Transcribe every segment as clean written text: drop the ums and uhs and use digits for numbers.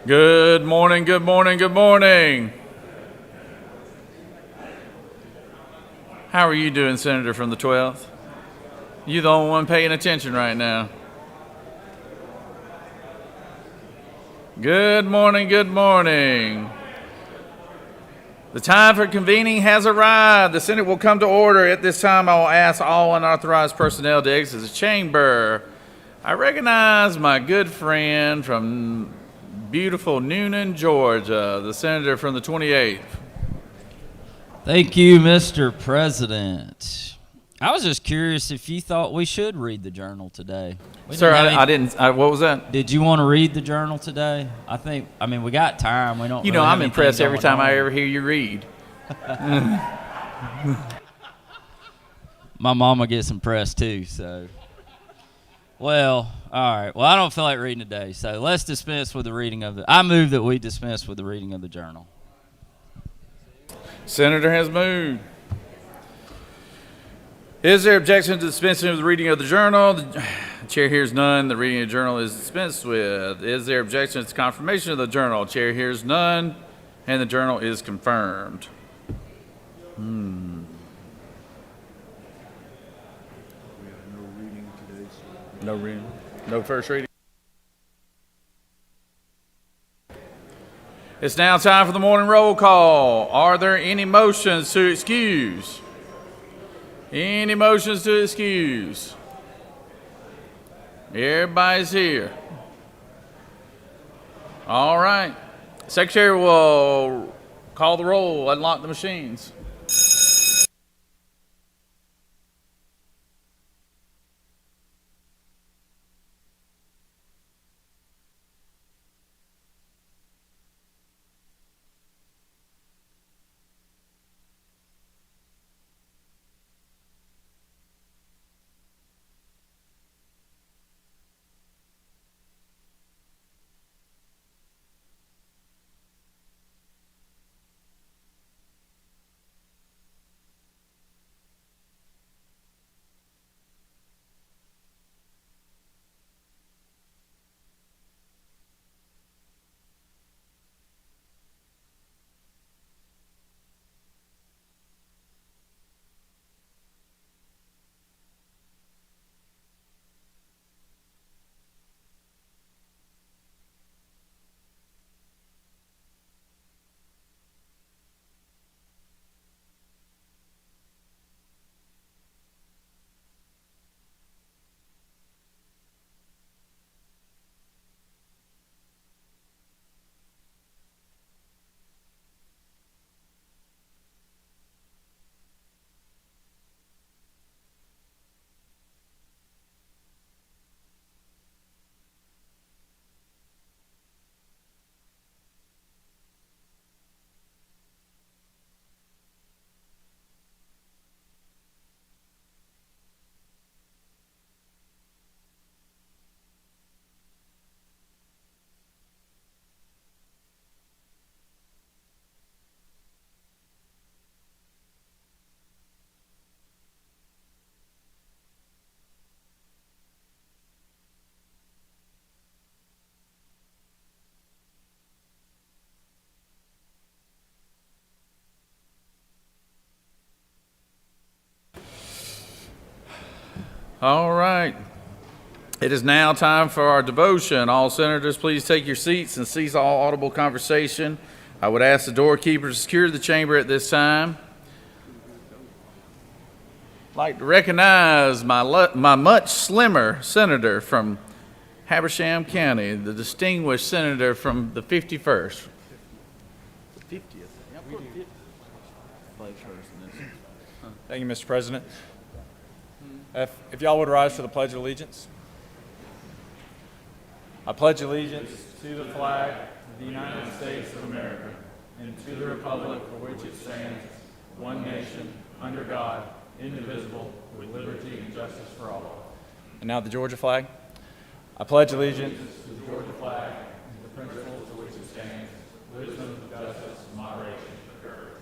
Good morning, good morning, good morning. How are you doing, Senator from the 12th? You the only one paying attention right now. Good morning, good morning. The time for convening has arrived. The Senate will come to order. At this time, I will ask all unauthorized personnel to exit the chamber. I recognize my good friend from beautiful Noonan, Georgia, the senator from the 28th. Thank you, Mr. President. I was just curious if you thought we should read the journal today. Sir, I didn't. What was that? Did you want to read the journal today? I mean, we got time. We don't. You really know, have I'm anything impressed every going time I on. ever hear you read. My mama gets impressed too. So, well, all right. Well, I don't feel like reading today, so let's dispense with the reading of the. I move that we dispense with the reading of the journal. Senator has moved. Is there objection to dispensing with the reading of the journal? The chair hears none. The reading of the journal is dispensed with. Is there objection to confirmation of the journal? Chair hears none, and the journal is confirmed. No reading. No first reading. It's now time for the morning roll call. Are there any motions to excuse? Any motions to excuse? Everybody's here. All right. Secretary will call the roll, unlock the machines. All right. It is now time for our devotion. All senators, please take your seats and cease all audible conversation. I would ask the doorkeeper to secure the chamber at this time. I'd like to recognize my much slimmer senator from Habersham County, the distinguished senator from the 51st. 50th. Thank you, Mr. President. If y'all would rise for the Pledge of Allegiance. I pledge allegiance to the flag of the United States of America and to the republic for which it stands, one nation, under God, indivisible, with liberty and justice for all. And now the Georgia flag. I pledge allegiance to the Georgia flag and the principles for which it stands, wisdom, justice, moderation, and courage.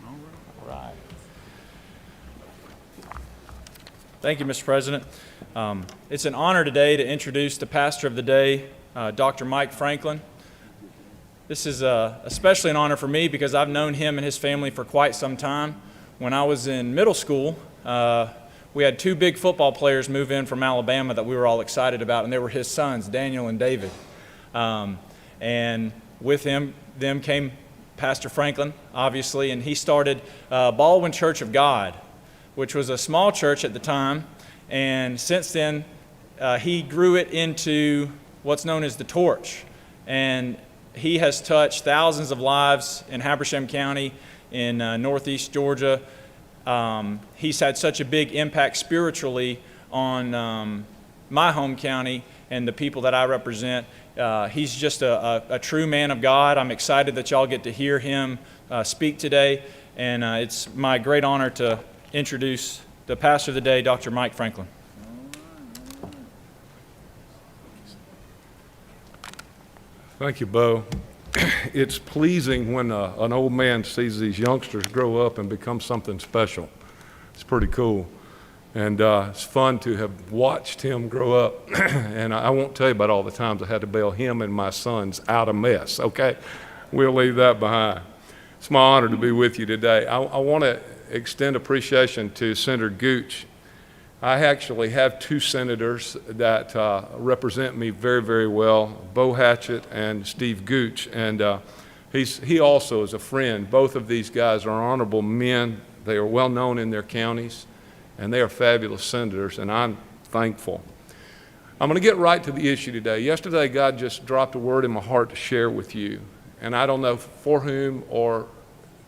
All right. Thank you, Mr. President. It's an honor today to introduce the pastor of the day, Dr. Mike Franklin. This is especially an honor for me because I've known him and his family for quite some time. When I was in middle school, we had 2 big football players move in from Alabama that we were all excited about, and they were his sons, Daniel and David. And with them came Pastor Franklin, obviously, and he started Baldwin Church of God, which was a small church at the time. And since then, he grew it into what's known as the Torch. And he has touched thousands of lives in Habersham County, in northeast Georgia. He's had such a big impact spiritually on my home county and the people that I represent. He's just a true man of God. I'm excited that y'all get to hear him speak today, and it's my great honor to introduce the pastor of the day, Dr. Mike Franklin. Thank you, Bo. It's pleasing when an old man sees these youngsters grow up and become something special. It's pretty cool. And it's fun to have watched him grow up. And I won't tell you about all the times I had to bail him and my sons out of mess, okay? We'll leave that behind. It's my honor to be with you today. I want to extend appreciation to Senator Gooch. I actually have 2 senators that represent me very, very well, Bo Hatchett and Steve Gooch, and he also is a friend. Both of these guys are honorable men. They are well known in their counties, and they are fabulous senators, and I'm thankful. I'm going to get right to the issue today. Yesterday, God just dropped a word in my heart to share with you, and I don't know for whom or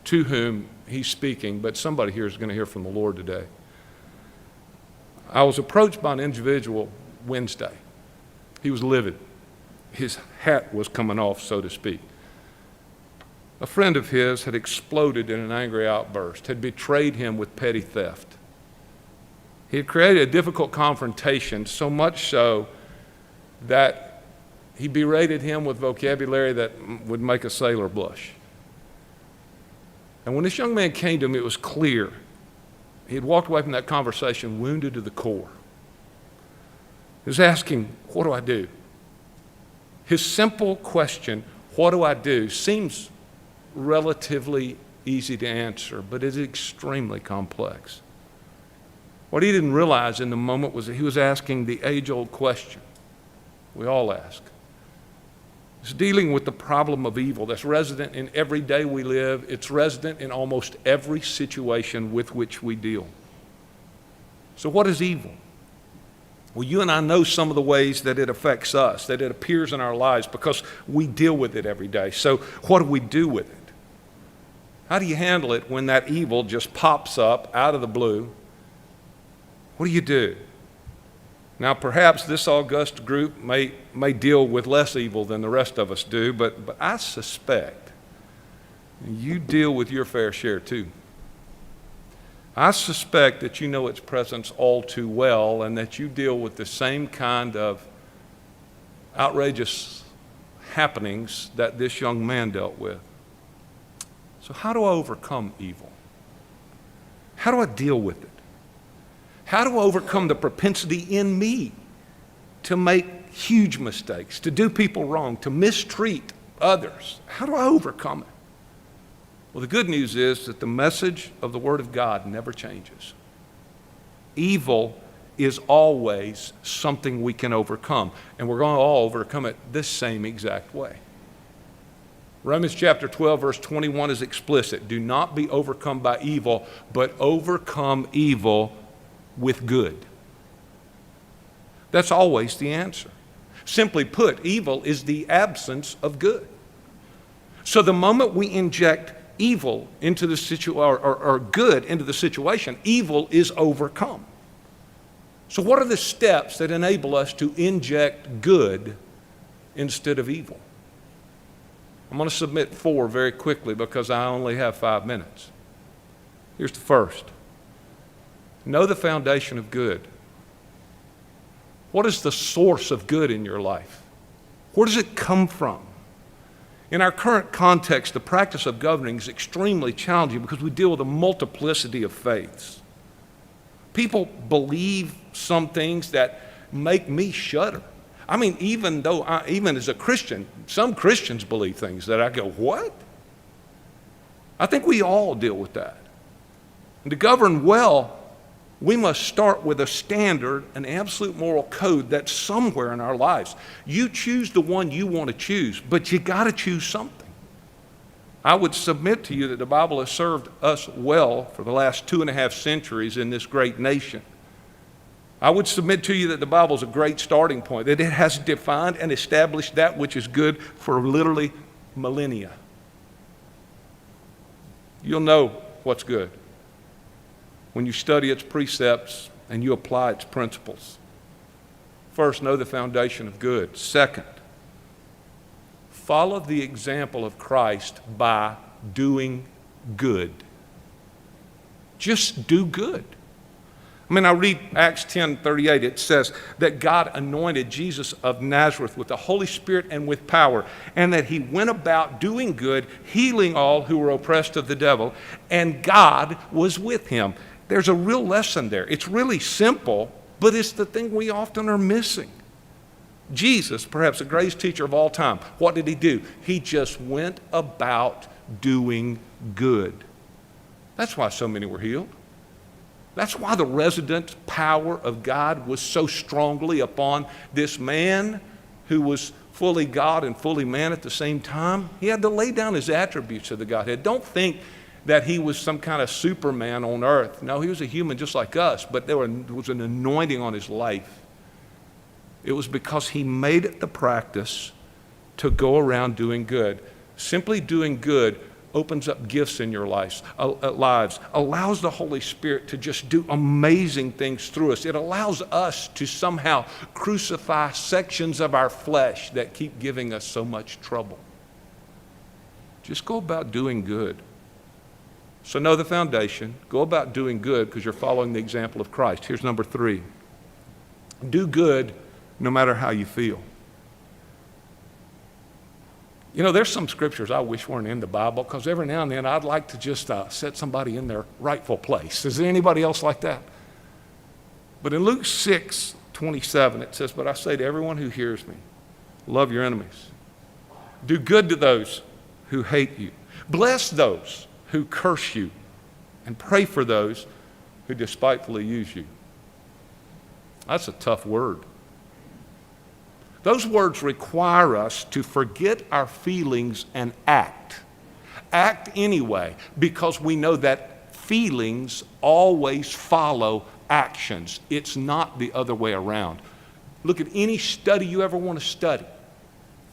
to whom he's speaking, but somebody here is going to hear from the Lord today. I was approached by an individual Wednesday. He was livid. His hat was coming off, so to speak. A friend of his had exploded in an angry outburst, had betrayed him with petty theft. He had created a difficult confrontation, so much so that he berated him with vocabulary that would make a sailor blush. And when this young man came to me, it was clear he had walked away from that conversation wounded to the core. He was asking, what do I do? His simple question, what do I do, seems relatively easy to answer, but it's extremely complex. What he didn't realize in the moment was that he was asking the age-old question we all ask. It's dealing with the problem of evil that's resident in every day we live. It's resident in almost every situation with which we deal. So what is evil? Well, you and I know some of the ways that it affects us, that it appears in our lives because we deal with it every day. So what do we do with it? How do you handle it when that evil just pops up out of the blue? What do you do? Now, perhaps this august group may deal with less evil than the rest of us do, but I suspect you deal with your fair share too. I suspect that you know its presence all too well and that you deal with the same kind of outrageous happenings that this young man dealt with. So how do I overcome evil? How do I deal with it? How do I overcome the propensity in me to make huge mistakes, to do people wrong, to mistreat others? How do I overcome it? Well, the good news is that the message of the Word of God never changes. Evil is always something we can overcome, and we're going to all overcome it this same exact way. Romans chapter 12, verse 21 is explicit. Do not be overcome by evil, but overcome evil with good. That's always the answer. Simply put, evil is the absence of good. So the moment we inject evil into the or good into the situation, evil is overcome. So what are the steps that enable us to inject good instead of evil? I'm going to submit 4 very quickly because I only have 5 minutes. Here's the first. Know the foundation of good. What is the source of good in your life? Where does it come from? In our current context, the practice of governing is extremely challenging because we deal with a multiplicity of faiths. People believe some things that make me shudder. I mean, even as a Christian, some Christians believe things that I go, what? I think we all deal with that. And to govern well, we must start with a standard, an absolute moral code that's somewhere in our lives. You choose the one you want to choose, but you got to choose something. I would submit to you that the Bible has served us well for the last 2.5 centuries in this great nation. I would submit to you that the Bible is a great starting point, that it has defined and established that which is good for literally millennia. You'll know what's good when you study its precepts and you apply its principles. First, know the foundation of good. Second, follow the example of Christ by doing good. Just do good. I mean, I read Acts 10:38. It says that God anointed Jesus of Nazareth with the Holy Spirit and with power, and that he went about doing good, healing all who were oppressed of the devil, and God was with him. There's a real lesson there. It's really simple, but it's the thing we often are missing. Jesus, perhaps the greatest teacher of all time, what did he do? He just went about doing good. That's why so many were healed. That's why the resident power of God was so strongly upon this man who was fully God and fully man at the same time. He had to lay down his attributes of the Godhead. Don't think that he was some kind of Superman on earth. No, he was a human just like us, but there was an anointing on his life. It was because he made it the practice to go around doing good. Simply doing good opens up gifts in your lives, allows the Holy Spirit to just do amazing things through us. It allows us to somehow crucify sections of our flesh that keep giving us so much trouble. Just go about doing good. So know the foundation. Go about doing good because you're following the example of Christ. Here's number 3. Do good no matter how you feel. You know, there's some scriptures I wish weren't in the Bible because every now and then I'd like to just set somebody in their rightful place. Is there anybody else like that? But in Luke 6:27, it says, "But I say to everyone who hears me, love your enemies. Do good to those who hate you. Bless those who curse you, and pray for those who despitefully use you." That's a tough word. Those words require us to forget our feelings and act. Act anyway, because we know that feelings always follow actions. It's not the other way around. Look at any study you ever want to study.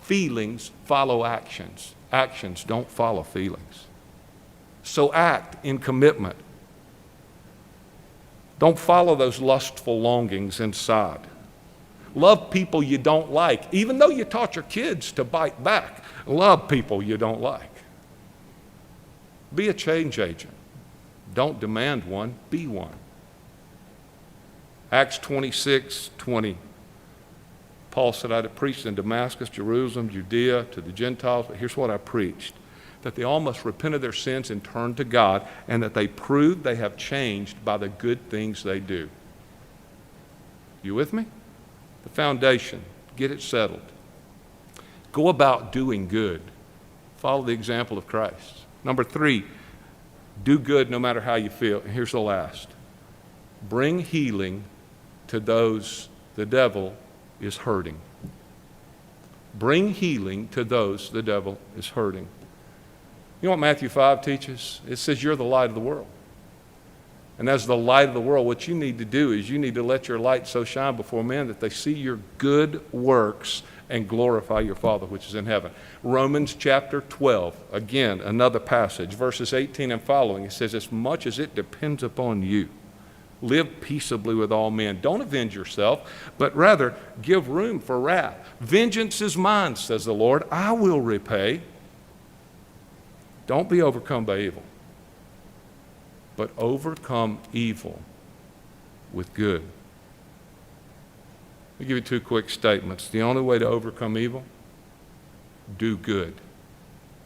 Feelings follow actions. Actions don't follow feelings. So act in commitment. Don't follow those lustful longings inside. Love people you don't like, even though you taught your kids to bite back. Love people you don't like. Be a change agent. Don't demand one, be one. Acts 26:20. Paul said, "I had preached in Damascus, Jerusalem, Judea, to the Gentiles, but here's what I preached, that they all must repent of their sins and turn to God, and that they prove they have changed by the good things they do." You with me? The foundation, get it settled. Go about doing good. Follow the example of Christ. Number 3, do good no matter how you feel. And here's the last. Bring healing to those the devil is hurting. Bring healing to those the devil is hurting. You know what Matthew 5 teaches? It says you're the light of the world. And as the light of the world, what you need to do is you need to let your light so shine before men that they see your good works and glorify your Father which is in heaven. Romans chapter 12, again, another passage, verses 18 and following. It says, "As much as it depends upon you, live peaceably with all men. Don't avenge yourself, but rather give room for wrath. Vengeance is mine, says the Lord. I will repay." Don't be overcome by evil, but overcome evil with good. Let me give you 2 quick statements. The only way to overcome evil, do good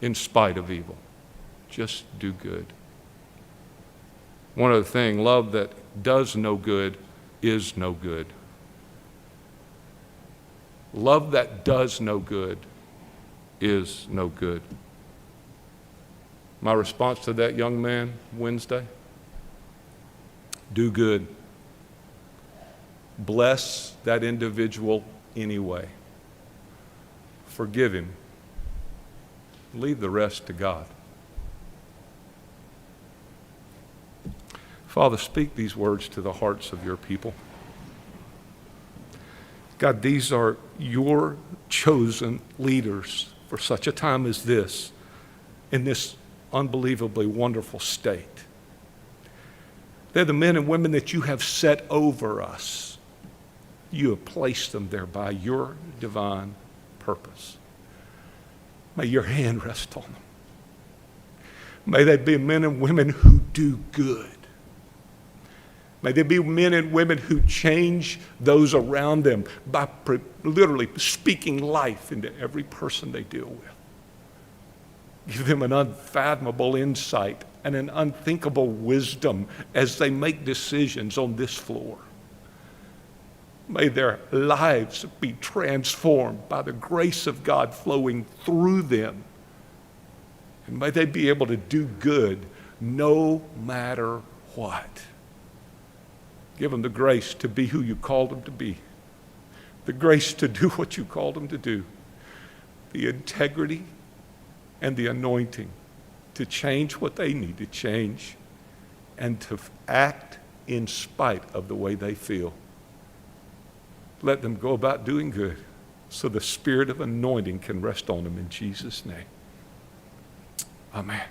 in spite of evil. Just do good. One other thing, love that does no good is no good. Love that does no good is no good. My response to that young man Wednesday: do good. Bless that individual anyway. Forgive him. Leave the rest to God. Father, speak these words to the hearts of your people. God, these are your chosen leaders for such a time as this, in this unbelievably wonderful state. They're the men and women that you have set over us. You have placed them there by your divine purpose. May your hand rest on them. May they be men and women who do good. May they be men and women who change those around them by literally speaking life into every person they deal with. Give them an unfathomable insight and an unthinkable wisdom as they make decisions on this floor. May their lives be transformed by the grace of God flowing through them. And may they be able to do good no matter what. Give them the grace to be who you called them to be, the grace to do what you called them to do, the integrity and the anointing to change what they need to change and to act in spite of the way they feel. Let them go about doing good so the spirit of anointing can rest on them in Jesus' name. Amen.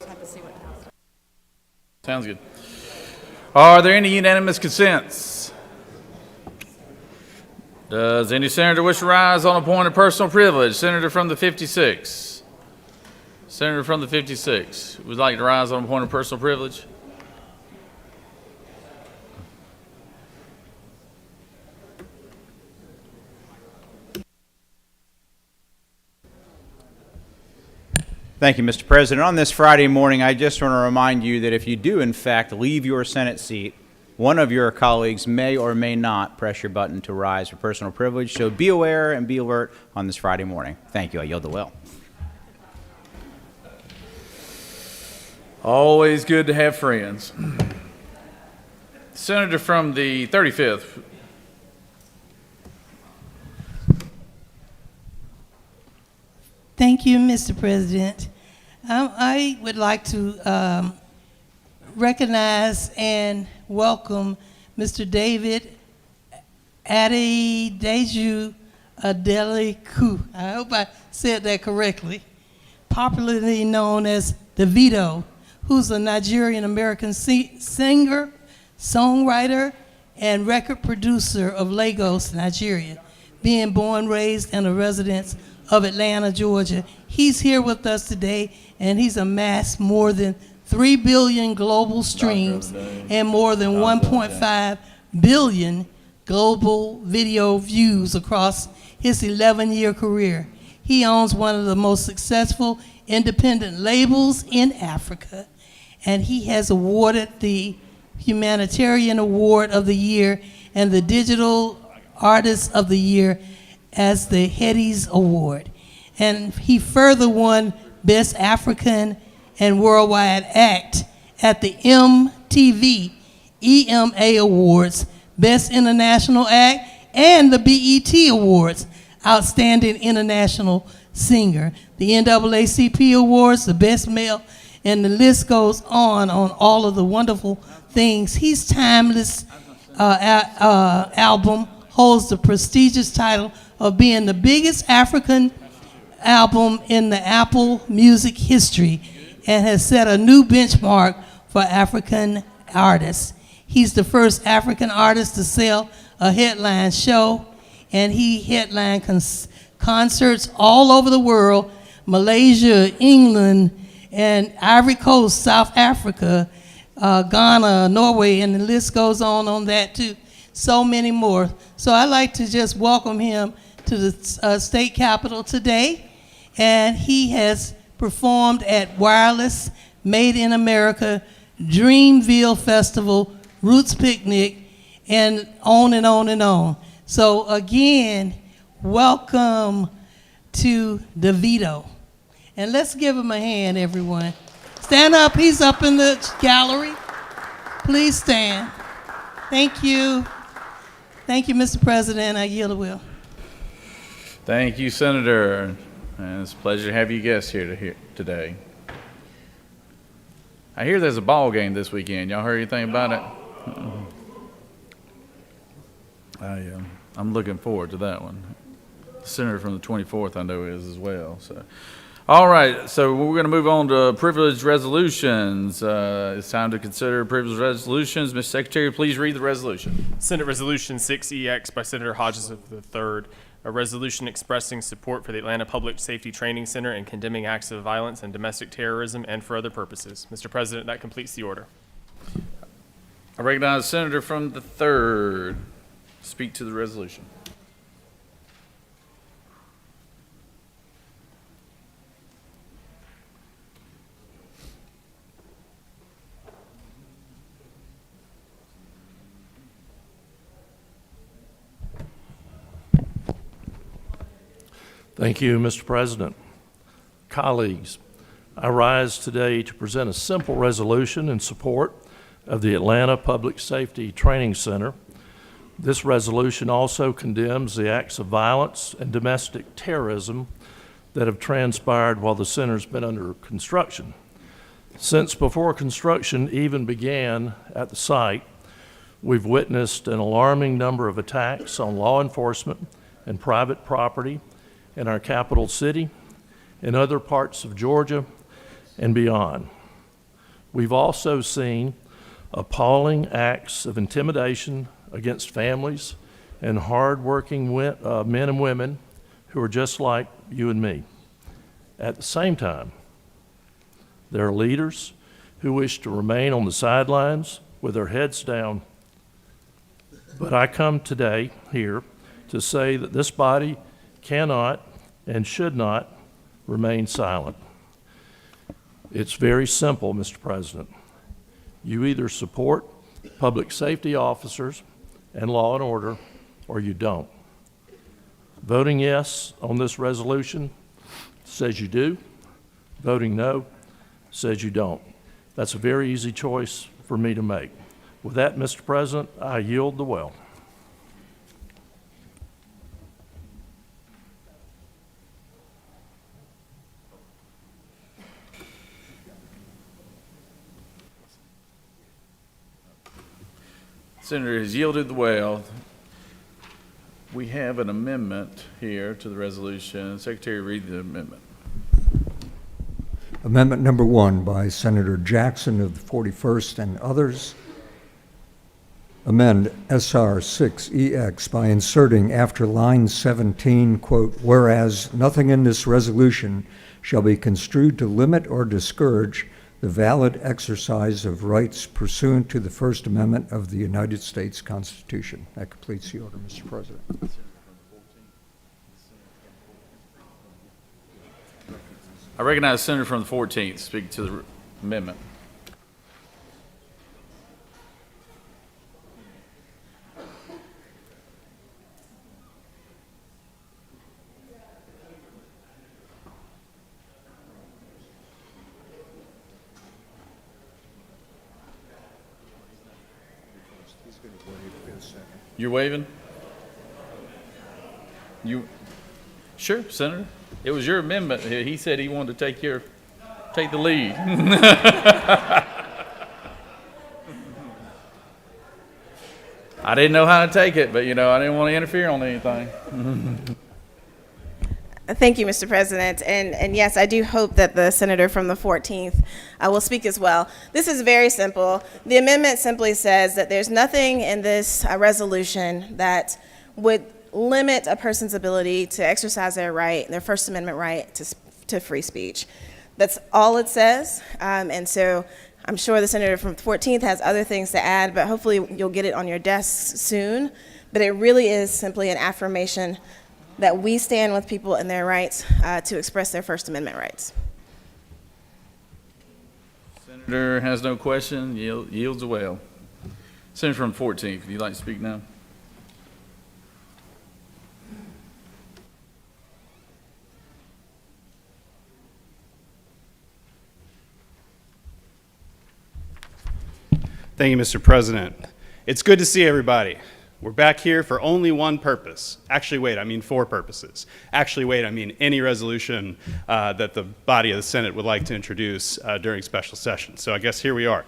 Have to see what house. Sounds good. Are there any unanimous consents? Does any senator wish to rise on a point of personal privilege? Senator from the 56. Senator from the 56. Would like to rise on a point of personal privilege? Thank you, Mr. President. On this Friday morning, I just want to remind you that if you do, in fact, leave your Senate seat, one of your colleagues may or may not press your button to rise for personal privilege. So be aware and be alert on this Friday morning. Thank you. I yield the will. Always good to have friends. Senator from the 35th. Thank you, Mr. President. I would like to recognize and welcome Mr. David Adedeju Adeliku. I hope I said that correctly. Popularly known as Davido, who's a Nigerian-American singer, songwriter, and record producer of Lagos, Nigeria, being born, raised, and a resident of Atlanta, Georgia. He's here with us today, and he's amassed more than 3 billion global streams and more than 1.5 billion global video views across his 11-year career. He owns one of the most successful independent labels in Africa, and he has awarded the Humanitarian Award of the Year and the Digital Artist of the Year as the Headies Award. And he further won Best African and Worldwide Act at the MTV EMA Awards, Best International Act, and the BET Awards, Outstanding International Singer, the NAACP Awards, the Best Male, and the list goes on all of the wonderful things. His Timeless album holds the prestigious title of being the biggest African album in the Apple Music history and has set a new benchmark for African artists. He's the first African artist to sell a headline show, and he headlined concerts all over the world, Malaysia, England, and Ivory Coast, South Africa, Ghana, Norway, and the list goes on that too. So many more. So I'd like to just welcome him to the state capitol today, and he has performed at Wireless, Made in America, Dreamville Festival, Roots Picnic, and on and on and on. So again, welcome to Davido. And let's give him a hand, everyone. Stand up, he's up in the gallery. Please stand. Thank you. Thank you, Mr. President. I yield the will. Thank you, Senator. And it's a pleasure to have you guests here today. I hear there's a ball game this weekend. Y'all heard anything about it? I'm looking forward to that one. The senator from the 24th I know is as well. So, all right, so we're going to move on to privilege resolutions. It's time to consider privilege resolutions. Mr. Secretary, please read the resolution. Senate Resolution 6EX by Senator Hodges III, a resolution expressing support for the Atlanta Public Safety Training Center and condemning acts of violence and domestic terrorism and for other purposes. Mr. President, that completes the order. I recognize the senator from the 3rd. Speak to the resolution. Thank you, Mr. President. Colleagues, I rise today to present a simple resolution in support of the Atlanta Public Safety Training Center. This resolution also condemns the acts of violence and domestic terrorism that have transpired while the center's been under construction. Since before construction even began at the site, we've witnessed an alarming number of attacks on law enforcement and private property in our capital city, in other parts of Georgia, and beyond. We've also seen appalling acts of intimidation against families and hard-working men and women who are just like you and me. At the same time, there are leaders who wish to remain on the sidelines with their heads down. But I come today here to say that this body cannot and should not remain silent. It's very simple, Mr. President. You either support public safety officers and law and order, or you don't. Voting yes on this resolution says you do. Voting no says you don't. That's a very easy choice for me to make. With that, Mr. President, I yield the well. Senator has yielded the well. We have an amendment here to the resolution. Secretary, read the amendment. Amendment number 1 by Senator Jackson of the 41st and others. Amend SR 6EX by inserting after line 17, quote, "Whereas nothing in this resolution shall be construed to limit or discourage the valid exercise of rights pursuant to the First Amendment of the United States Constitution." That completes the order, Mr. President. I recognize the Senator from the 14th speak to the amendment. You're waving? You, sure, Senator. It was your amendment. He said he wanted to take the lead. I didn't know how to take it, but I didn't want to interfere on anything. Thank you, Mr. President. And yes, I do hope that the senator from the 14th will speak as well. This is very simple. The amendment simply says that there's nothing in this resolution that would limit a person's ability to exercise their right, their First Amendment right to free speech. That's all it says. And so I'm sure the senator from the 14th has other things to add, but hopefully you'll get it on your desks soon. But it really is simply an affirmation that we stand with people in their rights to express their First Amendment rights. Senator has no question, yields a well. Senator from the 14th, would you like to speak now? Thank you, Mr. President. It's good to see everybody. We're back here for only one purpose. Actually, wait, I mean 4 purposes. Actually, wait, I mean any resolution that the body of the Senate would like to introduce during special session. So I guess here we are.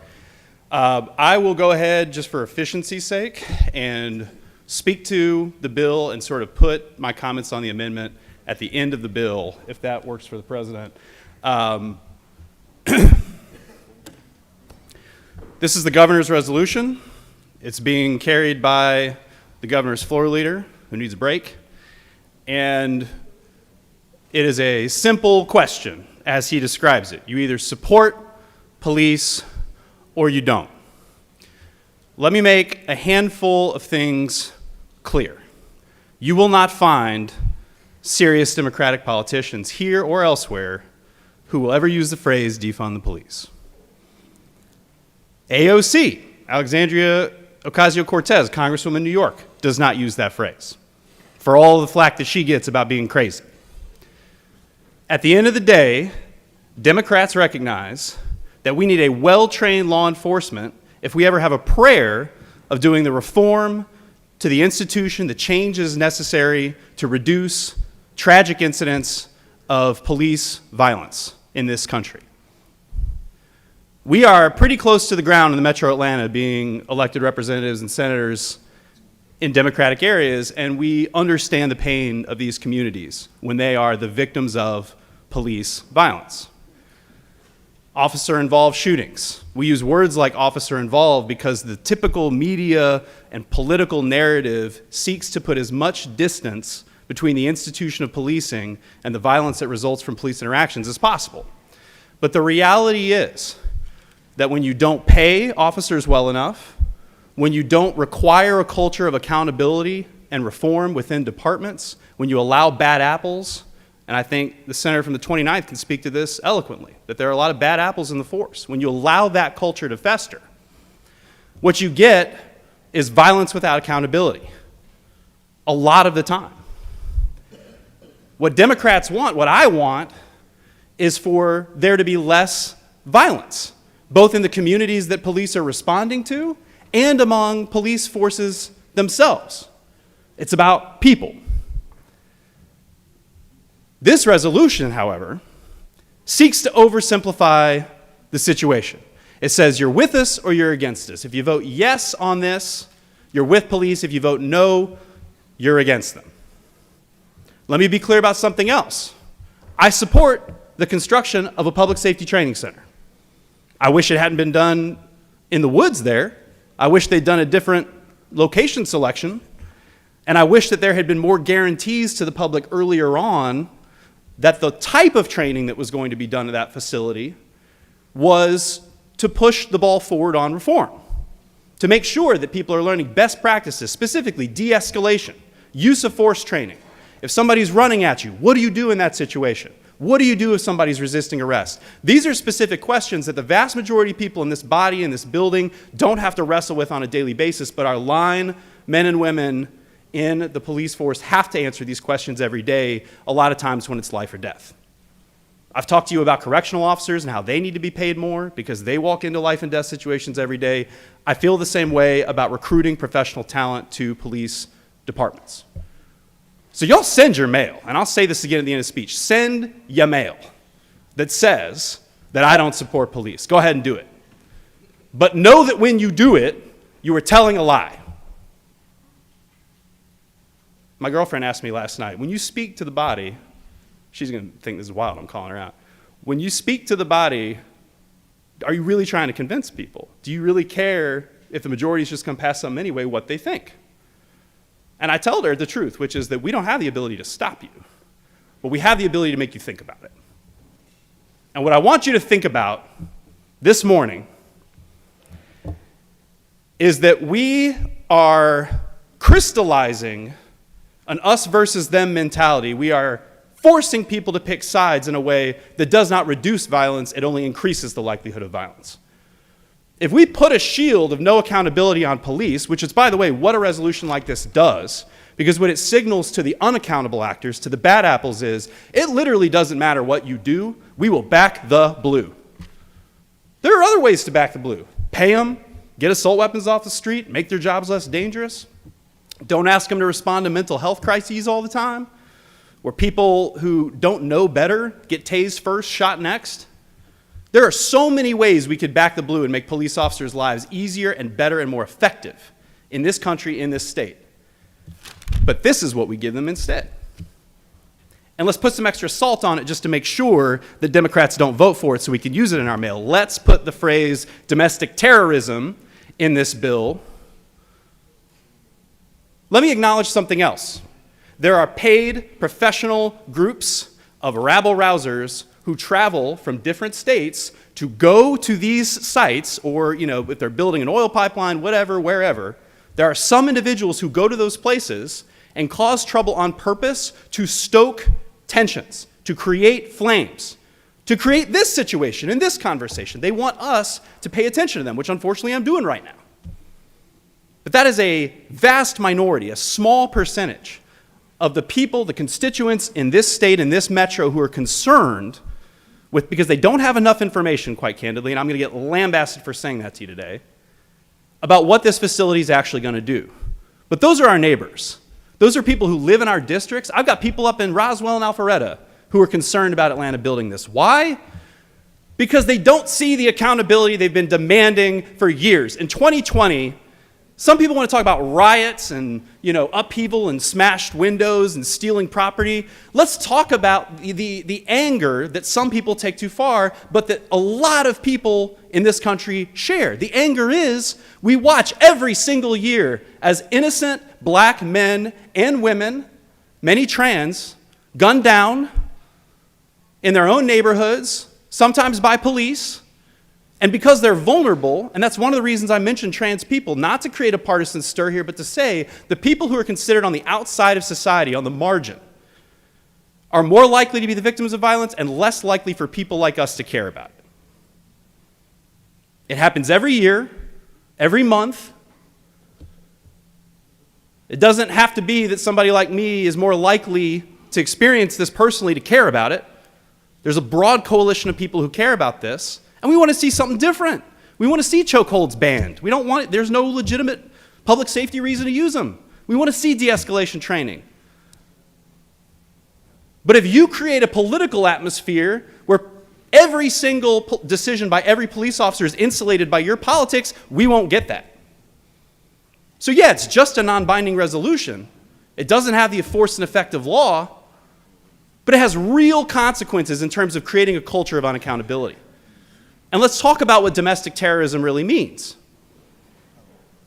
I will go ahead, just for efficiency's sake, and speak to the bill and sort of put my comments on the amendment at the end of the bill, if that works for the President. This is the governor's resolution. It's being carried by the governor's floor leader, who needs a break. And it is a simple question, as he describes it. You either support police or you don't. Let me make a handful of things clear. You will not find serious Democratic politicians here or elsewhere who will ever use the phrase defund the police. AOC, Alexandria Ocasio-Cortez, Congresswoman in New York, does not use that phrase for all the flack that she gets about being crazy. At the end of the day, Democrats recognize that we need a well-trained law enforcement if we ever have a prayer of doing the reform to the institution, the changes necessary to reduce tragic incidents of police violence in this country. We are pretty close to the ground in the metro Atlanta being elected representatives and senators in Democratic areas, and we understand the pain of these communities when they are the victims of police violence. officer-involved shootings. We use words like officer-involved because the typical media and political narrative seeks to put as much distance between the institution of policing and the violence that results from police interactions as possible. But the reality is that when you don't pay officers well enough, when you don't require a culture of accountability and reform within departments, when you allow bad apples, and I think the senator from the 29th can speak to this eloquently, that there are a lot of bad apples in the force. When you allow that culture to fester, what you get is violence without accountability, a lot of the time. What Democrats want, what I want, is for there to be less violence, both in the communities that police are responding to and among police forces themselves. It's about people. This resolution, however, seeks to oversimplify the situation. It says you're with us or you're against us. If you vote yes on this, you're with police. If you vote no, you're against them. Let me be clear about something else. I support the construction of a public safety training center. I wish it hadn't been done in the woods there. I wish they'd done a different location selection. And I wish that there had been more guarantees to the public earlier on that the type of training that was going to be done at that facility was to push the ball forward on reform, to make sure that people are learning best practices, specifically de-escalation, use of force training. If somebody's running at you, what do you do in that situation? What do you do if somebody's resisting arrest? These are specific questions that the vast majority of people in this body, in this building, don't have to wrestle with on a daily basis, but our line men and women in the police force have to answer these questions every day, a lot of times when it's life or death. I've talked to you about correctional officers and how they need to be paid more because they walk into life and death situations every day. I feel the same way about recruiting professional talent to police departments. So y'all send your mail, and I'll say this again at the end of the speech. Send your mail that says that I don't support police. Go ahead and do it. But know that when you do it, you are telling a lie. My girlfriend asked me last night, when you speak to the body, she's going to think this is wild, I'm calling her out. When you speak to the body, are you really trying to convince people? Do you really care if the majority is just going to pass something anyway, what they think? And I told her the truth, which is that we don't have the ability to stop you, but we have the ability to make you think about it. And what I want you to think about this morning is that we are crystallizing an us versus them mentality. We are forcing people to pick sides in a way that does not reduce violence, it only increases the likelihood of violence. If we put a shield of no accountability on police, which is, by the way, what a resolution like this does, because what it signals to the unaccountable actors, to the bad apples is, it literally doesn't matter what you do, we will back the blue. There are other ways to back the blue. Pay them, get assault weapons off the street, make their jobs less dangerous. Don't ask them to respond to mental health crises all the time, where people who don't know better get tased first, shot next. There are so many ways we could back the blue and make police officers' lives easier and better and more effective in this country, in this state. But this is what we give them instead. And let's put some extra salt on it just to make sure that Democrats don't vote for it so we can use it in our mail. Let's put the phrase domestic terrorism in this bill. Let me acknowledge something else. There are paid professional groups of rabble-rousers who travel from different states to go to these sites, or, if they're building an oil pipeline, whatever, wherever, there are some individuals who go to those places and cause trouble on purpose to stoke tensions, to create flames, to create this situation and this conversation. They want us to pay attention to them, which unfortunately I'm doing right now. But that is a vast minority, a small percentage of the people, the constituents in this state, in this metro, who are concerned with, because they don't have enough information, quite candidly, and I'm going to get lambasted for saying that to you today, about what this facility is actually going to do. But those are our neighbors. Those are people who live in our districts. I've got people up in Roswell and Alpharetta who are concerned about Atlanta building this. Why? Because they don't see the accountability they've been demanding for years. In 2020, Some people want to talk about riots and, upheaval and smashed windows and stealing property. Let's talk about the anger that some people take too far, but that a lot of people in this country share. The anger is we watch every single year as innocent black men and women, many trans, gunned down in their own neighborhoods, sometimes by police. And because they're vulnerable, and that's one of the reasons I mentioned trans people, not to create a partisan stir here, but to say the people who are considered on the outside of society, on the margin, are more likely to be the victims of violence and less likely for people like us to care about it. It happens every year, every month. It doesn't have to be that somebody like me is more likely to experience this personally to care about it. There's a broad coalition of people who care about this. And we want to see something different. We want to see chokeholds banned. We don't want it. There's no legitimate public safety reason to use them. We want to see de-escalation training. But if you create a political atmosphere where every single decision by every police officer is insulated by your politics, we won't get that. So yeah, it's just a non-binding resolution. It doesn't have the force and effect of law, but it has real consequences in terms of creating a culture of unaccountability. And let's talk about what domestic terrorism really means.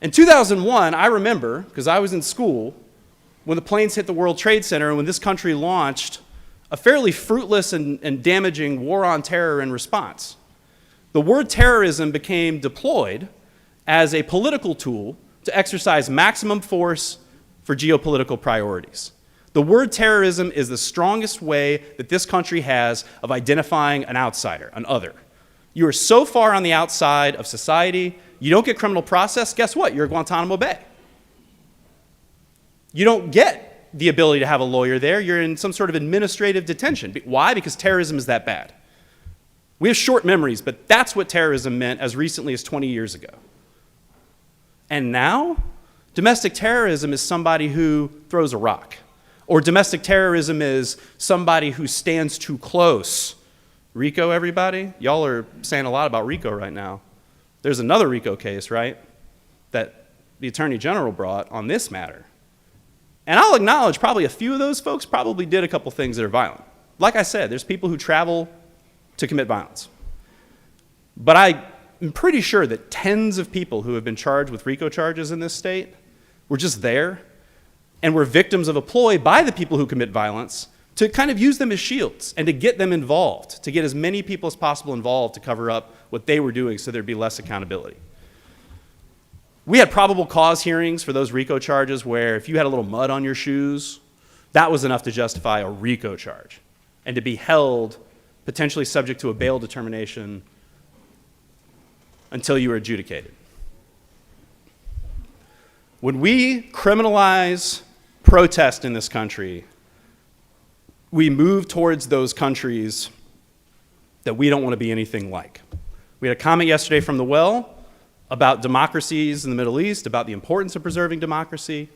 In 2001, I remember, because I was in school, when the planes hit the World Trade Center and when this country launched a fairly fruitless and damaging war on terror in response. The word terrorism became deployed as a political tool to exercise maximum force for geopolitical priorities. The word terrorism is the strongest way that this country has of identifying an outsider, an other. You are so far on the outside of society, you don't get criminal process, guess what? You're Guantanamo Bay. You don't get the ability to have a lawyer there. You're in some sort of administrative detention. Why? Because terrorism is that bad. We have short memories, but that's what terrorism meant as recently as 20 years ago. And now, domestic terrorism is somebody who throws a rock. Or domestic terrorism is somebody who stands too close. RICO, everybody? Y'all are saying a lot about RICO right now. There's another RICO case, right, that the Attorney General brought on this matter. And I'll acknowledge probably a few of those folks probably did a couple things that are violent. Like I said, there's people who travel to commit violence. But I'm pretty sure that tens of people who have been charged with RICO charges in this state were just there and were victims of a ploy by the people who commit violence to kind of use them as shields and to get them involved, to get as many people as possible involved to cover up what they were doing so there'd be less accountability. We had probable cause hearings for those RICO charges where if you had a little mud on your shoes, that was enough to justify a RICO charge and to be held potentially subject to a bail determination until you were adjudicated. When we criminalize protest in this country, we move towards those countries that we don't want to be anything like. We had a comment yesterday from The Well about democracies in the Middle East, about the importance of preserving democracy.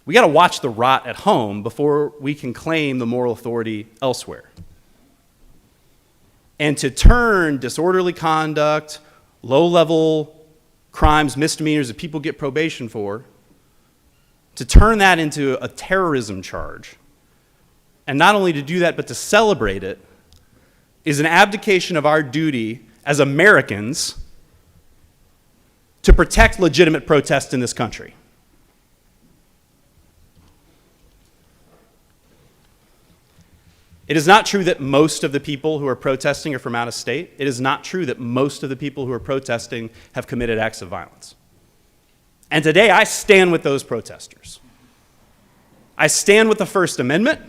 We got to watch the rot at home before we can claim the moral authority elsewhere. And to turn disorderly conduct, low-level crimes, misdemeanors that people get probation for, to turn that into a terrorism charge, and not only to do that, but to celebrate it, is an abdication of our duty as Americans to protect legitimate protest in this country. It is not true that most of the people who are protesting are from out of state. It is not true that most of the people who are protesting have committed acts of violence. And today I stand with those protesters. I stand with the First Amendment.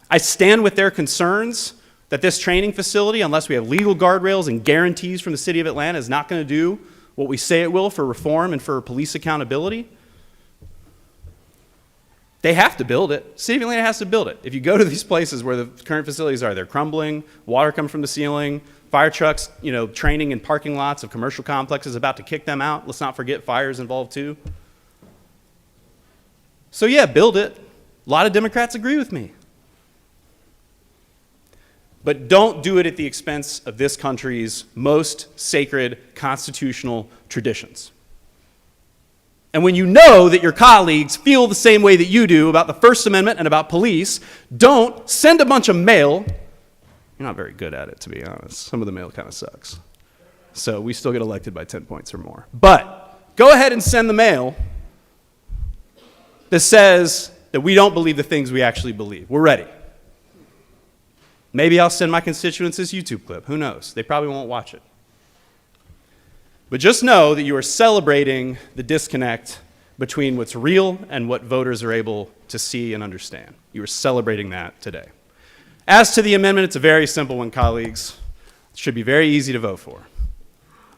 I stand with their concerns that this training facility, unless we have legal guardrails and guarantees from the city of Atlanta, is not going to do what we say it will for reform and for police accountability. They have to build it. City of Atlanta has to build it. If you go to these places where the current facilities are, they're crumbling, water comes from the ceiling, fire trucks, training in parking lots of commercial complexes about to kick them out. Let's not forget fire's involved too. So yeah, build it. A lot of Democrats agree with me. But don't do it at the expense of this country's most sacred constitutional traditions. And when you know that your colleagues feel the same way that you do about the First Amendment and about police, don't send a bunch of mail. You're not very good at it, to be honest. Some of the mail kind of sucks. So we still get elected by 10 points or more. But go ahead and send the mail that says that we don't believe the things we actually believe. We're ready. Maybe I'll send my constituents this YouTube clip. Who knows? They probably won't watch it. But just know that you are celebrating the disconnect between what's real and what voters are able to see and understand. You are celebrating that today. As to the amendment, it's a very simple one, colleagues. It should be very easy to vote for.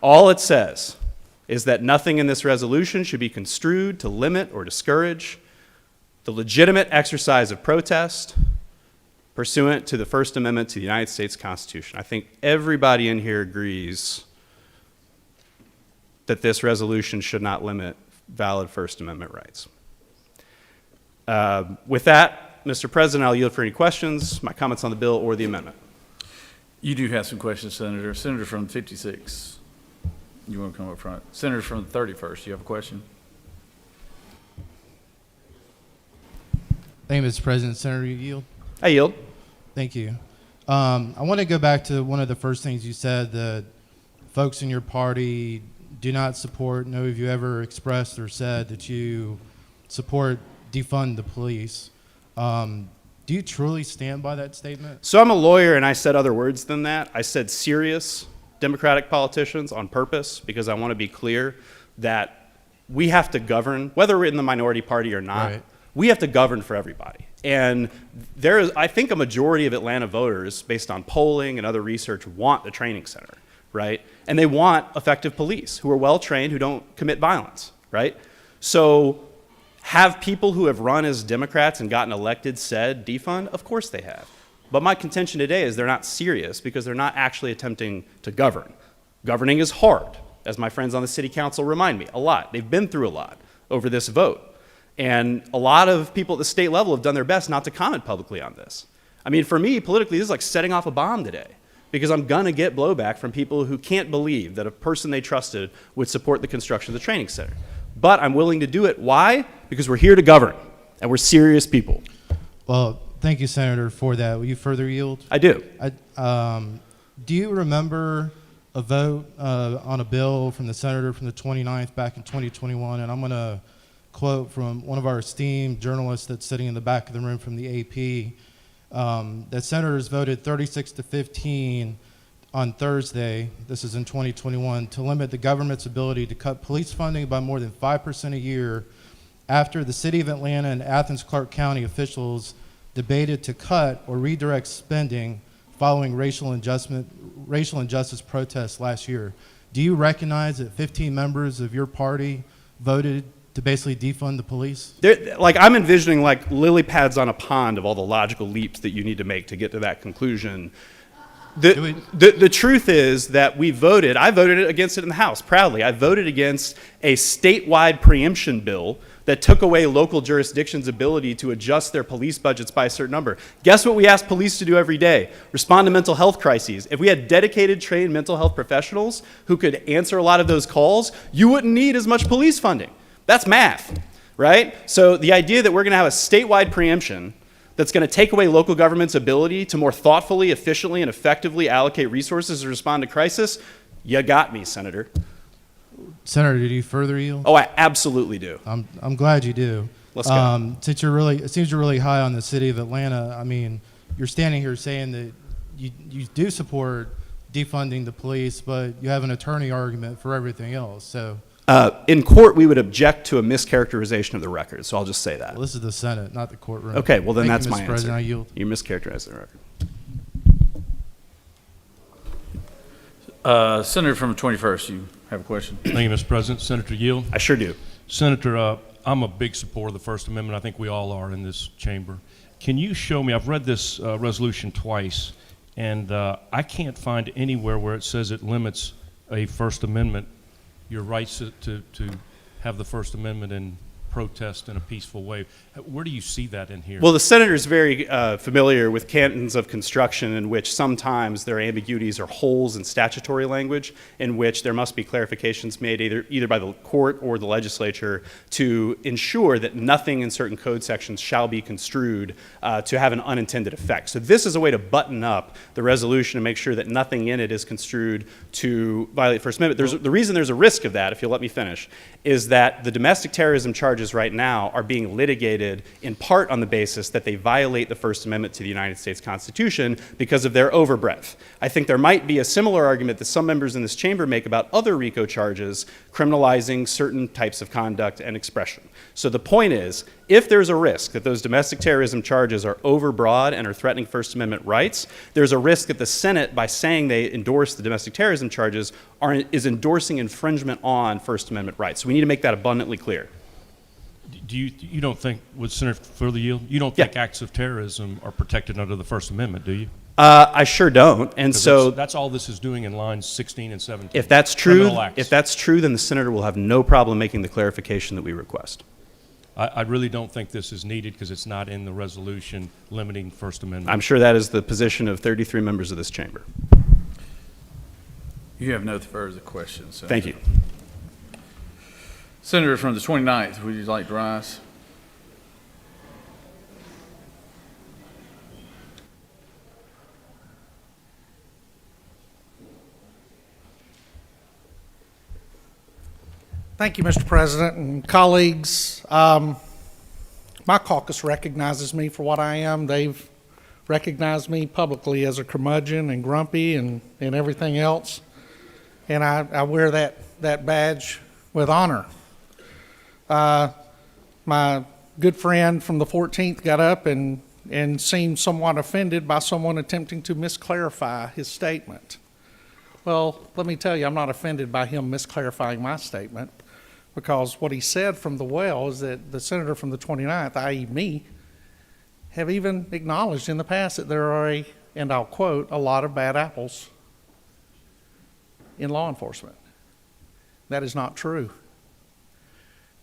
All it says is that nothing in this resolution should be construed to limit or discourage the legitimate exercise of protest pursuant to the First Amendment to the United States Constitution. I think everybody in here agrees that this resolution should not limit valid First Amendment rights. With that, Mr. President, I'll yield for any questions, my comments on the bill, or the amendment. You do have some questions, Senator. Senator from 56. You want to come up front? Senator from the 31st, you have a question? Thank you, Mr. President. Senator, you yield? I yield. Thank you. I want to go back to one of the first things you said, that folks in your party do not support, no have you ever expressed or said that you support defund the police. Do you truly stand by that statement? So I'm a lawyer, and I said other words than that. I said serious Democratic politicians on purpose, because I want to be clear that we have to govern, whether we're in the minority party or not, Right. We have to govern for everybody. And there is, I think, a majority of Atlanta voters, based on polling and other research, want the training center, right? And they want effective police who are well-trained, who don't commit violence, right? So have people who have run as Democrats and gotten elected said defund? Of course they have. But my contention today is they're not serious because they're not actually attempting to govern. Governing is hard, as my friends on the city council remind me a lot. They've been through a lot over this vote. And a lot of people at the state level have done their best not to comment publicly on this. I mean, for me, politically, this is like setting off a bomb today, because I'm going to get blowback from people who can't believe that a person they trusted would support the construction of the training center. But I'm willing to do it. Why? Because we're here to govern, and we're serious people. Well, thank you, Senator, for that. Will you further yield? I do. Do you remember a vote on a bill from the senator from the 29th back in 2021? And I'm going to quote from one of our esteemed journalists that's sitting in the back of the room from the AP, that senators voted 36-15 on Thursday, this is in 2021, to limit the government's ability to cut police funding by more than 5% a year after the city of Atlanta and Athens-Clarke County officials debated to cut or redirect spending following racial injustice protests last year. Do you recognize that 15 members of your party voted to basically defund the police? Like, I'm envisioning like lily pads on a pond of all the logical leaps that you need to make to get to that conclusion. The truth is that I voted against it in the House, proudly. I voted against a statewide preemption bill that took away local jurisdictions' ability to adjust their police budgets by a certain number. Guess what we ask police to do every day? Respond to mental health crises. If we had dedicated, trained mental health professionals who could answer a lot of those calls, you wouldn't need as much police funding. That's math, right? So the idea that we're going to have a statewide preemption that's going to take away local government's ability to more thoughtfully, efficiently, and effectively allocate resources to respond to crisis, you got me, Senator. Senator, did you further yield? Oh, I absolutely do. I'm glad you do. Let's go. Since it seems you're really high on the city of Atlanta. I mean, you're standing here saying that you do support defunding the police, but you have an attorney argument for everything else. So. In court, we would object to a mischaracterization of the record, so I'll just say that. Well, this is the Senate, not the courtroom. Okay, well then Thank that's you, my Mr. answer. President, I yield. You mischaracterized the record. Senator from the 21st, you have a question? Thank you, Mr. President. Senator Yield. I sure do. Senator, I'm a big supporter of the First Amendment. I think we all are in this chamber. Can you show me, I've read this resolution twice, and I can't find anywhere where it says it limits a First Amendment, your rights to have the First Amendment in protest in a peaceful way. Where do you see that in here? Well, the senator is very familiar with canons of construction in which sometimes there are ambiguities or holes in statutory language in which there must be clarifications made either by the court or the legislature to ensure that nothing in certain code sections shall be construed to have an unintended effect. So this is a way to button up the resolution and make sure that nothing in it is construed to violate First Amendment. The reason there's a risk of that, if you'll let me finish, is that the domestic terrorism charges right now are being litigated in part on the basis that they violate the First Amendment to the United States Constitution because of their overbreadth. I think there might be a similar argument that some members in this chamber make about other RICO charges criminalizing certain types of conduct and expression. So the point is, if there's a risk that those domestic terrorism charges are overbroad and are threatening First Amendment rights, there's a risk that the Senate, by saying they endorse the domestic terrorism charges, is endorsing infringement on First Amendment rights. So we need to make that abundantly clear. Do you don't think, would Senator further yield, you don't think acts of terrorism are protected under the First Amendment, do you? I sure don't, and so that's all this is doing in lines 16 and 17. If that's true, then the senator will have no problem making the clarification that we request. I really don't think this is needed because it's not in the resolution limiting First Amendment. I'm sure that is the position of 33 members of this chamber. You have no further questions, Senator. Thank you. Senator from the 29th, would you like to rise? Thank you, Mr. President and colleagues. My caucus recognizes me for what I am. They've recognized me publicly as a curmudgeon and grumpy and everything else. And I wear that badge with honor. My good friend from the 14th got up and seemed somewhat offended by someone attempting to misclarify his statement. Well, let me tell you, I'm not offended by him misclarifying my statement, because what he said from the well is that the senator from the 29th, i.e. me, have even acknowledged in the past that there are and I'll quote, a lot of bad apples in law enforcement. That is not true.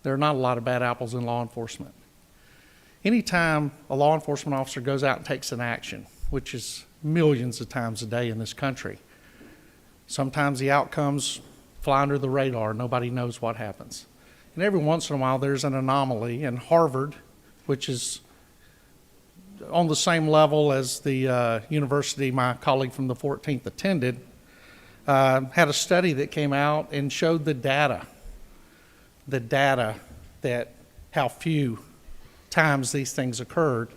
There are not a lot of bad apples in law enforcement. Anytime a law enforcement officer goes out and takes an action, which is millions of times a day in this country, sometimes the outcomes fly under the radar. Nobody knows what happens. And every once in a while, there's an anomaly. And Harvard, which is on the same level as the university my colleague from the 14th attended, had a study that came out and showed the data that how few times these things occurred,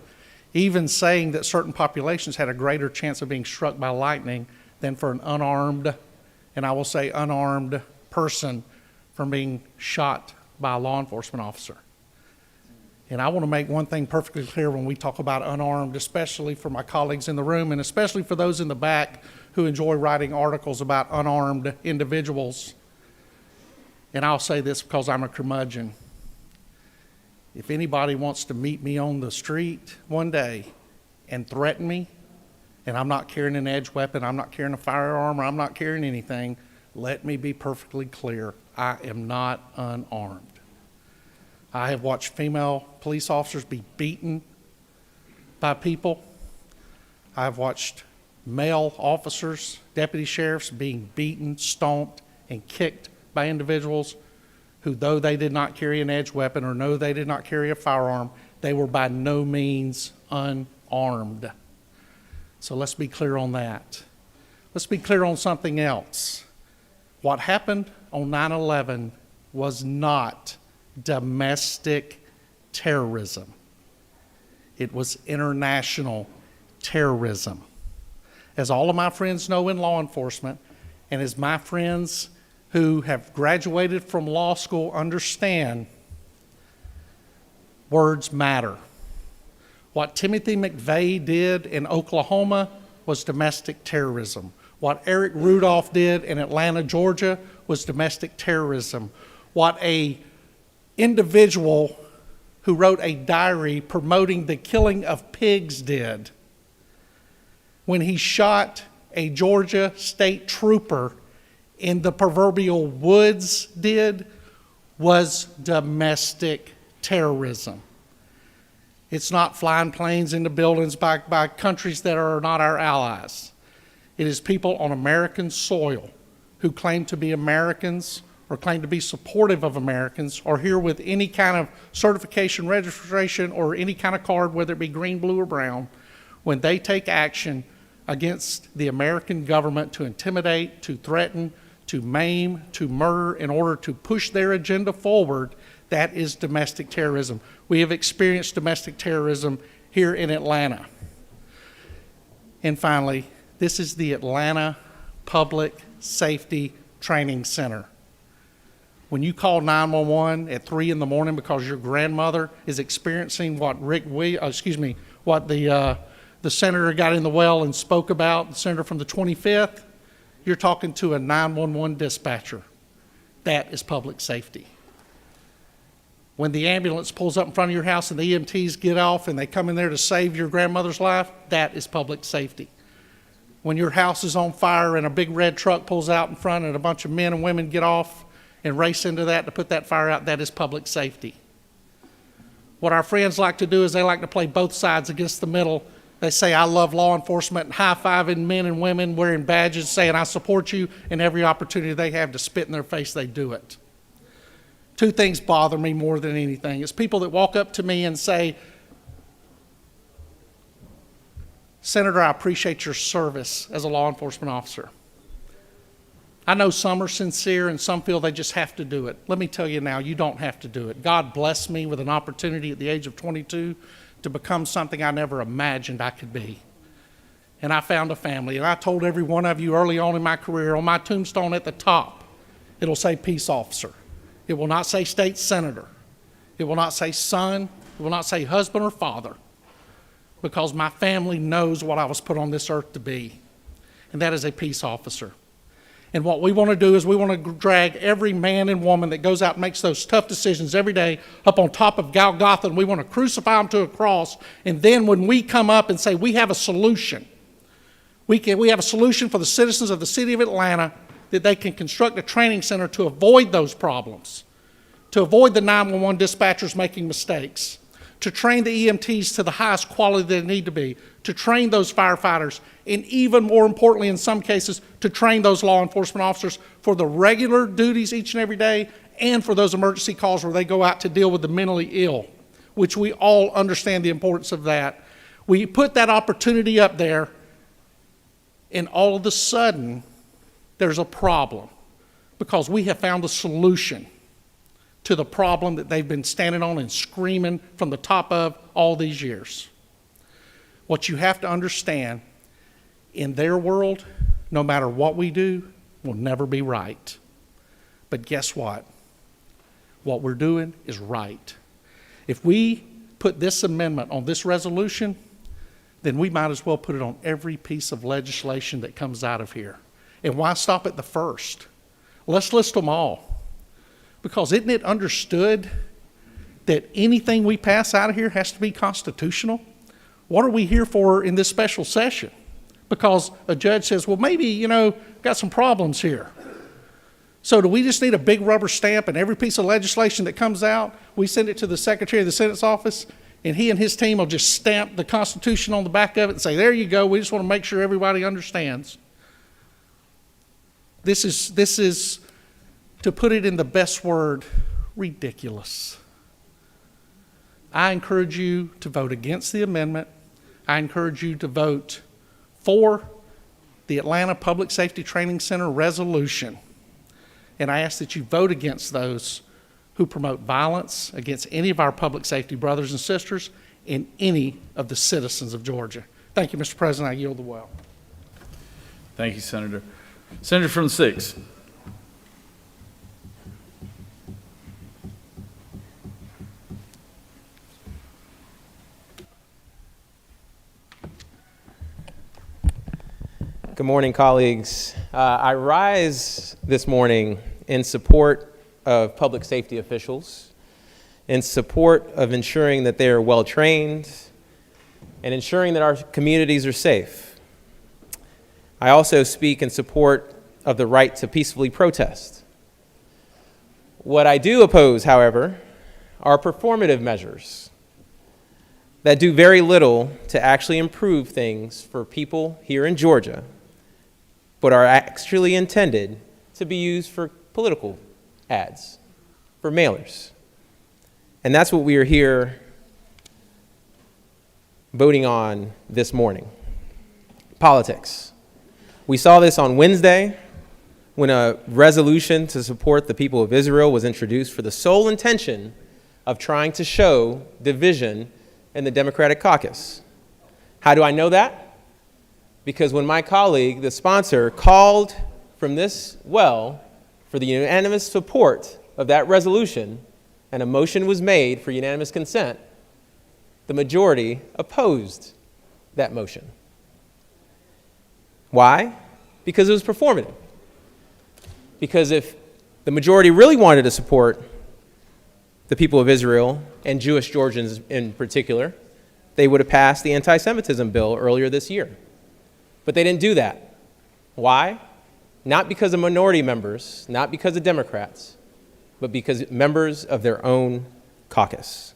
even saying that certain populations had a greater chance of being struck by lightning than for an unarmed, and I will say unarmed, person from being shot by a law enforcement officer. And I want to make one thing perfectly clear when we talk about unarmed, especially for my colleagues in the room and especially for those in the back who enjoy writing articles about unarmed individuals. And I'll say this because I'm a curmudgeon. If anybody wants to meet me on the street one day and threaten me, and I'm not carrying an edge weapon, I'm not carrying a firearm, or I'm not carrying anything, let me be perfectly clear. I am not unarmed. I have watched female police officers be beaten by people. I've watched male officers, deputy sheriffs, being beaten, stomped, and kicked by individuals who, though they did not carry an edge weapon or though they did not carry a firearm, they were by no means unarmed. So let's be clear on that. Let's be clear on something else. What happened on 9/11 was not domestic terrorism. It was international terrorism. As all of my friends know in law enforcement, and as my friends who have graduated from law school understand, words matter. What Timothy McVeigh did in Oklahoma was domestic terrorism. What Eric Rudolph did in Atlanta, Georgia was domestic terrorism. What a individual who wrote a diary promoting the killing of pigs did when he shot a Georgia state trooper in the proverbial woods did was domestic terrorism. It's not flying planes into buildings by countries that are not our allies. It is people on American soil who claim to be Americans or claim to be supportive of Americans or here with any kind of certification, registration, or any kind of card, whether it be green, blue, or brown, when they take action against the American government to intimidate, to threaten, to maim, to murder in order to push their agenda forward, that is domestic terrorism. We have experienced domestic terrorism here in Atlanta. And finally, this is the Atlanta Public Safety Training Center. When you call 911 at 3 in the morning because your grandmother is experiencing what the senator got in the well and spoke about, the senator from the 25th, you're talking to a 911 dispatcher. That is public safety. When the ambulance pulls up in front of your house and the EMTs get off and they come in there to save your grandmother's life, that is public safety. When your house is on fire and a big red truck pulls out in front and a bunch of men and women get off and race into that to put that fire out, that is public safety. What our friends like to do is they like to play both sides against the middle. They say, I love law enforcement, and high-fiving men and women wearing badges saying, I support you, and every opportunity they have to spit in their face, they do it. Two things bother me more than anything. It's people that walk up to me and say, Senator, I appreciate your service as a law enforcement officer. I know some are sincere and some feel they just have to do it. Let me tell you now, you don't have to do it. God blessed me with an opportunity at the age of 22 to become something I never imagined I could be. And I found a family. And I told every one of you early on in my career, on my tombstone at the top, it'll say peace officer. It will not say state senator. It will not say son. It will not say husband or father. Because my family knows what I was put on this earth to be. And that is a peace officer. And what we want to do is we want to drag every man and woman that goes out and makes those tough decisions every day up on top of Golgotha, and we want to crucify them to a cross. And then when we come up and say we have a solution, we have a solution for the citizens of the city of Atlanta that they can construct a training center to avoid those problems, to avoid the 911 dispatchers making mistakes, to train the EMTs to the highest quality they need to be, to train those firefighters, and even more importantly in some cases, to train those law enforcement officers for the regular duties each and every day and for those emergency calls where they go out to deal with the mentally ill, which we all understand the importance of that. We put that opportunity up there, and all of a sudden, there's a problem because we have found a solution to the problem that they've been standing on and screaming from the top of all these years. What you have to understand, in their world, no matter what we do, will never be right. But guess what? What we're doing is right. If we put this amendment on this resolution, then we might as well put it on every piece of legislation that comes out of here. And why stop at the first? Let's list them all. Because isn't it understood that anything we pass out of here has to be constitutional? What are we here for in this special session? Because a judge says, well, maybe, got some problems here. So do we just need a big rubber stamp and every piece of legislation that comes out, we send it to the Secretary of the Senate's office, and he and his team will just stamp the Constitution on the back of it and say, there you go, we just want to make sure everybody understands. This is, to put it in the best word, ridiculous. I encourage you to vote against the amendment. I encourage you to vote for the Atlanta Public Safety Training Center resolution. And I ask that you vote against those who promote violence against any of our public safety brothers and sisters and any of the citizens of Georgia. Thank you, Mr. President. I yield the well. Thank you, Senator. Senator from the 6th. Good morning, colleagues. I rise this morning in support of public safety officials, in support of ensuring that they are well trained, and ensuring that our communities are safe. I also speak in support of the right to peacefully protest. What I do oppose, however, are performative measures that do very little to actually improve things for people here in Georgia, but are actually intended to be used for political ads, for mailers. And that's what we are here voting on this morning. Politics. We saw this on Wednesday when a resolution to support the people of Israel was introduced for the sole intention of trying to show division in the Democratic caucus. How do I know that? Because when my colleague, the sponsor, called from this well for the unanimous support of that resolution, and a motion was made for unanimous consent, the majority opposed that motion. Why? Because it was performative. Because if the majority really wanted to support the people of Israel, and Jewish Georgians in particular, they would have passed the anti-Semitism bill earlier this year. But they didn't do that. Why? Not because of minority members, not because of Democrats, but because members of their own caucus.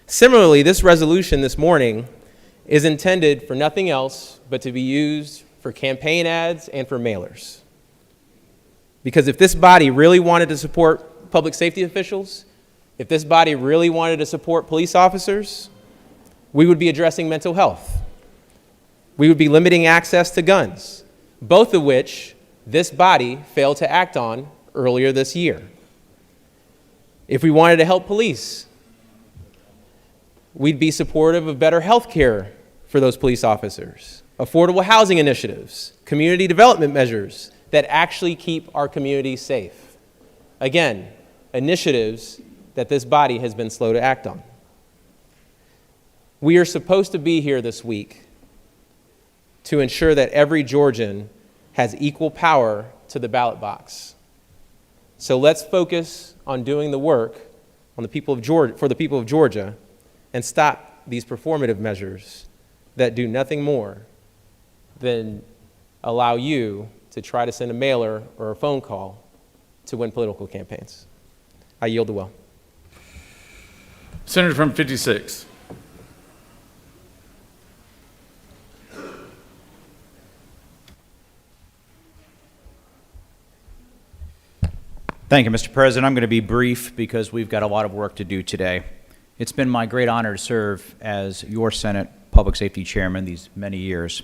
Similarly, this resolution this morning is intended for nothing else but to be used for campaign ads and for mailers. Because if this body really wanted to support public safety officials, if this body really wanted to support police officers, we would be addressing mental health. We would be limiting access to guns, both of which this body failed to act on earlier this year. If we wanted to help police, we'd be supportive of better health care for those police officers, affordable housing initiatives, community development measures that actually keep our communities safe. Again, initiatives that this body has been slow to act on. We are supposed to be here this week to ensure that every Georgian has equal power to the ballot box. So let's focus on doing the work on the people of Georgia, for the people of Georgia, and stop these performative measures that do nothing more than allow you to try to send a mailer or a phone call to win political campaigns. I yield the well. Senator from 56. Thank you, Mr. President. I'm going to be brief because we've got a lot of work to do today. It's been my great honor to serve as your Senate Public Safety Chairman these many years.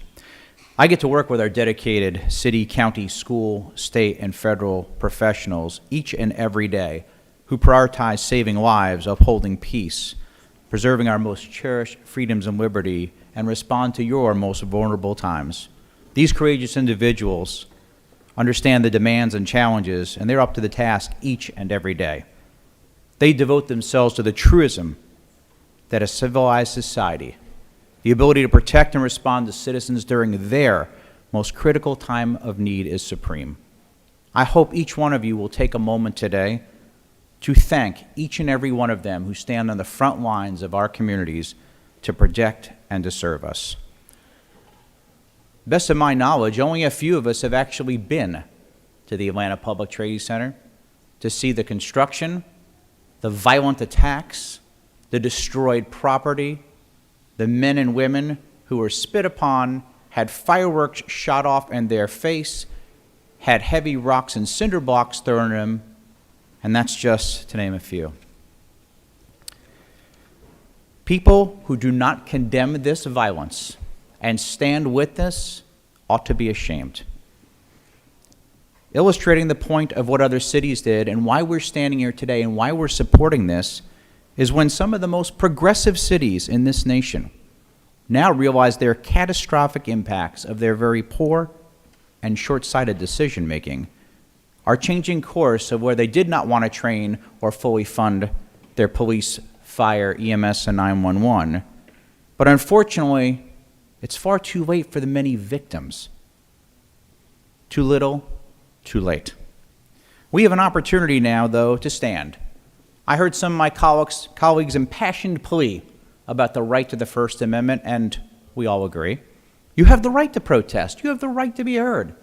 I get to work with our dedicated city, county, school, state, and federal professionals each and every day who prioritize saving lives, upholding peace, preserving our most cherished freedoms and liberty, and respond to your most vulnerable times. These courageous individuals understand the demands and challenges, and they're up to the task each and every day. They devote themselves to the truism that a civilized society, the ability to protect and respond to citizens during their most critical time of need, is supreme. I hope each one of you will take a moment today to thank each and every one of them who stand on the front lines of our communities to protect and to serve us. Best of my knowledge, only a few of us have actually been to the Atlanta Public Trade Center to see the construction, the violent attacks, the destroyed property, the men and women who were spit upon, had fireworks shot off in their face, had heavy rocks and cinder blocks thrown at them, and that's just to name a few. People who do not condemn this violence and stand with this ought to be ashamed. Illustrating the point of what other cities did and why we're standing here today and why we're supporting this is when some of the most progressive cities in this nation now realize their catastrophic impacts of their very poor and short-sighted decision-making are changing course of where they did not want to train or fully fund their police, fire, EMS, and 911. But unfortunately, it's far too late for the many victims. Too little, too late. We have an opportunity now, though, to stand. I heard some of my colleagues' impassioned plea about the right to the First Amendment, and we all agree. You have the right to protest. You have the right to be heard.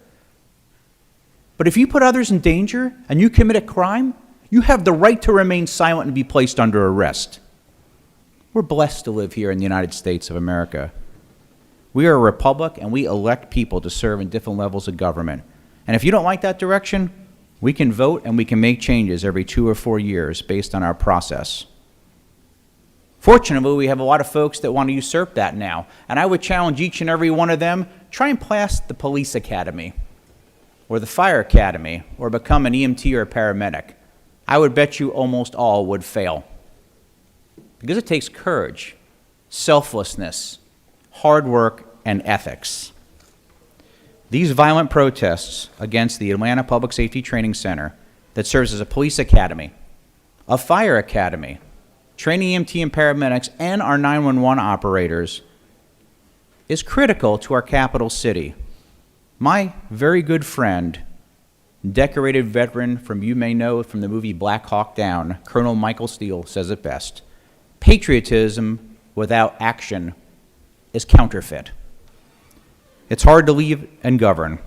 But if you put others in danger and you commit a crime, You have the right to remain silent and be placed under arrest. We're blessed to live here in the United States of America. We are a republic, and we elect people to serve in different levels of government. And if you don't like that direction, we can vote and we can make changes every 2 or 4 years based on our process. Fortunately, we have a lot of folks that want to usurp that now, and I would challenge each and every one of them, try and pass the police academy, or the fire academy, or become an EMT or a paramedic. I would bet you almost all would fail. Because it takes courage, selflessness, hard work, and ethics. These violent protests against the Atlanta Public Safety Training Center that serves as a police academy, a fire academy, training EMT and paramedics, and our 911 operators is critical to our capital city. My very good friend, decorated veteran from, you may know from the movie Black Hawk Down, Colonel Michael Steele says it best: patriotism without action is counterfeit. It's hard to lead and govern.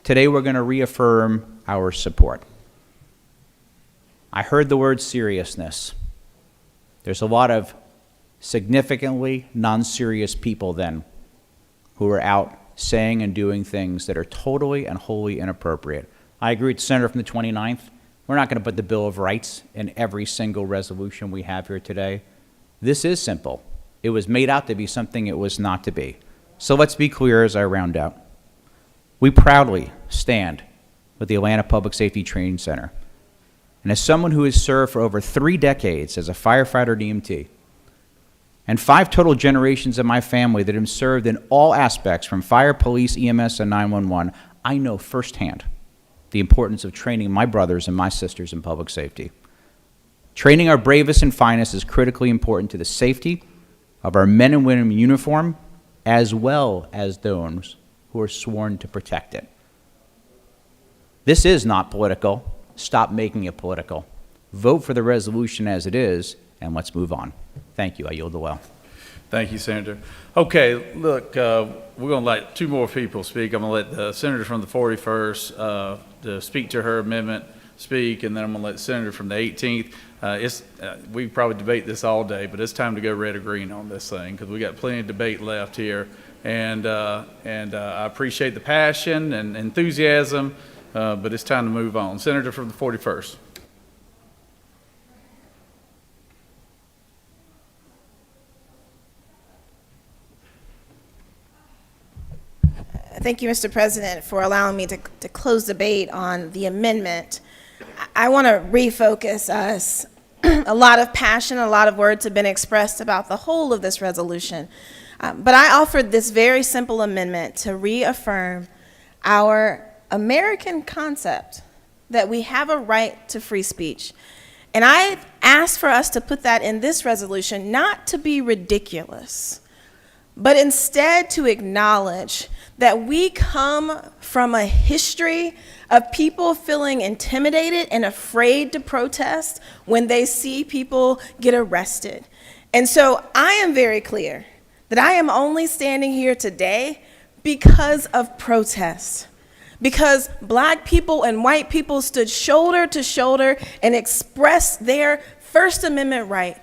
Today we're going to reaffirm our support. I heard the word seriousness. There's a lot of significantly non-serious people then who are out saying and doing things that are totally and wholly inappropriate. I agree with the senator from the 29th. We're not going to put the Bill of Rights in every single resolution we have here today. This is simple. It was made out to be something it was not to be. So let's be clear as I round out. We proudly stand with the Atlanta Public Safety Training Center. And as someone who has served for over 3 decades as a firefighter EMT, and 5 total generations of my family that have served in all aspects from fire, police, EMS, and 911, I know firsthand the importance of training my brothers and my sisters in public safety. Training our bravest and finest is critically important to the safety of our men and women in uniform, as well as those who are sworn to protect it. This is not political. Stop making it political. Vote for the resolution as it is, and let's move on. Thank you. I yield the well. Thank you, Senator. Okay, look, we're going to let 2 more people speak. I'm going to let the senator from the 41st to speak to her amendment speak, and then I'm going to let the senator from the 18th. We probably debate this all day, but it's time to go red or green on this thing because we got plenty of debate left here. And I appreciate the passion and enthusiasm, but it's time to move on. Senator from the 41st. Thank you, Mr. President, for allowing me to close debate on the amendment. I want to refocus us. A lot of passion, a lot of words have been expressed about the whole of this resolution. But I offered this very simple amendment to reaffirm our American concept that we have a right to free speech. And I asked for us to put that in this resolution, not to be ridiculous, but instead to acknowledge that we come from a history of people feeling intimidated and afraid to protest when they see people get arrested. And so I am very clear that I am only standing here today because of protest. Because black people and white people stood shoulder to shoulder and expressed their First Amendment right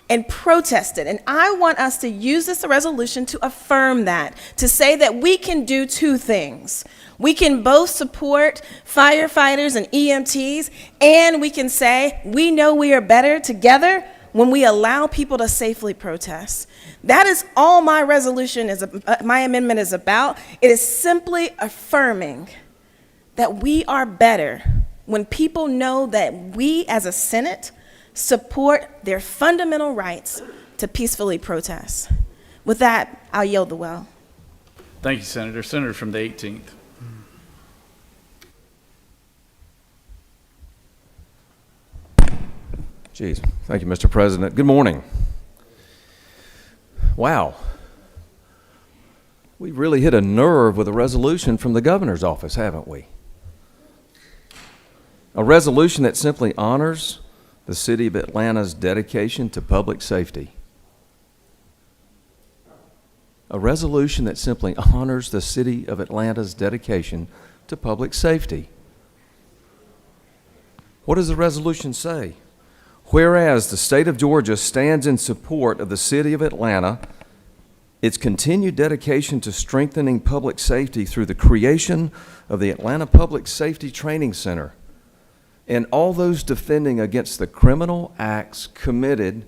and protested. And I want us to use this resolution to affirm that, to say that we can do 2 things. We can both support firefighters and EMTs, and we can say we know we are better together when we allow people to safely protest. That is all my resolution is, my amendment is about. It is simply affirming that we are better when people know that we as a Senate support their fundamental rights to peacefully protest. With that, I'll yield the well. Thank you, Senator. Senator from the 18th. Jeez. Thank you, Mr. President. Good morning. Wow. We really hit a nerve with a resolution from the governor's office, haven't we? A resolution that simply honors the city of Atlanta's dedication to public safety. A resolution that simply honors the city of Atlanta's dedication to public safety. What does the resolution say? Whereas the state of Georgia stands in support of the city of Atlanta, its continued dedication to strengthening public safety through the creation of the Atlanta Public Safety Training Center, and all those defending against the criminal acts committed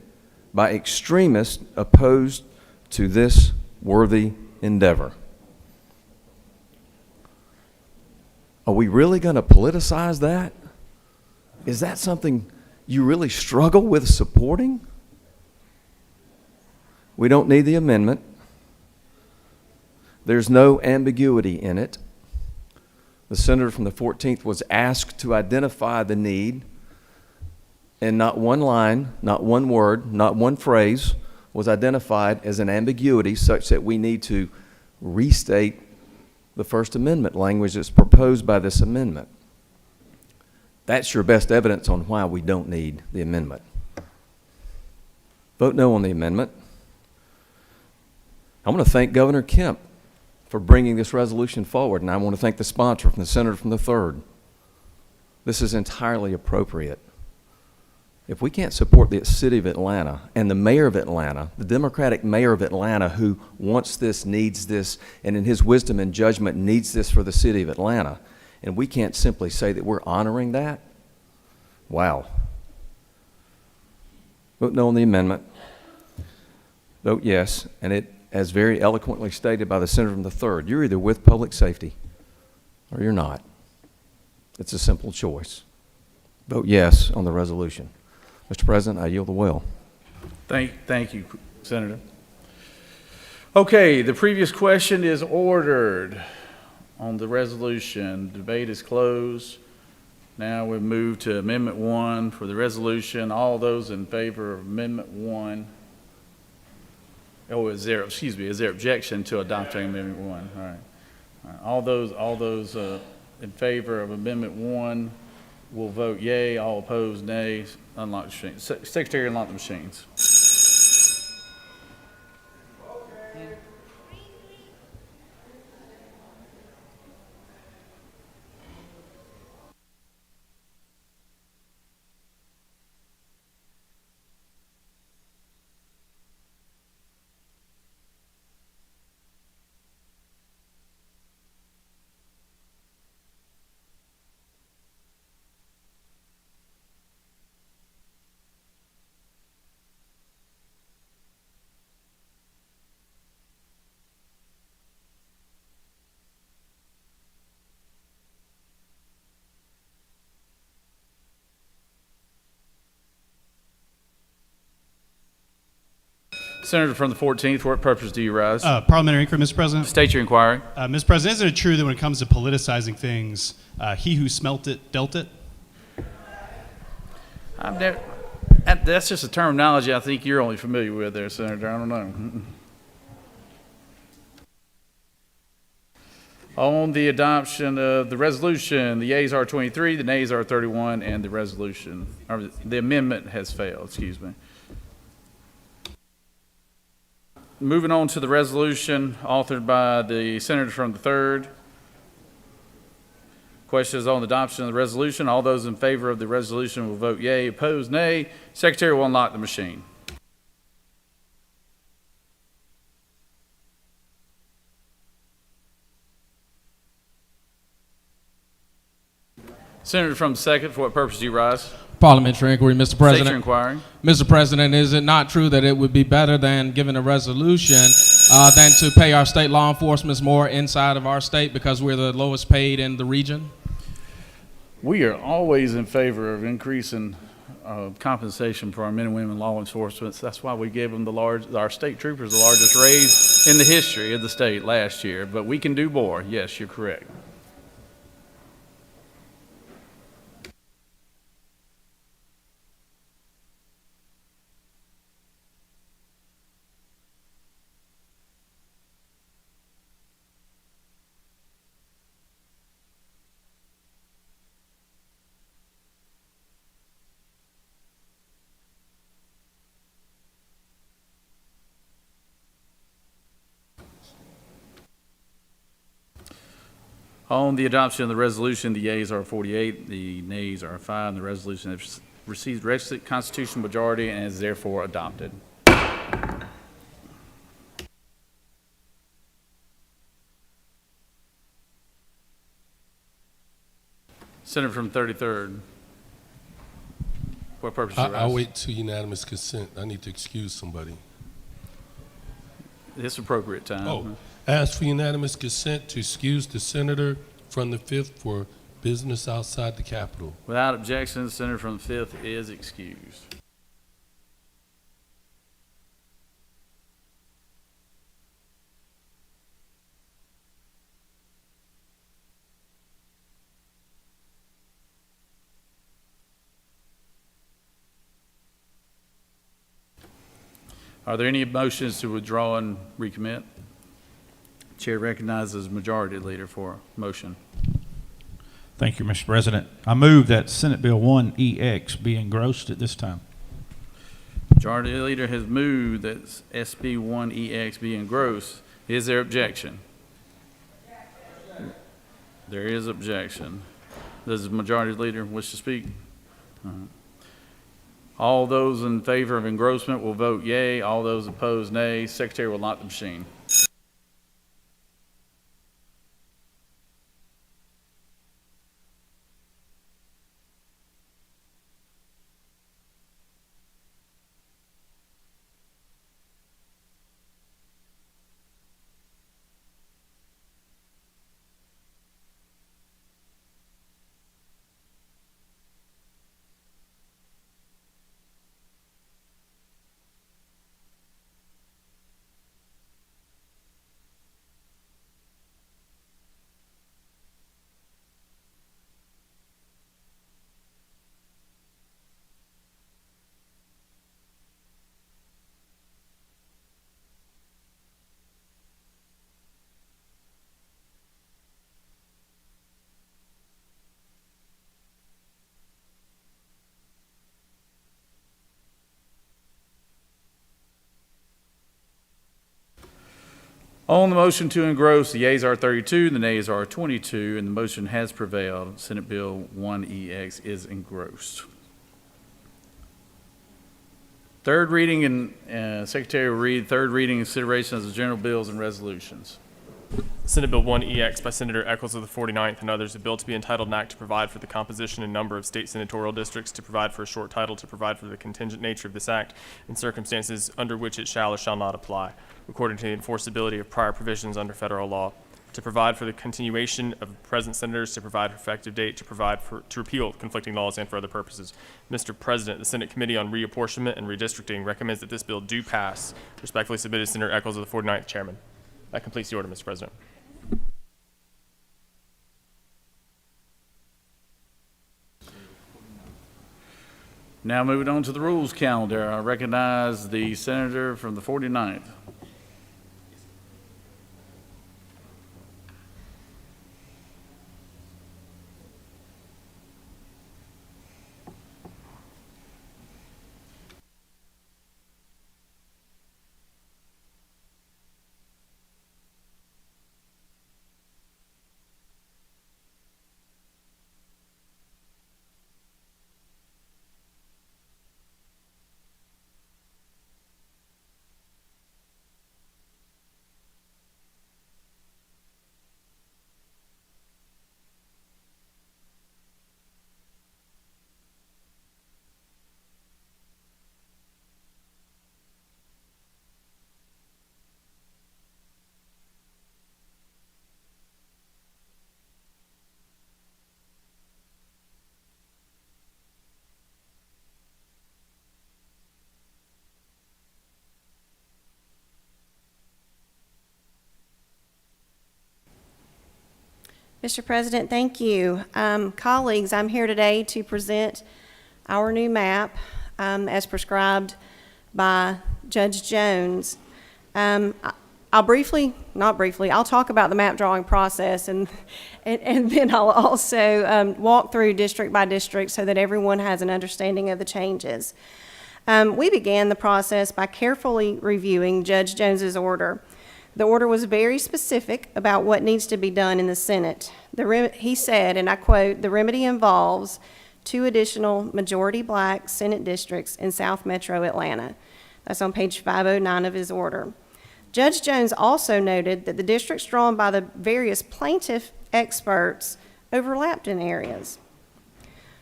by extremists opposed to this worthy endeavor. Are we really going to politicize that? Is that something you really struggle with supporting? We don't need the amendment. There's no ambiguity in it. The senator from the 14th was asked to identify the need, and not one line, not one word, not one phrase was identified as an ambiguity such that we need to restate the First Amendment language that's proposed by this amendment. That's your best evidence on why we don't need the amendment. Vote no on the amendment. I want to thank Governor Kemp for bringing this resolution forward, and I want to thank the sponsor from the senator from the 3rd. This is entirely appropriate. If we can't support the city of Atlanta and the mayor of Atlanta, the Democratic mayor of Atlanta who wants this, needs this, and in his wisdom and judgment needs this for the city of Atlanta, and we can't simply say that we're honoring that, wow. Vote no on the amendment. Vote yes, and it, as very eloquently stated by the senator from the 3rd, you're either with public safety or you're not. It's a simple choice. Vote yes on the resolution. Mr. President, I yield the will. Thank you, Senator. Okay, the previous question is ordered on the resolution. Debate is closed. Now we move to Amendment 1 for the resolution. All those in favor of Amendment 1. Oh, is there objection to adopting Amendment 1? All right. All those in favor of Amendment 1 will vote yea. All opposed, nay. Unlock the machines. Secretary, unlock the machines. Senator from the 14th, for what purpose do you rise? Parliamentary inquiry, Mr. President. State your inquiry. Mr. President, isn't it true that when it comes to politicizing things, he who smelt it dealt it? That's just a terminology I think you're only familiar with there, Senator. I don't know. On the adoption of the resolution, the yeas are 23, the nays are 31, and the resolution, or the amendment has failed, excuse me. Moving on to the resolution authored by the senator from the 3rd. Questions on the adoption of the resolution. All those in favor of the resolution will vote yea. Opposed, nay. Secretary will unlock the machine. Senator from the 2nd, for what purpose do you rise? Parliamentary inquiry, Mr. President. State your inquiry. Mr. President, is it not true that it would be better than giving a resolution than to pay our state law enforcement more inside of our state because we're the lowest paid in the region? We are always in favor of increasing compensation for our men and women law enforcement. That's why we gave them our state troopers the largest raise in the history of the state last year. But we can do more. Yes, you're correct. On the adoption of the resolution, the yeas are 48, the nays are 5, and the resolution has received requisite constitutional majority and is therefore adopted. Senator from 33rd. What purpose do you I'll rise? wait till unanimous consent. I need to excuse somebody. It's appropriate time. Oh, ask for unanimous consent to excuse the senator from the 5th for business outside the Capitol. Without objection, the senator from the 5th is excused. Are there any motions to withdraw and recommit? Chair recognizes Majority Leader for motion. Thank you, Mr. President. I move that Senate Bill 1EX be engrossed at this time. Majority Leader has moved that SB 1EX be engrossed. Is there objection? There is objection. Does the Majority Leader wish to speak? All those in favor of engrossment will vote yea. All those opposed, nay. Secretary will lock the machine. On the motion to engross, the yeas are 32, the nays are 22, and the motion has prevailed. Senate Bill 1EX is engrossed. Third reading, and Secretary will read third reading and consideration of the general bills and resolutions. Senate Bill 1EX by Senator Eccles of the 49th and others, a bill to be entitled an act to provide for the composition and number of state senatorial districts, to provide for a short title, to provide for the contingent nature of this act in circumstances under which it shall or shall not apply, according to the enforceability of prior provisions under federal law, to provide for the continuation of present senators, to provide for effective date, to repeal conflicting laws, and for other purposes. Mr. President, the Senate Committee on Reapportionment and Redistricting recommends that this bill do pass. Respectfully submitted, Senator Eccles of the 49th, Chairman. That completes the order, Mr. President. Now moving on to the rules calendar, I recognize the senator from the 49th. Mr. President, thank you. Colleagues, I'm here today to present our new map as prescribed by Judge Jones. I'll I'll talk about the map drawing process and then I'll also walk through district by district so that everyone has an understanding of the changes. We began the process by carefully reviewing Judge Jones's order. The order was very specific about what needs to be done in the Senate. He said, and I quote, "The remedy involves 2 additional majority black Senate districts in South Metro Atlanta." That's on page 509 of his order. Judge Jones also noted that the districts drawn by the various plaintiff experts overlapped in areas.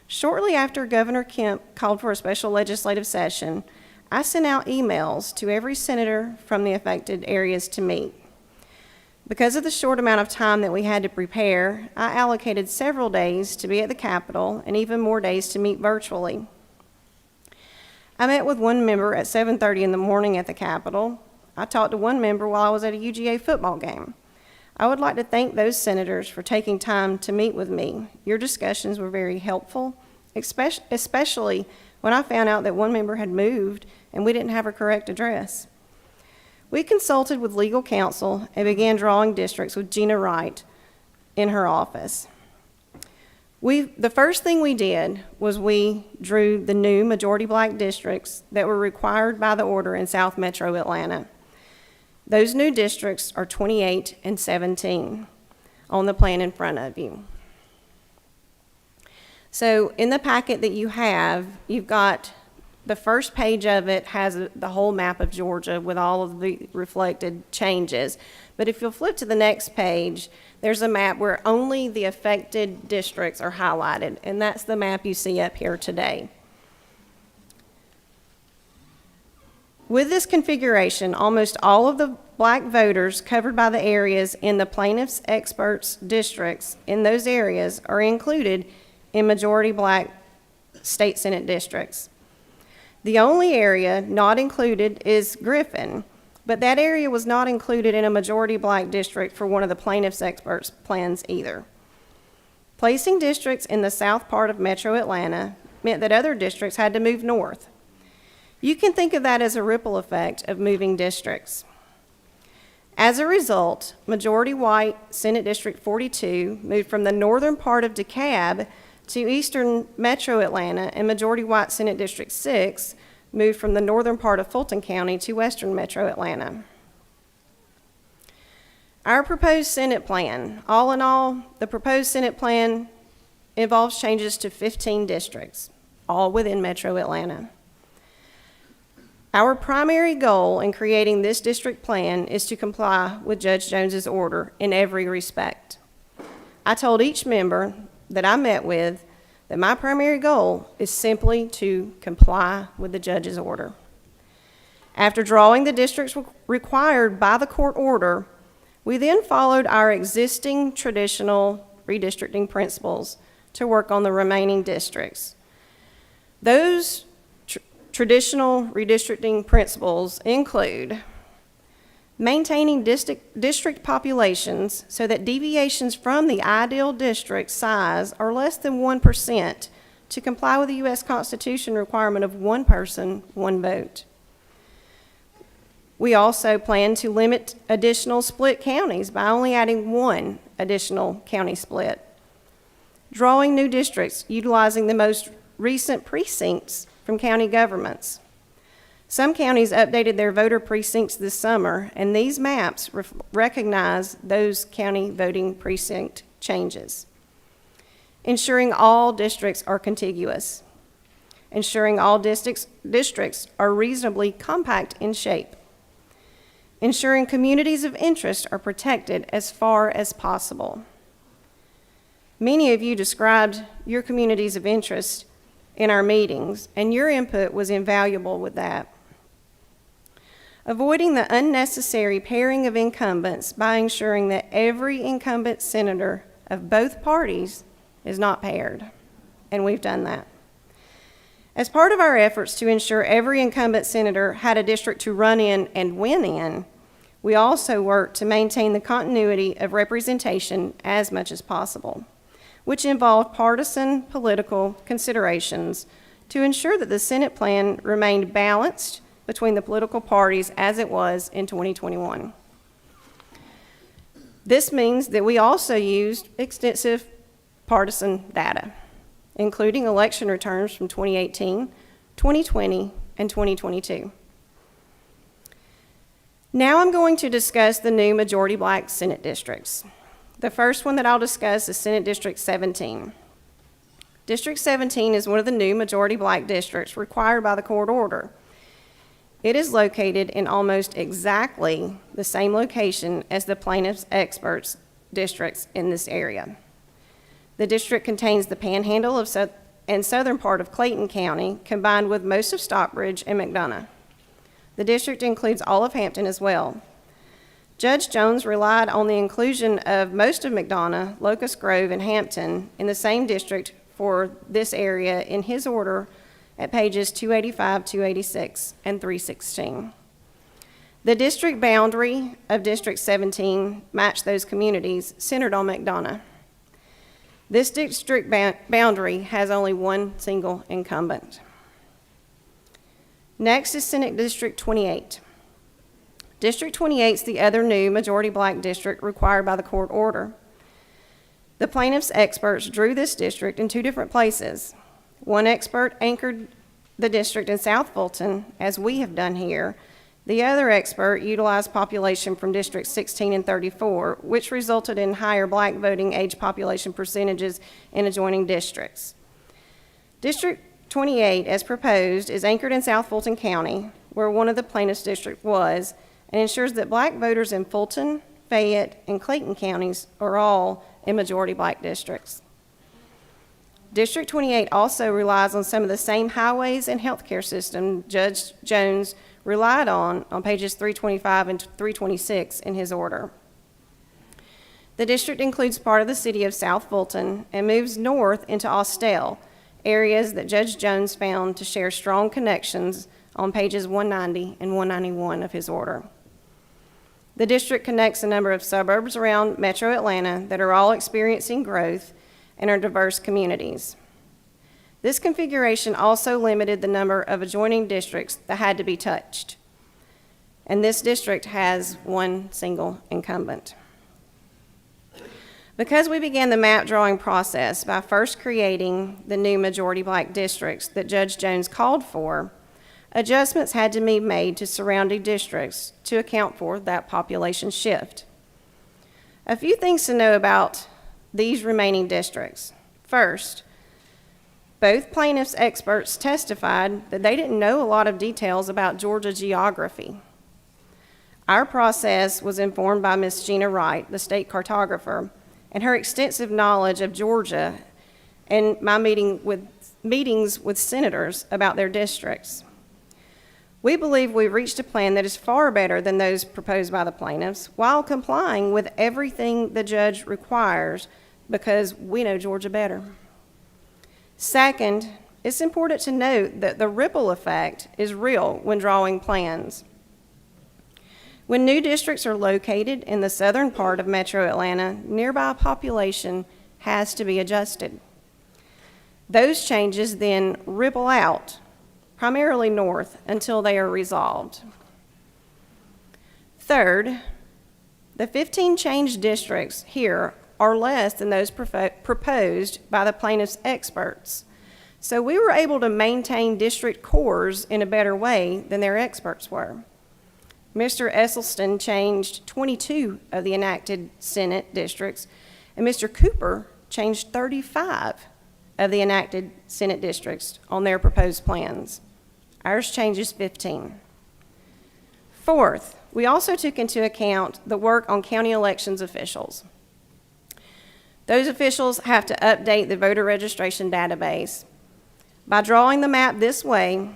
Shortly after Governor Kemp called for a special legislative session, I sent out emails to every senator from the affected areas to meet. Because of the short amount of time that we had to prepare, I allocated several days to be at the Capitol and even more days to meet virtually. I met with one member at 7:30 in the morning at the Capitol. I talked to one member while I was at a UGA football game. I would like to thank those senators for taking time to meet with me. Your discussions were very helpful, especially when I found out that one member had moved and we didn't have her correct address. We consulted with legal counsel and began drawing districts with Gina Wright in her office. The first thing we did was we drew the new majority black districts that were required by the order in South Metro Atlanta. Those new districts are 28 and 17 on the plan in front of you. So in the packet that you have, you've got the first page of it has the whole map of Georgia with all of the reflected changes. But if you'll flip to the next page, there's a map where only the affected districts are highlighted, and that's the map you see up here today. With this configuration, almost all of the black voters covered by the areas in the plaintiffs' experts' districts in those areas are included in majority black state Senate districts. The only area not included is Griffin, but that area was not included in a majority black district for one of the plaintiffs' experts' plans either. Placing districts in the south part of Metro Atlanta meant that other districts had to move north. You can think of that as a ripple effect of moving districts. As a result, majority white Senate District 42 moved from the northern part of DeKalb to eastern Metro Atlanta, and majority white Senate District 6 moved from the northern part of Fulton County to western Metro Atlanta. Our proposed Senate plan, all in all, the proposed Senate plan involves changes to 15 districts, all within Metro Atlanta. Our primary goal in creating this district plan is to comply with Judge Jones's order in every respect. I told each member that I met with that my primary goal is simply to comply with the judge's order. After drawing the districts required by the court order, we then followed our existing traditional redistricting principles to work on the remaining districts. Those traditional redistricting principles include maintaining district populations so that deviations from the ideal district size are less than 1% to comply with the U.S. Constitution requirement of one person, one vote. We also plan to limit additional split counties by only adding one additional county split. Drawing new districts utilizing the most recent precincts from county governments. Some counties updated their voter precincts this summer, and these maps recognize those county voting precinct changes. Ensuring all districts are contiguous. Ensuring all districts are reasonably compact in shape. Ensuring communities of interest are protected as far as possible. Many of you described your communities of interest in our meetings, and your input was invaluable with that. Avoiding the unnecessary pairing of incumbents by ensuring that every incumbent senator of both parties is not paired, and we've done that. As part of our efforts to ensure every incumbent senator had a district to run in and win in, we also worked to maintain the continuity of representation as much as possible, which involved partisan political considerations to ensure that the Senate plan remained balanced between the political parties as it was in 2021. This means that we also used extensive partisan data, including election returns from 2018, 2020, and 2022. Now I'm going to discuss the new majority black Senate districts. The first one that I'll discuss is Senate District 17. District 17 is one of the new majority black districts required by the court order. It is located in almost exactly the same location as the plaintiff's experts districts in this area. The district contains the panhandle and southern part of Clayton County, combined with most of Stockbridge and McDonough. The district includes all of Hampton as well. Judge Jones relied on the inclusion of most of McDonough, Locust Grove, and Hampton in the same district for this area in his order at pages 285, 286, and 316. The district boundary of District 17 matched those communities centered on McDonough. This district boundary has only one single incumbent. Next is Senate District 28. District 28 is the other new majority black district required by the court order. The plaintiff's experts drew this district in two different places. One expert anchored the district in South Fulton, as we have done here. The other expert utilized population from Districts 16 and 34, which resulted in higher black voting age population percentages in adjoining districts. District 28, as proposed, is anchored in South Fulton County, where one of the plaintiff's districts was, and ensures that black voters in Fulton, Fayette, and Clayton counties are all in majority black districts. District 28 also relies on some of the same highways and healthcare system Judge Jones relied on pages 325 and 326 in his order. The district includes part of the city of South Fulton and moves north into Austell, areas that Judge Jones found to share strong connections on pages 190 and 191 of his order. The district connects a number of suburbs around Metro Atlanta that are all experiencing growth and are diverse communities. This configuration also limited the number of adjoining districts that had to be touched, and this district has one single incumbent. Because we began the map drawing process by first creating the new majority black districts that Judge Jones called for, adjustments had to be made to surrounding districts to account for that population shift. A few things to know about these remaining districts. First, both plaintiffs' experts testified that they didn't know a lot of details about Georgia geography. Our process was informed by Ms. Gina Wright, the state cartographer, and her extensive knowledge of Georgia and my meetings with senators about their districts. We believe we've reached a plan that is far better than those proposed by the plaintiffs, while complying with everything the judge requires, because we know Georgia better. Second, it's important to note that the ripple effect is real when drawing plans. When new districts are located in the southern part of Metro Atlanta, nearby population has to be adjusted. Those changes then ripple out, primarily north, until they are resolved. Third, the 15 changed districts here are less than those proposed by the plaintiff's experts. So we were able to maintain district cores in a better way than their experts were. Mr. Esselstyn changed 22 of the enacted Senate districts, and Mr. Cooper changed 35 of the enacted Senate districts on their proposed plans. Ours changes 15. Fourth, we also took into account the work on county elections officials. Those officials have to update the voter registration database. By drawing the map this way,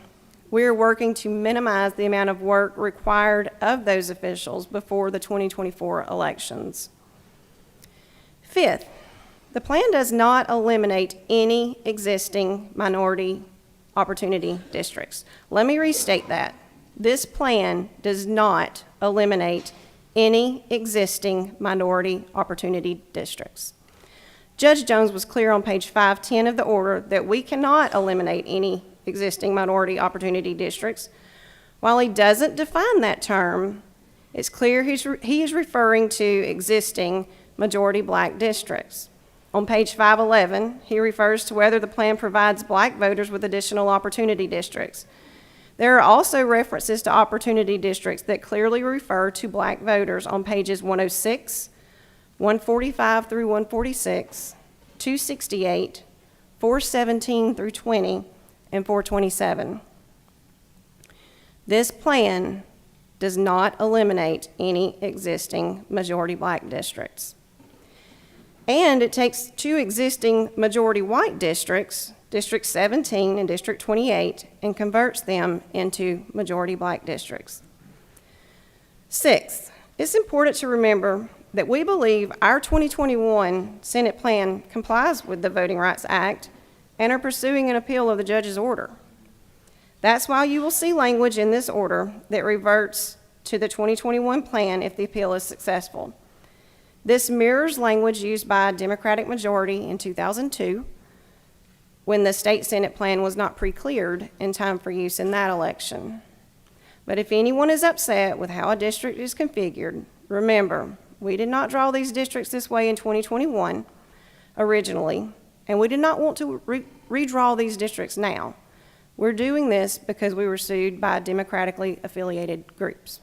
we are working to minimize the amount of work required of those officials before the 2024 elections. Fifth, the plan does not eliminate any existing minority opportunity districts. Let me restate that. This plan does not eliminate any existing minority opportunity districts. Judge Jones was clear on page 510 of the order that we cannot eliminate any existing minority opportunity districts. While he doesn't define that term, it's clear he is referring to existing majority black districts. On page 511, he refers to whether the plan provides black voters with additional opportunity districts. There are also references to opportunity districts that clearly refer to black voters on pages 106, 145 through 146, 268, 417 through 20, and 427. This plan does not eliminate any existing majority black districts. And it takes two existing majority white districts, District 17 and District 28, and converts them into majority black districts. Sixth, it's important to remember that we believe our 2021 Senate plan complies with the Voting Rights Act and are pursuing an appeal of the judge's order. That's why you will see language in this order that reverts to the 2021 plan if the appeal is successful. This mirrors language used by a Democratic majority in 2002 when the state Senate plan was not pre-cleared in time for use in that election. But if anyone is upset with how a district is configured, remember, we did not draw these districts this way in 2021 originally, and we did not want to redraw these districts now. We're doing this because we were sued by democratically affiliated groups.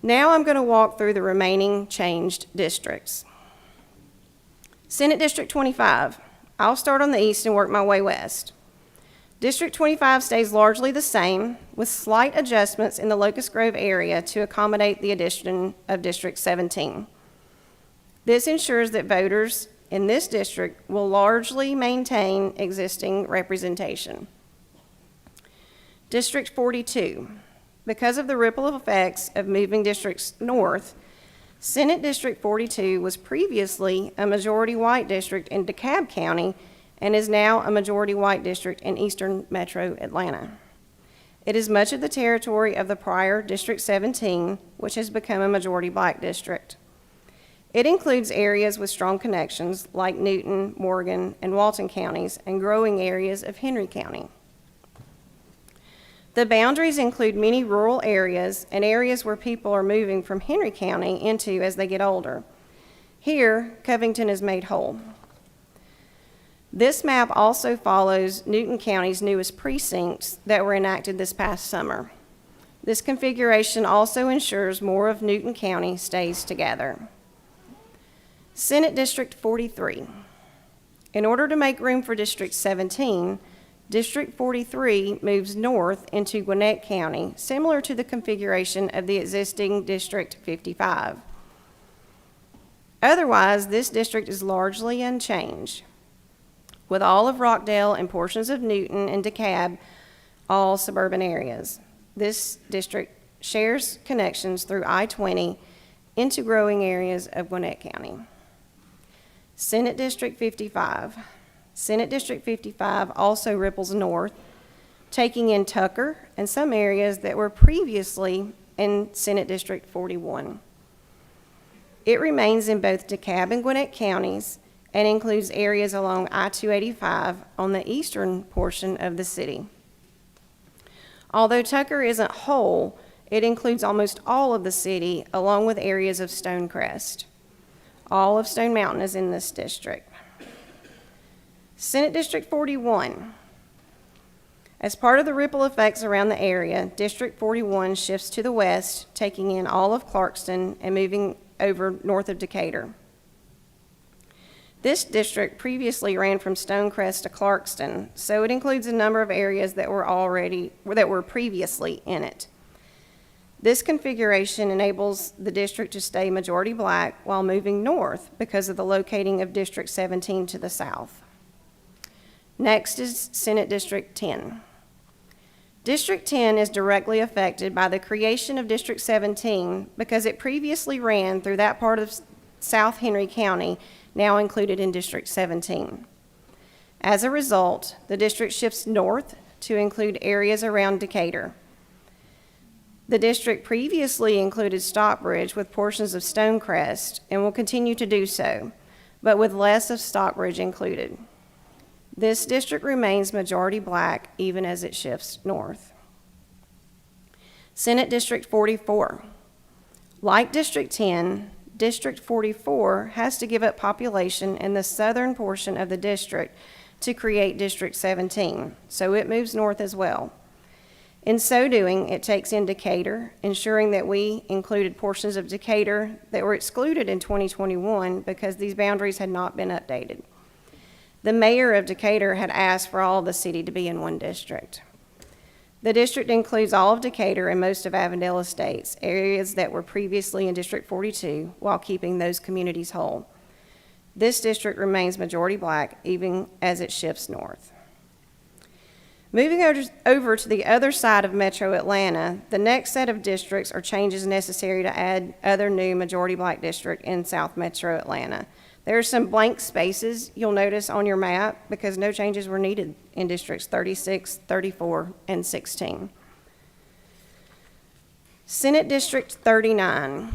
Now I'm going to walk through the remaining changed districts. Senate District 25. I'll start on the east and work my way west. District 25 stays largely the same, with slight adjustments in the Locust Grove area to accommodate the addition of District 17. This ensures that voters in this district will largely maintain existing representation. District 42. Because of the ripple effects of moving districts north, Senate District 42 was previously a majority white district in DeKalb County and is now a majority white district in eastern metro Atlanta. It is much of the territory of the prior District 17, which has become a majority black district. It includes areas with strong connections like Newton, Morgan, and Walton counties, and growing areas of Henry County. The boundaries include many rural areas and areas where people are moving from Henry County into as they get older. Here, Covington is made whole. This map also follows Newton County's newest precincts that were enacted this past summer. This configuration also ensures more of Newton County stays together. Senate District 43. In order to make room for District 17, District 43 moves north into Gwinnett County, similar to the configuration of the existing District 55. Otherwise, this district is largely unchanged, with all of Rockdale and portions of Newton and DeKalb all suburban areas. This district shares connections through I-20 into growing areas of Gwinnett County. Senate District 55. Senate District 55 also ripples north, taking in Tucker and some areas that were previously in Senate District 41. It remains in both DeKalb and Gwinnett counties and includes areas along I-285 on the eastern portion of the city. Although Tucker isn't whole, it includes almost all of the city along with areas of Stonecrest. All of Stone Mountain is in this district. Senate District 41. As part of the ripple effects around the area, District 41 shifts to the west, taking in all of Clarkston and moving over north of Decatur. This district previously ran from Stonecrest to Clarkston, so it includes a number of areas that were previously in it. This configuration enables the district to stay majority black while moving north because of the locating of District 17 to the south. Next is Senate District 10. District 10 is directly affected by the creation of District 17 because it previously ran through that part of South Henry County, now included in District 17. As a result, the district shifts north to include areas around Decatur. The district previously included Stockbridge with portions of Stonecrest and will continue to do so, but with less of Stockbridge included. This district remains majority black even as it shifts north. Senate District 44. Like District 10, District 44 has to give up population in the southern portion of the district to create District 17, so it moves north as well. In so doing, it takes in Decatur, ensuring that we included portions of Decatur that were excluded in 2021 because these boundaries had not been updated. The mayor of Decatur had asked for all of the city to be in one district. The district includes all of Decatur and most of Avondale Estates, areas that were previously in District 42, while keeping those communities whole. This district remains majority black even as it shifts north. Moving over to the other side of Metro Atlanta, the next set of districts are changes necessary to add other new majority black district in South Metro Atlanta. There are some blank spaces you'll notice on your map because no changes were needed in districts 36, 34, and 16. Senate District 39.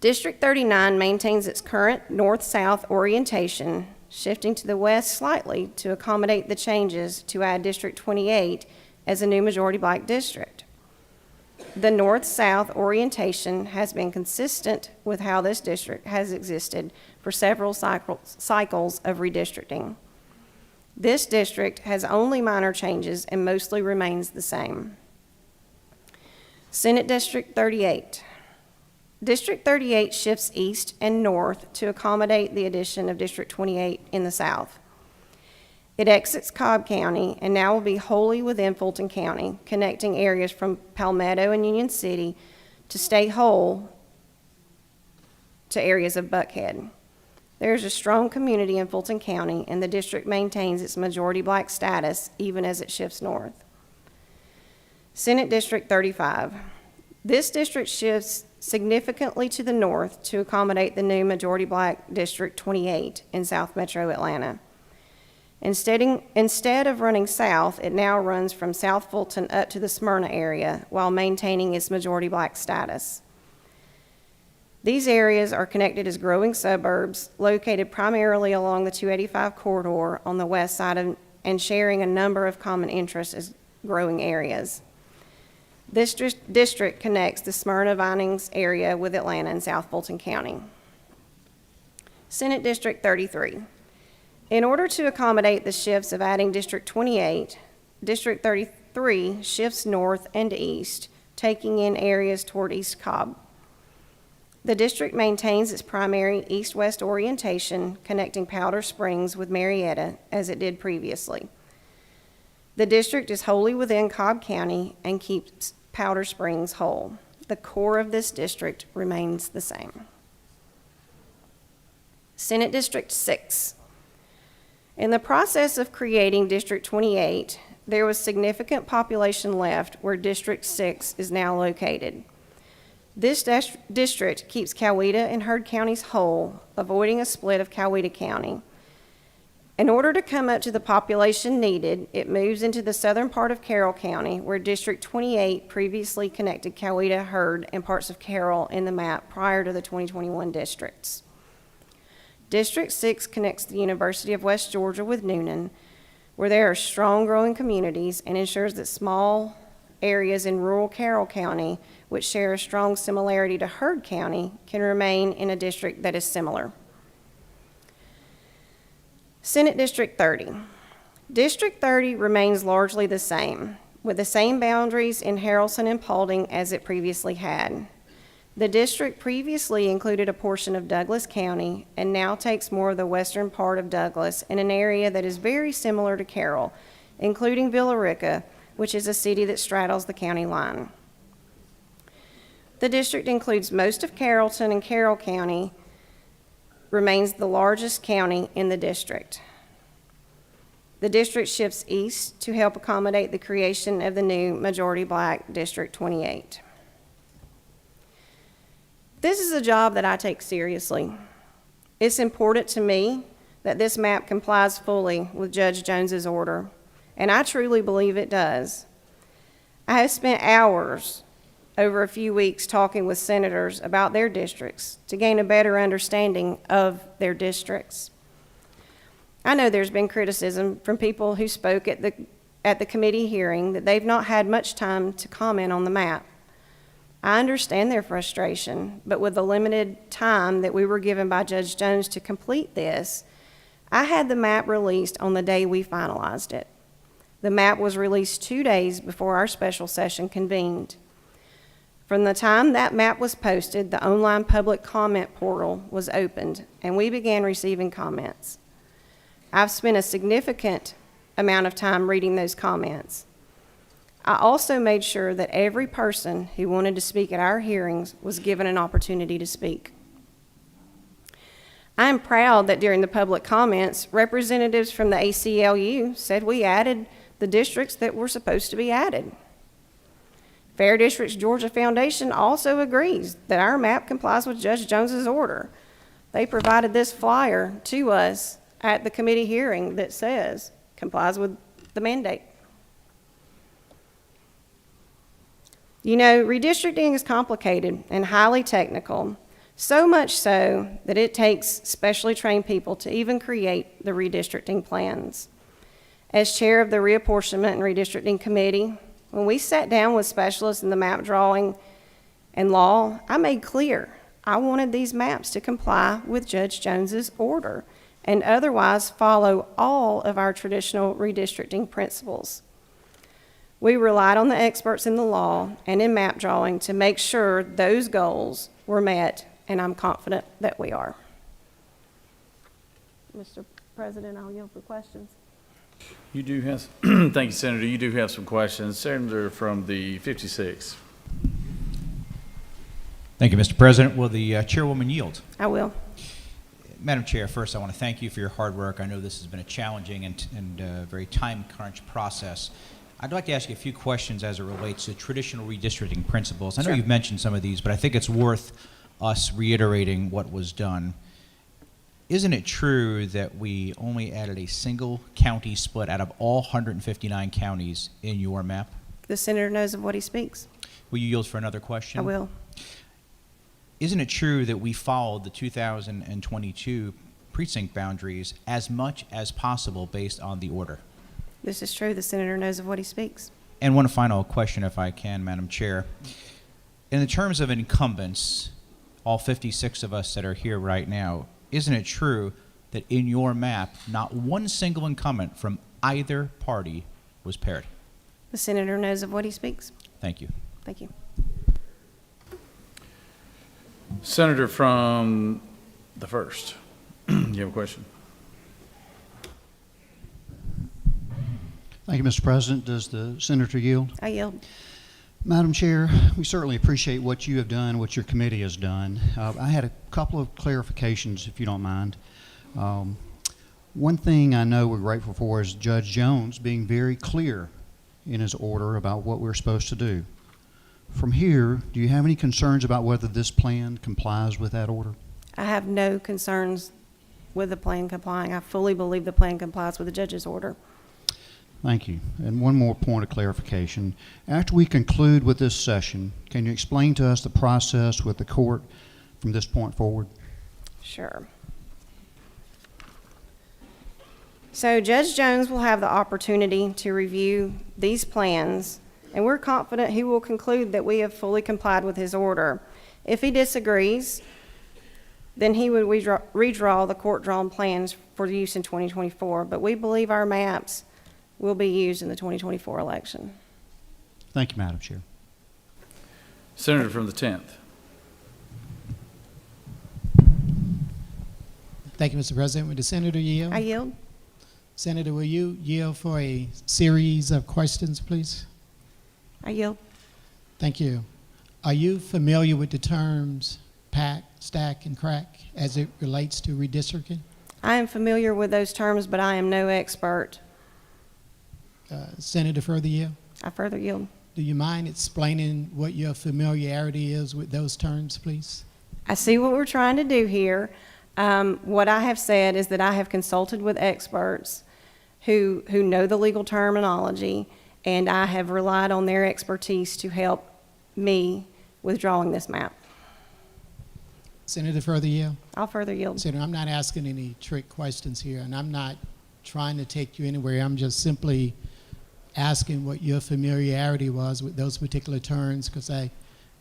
District 39 maintains its current north-south orientation, shifting to the west slightly to accommodate the changes to add District 28 as a new majority black district. The north-south orientation has been consistent with how this district has existed for several cycles of redistricting. This district has only minor changes and mostly remains the same. Senate District 38. District 38 shifts east and north to accommodate the addition of District 28 in the south. It exits Cobb County and now will be wholly within Fulton County, connecting areas from Palmetto and Union City to stay whole to areas of Buckhead. There is a strong community in Fulton County, and the district maintains its majority black status even as it shifts north. Senate District 35. This district shifts significantly to the north to accommodate the new majority black District 28 in South Metro Atlanta. Instead of running south, it now runs from South Fulton up to the Smyrna area while maintaining its majority black status. These areas are connected as growing suburbs located primarily along the 285 corridor on the west side and sharing a number of common interests as growing areas. This district connects the Smyrna Vinings area with Atlanta and South Fulton County. Senate District 33. In order to accommodate the shifts of adding District 28, District 33 shifts north and east, taking in areas toward East Cobb. The district maintains its primary east-west orientation, connecting Powder Springs with Marietta, as it did previously. The district is wholly within Cobb County and keeps Powder Springs whole. The core of this district remains the same. Senate District 6. In the process of creating District 28, there was significant population left where District 6 is now located. This district keeps Coweta and Heard counties whole, avoiding a split of Coweta County. In order to come up to the population needed, it moves into the southern part of Carroll County, where District 28 previously connected Coweta, Heard, and parts of Carroll in the map prior to the 2021 districts. District 6 connects the University of West Georgia with Noonan, where there are strong growing communities, and ensures that small areas in rural Carroll County, which share a strong similarity to Heard County, can remain in a district that is similar. Senate District 30. District 30 remains largely the same, with the same boundaries in Haralson and Paulding as it previously had. The district previously included a portion of Douglas County and now takes more of the western part of Douglas in an area that is very similar to Carroll, including Villa Rica, which is a city that straddles the county line. The district includes most of Carrollton, and Carroll County remains the largest county in the district. The district shifts east to help accommodate the creation of the new majority black District 28. This is a job that I take seriously. It's important to me that this map complies fully with Judge Jones's order, and I truly believe it does. I have spent hours over a few weeks talking with senators about their districts to gain a better understanding of their districts. I know there's been criticism from people who spoke at the committee hearing that they've not had much time to comment on the map. I understand their frustration, but with the limited time that we were given by Judge Jones to complete this, I had the map released on the day we finalized it. The map was released 2 days before our special session convened. From the time that map was posted, the online public comment portal was opened, and we began receiving comments. I've spent a significant amount of time reading those comments. I also made sure that every person who wanted to speak at our hearings was given an opportunity to speak. I am proud that during the public comments, representatives from the ACLU said we added the districts that were supposed to be added. Fair Districts Georgia Foundation also agrees that our map complies with Judge Jones's order. They provided this flyer to us at the committee hearing that says complies with the mandate. You know, redistricting is complicated and highly technical, so much so that it takes specially trained people to even create the redistricting plans. As chair of the Reapportionment and Redistricting Committee, when we sat down with specialists in the map drawing and law, I made clear I wanted these maps to comply with Judge Jones's order and otherwise follow all of our traditional redistricting principles. We relied on the experts in the law and in map drawing to make sure those goals were met, and I'm confident that we are. Mr. President, I'll yield for questions. You do have, thank you, Senator. You do have some questions. Senator from the 56. Thank you, Mr. President. Will the chairwoman yield? I will. Madam Chair, first I want to thank you for your hard work. I know this has been a challenging and very time-crunch process. I'd like to ask you a few questions as it relates to traditional redistricting principles. I know you've mentioned some of these, but I think it's worth us reiterating what was done. Isn't it true that we only added a single county split out of all 159 counties in your map? The senator knows of what he speaks. Will you yield for another question? I will. Isn't it true that we followed the 2022 precinct boundaries as much as possible based on the order? This is true. The senator knows of what he speaks. And one final question, if I can, Madam Chair. In the terms of incumbents, all 56 of us that are here right now, isn't it true that in your map, not one single incumbent from either party was paired? The senator knows of what he speaks. Thank you. Thank you. Senator from the 1st. You have a question? Thank you, Mr. President. Does the senator yield? I yield. Madam Chair, we certainly appreciate what you have done, what your committee has done. I had a couple of clarifications, if you don't mind. One thing I know we're grateful for is Judge Jones being very clear in his order about what we're supposed to do. From here, do you have any concerns about whether this plan complies with that order? I have no concerns with the plan complying. I fully believe the plan complies with the judge's order. Thank you. And one more point of clarification. After we conclude with this session, can you explain to us the process with the court from this point forward? Sure. So Judge Jones will have the opportunity to review these plans, and we're confident he will conclude that we have fully complied with his order. If he disagrees, then he would redraw the court-drawn plans for use in 2024, but we believe our maps will be used in the 2024 election. Thank you, Madam Chair. Senator from the 10th. Thank you, Mr. President. Would the senator yield? I yield. Senator, will you yield for a series of questions, please? I yield. Thank you. Are you familiar with the terms PAC, stack, and crack as it relates to redistricting? I am familiar with those terms, but I am no expert. Senator, further yield? I further yield. Do you mind explaining what your familiarity is with those terms, please? I see what we're trying to do here. What I have said is that I have consulted with experts who know the legal terminology, and I have relied on their expertise to help me with drawing this map. Senator, further yield? I'll further yield. Senator, I'm not asking any trick questions here, and I'm not trying to take you anywhere. I'm just simply asking what your familiarity was with those particular terms, because I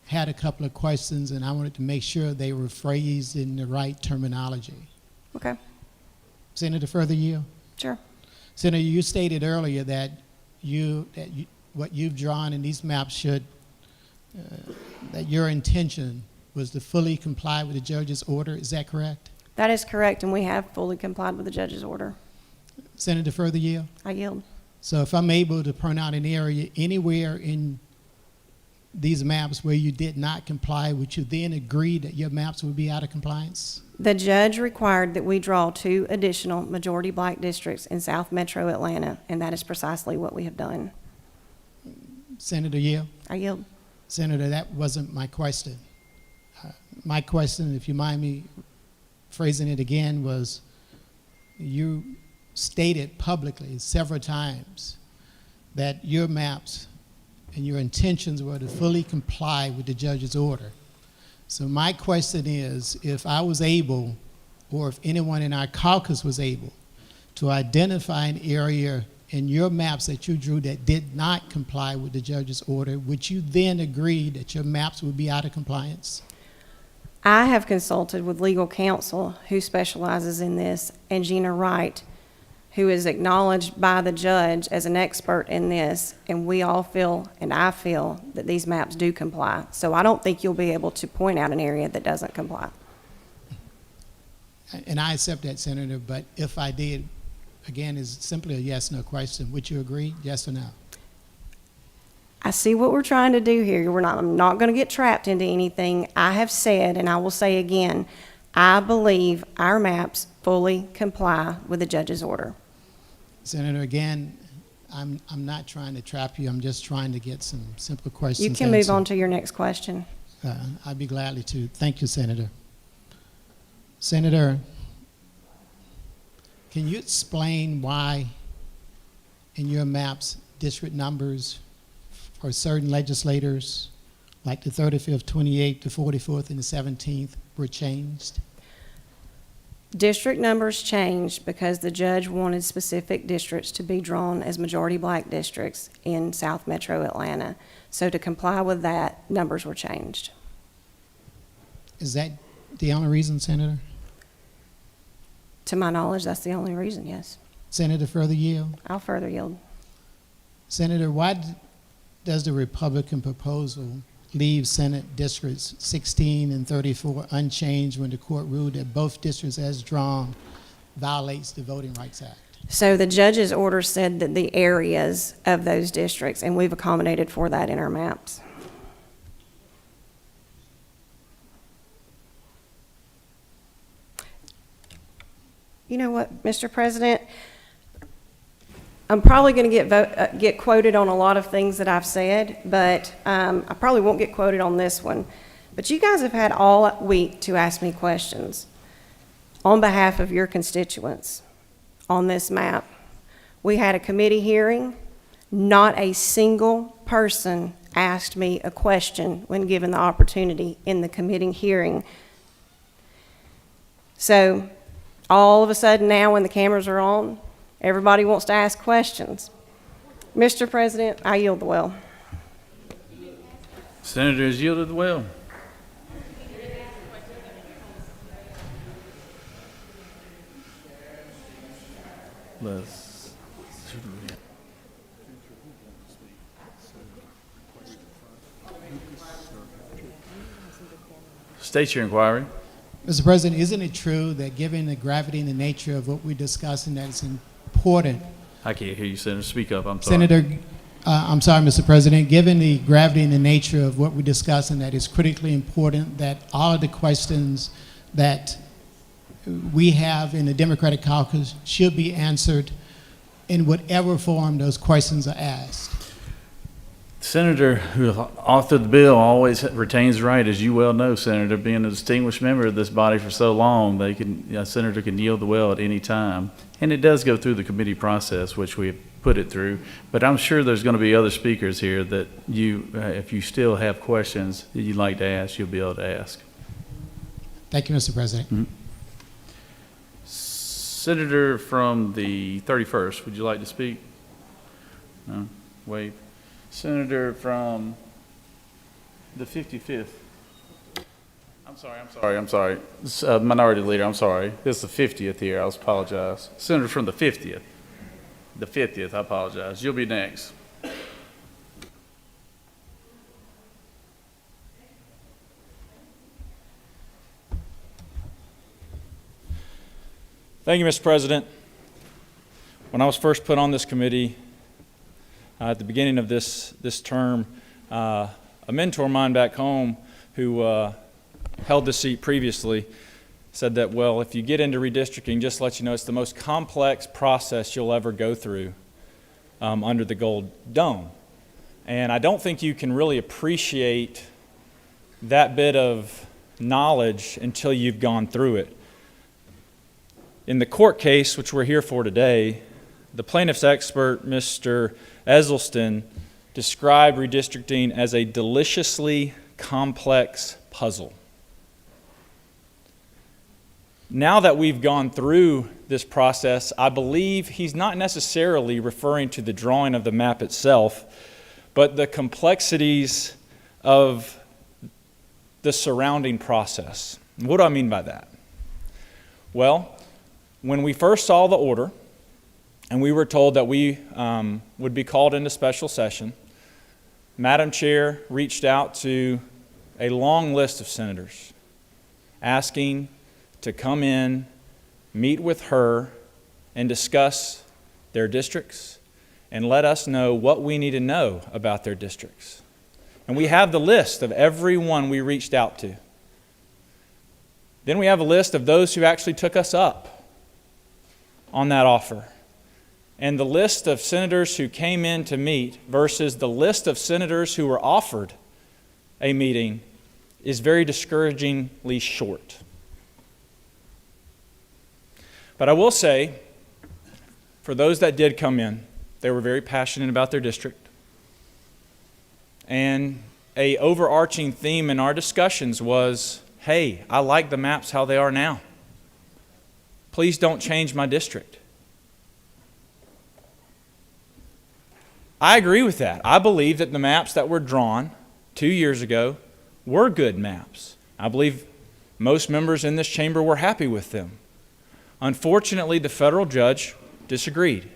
had a couple of questions and I wanted to make sure they were phrased in the right terminology. Okay. Senator, further yield? Sure. Senator, you stated earlier that what you've drawn in these maps should, that your intention was to fully comply with the judge's order. Is that correct? That is correct, and we have fully complied with the judge's order. Senator, further yield? I yield. So if I'm able to point out an area anywhere in these maps where you did not comply, would you then agree that your maps would be out of compliance? The judge required that we draw 2 additional majority black districts in South Metro Atlanta, and that is precisely what we have done. Senator Yield? I yield. Senator, that wasn't my question. My question, if you mind me phrasing it again, was you stated publicly several times that your maps and your intentions were to fully comply with the judge's order. So my question is, if I was able, or if anyone in our caucus was able, to identify an area in your maps that you drew that did not comply with the judge's order, would you then agree that your maps would be out of compliance? I have consulted with legal counsel who specializes in this, and Gina Wright, who is acknowledged by the judge as an expert in this, and we all feel, and I feel, that these maps do comply. So I don't think you'll be able to point out an area that doesn't comply. And I accept that, Senator, but if I did, again, is simply a yes/no question. Would you agree, yes or no? I see what we're trying to do here. I'm not going to get trapped into anything. I have said, and I will say again, I believe our maps fully comply with the judge's order. Senator, again, I'm not trying to trap you. I'm just trying to get some simple questions You can move answered. on to your next question. I'd be gladly to. Thank you, Senator. Senator, can you explain why in your maps district numbers for certain legislators, like the 35th, 28th, the 44th, and the 17th, were changed? District numbers changed because the judge wanted specific districts to be drawn as majority black districts in South Metro Atlanta. So to comply with that, numbers were changed. Is that the only reason, Senator? To my knowledge, that's the only reason, yes. Senator, further yield? I'll further yield. Senator, why does the Republican proposal leave Senate districts 16 and 34 unchanged when the court ruled that both districts as drawn violates the Voting Rights Act? So the judge's order said that the areas of those districts, and we've accommodated for that in our maps. You know what, Mr. President? I'm probably going to get quoted on a lot of things that I've said, but I probably won't get quoted on this one. But you guys have had all week to ask me questions on behalf of your constituents on this map. We had a committee hearing. Not a single person asked me a question when given the opportunity in the committee hearing. So all of a sudden now when the cameras are on, everybody wants to ask questions. Mr. President, I yield the will. Senator has yielded the will. State your inquiry. Mr. President, isn't it true that given the gravity and the nature of what we're discussing, that it's important? I can't hear you, Senator. Speak up. I'm sorry. Senator, I'm sorry, Mr. President. Given the gravity and the nature of what we're discussing, that it's critically important that all of the questions that we have in the Democratic caucus should be answered in whatever form those questions are asked. The senator who authored the bill always retains the right, as you well know, Senator, being a distinguished member of this body for so long, a senator can yield the will at any time. And it does go through the committee process, which we have put it through. But I'm sure there's going to be other speakers here that you, if you still have questions that you'd like to ask, you'll be able to ask. Thank you, Mr. President. Mm-hmm. Senator from the 31st, would you like to speak? No? Wave. Senator from the 55th. I'm sorry. Minority Leader, I'm sorry. This is the 50th here. I apologize. Senator from the 50th. The 50th, I apologize. You'll be next. Thank you, Mr. President. When I was first put on this committee at the beginning of this term, a mentor of mine back home who held the seat previously said that, well, if you get into redistricting, just to let you know, it's the most complex process you'll ever go through under the Gold Dome. And I don't think you can really appreciate that bit of knowledge until you've gone through it. In the court case, which we're here for today, the plaintiff's expert, Mr. Esselstyn, described redistricting as a deliciously complex puzzle. Now that we've gone through this process, I believe he's not necessarily referring to the drawing of the map itself, but the complexities of the surrounding process. What do I mean by that? Well, when we first saw the order, and we were told that we would be called into special session, Madam Chair reached out to a long list of senators asking to come in, meet with her, and discuss their districts and let us know what we need to know about their districts. And we have the list of everyone we reached out to. Then we have a list of those who actually took us up on that offer. And the list of senators who came in to meet versus the list of senators who were offered a meeting is very discouragingly short. But I will say, for those that did come in, they were very passionate about their district. And an overarching theme in our discussions was, hey, I like the maps how they are now. Please don't change my district. I agree with that. I believe that the maps that were drawn 2 years ago were good maps. I believe most members in this chamber were happy with them. Unfortunately, the federal judge disagreed.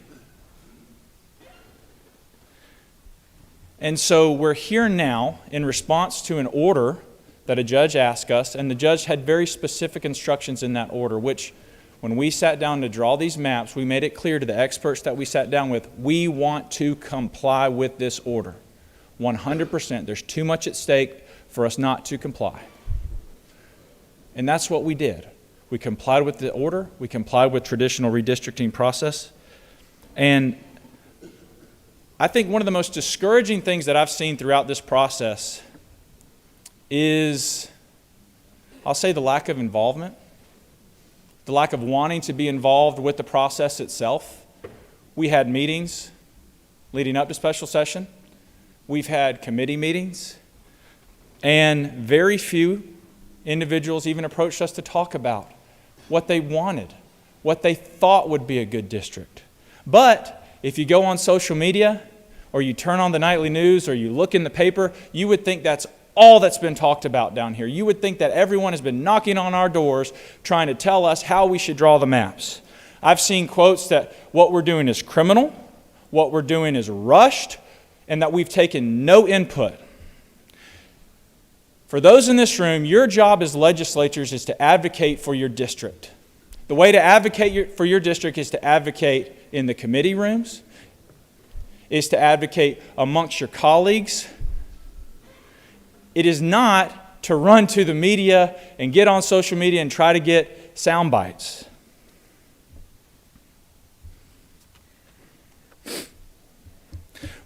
And so we're here now in response to an order that a judge asked us, and the judge had very specific instructions in that order, which when we sat down to draw these maps, we made it clear to the experts that we sat down with, we want to comply with this order. 100%. There's too much at stake for us not to comply. And that's what we did. We complied with the order. We complied with traditional redistricting process. And I think one of the most discouraging things that I've seen throughout this process is, I'll say, the lack of involvement. The lack of wanting to be involved with the process itself. We had meetings leading up to special session. We've had committee meetings. And very few individuals even approached us to talk about what they wanted, what they thought would be a good district. But if you go on social media, or you turn on the nightly news, or you look in the paper, you would think that's all that's been talked about down here. You would think that everyone has been knocking on our doors trying to tell us how we should draw the maps. I've seen quotes that what we're doing is criminal, what we're doing is rushed, and that we've taken no input. For those in this room, your job as legislators is to advocate for your district. The way to advocate for your district is to advocate in the committee rooms, is to advocate amongst your colleagues. It is not to run to the media and get on social media and try to get sound bites.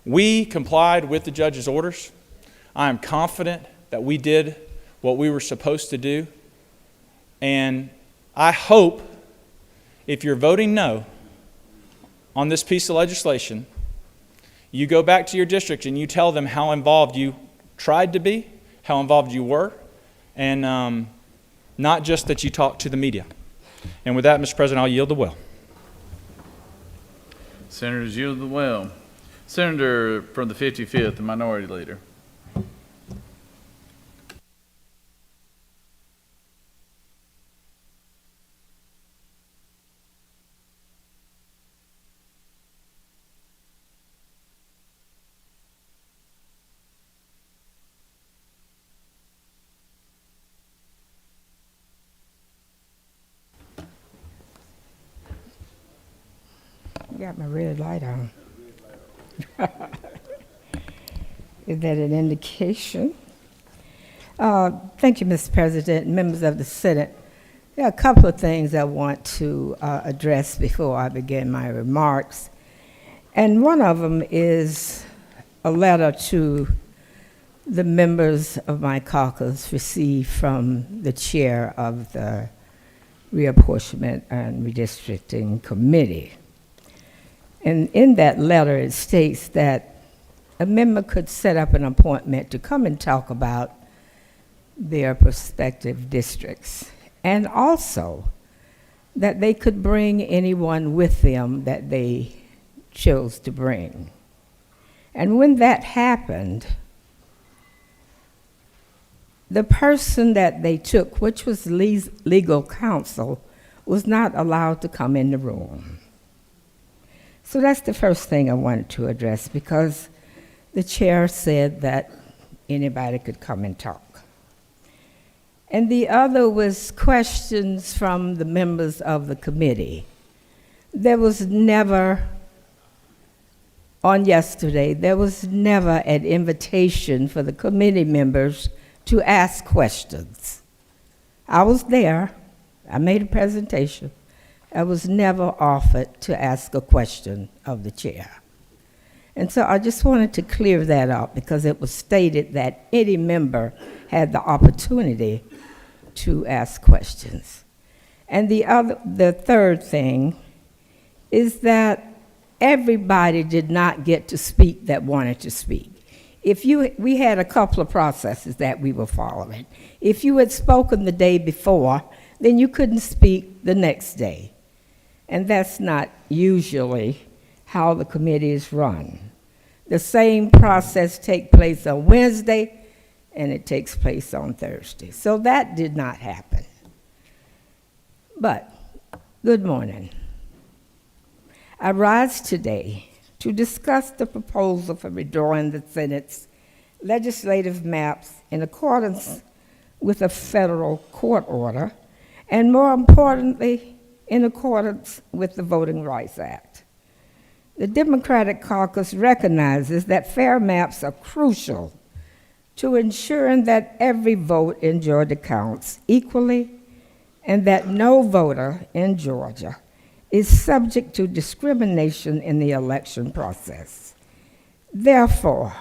We complied with the judge's orders. I am confident that we did what we were supposed to do. And I hope, if you're voting no on this piece of legislation, you go back to your district and you tell them how involved you tried to be, how involved you were, and not just that you talked to the media. And with that, Mr. President, I'll yield the well. Senators yield the well. Senator from the 55th, the Minority Leader. got my red light on. Is that an indication? Thank you, Mr. President, members of the Senate. There are a couple of things I want to address before I begin my remarks. And one of them is a letter to the members of my caucus received from the chair of the Reapportionment and Redistricting Committee. And in that letter, it states that a member could set up an appointment to come and talk about their prospective districts, and also that they could bring anyone with them that they chose to bring. And when that happened, the person that they took, which was legal counsel, was not allowed to come in the room. So that's the first thing I wanted to address, because the chair said that anybody could come and talk. And the other was questions from the members of the committee. There was never, on yesterday, there was never an invitation for the committee members to ask questions. I was there, I made a presentation. I was never offered to ask a question of the chair. And so I just wanted to clear that up, because it was stated that any member had the opportunity to ask questions. And the third thing is that everybody did not get to speak that wanted to speak. We had a couple of processes that we were following. If you had spoken the day before, then you couldn't speak the next day. And that's not usually how the committee is run. The same process takes place on Wednesday, and it takes place on Thursday. So that did not happen. But, good morning. I rise today to discuss the proposal for redrawing the Senate's legislative maps in accordance with a federal court order, and more importantly, in accordance with the Voting Rights Act. The Democratic caucus recognizes that fair maps are crucial to ensuring that every vote in Georgia counts equally, and that no voter in Georgia is subject to discrimination in the election process. Therefore,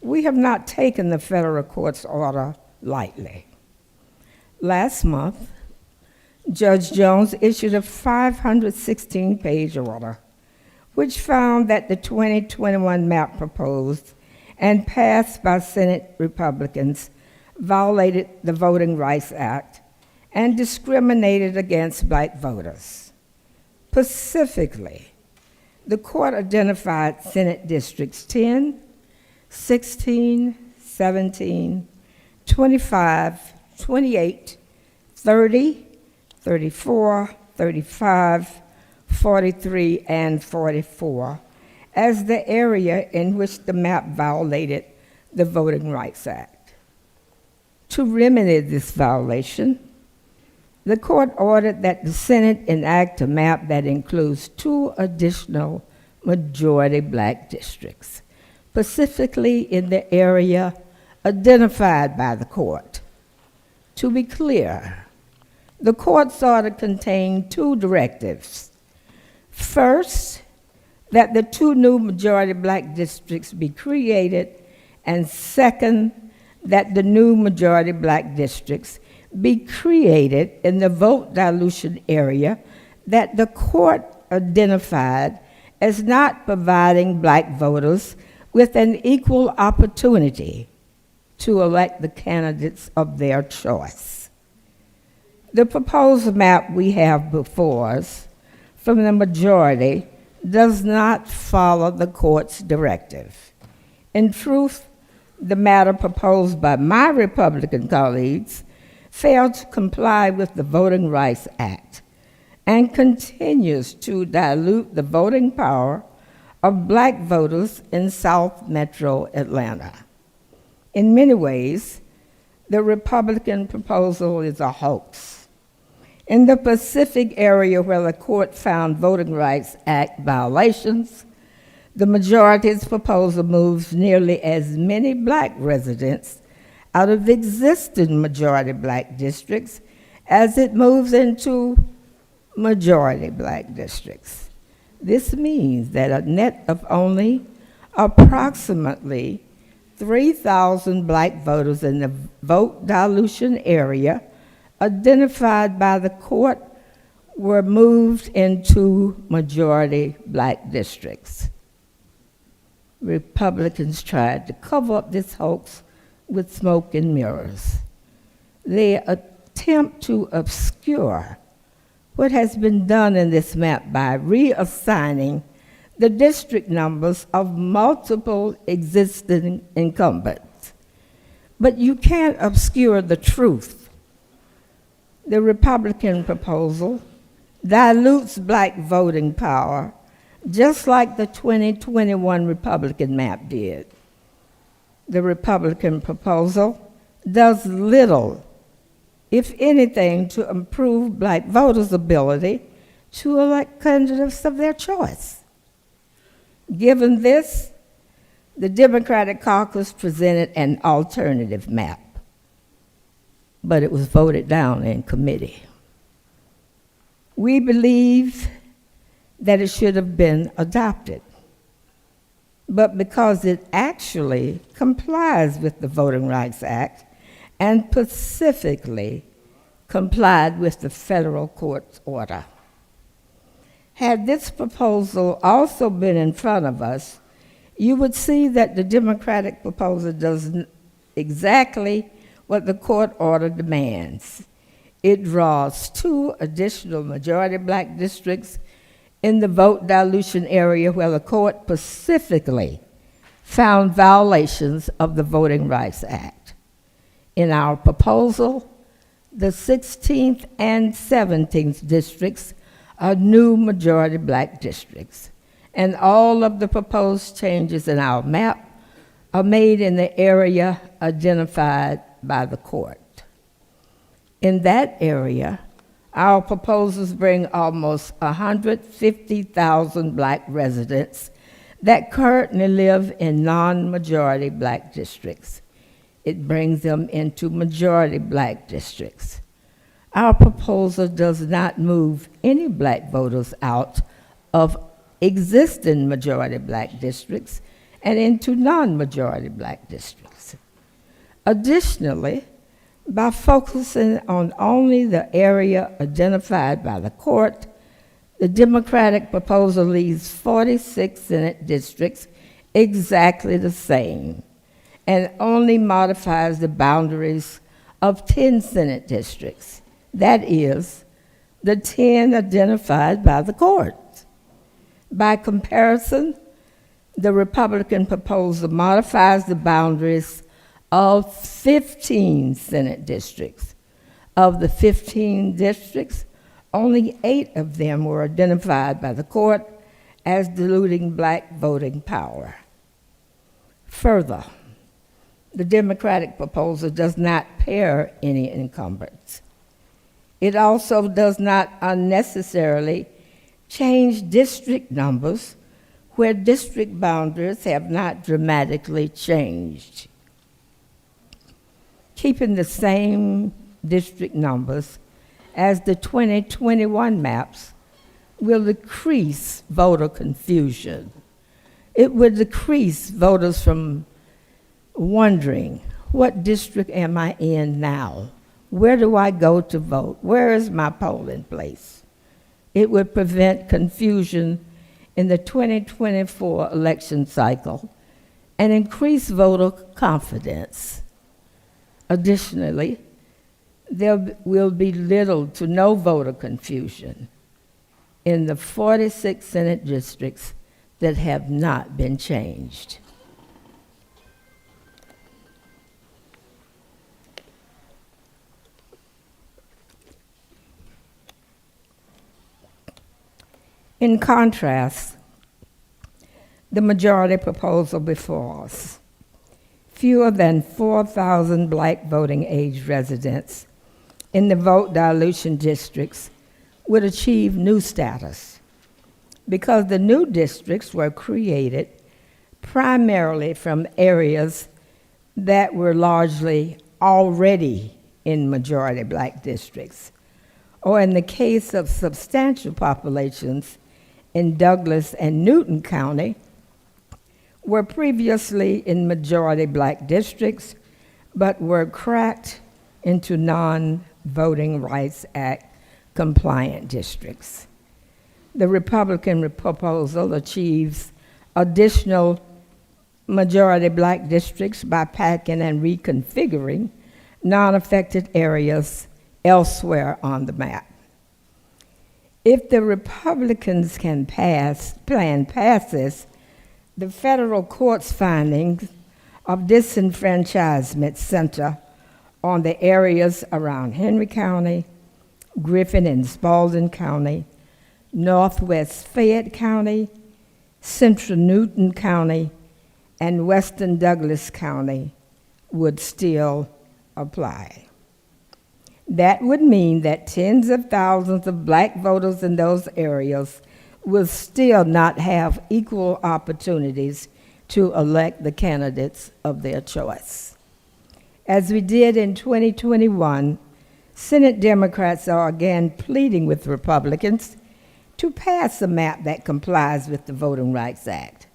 we have not taken the federal court's order lightly. Last month, Judge Jones issued a 516-page order, which found that the 2021 map proposed and passed by Senate Republicans violated the Voting Rights Act and discriminated against black voters. Specifically, the court identified Senate districts 10, 16, 17, 25, 28, 30, 34, 35, 43, and 44 as the area in which the map violated the Voting Rights Act. To remedy this violation, the court ordered that the Senate enact a map that includes 2 additional majority black districts, specifically in the area identified by the court. To be clear, the court's order contained 2 directives. First, that the 2 new majority black districts be created, and second, that the new majority black districts be created in the vote dilution area that the court identified as not providing black voters with an equal opportunity to elect the candidates of their choice. The proposed map we have before us from the majority does not follow the court's directive. In truth, the matter proposed by my Republican colleagues failed to comply with the Voting Rights Act and continues to dilute the voting power of black voters in South Metro Atlanta. In many ways, the Republican proposal is a hoax. In the Pacific area where the court found Voting Rights Act violations, the majority's proposal moves nearly as many black residents out of existing majority black districts as it moves into majority black districts. This means that a net of only approximately 3,000 black voters in the vote dilution area identified by the court were moved into majority black districts. Republicans tried to cover up this hoax with smoke and mirrors. They attempt to obscure what has been done in this map by reassigning the district numbers of multiple existing incumbents. But you can't obscure the truth. The Republican proposal dilutes black voting power just like the 2021 Republican map did. The Republican proposal does little, if anything, to improve black voters' ability to elect candidates of their choice. Given this, the Democratic caucus presented an alternative map, but it was voted down in committee. We believe that it should have been adopted, but because it actually complies with the Voting Rights Act and specifically complied with the federal court's order. Had this proposal also been in front of us, you would see that the Democratic proposal does exactly what the court order demands. It draws 2 additional majority black districts in the vote dilution area where the court specifically found violations of the Voting Rights Act. In our proposal, the 16th and 17th districts are new majority black districts, and all of the proposed changes in our map are made in the area identified by the court. In that area, our proposals bring almost 150,000 black residents that currently live in non-majority black districts. It brings them into majority black districts. Our proposal does not move any black voters out of existing majority black districts and into non-majority black districts. Additionally, by focusing on only the area identified by the court, the Democratic proposal leaves 46 Senate districts exactly the same and only modifies the boundaries of 10 Senate districts. That is, the 10 identified by the court. By comparison, the Republican proposal modifies the boundaries of 15 Senate districts. Of the 15 districts, only 8 of them were identified by the court as diluting black voting power. Further, the Democratic proposal does not pair any incumbents. It also does not unnecessarily change district numbers where district boundaries have not dramatically changed. Keeping the same district numbers as the 2021 maps will decrease voter confusion. It would decrease voters from wondering, what district am I in now? Where do I go to vote? Where is my polling place? It would prevent confusion in the 2024 election cycle and increase voter confidence. Additionally, there will be little to no voter confusion in the 46 Senate districts that have not been changed. In contrast, the majority proposal before us, fewer than 4,000 black voting age residents in the vote dilution districts would achieve new status because the new districts were created primarily from areas that were largely already in majority black districts, or in the case of substantial populations in Douglas and Newton County, were previously in majority black districts, but were cracked into non-Voting Rights Act compliant districts. The Republican proposal achieves additional majority black districts by packing and reconfiguring non-affected areas elsewhere on the map. If the Republicans can plan passes, the federal court's findings of disenfranchisement center on the areas around Henry County, Griffin and Spalding County, Northwest Fayette County, Central Newton County, and Western Douglas County would still apply. That would mean that tens of thousands of black voters in those areas will still not have equal opportunities to elect the candidates of their choice. As we did in 2021, Senate Democrats are again pleading with Republicans to pass a map that complies with the Voting Rights Act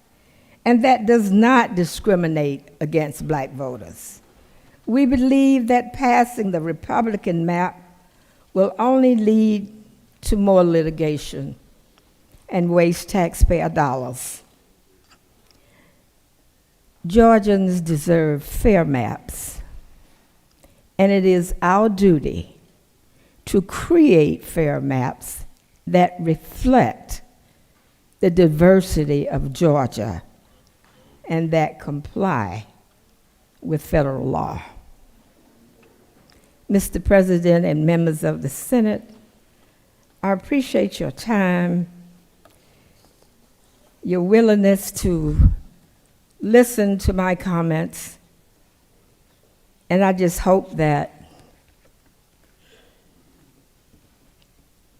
and that does not discriminate against black voters. We believe that passing the Republican map will only lead to more litigation and waste taxpayer dollars. Georgians deserve fair maps, and it is our duty to create fair maps that reflect the diversity of Georgia and that comply with federal law. Mr. President and members of the Senate, I appreciate your time, your willingness to listen to my comments, and I just hope that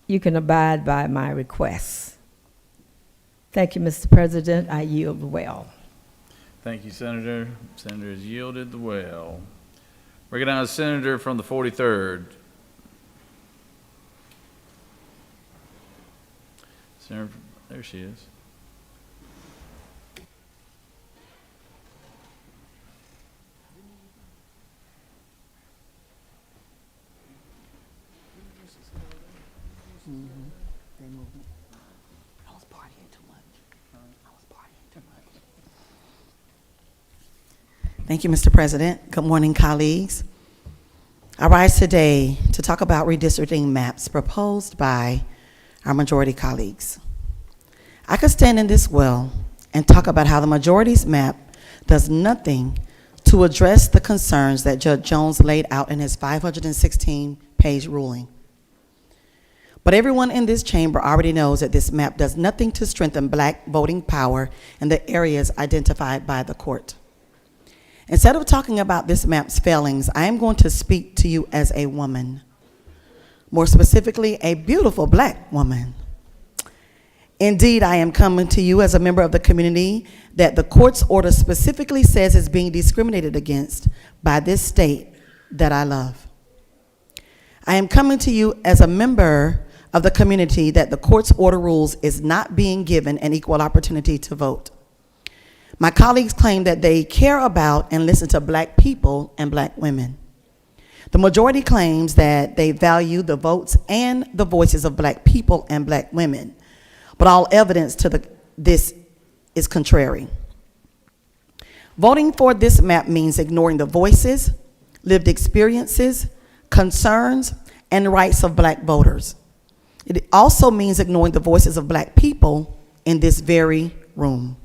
you can abide by my requests. Thank you, Mr. President. I yield well. Thank you, Senator. Senator has yielded the well. Recognize Senator from the 43rd. Senator, there she is. I was partying too much. Thank you, Mr. President. Good morning, colleagues. I rise today to talk about redistricting maps proposed by our majority colleagues. I could stand in this well and talk about how the majority's map does nothing to address the concerns that Judge Jones laid out in his 516-page ruling. But everyone in this chamber already knows that this map does nothing to strengthen black voting power in the areas identified by the court. Instead of talking about this map's failings, I am going to speak to you as a woman, more specifically, a beautiful black woman. Indeed, I am coming to you as a member of the community that the court's order specifically says is being discriminated against by this state that I love. I am coming to you as a member of the community that the court's order rules is not being given an equal opportunity to vote. My colleagues claim that they care about and listen to black people and black women. The majority claims that they value the votes and the voices of black people and black women, but all evidence to this is contrary. Voting for this map means ignoring the voices, lived experiences, concerns, and rights of black voters. It also means ignoring the voices of black people in this very room.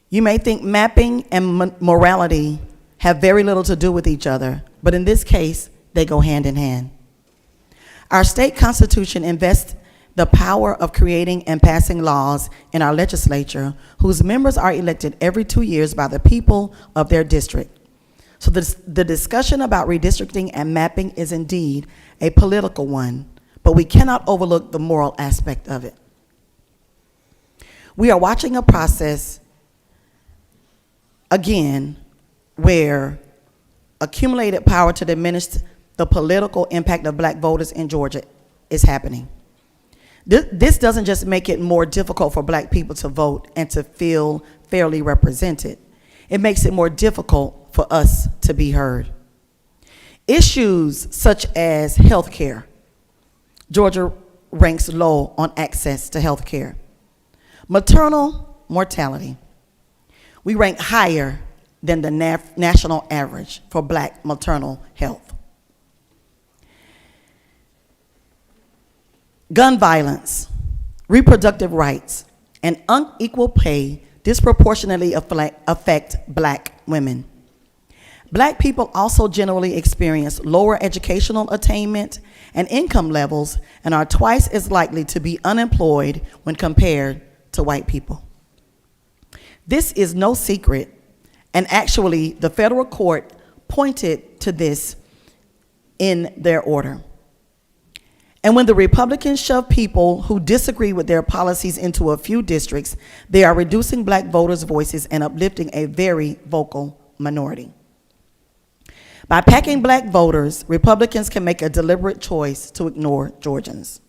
You may think mapping and morality have very little to do with each other, but in this case, they go hand in hand. Our state constitution invests the power of creating and passing laws in our legislature, whose members are elected every 2 years by the people of their district. So the discussion about redistricting and mapping is indeed a political one, but we cannot overlook the moral aspect of it. We are watching a process, again, where accumulated power to diminish the political impact of black voters in Georgia is happening. This doesn't just make it more difficult for black people to vote and to feel fairly represented. It makes it more difficult for us to be heard. Issues such as health care. Georgia ranks low on access to health care. Maternal mortality. We rank higher than the national average for black maternal health. Gun violence, reproductive rights, and unequal pay disproportionately affect black women. Black people also generally experience lower educational attainment and income levels and are twice as likely to be unemployed when compared to white people. This is no secret, and actually the federal court pointed to this in their order. And when the Republicans shove people who disagree with their policies into a few districts, they are reducing black voters' voices and uplifting a very vocal minority. By packing black voters, Republicans can make a deliberate choice to ignore Georgians.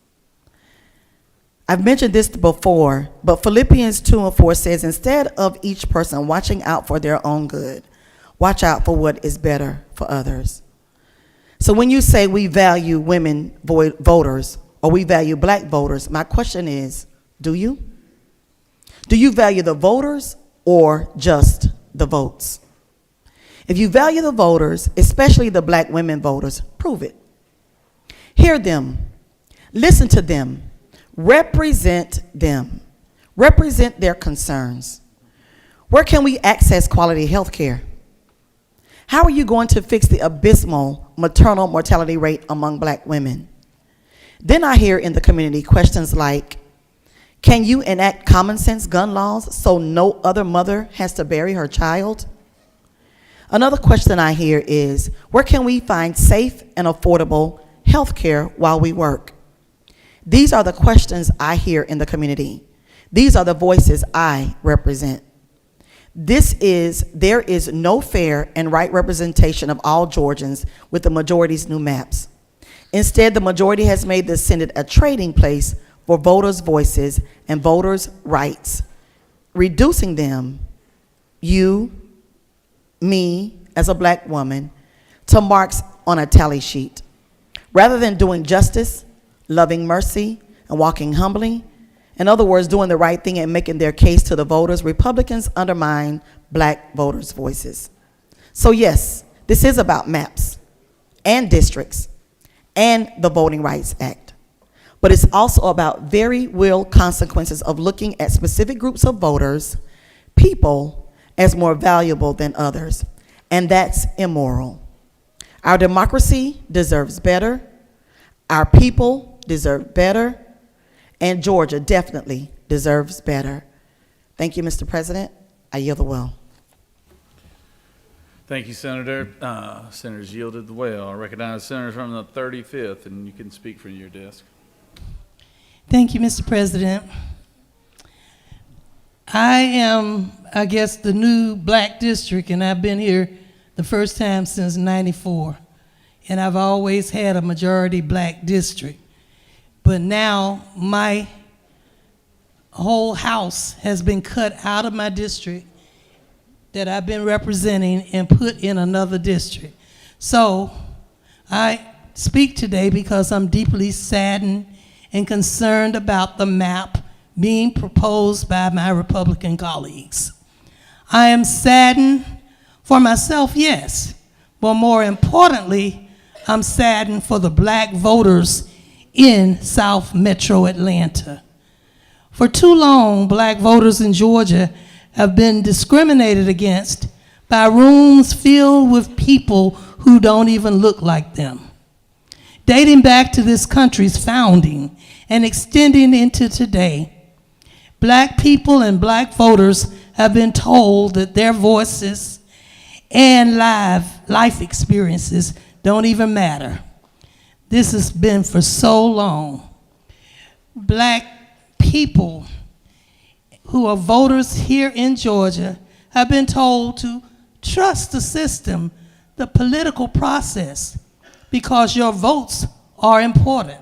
I've mentioned this before, but Philippians 2:4 says, instead of each person watching out for their own good, watch out for what is better for others. So when you say we value women voters or we value black voters, my question is, do you? Do you value the voters or just the votes? If you value the voters, especially the black women voters, prove it. Hear them, listen to them, represent them, represent their concerns. Where can we access quality health care? How are you going to fix the abysmal maternal mortality rate among black women? Then I hear in the community questions like, can you enact common sense gun laws so no other mother has to bury her child? Another question I hear is, where can we find safe and affordable health care while we work? These are the questions I hear in the community. These are the voices I represent. There is no fair and right representation of all Georgians with the majority's new maps. Instead, the majority has made the Senate a trading place for voters' voices and voters' rights, reducing them, you, me, as a black woman, to marks on a tally sheet. Rather than doing justice, loving mercy, and walking humbly, in other words, doing the right thing and making their case to the voters, Republicans undermine black voters' voices. So yes, this is about maps and districts and the Voting Rights Act. But it's also about very real consequences of looking at specific groups of voters, people, as more valuable than others. And that's immoral. Our democracy deserves better. Our people deserve better. And Georgia definitely deserves better. Thank you, Mr. President. I yield the well. Thank you, Senator. Senators yielded the well. I recognize senators from the 35th, and you can speak from your desk. Thank you, Mr. President. I am, I guess, the new black district, and I've been here the first time since '94. And I've always had a majority black district. But now my whole house has been cut out of my district that I've been representing and put in another district. So I speak today because I'm deeply saddened and concerned about the map being proposed by my Republican colleagues. I am saddened for myself, yes, but more importantly, I'm saddened for the black voters in South Metro Atlanta. For too long, black voters in Georgia have been discriminated against by rooms filled with people who don't even look like them. Dating back to this country's founding and extending into today, black people and black voters have been told that their voices and life experiences don't even matter. This has been for so long. Black people who are voters here in Georgia have been told to trust the system, the political process, because your votes are important.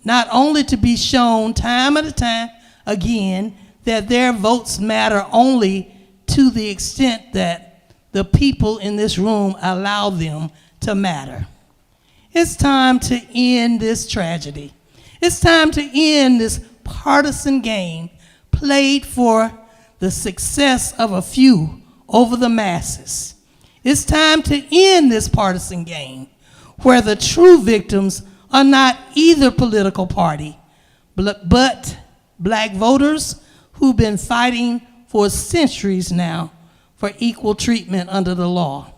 Not only to be shown time and time again that their votes matter only to the extent that the people in this room allow them to matter. It's time to end this tragedy. It's time to end this partisan game played for the success of a few over the masses. It's time to end this partisan game where the true victims are not either political party, but black voters who've been fighting for centuries now for equal treatment under the law.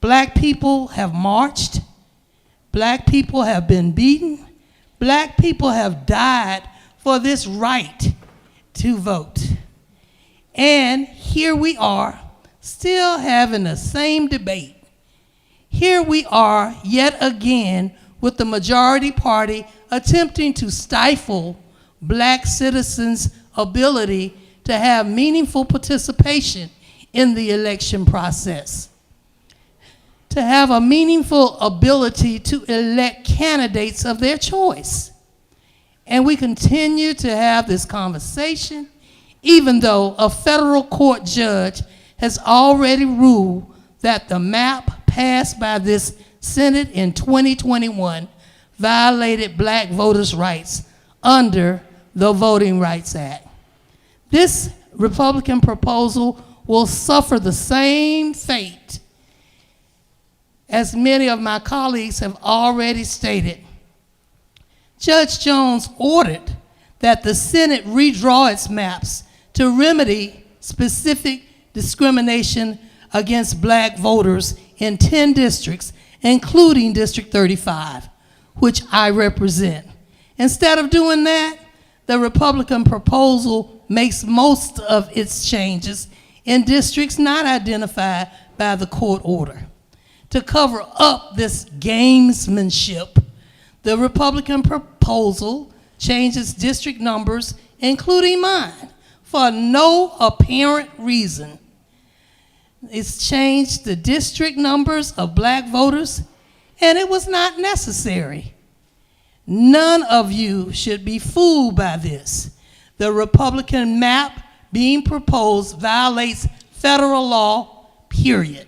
Black people have marched. Black people have been beaten. Black people have died for this right to vote. And here we are, still having the same debate. Here we are yet again with the majority party attempting to stifle black citizens' ability to have meaningful participation in the election process, to have a meaningful ability to elect candidates of their choice. And we continue to have this conversation, even though a federal court judge has already ruled that the map passed by this Senate in 2021 violated black voters' rights under the Voting Rights Act. This Republican proposal will suffer the same fate as many of my colleagues have already stated. Judge Jones ordered that the Senate redraw its maps to remedy specific discrimination against black voters in 10 districts, including District 35, which I represent. Instead of doing that, the Republican proposal makes most of its changes in districts not identified by the court order. To cover up this gamesmanship, the Republican proposal changes district numbers, including mine, for no apparent reason. It's changed the district numbers of black voters, and it was not necessary. None of you should be fooled by this. The Republican map being proposed violates federal law, period.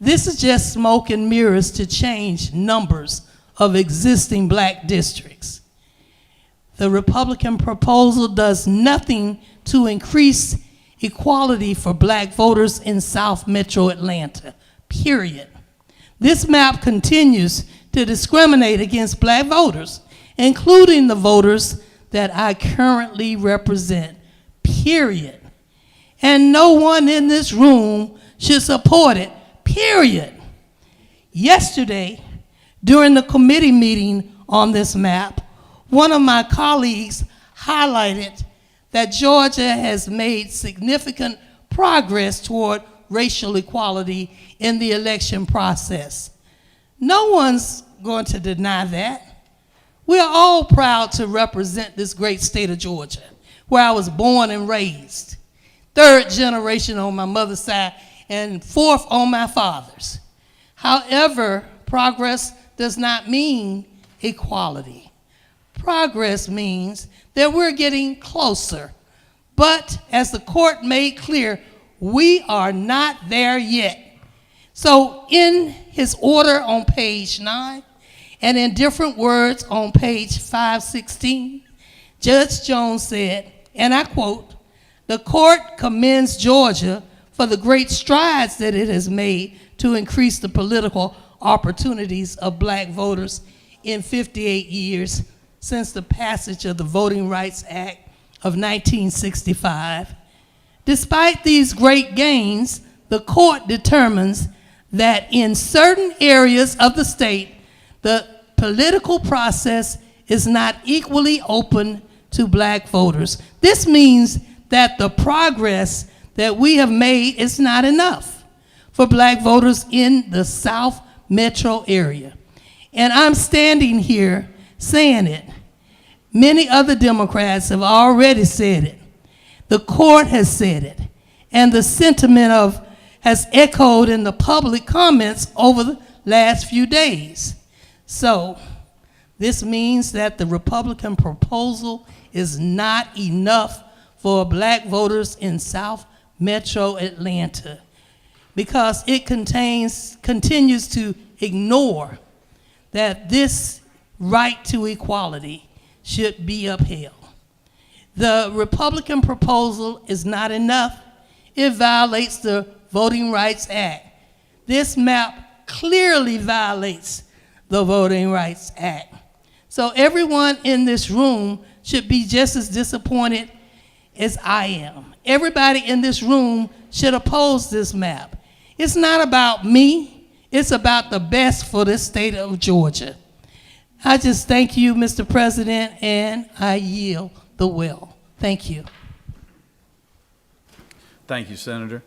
This is just smoke and mirrors to change numbers of existing black districts. The Republican proposal does nothing to increase equality for black voters in South Metro Atlanta, period. This map continues to discriminate against black voters, including the voters that I currently represent, period. And no one in this room should support it, period. Yesterday, during the committee meeting on this map, one of my colleagues highlighted that Georgia has made significant progress toward racial equality in the election process. No one's going to deny that. We are all proud to represent this great state of Georgia, where I was born and raised. Third generation on my mother's side and fourth on my father's. However, progress does not mean equality. Progress means that we're getting closer. But as the court made clear, we are not there yet. So in his order on page 9, and in different words on page 516, Judge Jones said, and I quote, "The court commends Georgia for the great strides that it has made to increase the political opportunities of black voters in 58 years since the passage of the Voting Rights Act of 1965. Despite these great gains, the court determines that in certain areas of the state, the political process is not equally open to black voters. This means that the progress that we have made is not enough for black voters in the South Metro area. And I'm standing here saying it. Many other Democrats have already said it. The court has said it. And the sentiment has echoed in the public comments over the last few days. So this means that the Republican proposal is not enough for black voters in South Metro Atlanta because it continues to ignore that this right to equality should be upheld. The Republican proposal is not enough. It violates the Voting Rights Act. This map clearly violates the Voting Rights Act. So everyone in this room should be just as disappointed as I am. Everybody in this room should oppose this map. It's not about me. It's about the best for the state of Georgia. I just thank you, Mr. President, and I yield the will. Thank you. Thank you, Senator.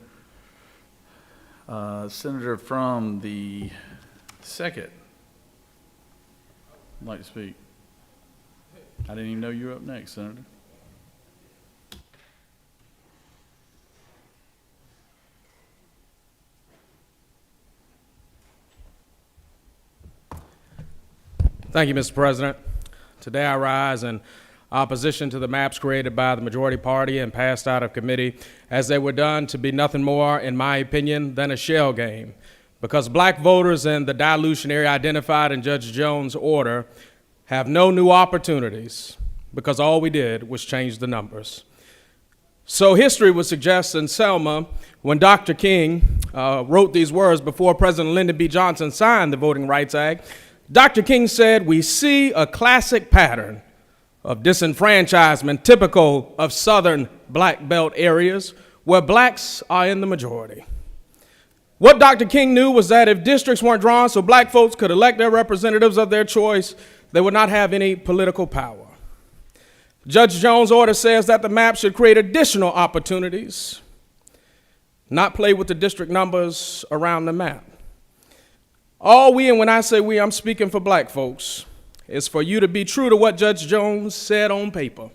Senator from the 2nd, would like to speak. I didn't even know you were up next, Senator. Thank you, Mr. President. Today I rise in opposition to the maps created by the majority party and passed out of committee, as they were done to be nothing more, in my opinion, than a shell game. Because black voters in the dilution area identified in Judge Jones' order have no new opportunities, because all we did was change the numbers. So history would suggest in Selma, when Dr. King wrote these words before President Lyndon B. Johnson signed the Voting Rights Act, Dr. King said, "We see a classic pattern of disenfranchisement typical of southern black belt areas where blacks are in the majority." What Dr. King knew was that if districts weren't drawn so black folks could elect their representatives of their choice, they would not have any political power. Judge Jones' order says that the map should create additional opportunities, not play with the district numbers around the map. All we, and when I say we, I'm speaking for black folks, is for you to be true to what Judge Jones said on paper.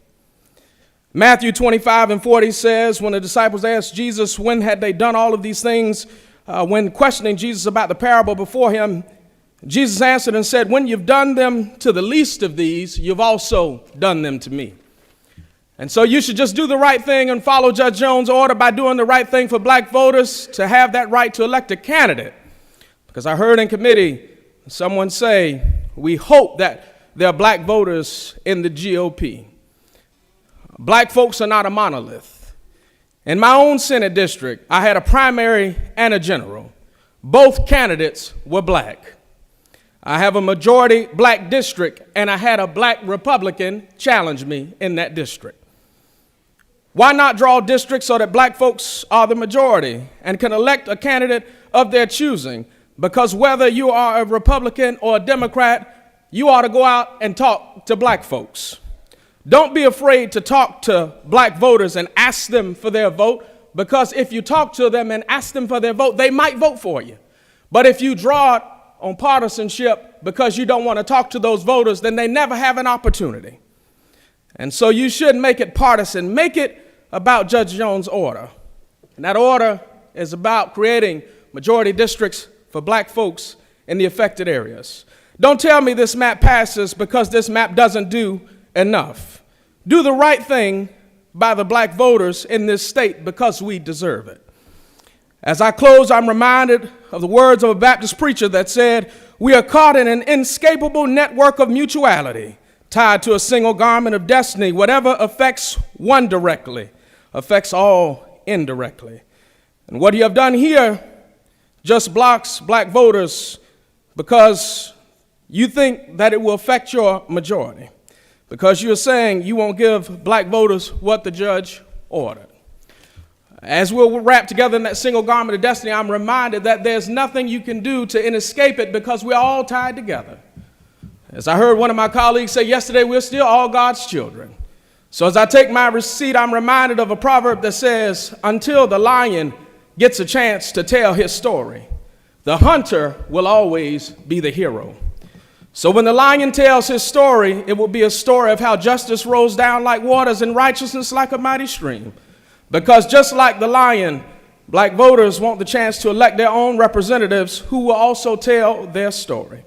Matthew 25:40 says, when the disciples asked Jesus when had they done all of these things, when questioning Jesus about the parable before him, Jesus answered and said, "When you've done them to the least of these, you've also done them to me." And so you should just do the right thing and follow Judge Jones' order by doing the right thing for black voters to have that right to elect a candidate. Because I heard in committee someone say, we hope that there are black voters in the GOP. Black folks are not a monolith. In my own Senate district, I had a primary and a general. Both candidates were black. I have a majority black district, and I had a black Republican challenge me in that district. Why not draw districts so that black folks are the majority and can elect a candidate of their choosing? Because whether you are a Republican or a Democrat, you ought to go out and talk to black folks. Don't be afraid to talk to black voters and ask them for their vote, because if you talk to them and ask them for their vote, they might vote for you. But if you draw it on partisanship because you don't want to talk to those voters, then they never have an opportunity. And so you shouldn't make it partisan. Make it about Judge Jones' order. And that order is about creating majority districts for black folks in the affected areas. Don't tell me this map passes because this map doesn't do enough. Do the right thing by the black voters in this state because we deserve it. As I close, I'm reminded of the words of a Baptist preacher that said, "We are caught in an inescapable network of mutuality, tied to a single garment of destiny. Whatever affects one directly affects all indirectly." And what you have done here just blocks black voters because you think that it will affect your majority, because you're saying you won't give black voters what the judge ordered. As we'll wrap together in that single garment of destiny, I'm reminded that there's nothing you can do to escape it because we're all tied together. As I heard one of my colleagues say yesterday, we're still all God's children. So as I take my receipt, I'm reminded of a proverb that says, until the lion gets a chance to tell his story, the hunter will always be the hero. So when the lion tells his story, it will be a story of how justice rolls down like waters and righteousness like a mighty stream. Because just like the lion, black voters want the chance to elect their own representatives who will also tell their story.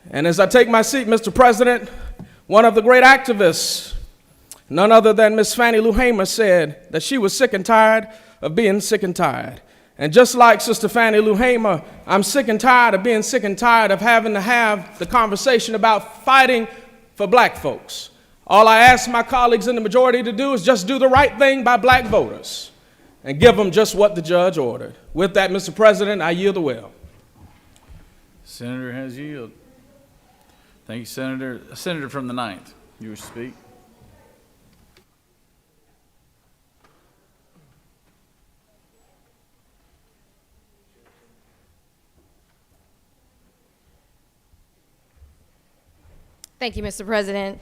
And as I take my seat, Mr. President, one of the great activists, none other than Miss Fannie Lou Hamer, said that she was sick and tired of being sick and tired. And just like Sister Fannie Lou Hamer, I'm sick and tired of being sick and tired of having to have the conversation about fighting for black folks. All I ask my colleagues in the majority to do is just do the right thing by black voters and give them just what the judge ordered. With that, Mr. President, I yield the will. Senator has yielded. Thank you, Senator. Senator from the 9th, you wish to speak? Thank you, Mr. President.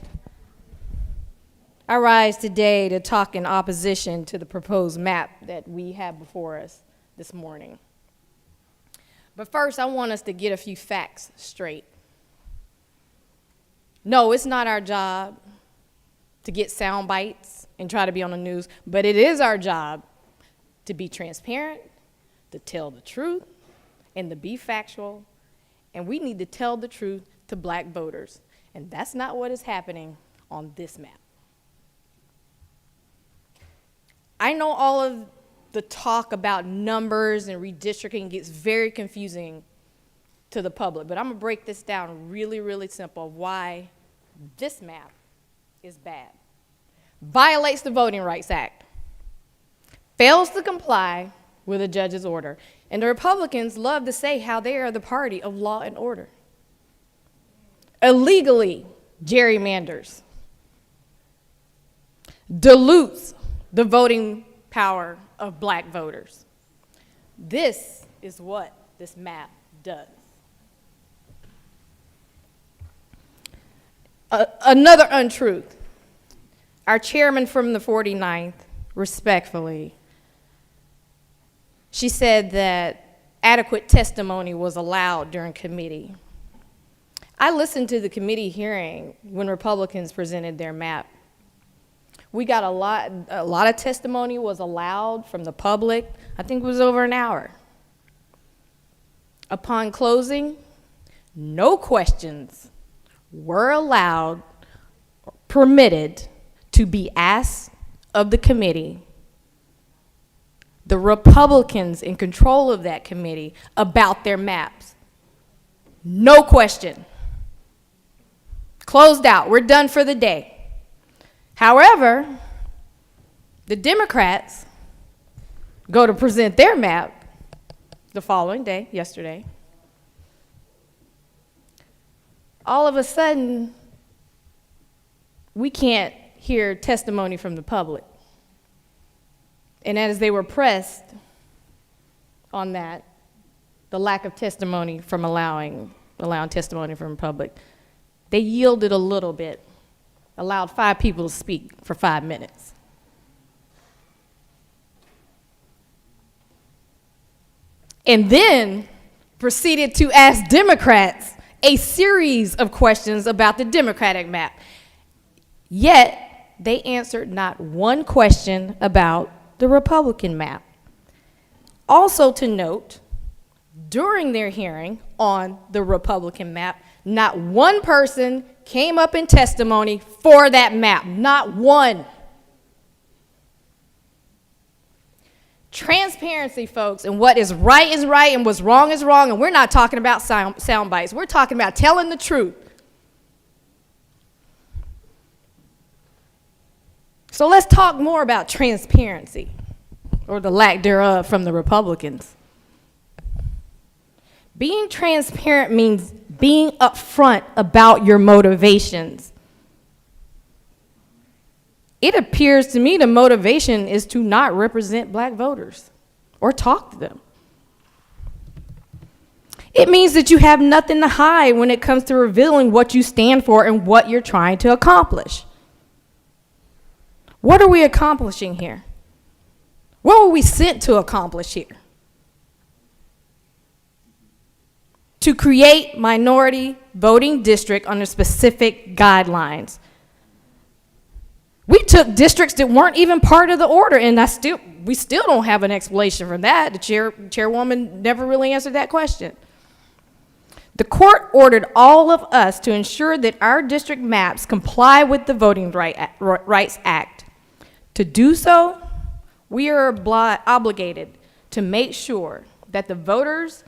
I rise today to talk in opposition to the proposed map that we have before us this morning. But first, I want us to get a few facts straight. No, it's not our job to get sound bites and try to be on the news, but it is our job to be transparent, to tell the truth, and to be factual. And we need to tell the truth to black voters. And that's not what is happening on this map. I know all of the talk about numbers and redistricting gets very confusing to the public, but I'm gonna break this down really, really simple of why this map is bad. Violates the Voting Rights Act, fails to comply with a judge's order, and the Republicans love to say how they are the party of law and order. Illegally gerrymanders, dilutes the voting power of black voters. This is what this map does. Another untruth. Our chairman from the 49th, respectfully, she said that adequate testimony was allowed during committee. I listened to the committee hearing when Republicans presented their map. We got a lot of testimony was allowed from the public. I think it was over an hour. Upon closing, no questions were allowed, permitted to be asked of the committee. The Republicans in control of that committee about their maps. No question. Closed out. We're done for the day. However, the Democrats go to present their map the following day, yesterday. All of a sudden, we can't hear testimony from the public. And as they were pressed on that, the lack of testimony from allowing testimony from the public, they yielded a little bit, allowed 5 people to speak for 5 minutes. And then proceeded to ask Democrats a series of questions about the Democratic map. Yet, they answered not one question about the Republican map. Also to note, during their hearing on the Republican map, not one person came up in testimony for that map, not one. Transparency, folks, and what is right and what's wrong is wrong, and we're not talking about sound bites. We're talking about telling the truth. So let's talk more about transparency, or the lack thereof from the Republicans. Being transparent means being upfront about your motivations. It appears to me the motivation is to not represent black voters or talk to them. It means that you have nothing to hide when it comes to revealing what you stand for and what you're trying to accomplish. What are we accomplishing here? What were we sent to accomplish here? To create minority voting district under specific guidelines. We took districts that weren't even part of the order, and we still don't have an explanation for that. The chairwoman never really answered that question. The court ordered all of us to ensure that our district maps comply with the Voting Rights Act. To do so, we are obligated to make sure that the voters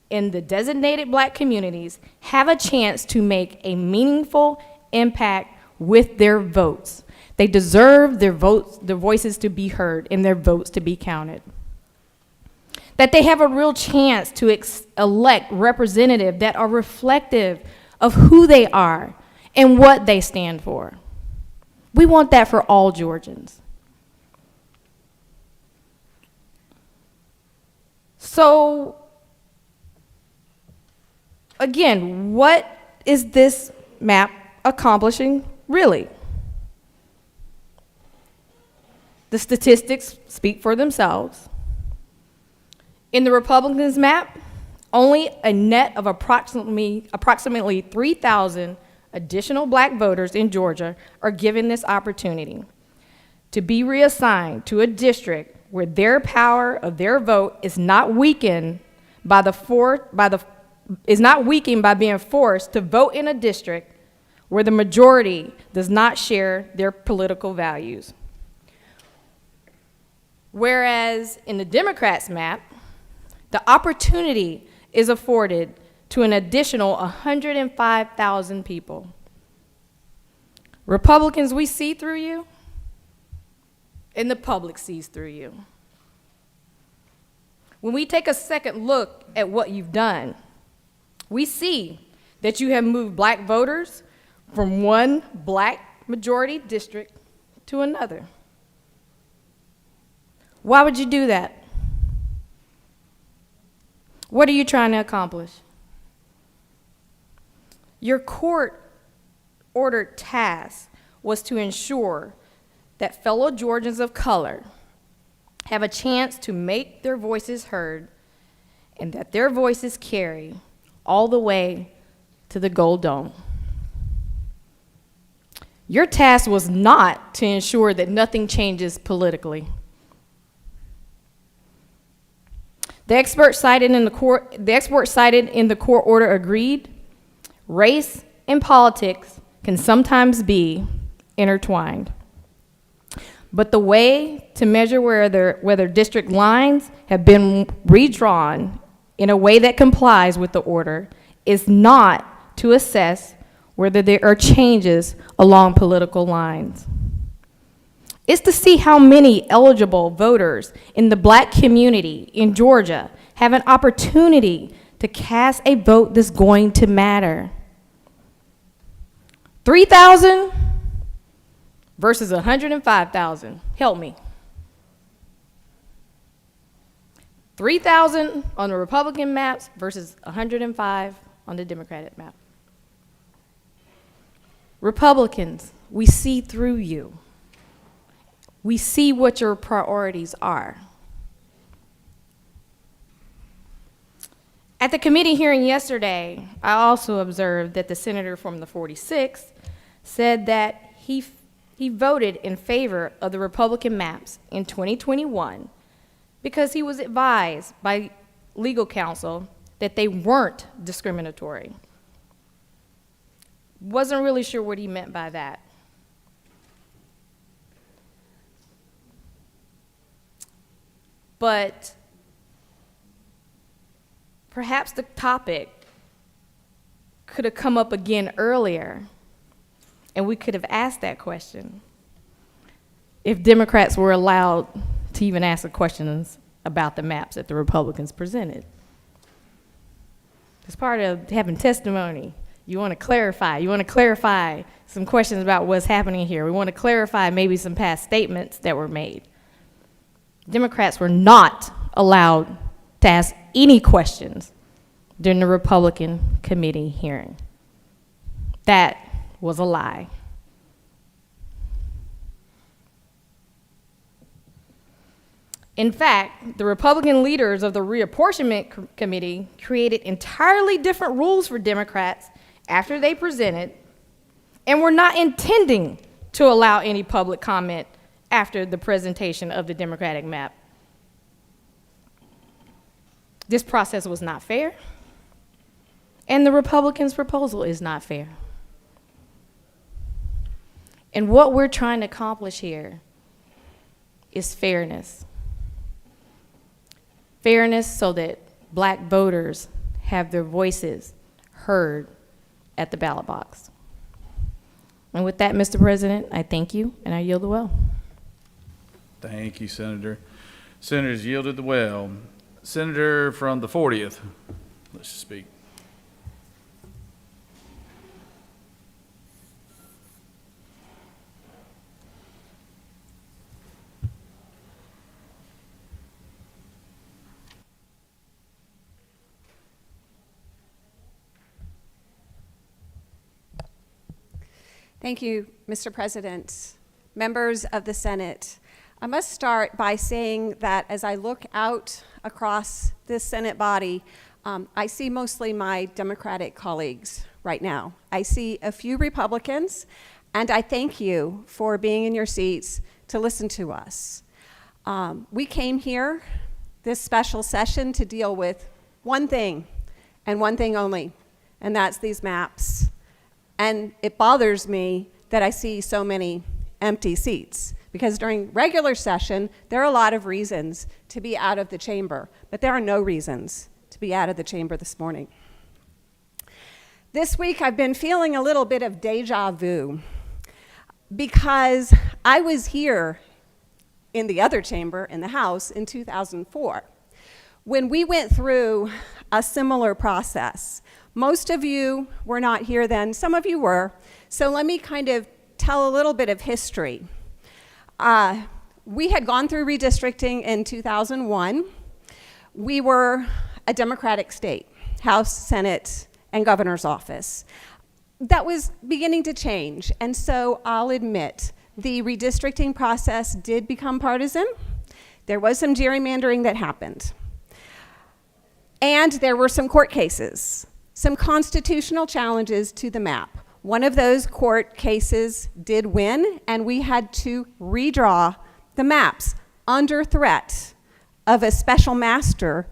in the designated black communities have a chance to make a meaningful impact with their votes. They deserve their voices to be heard and their votes to be counted. That they have a real chance to elect representatives that are reflective of who they are and what they stand for. We want that for all Georgians. So, again, what is this map accomplishing really? The statistics speak for themselves. In the Republicans' map, only a net of approximately 3,000 additional black voters in Georgia are given this opportunity to be reassigned to a district where their power of their vote is not weakened by being forced to vote in a district where the majority does not share their political values. Whereas in the Democrats' map, the opportunity is afforded to an additional 105,000 people. Republicans, we see through you, and the public sees through you. When we take a second look at what you've done, we see that you have moved black voters from one black majority district to another. Why would you do that? What are you trying to accomplish? Your court-ordered task was to ensure that fellow Georgians of color have a chance to make their voices heard and that their voices carry all the way to the Gold Dome. Your task was not to ensure that nothing changes politically. The experts cited in the court order agreed, race and politics can sometimes be intertwined. But the way to measure whether district lines have been redrawn in a way that complies with the order is not to assess whether there are changes along political lines. It's to see how many eligible voters in the black community in Georgia have an opportunity to cast a vote that's going to matter. 3,000 versus 105,000. Help me. 3,000 on the Republican maps versus 105 on the Democratic map. Republicans, we see through you. We see what your priorities are. At the committee hearing yesterday, I also observed that the senator from the 46th said that he voted in favor of the Republican maps in 2021 because he was advised by legal counsel that they weren't discriminatory. Wasn't really sure what he meant by that. But perhaps the topic could have come up again earlier, and we could have asked that question if Democrats were allowed to even ask the questions about the maps that the Republicans presented. It's part of having testimony. You want to clarify some questions about what's happening here. We want to clarify maybe some past statements that were made. Democrats were not allowed to ask any questions during the Republican committee hearing. That was a lie. In fact, the Republican leaders of the reapportionment committee created entirely different rules for Democrats after they presented, and were not intending to allow any public comment after the presentation of the Democratic map. This process was not fair, and the Republicans' proposal is not fair. And what we're trying to accomplish here is fairness. Fairness so that black voters have their voices heard at the ballot box. And with that, Mr. President, I thank you and I yield the well. Thank you, Senator. Senators yielded the well. Senator from the 40th, let's speak. Thank you, Mr. President. Members of the Senate, I must start by saying that as I look out across this Senate body, I see mostly my Democratic colleagues right now. I see a few Republicans, and I thank you for being in your seats to listen to us. We came here this special session to deal with one thing and one thing only, and that's these maps. And it bothers me that I see so many empty seats, because during regular session, there are a lot of reasons to be out of the chamber, but there are no reasons to be out of the chamber this morning. This week, I've been feeling a little bit of deja vu, because I was here in the other chamber in the House in 2004, when we went through a similar process. Most of you were not here then, some of you were, so let me kind of tell a little bit of history. We had gone through redistricting in 2001. We were a Democratic state, House, Senate, and governor's office. That was beginning to change, and so I'll admit, the redistricting process did become partisan. There was some gerrymandering that happened. And there were some court cases, some constitutional challenges to the map. One of those court cases did win, and we had to redraw the maps under threat of a special master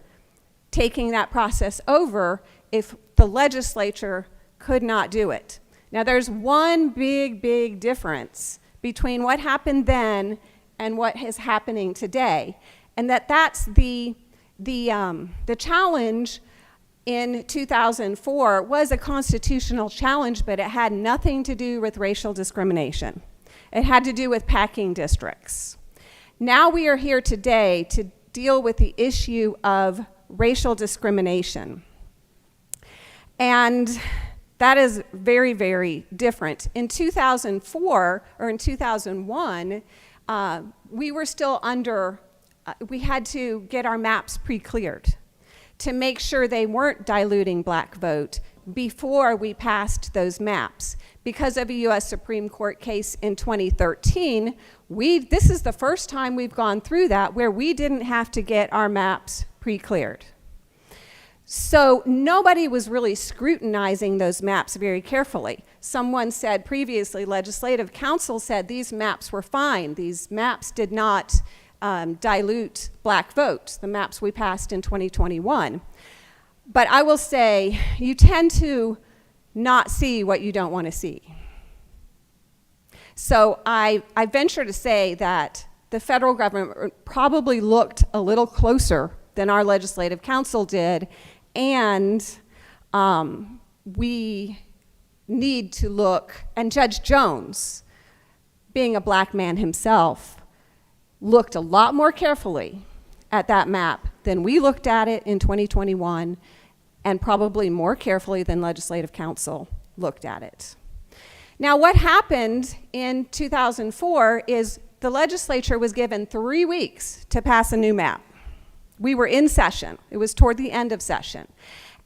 taking that process over if the legislature could not do it. Now, there's one big difference between what happened then and what is happening today, and that's the challenge in 2004 was a constitutional challenge, but it had nothing to do with racial discrimination. It had to do with packing districts. Now we are here today to deal with the issue of racial discrimination. And that is very different. In 2004, or in 2001, we were still under, we had to get our maps pre-cleared to make sure they weren't diluting black vote before we passed those maps. Because of a US Supreme Court case in 2013, this is the first time we've gone through that where we didn't have to get our maps pre-cleared. So nobody was really scrutinizing those maps very carefully. Someone said previously, Legislative Counsel said these maps were fine. These maps did not dilute black vote, the maps we passed in 2021. But I will say, you tend to not see what you don't want to see. So I venture to say that the federal government probably looked a little closer than our Legislative Counsel did, and we need to look, and Judge Jones, being a black man himself, looked a lot more carefully at that map than we looked at it in 2021, and probably more carefully than Legislative Counsel looked at it. Now, what happened in 2004 is the legislature was given 3 weeks to pass a new map. We were in session. It was toward the end of session.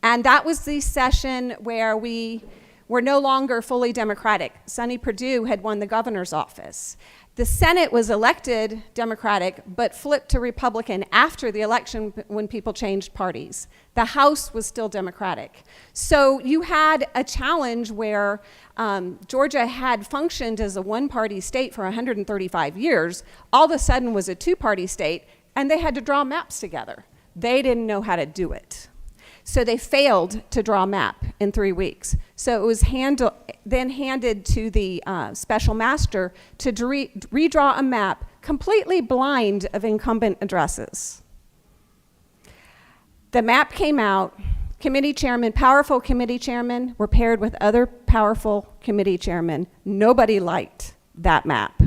And that was the session where we were no longer fully Democratic. Sonny Perdue had won the governor's office. The Senate was elected Democratic, but flipped to Republican after the election when people changed parties. The House was still Democratic. So you had a challenge where Georgia had functioned as a one-party state for 135 years, all of a sudden was a two-party state, and they had to draw maps together. They didn't know how to do it. So they failed to draw a map in 3 weeks. So it was then handed to the special master to redraw a map completely blind of incumbent addresses. The map came out. Committee chairman, powerful committee chairmen were paired with other powerful committee chairmen. Nobody liked that map.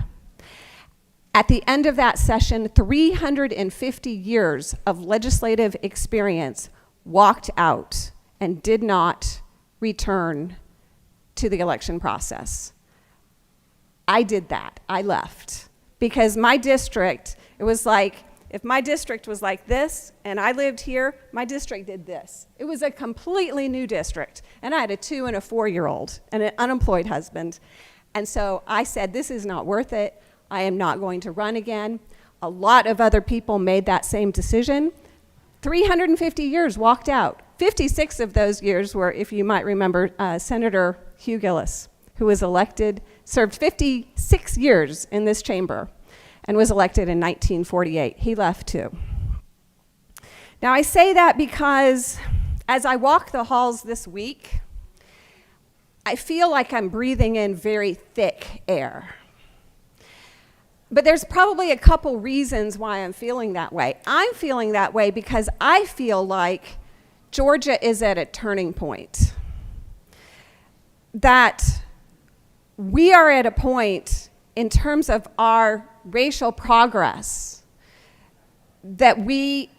At the end of that session, 350 years of legislative experience walked out and did not return to the election process. I did that. I left. Because my district, it was like, if my district was like this and I lived here, my district did this. It was a completely new district. And I had a 2- and a 4-year-old and an unemployed husband. And so I said, this is not worth it. I am not going to run again. A lot of other people made that same decision. 350 years walked out. 56 of those years were, if you might remember, Senator Hugh Gillis, who was elected, served 56 years in this chamber and was elected in 1948. He left too. Now I say that because as I walk the halls this week, I feel like I'm breathing in very thick air. But there's probably a couple reasons why I'm feeling that way. I'm feeling that way because I feel like Georgia is at a turning point. That we are at a point in terms of our racial progress that we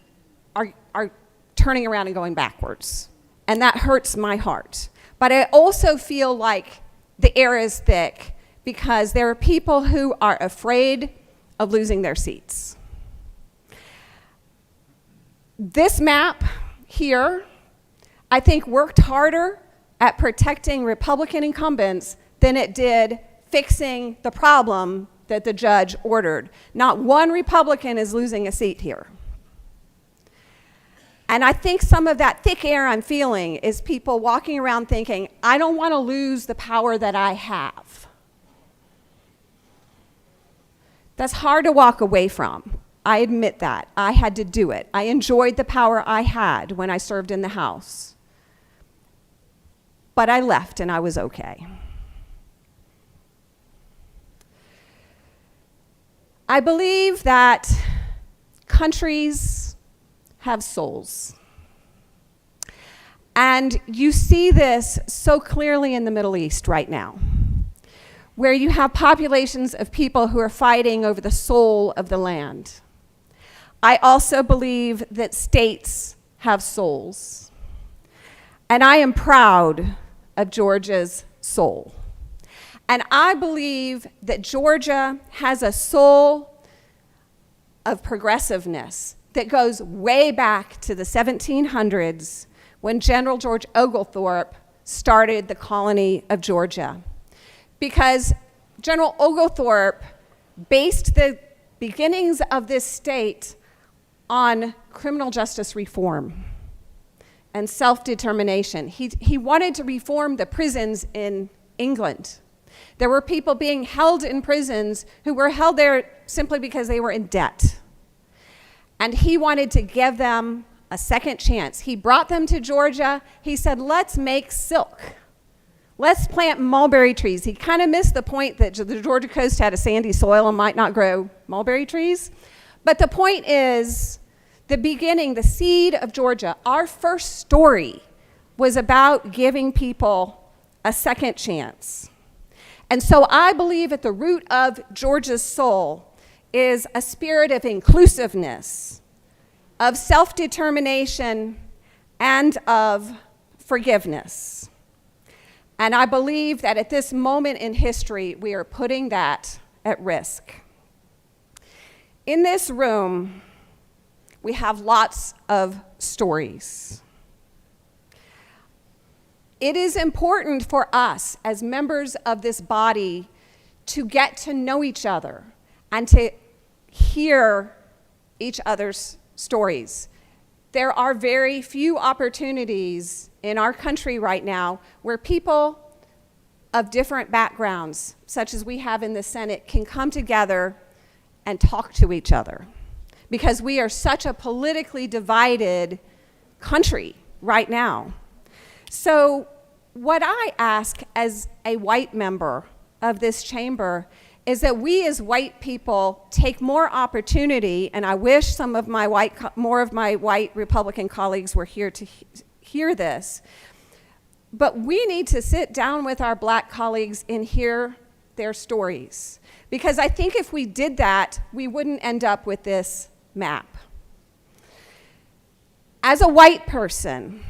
are turning around and going backwards. And that hurts my heart. But I also feel like the air is thick because there are people who are afraid of losing their seats. This map here, I think, worked harder at protecting Republican incumbents than it did fixing the problem that the judge ordered. Not one Republican is losing a seat here. And I think some of that thick air I'm feeling is people walking around thinking, I don't want to lose the power that I have. That's hard to walk away from. I admit that. I had to do it. I enjoyed the power I had when I served in the House. But I left and I was okay. I believe that countries have souls. And you see this so clearly in the Middle East right now, where you have populations of people who are fighting over the soul of the land. I also believe that states have souls. And I am proud of Georgia's soul. And I believe that Georgia has a soul of progressiveness that goes way back to the 1700s when General George Oglethorpe started the colony of Georgia. Because General Oglethorpe based the beginnings of this state on criminal justice reform and self-determination. He wanted to reform the prisons in England. There were people being held in prisons who were held there simply because they were in debt. And he wanted to give them a second chance. He brought them to Georgia. He said, let's make silk. Let's plant mulberry trees. He kind of missed the point that the Georgia coast had a sandy soil and might not grow mulberry trees. But the point is, the beginning, the seed of Georgia, our first story was about giving people a second chance. And so I believe at the root of Georgia's soul is a spirit of inclusiveness, of self-determination, and of forgiveness. And I believe that at this moment in history, we are putting that at risk. In this room, we have lots of stories. It is important for us as members of this body to get to know each other and to hear each other's stories. There are very few opportunities in our country right now where people of different backgrounds, such as we have in the Senate, can come together and talk to each other, because we are such a politically divided country right now. So what I ask as a white member of this chamber is that we as white people take more opportunity, and I wish some of my more of my white Republican colleagues were here to hear this, but we need to sit down with our black colleagues and hear their stories. Because I think if we did that, we wouldn't end up with this map. As a white person,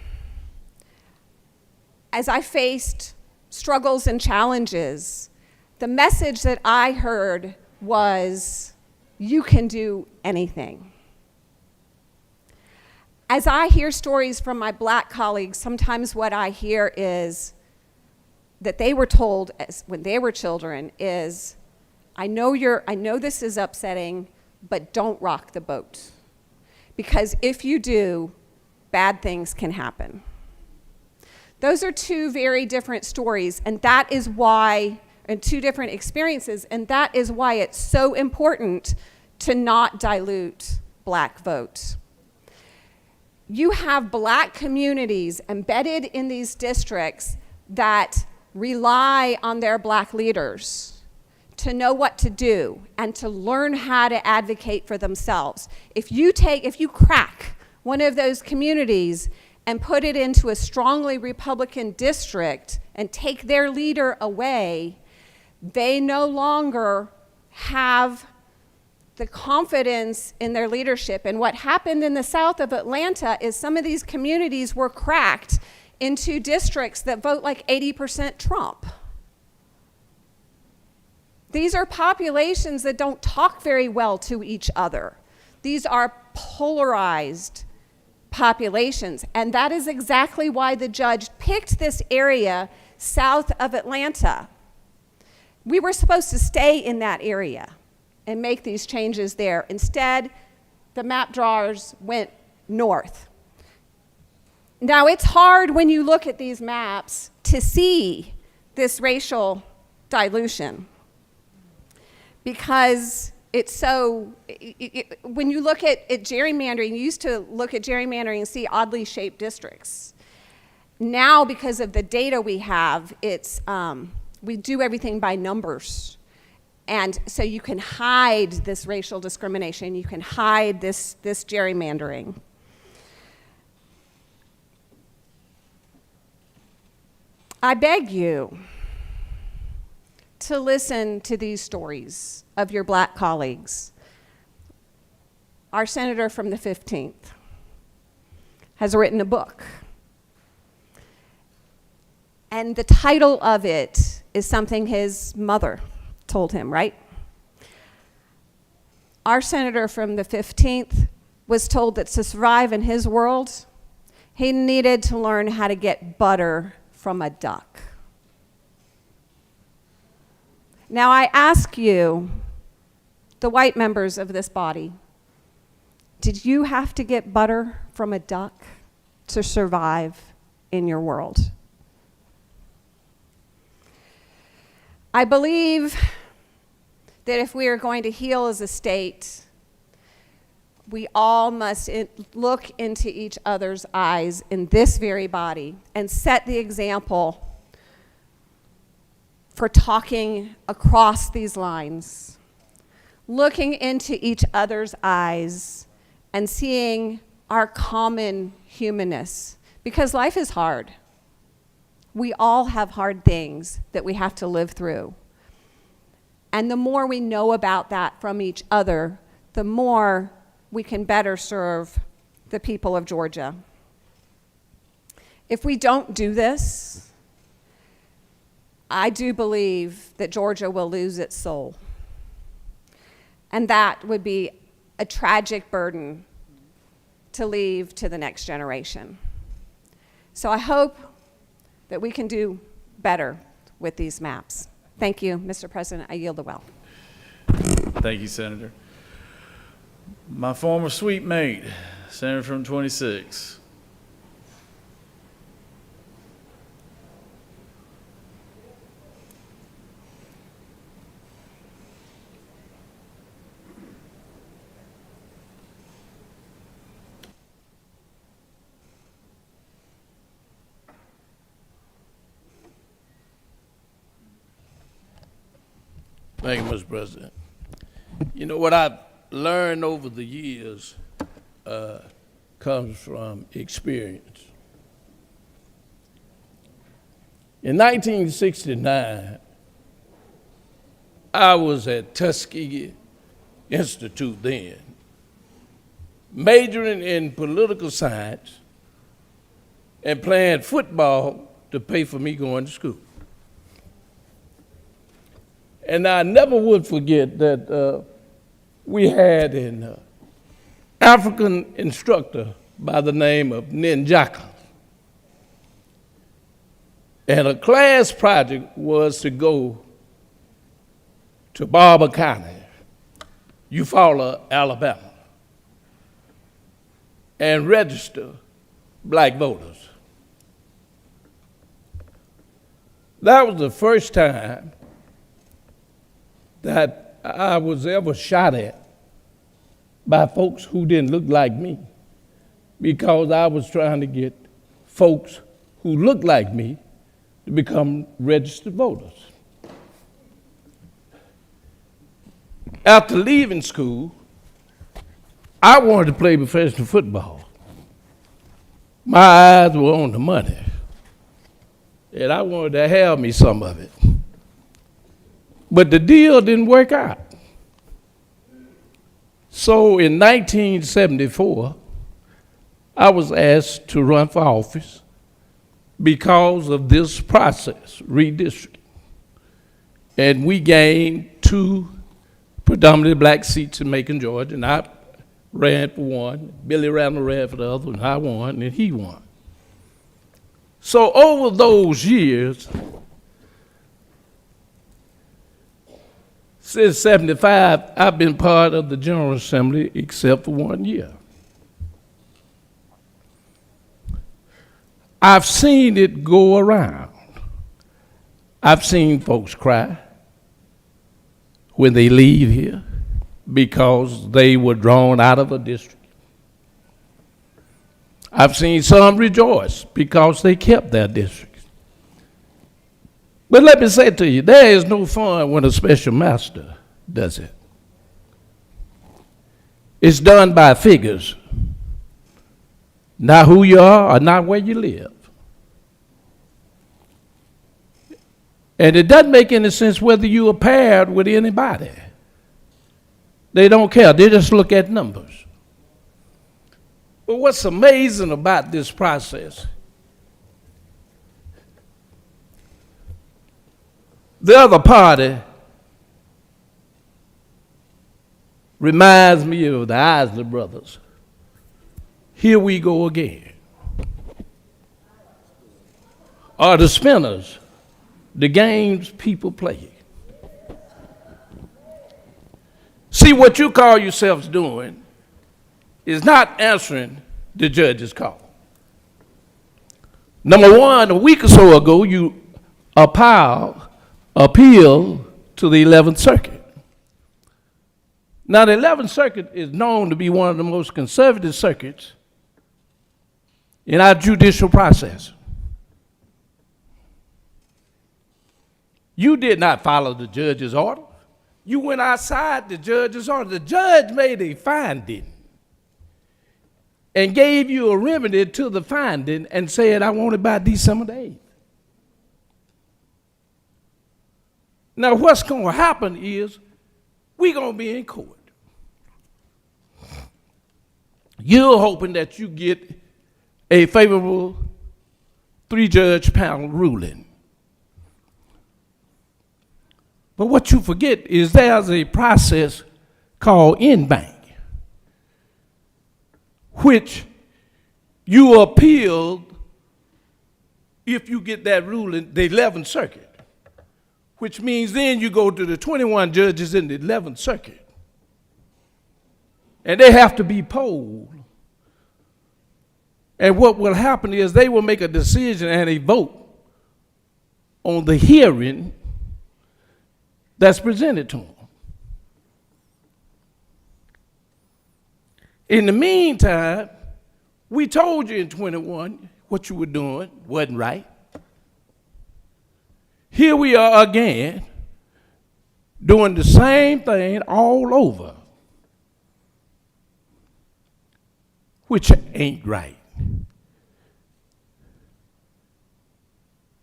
as I faced struggles and challenges, the message that I heard was, you can do anything. As I hear stories from my black colleagues, sometimes what I hear is that they were told when they were children is, I know this is upsetting, but don't rock the boat. Because if you do, bad things can happen. Those are two very different stories, and that is why, and two different experiences, and that is why it's so important to not dilute black vote. You have black communities embedded in these districts that rely on their black leaders to know what to do and to learn how to advocate for themselves. If you crack one of those communities and put it into a strongly Republican district and take their leader away, they no longer have the confidence in their leadership. And what happened in the south of Atlanta is some of these communities were cracked into districts that vote like 80% Trump. These are populations that don't talk very well to each other. These are polarized populations, and that is exactly why the judge picked this area south of Atlanta. We were supposed to stay in that area and make these changes there. Instead, the map drawers went north. Now, it's hard when you look at these maps to see this racial dilution, because it's so, when you look at gerrymandering, you used to look at gerrymandering and see oddly shaped districts. Now, because of the data we have, it's, we do everything by numbers. And so you can hide this racial discrimination, you can hide this gerrymandering. I beg you to listen to these stories of your black colleagues. Our senator from the 15th has written a book. And the title of it is something his mother told him, right? Our senator from the 15th was told that to survive in his world, he needed to learn how to get butter from a duck. Now I ask you, the white members of this body, did you have to get butter from a duck to survive in your world? I believe that if we are going to heal as a state, we all must look into each other's eyes in this very body and set the example for talking across these lines, looking into each other's eyes and seeing our common humanness, because life is hard. We all have hard things that we have to live through. And the more we know about that from each other, the more we can better serve the people of Georgia. If we don't do this, I do believe that Georgia will lose its soul. And that would be a tragic burden to leave to the next generation. So I hope that we can do better with these maps. Thank you, Mr. President. I yield the well. Thank you, Senator. My former suite mate, Senator from 26. Thank you, Mr. President. You know, what I've learned over the years comes from experience. In 1969, I was at Tuskegee Institute then, majoring in political science and playing football to pay for me going to school. And I never would forget that we had an African instructor by the name of Ninjaka. And a class project was to go to Barber County, Eufaula, Alabama, and register black voters. That was the first time that I was ever shot at by folks who didn't look like me, because I was trying to get folks who looked like me to become registered voters. After leaving school, I wanted to play professional football. My eyes were on the money, and I wanted to have me some of it. But the deal didn't work out. So in 1974, I was asked to run for office because of this process, redistricting. And we gained 2 predominantly black seats in Macon, Georgia, and I ran for one. Billy Randall ran for the other, and I won, and he won. So over those years, since 75, I've been part of the General Assembly except for 1 year. I've seen it go around. I've seen folks cry when they leave here because they were drawn out of a district. I've seen some rejoice because they kept their districts. But let me say to you, there is no fun when a special master does it. It's done by figures, not who you are or not where you live. And it doesn't make any sense whether you are paired with anybody. They don't care. They just look at numbers. But what's amazing about this process, the other party reminds me of the Isley brothers. Here we go again. Or the Spinners, the games people play. See, what you call yourselves doing is not answering the judge's call. Number one, a week or so ago, you appeal to the 11th Circuit. Now, the 11th Circuit is known to be one of the most conservative circuits in our judicial process. You did not follow the judge's order. You went outside the judge's order. The judge made a finding and gave you a remedy to the finding and said, I want it by December the 8th. Now, what's going to happen is we're going to be in court. You're hoping that you get a favorable 3-judge panel ruling. But what you forget is there's a process called in-bank, which you appeal if you get that ruling, the 11th Circuit, which means then you go to the 21 judges in the 11th Circuit. and they have to be polled. And what will happen is they will make a decision and a vote on the hearing that's presented to them. In the meantime, we told you in 21 what you were doing wasn't right. Here we are again, doing the same thing all over, which ain't right.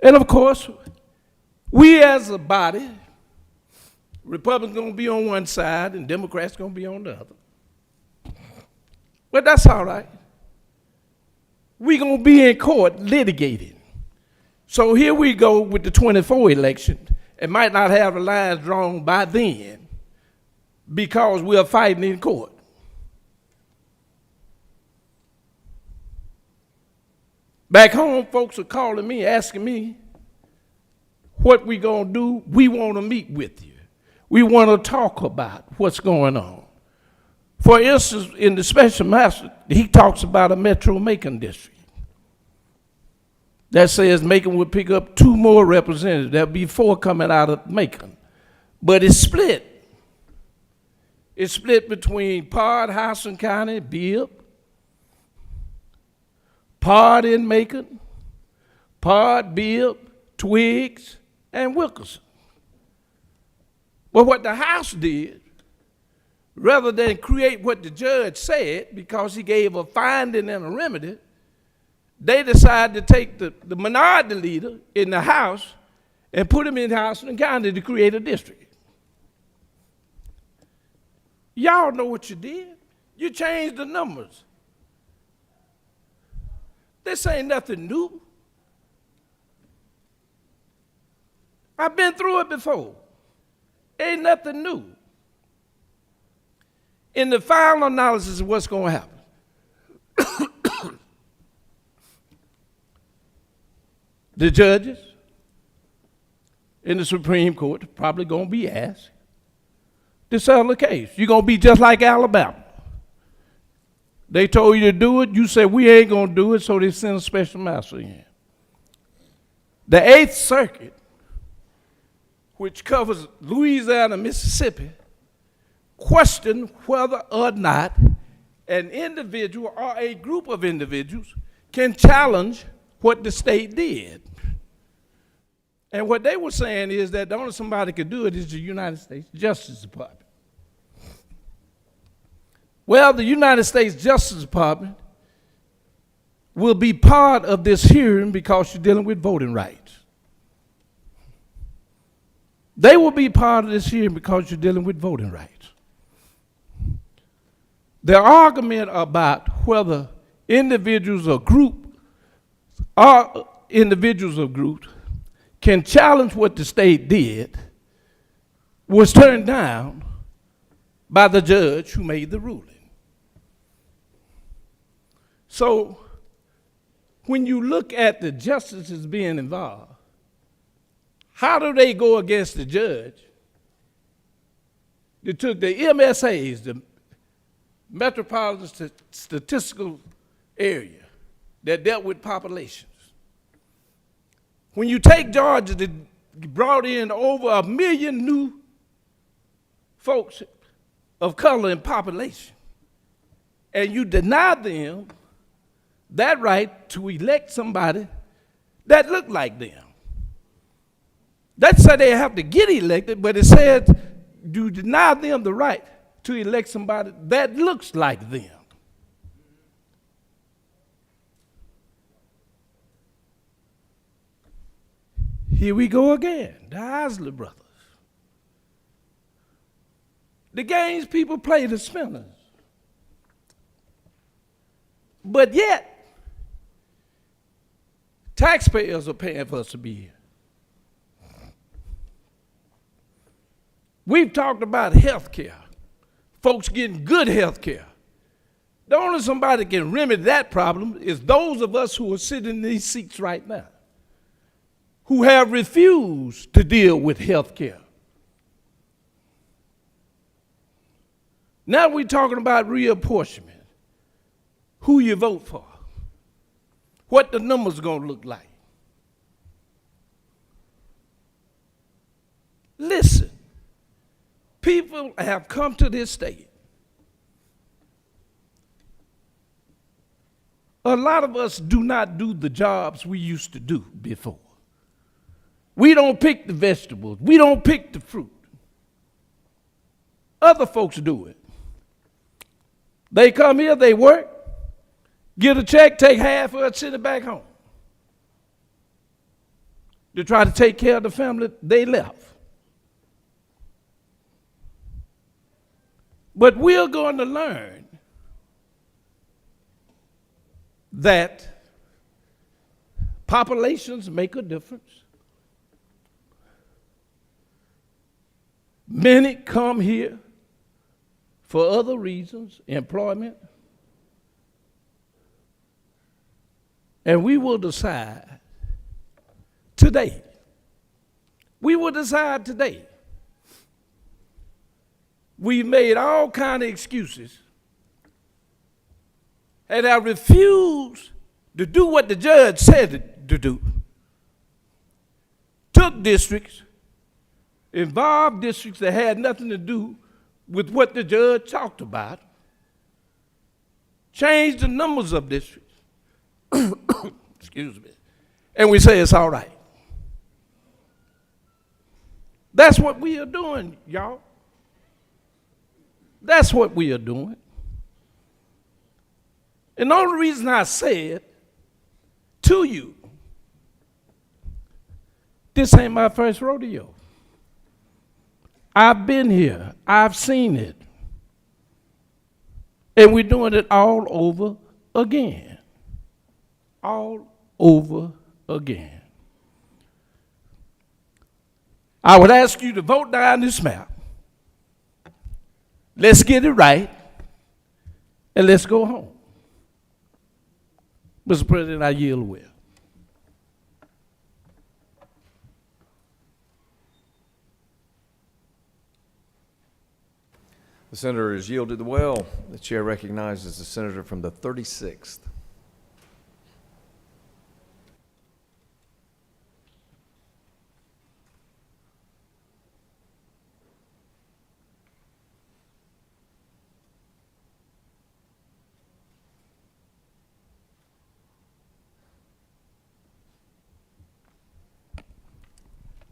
And of course, we as a body, Republicans gonna be on one side and Democrats gonna be on the other. But that's all right. We gonna be in court litigating. So here we go with the 24 election. It might not have the lines drawn by then because we are fighting in court. Back home, folks are calling me, asking me what we gonna do. We wanna meet with you. We wanna talk about what's going on. For instance, in the special master, he talks about a Metro Macon district. That says Macon would pick up 2 more representatives. There'll be 4 coming out of Macon. But it's split. It's split between Pard, Houston County, Bibb, Pard in Macon, Pard, Bibb, Twiggs, and Wilkerson. But what the House did, rather than create what the judge said, because he gave a finding and a remedy, they decided to take the minority leader in the House and put him in Houston County to create a district. Y'all know what you did. You changed the numbers. This ain't nothing new. I've been through it before. Ain't nothing new. In the final analysis of what's going to happen, the judges in the Supreme Court are probably going to be asked to settle the case. You're going to be just like Alabama. They told you to do it. You said, we ain't going to do it, so they sent a special master in. The 8th Circuit, which covers Louisiana, Mississippi, questioned whether or not an individual or a group of individuals can challenge what the state did. And what they were saying is that the only somebody could do it is the United States Justice Department. Well, the United States Justice Department will be part of this hearing because you're dealing with voting rights. They will be part of this hearing because you're dealing with voting rights. The argument about whether individuals or groups can challenge what the state did was turned down by the judge who made the ruling. So when you look at the justices being involved, how do they go against the judge that took the MSAs, the Metropolitan Statistical Area, that dealt with populations? When you take Georgia that brought in over 1 million new folks of color in population, and you deny them that right to elect somebody that looked like them. That's how they have to get elected, but it says you deny them the right to elect somebody that looks like them. Here we go again, the Isley brothers. The games people play, the spinners. But yet, taxpayers are paying for us to be here. We've talked about health care, folks getting good health care. The only somebody that can remedy that problem is those of us who are sitting in these seats right now, who have refused to deal with health care. Now we're talking about reapportionment. Who you vote for. What the numbers gonna look like. Listen, people have come to this state. A lot of us do not do the jobs we used to do before. We don't pick the vegetables. We don't pick the fruit. Other folks do it. They come here, they work, get a check, take half of it, send it back home. To try to take care of the family they left. But we're going to learn that populations make a difference. Many come here for other reasons, employment. And we will decide today. We will decide today. We've made all kind of excuses. And I refused to do what the judge said to do. Took districts, involved districts that had nothing to do with what the judge talked about, changed the numbers of districts, excuse me, and we say it's all right. That's what we are doing, y'all. That's what we are doing. And the only reason I say it to you, this ain't my first rodeo. I've been here. I've seen it. And we're doing it all over again. All over again. I would ask you to vote down this map. Let's get it right, and let's go home. Mr. President, I yield away. The senator has yielded the well. The chair recognizes the senator from the 36th.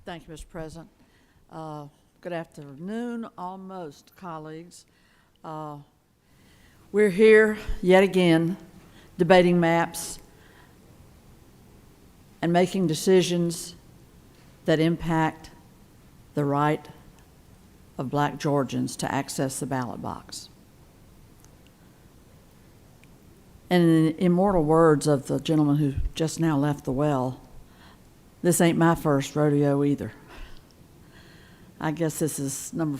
Thank you, Mr. President. Good afternoon, almost, colleagues. We're here yet again debating maps and making decisions that impact the right of Black Georgians to access the ballot box. And in the immortal words of the gentleman who just now left the well, this ain't my first rodeo either. I guess this is number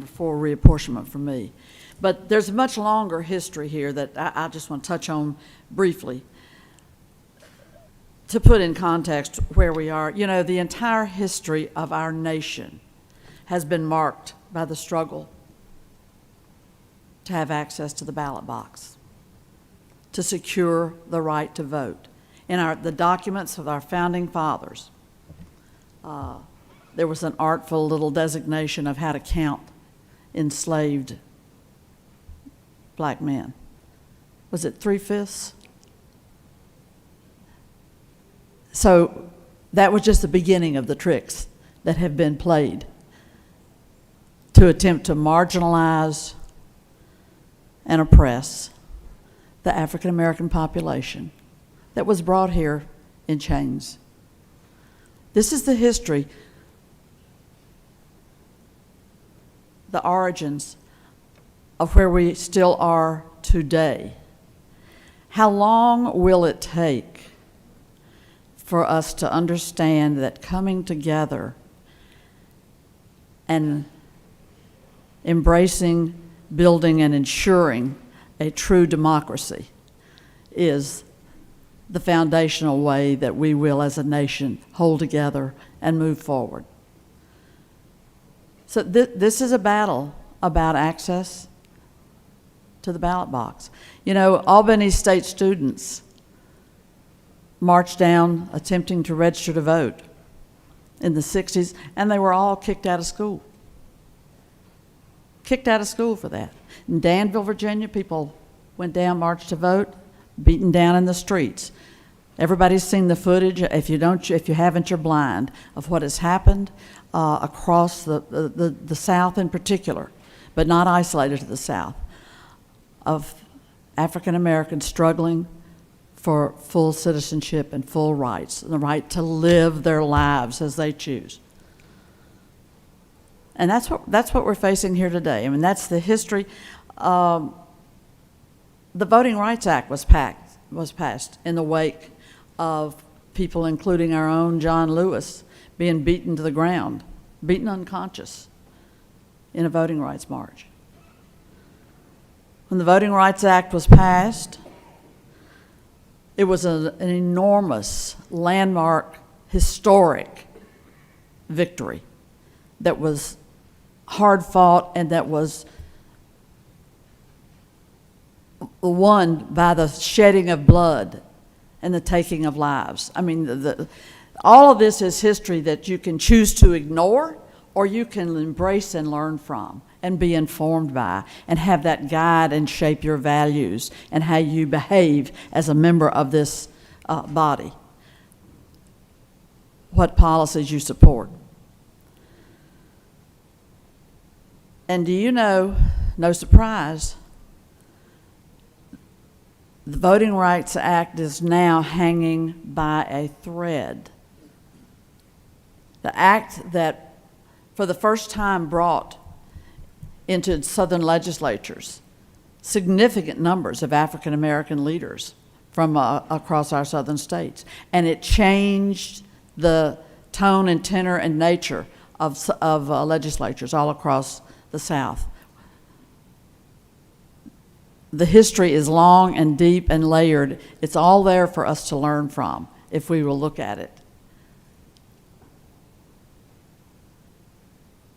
4 reapportionment for me. But there's a much longer history here that I just want to touch on briefly to put in context where we are. You know, the entire history of our nation has been marked by the struggle to have access to the ballot box, to secure the right to vote. In the documents of our founding fathers, there was an artful little designation of how to count enslaved Black men. Was it 3/5? So that was just the beginning of the tricks that have been played to attempt to marginalize and oppress the African American population that was brought here in chains. This is the history, the origins of where we still are today. How long will it take for us to understand that coming together and embracing, building, and ensuring a true democracy is the foundational way that we will, as a nation, hold together and move forward? So this is a battle about access to the ballot box. You know, Albany State students marched down attempting to register to vote in the 60s, and they were all kicked out of school. Kicked out of school for that. In Danville, Virginia, people went down, marched to vote, beaten down in the streets. Everybody's seen the footage. If you haven't, you're blind, of what has happened across the South in particular, but not isolated to the South, of African Americans struggling for full citizenship and full rights, and the right to live their lives as they choose. And that's what we're facing here today. I mean, that's the history. The Voting Rights Act was passed in the wake of people, including our own John Lewis, being beaten to the ground, beaten unconscious in a voting rights march. When the Voting Rights Act was passed, it was an enormous, landmark, historic victory that was hard fought and that was won by the shedding of blood and the taking of lives. I mean, all of this is history that you can choose to ignore, or you can embrace and learn from and be informed by and have that guide and shape your values and how you behave as a member of this body, what policies you support. And do you know, no surprise, the Voting Rights Act is now hanging by a thread. The act that, for the first time, brought into Southern legislatures significant numbers of African American leaders from across our Southern states. And it changed the tone and tenor and nature of legislatures all across the South. The history is long and deep and layered. It's all there for us to learn from if we will look at it.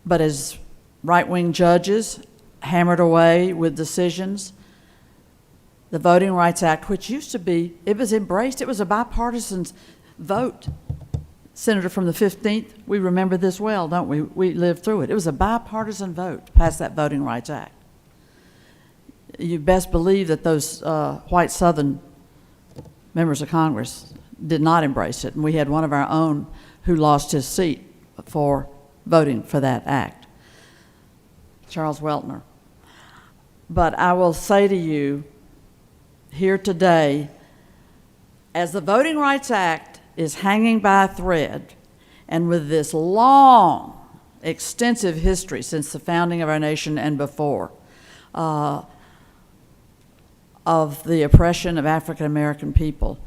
But as right-wing judges hammered away with decisions, the Voting Rights Act, which used to be, it was embraced, it was a bipartisan vote. Senator from the 15th, we remember this well, don't we? We lived through it. It was a bipartisan vote to pass that Voting Rights Act. You best believe that those white Southern members of Congress did not embrace it, and we had one of our own who lost his seat for voting for that act, Charles Weltner. But I will say to you here today, as the Voting Rights Act is hanging by a thread, and with this long, extensive history since the founding of our nation and before, of the oppression of African American people,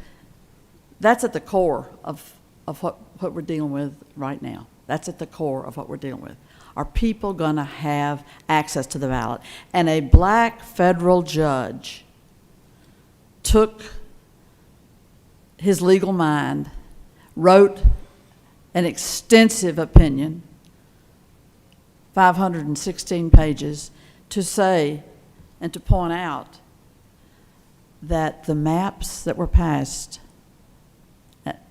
that's at the core of what we're dealing with right now. That's at the core of what we're dealing with. Are people going to have access to the ballot? And a black federal judge took his legal mind, wrote an extensive opinion, 516 pages, to say and to point out that the maps that were passed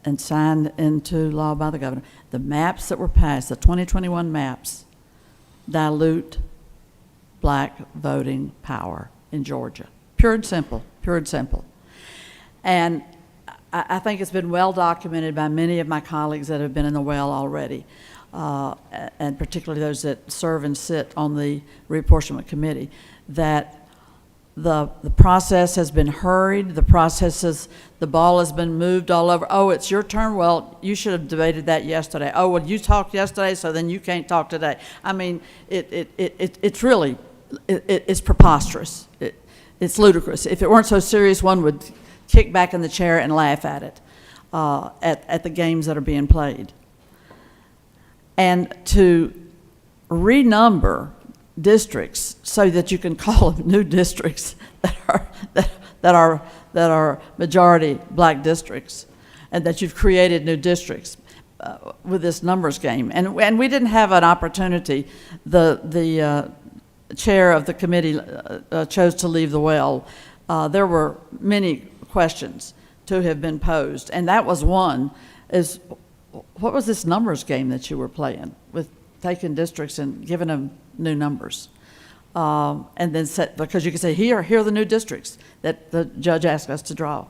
and signed into law by the governor, the maps that were passed, the 2021 maps, dilute black voting power in Georgia. Pure and simple, pure and simple. And I think it's been well documented by many of my colleagues that have been in the well already, and particularly those that serve and sit on the reapportionment committee, that the process has been hurried, the ball has been moved all over. Oh, it's your turn? Well, you should have debated that yesterday. Oh, well, you talked yesterday, so then you can't talk today. I mean, it's really, it's preposterous. It's ludicrous. If it weren't so serious, one would kick back in the chair and laugh at it, at the games that are being played. And to renumber districts so that you can call them new districts that are majority black districts, and that you've created new districts with this numbers game. And we didn't have an opportunity. The chair of the committee chose to leave the well, there were many questions to have been posed, and that was one, is what was this numbers game that you were playing with taking districts and giving them new numbers? And then because you can say, here are the new districts that the judge asked us to draw.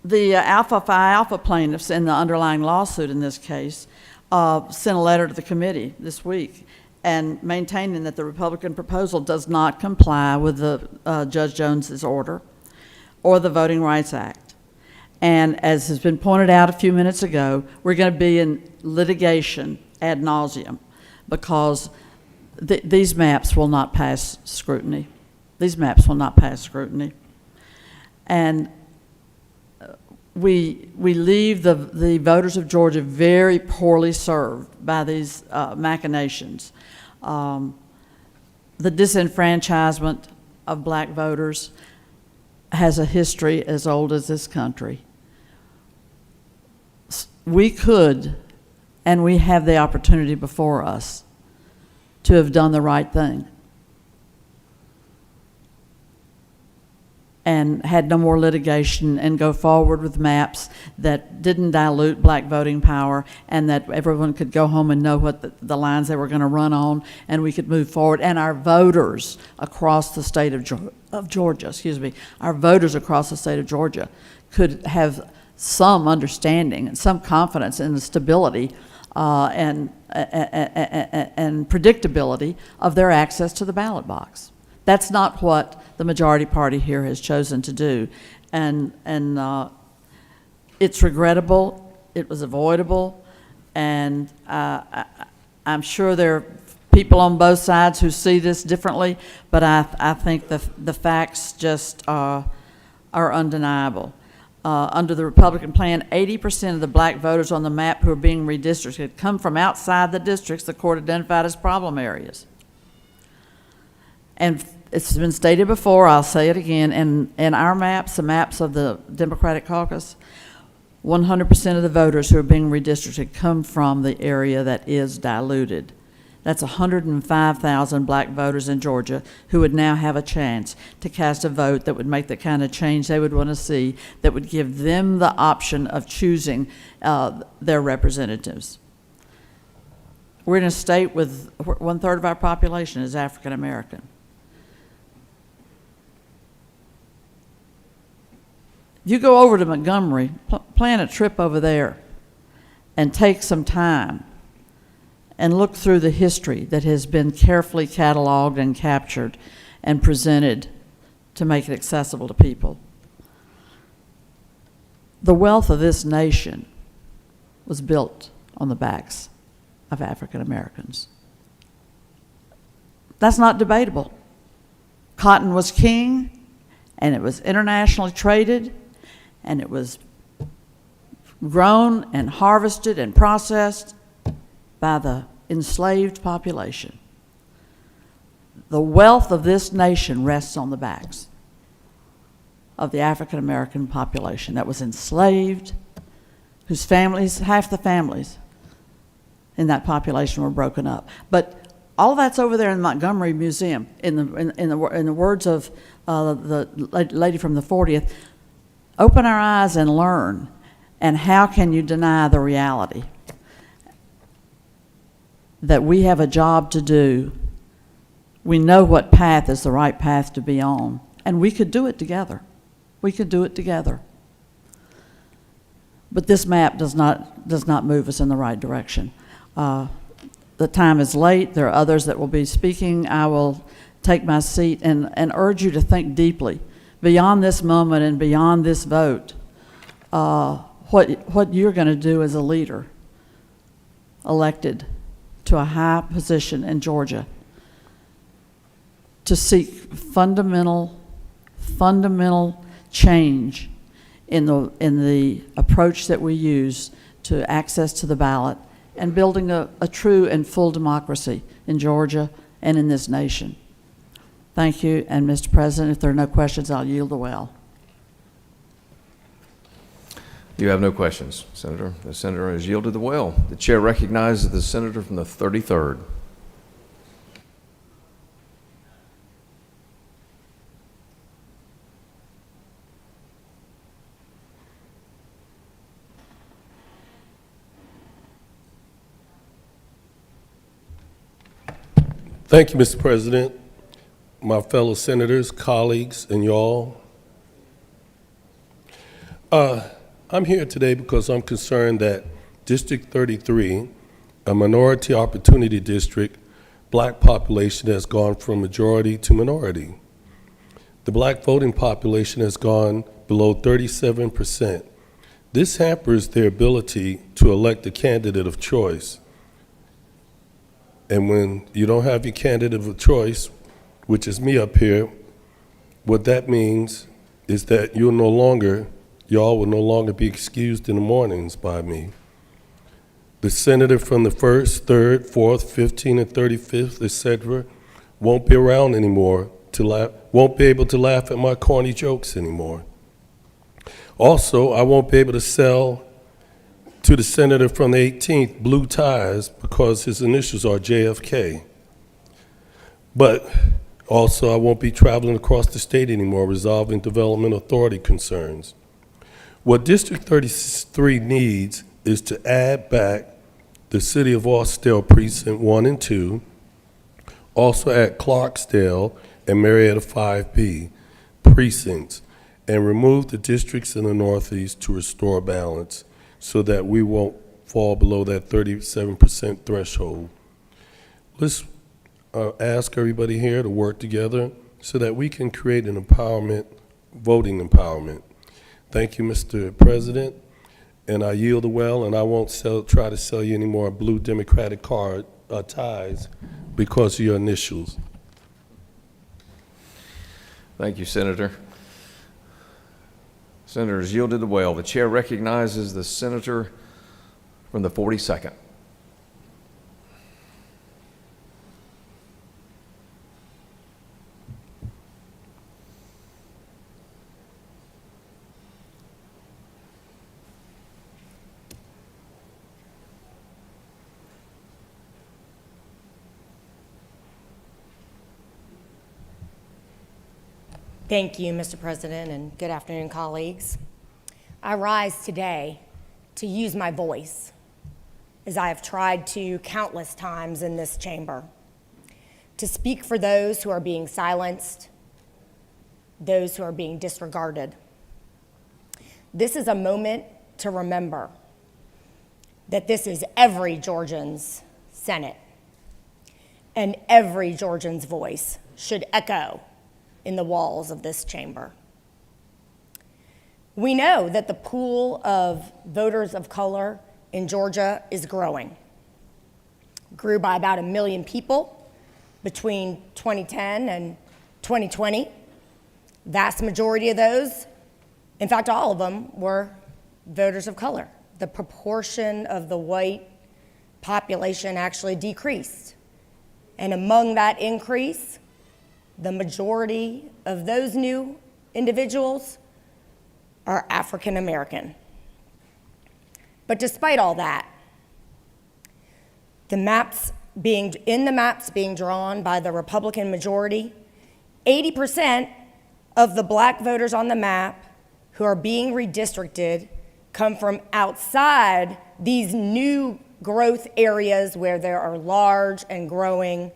The Alpha Phi Alpha plaintiffs in the underlying lawsuit in this case sent a letter to the committee this week and maintaining that the Republican proposal does not comply with the Judge Jones's order or the Voting Rights Act. And as has been pointed out a few minutes ago, we're going to be in litigation ad nauseum because these maps will not pass scrutiny. These maps will not pass scrutiny. And we leave the voters of Georgia very poorly served by these machinations. The disenfranchisement of black voters has a history as old as this country. We could, and we have the opportunity before us, to have done the right thing and had no more litigation and go forward with maps that didn't dilute black voting power and that everyone could go home and know what the lines they were going to run on, and we could move forward. And our voters across the state of Georgia, our voters across the state of Georgia could have some understanding and some confidence in the stability and predictability of their access to the ballot box. That's not what the majority party here has chosen to do. And it's regrettable, it was avoidable, and I'm sure there are people on both sides who see this differently, but I think the facts just are undeniable. Under the Republican plan, 80% of the black voters on the map who are being redistricted come from outside the districts the court identified as problem areas. And it's been stated before, I'll say it again, in our maps, the maps of the Democratic caucus, 100% of the voters who are being redistricted come from the area that is diluted. That's 105,000 black voters in Georgia who would now have a chance to cast a vote that would make the kind of change they would want to see, that would give them the option of choosing their representatives. We're in a state with 1/3 of our population is African American. You go over to Montgomery, plan a trip over there, and take some time and look through the history that has been carefully cataloged and captured and presented to make it accessible to people. The wealth of this nation was built on the backs of African Americans. That's not debatable. Cotton was king, and it was internationally traded, and it was grown and harvested and processed by the enslaved population. The wealth of this nation rests on the backs of the African American population that was enslaved, whose families, half the families in that population were broken up. But all that's over there in the Montgomery Museum. In the words of the lady from the 40th, open our eyes and learn. And how can you deny the reality that we have a job to do? We know what path is the right path to be on, and we could do it together. We could do it together. But this map does not move us in the right direction. The time is late. There are others that will be speaking. I will take my seat and urge you to think deeply beyond this moment and beyond this vote, what you're going to do as a leader elected to a high position in Georgia to seek fundamental change in the approach that we use to access to the ballot and building a true and full democracy in Georgia and in this nation. Thank you, and Mr. President, if there are no questions, I'll yield the well. You have no questions, Senator. The senator has yielded the well. The chair recognizes the senator from the 33rd. Thank you, Mr. President, my fellow senators, colleagues, and y'all. I'm here today because I'm concerned that District 33, a minority opportunity district, black population has gone from majority to minority. The black voting population has gone below 37%. This hampers their ability to elect a candidate of choice. And when you don't have your candidate of choice, which is me up here, what that means is that y'all will no longer be excused in the mornings by me. The senator from the 1st, 3rd, 4th, 15th, and 35th, etc., won't be around anymore won't be able to laugh at my corny jokes anymore. Also, I won't be able to sell to the senator from the 18th blue ties because his initials are JFK. But also, I won't be traveling across the state anymore resolving development authority concerns. What District 33 needs is to add back the City of Austell Precinct 1 and 2, also add Clarksdale and Marietta 5B precincts, and remove the districts in the Northeast to restore balance so that we won't fall below that 37% threshold. Let's ask everybody here to work together so that we can create an voting empowerment. Thank you, Mr. President, and I yield well, and I won't try to sell you any more blue Democratic ties because of your initials. Thank you, Senator. Senators yielded well. The chair recognizes the senator from the 42nd. Thank you, Mr. President, and good afternoon, colleagues. I rise today to use my voice, as I have tried to countless times in this chamber, to speak for those who are being silenced, those who are being disregarded. This is a moment to remember that this is every Georgian's Senate, and every Georgian's voice should echo in the walls of this chamber. We know that the pool of voters of color in Georgia is growing. Grew by about 1 million people between 2010 and 2020. Vast majority of those, in fact, all of them, were voters of color. The proportion of the white population actually decreased. And among that increase, the majority of those new individuals are African American. But despite all that, in the maps being drawn by the Republican majority, 80% of the black voters on the map who are being redistricted come from outside these new growth areas where there are large and growing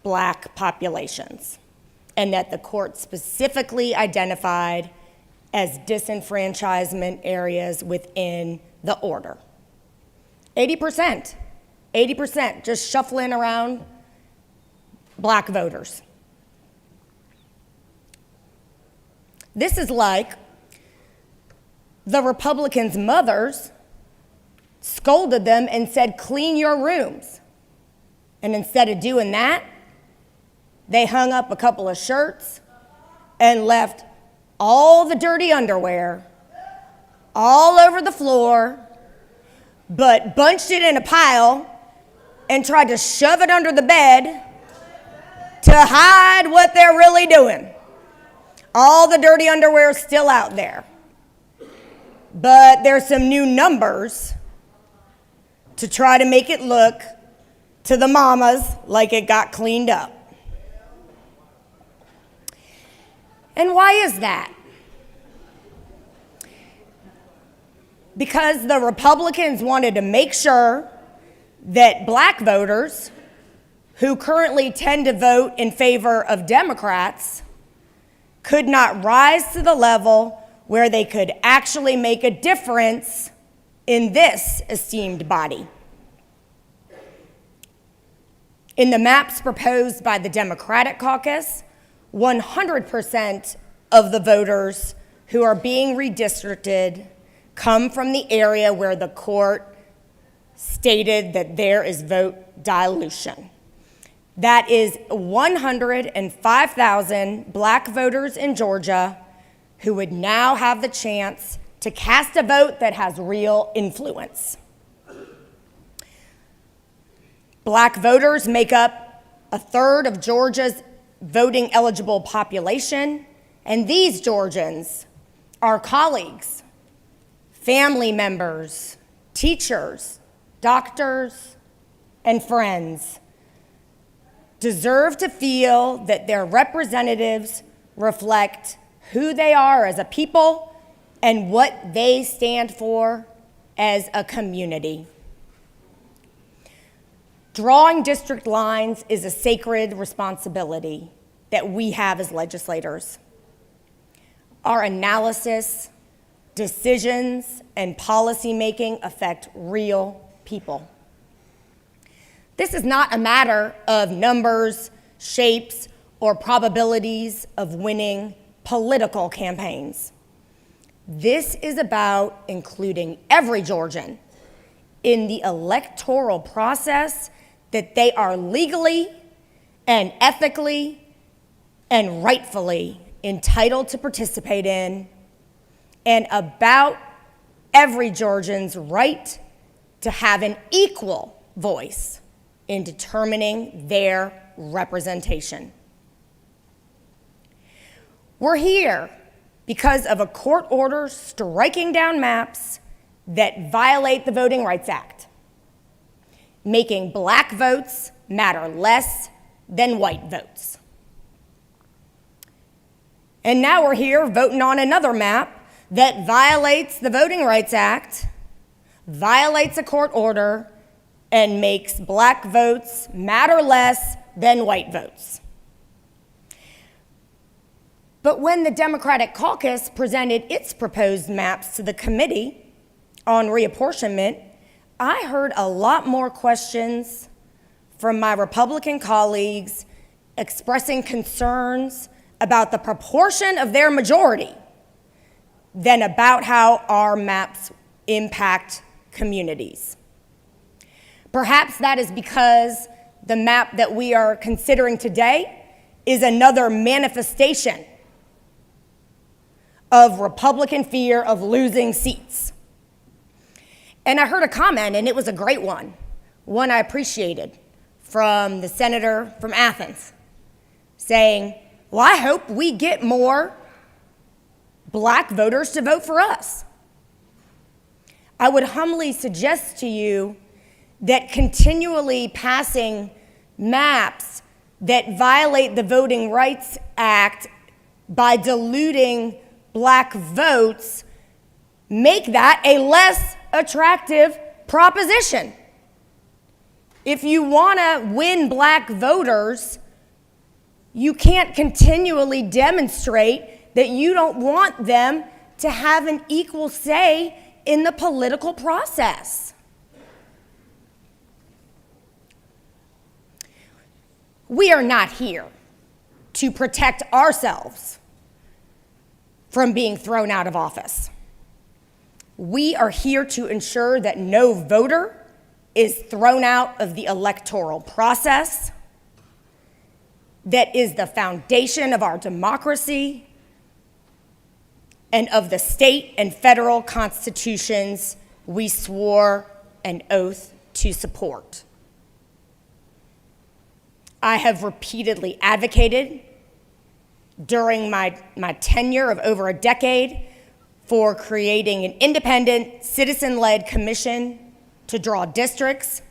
black populations, and that the court specifically identified as disenfranchisement areas within the order. 80% just shuffling around black voters. This is like the Republicans' mothers scolded them and said, clean your rooms. And instead of doing that, they hung up a couple of shirts and left all the dirty underwear all over the floor, but bunched it in a pile and tried to shove it under the bed to hide what they're really doing. All the dirty underwear is still out there. But there's some new numbers to try to make it look to the mamas like it got cleaned up. And why is that? Because the Republicans wanted to make sure that black voters who currently tend to vote in favor of Democrats, could not rise to the level where they could actually make a difference in this esteemed body. In the maps proposed by the Democratic caucus, 100% of the voters who are being redistricted come from the area where the court stated that there is vote dilution. That is 105,000 black voters in Georgia who would now have the chance to cast a vote that has real influence. Black voters make up a third of Georgia's voting eligible population, and these Georgians, our colleagues, family members, teachers, doctors, and friends, deserve to feel that their representatives reflect who they are as a people and what they stand for as a community. Drawing district lines is a sacred responsibility that we have as legislators. Our analysis, decisions, and policymaking affect real people. This is not a matter of numbers, shapes, or probabilities of winning political campaigns. This is about including every Georgian in the electoral process that they are legally and ethically and rightfully entitled to participate in, and about every Georgian's right to have an equal voice in determining their representation. We're here because of a court order striking down maps that violate the Voting Rights Act, making black votes matter less than white votes. And now we're here voting on another map that violates the Voting Rights Act, violates a court order, and makes black votes matter less than white votes. But when the Democratic caucus presented its proposed maps to the Committee on Reapportionment, I heard a lot more questions from my Republican colleagues expressing concerns about the proportion of their majority than about how our maps impact communities. Perhaps that is because the map that we are considering today is another manifestation of Republican fear of losing seats. And I heard a comment, and it was a great one I appreciated, from the senator from Athens, saying, well, I hope we get more black voters to vote for us. I would humbly suggest to you that continually passing maps that violate the Voting Rights Act by diluting black votes make that a less attractive proposition. If you want to win black voters, you can't continually demonstrate that you don't want them to have an equal say in the political process. We are not here to protect ourselves from being thrown out of office. We are here to ensure that no voter is thrown out of the electoral process that is the foundation of our democracy and of the state and federal constitutions we swore an oath to support. I have repeatedly advocated during my tenure of over a decade for creating an independent, citizen-led commission to draw districts,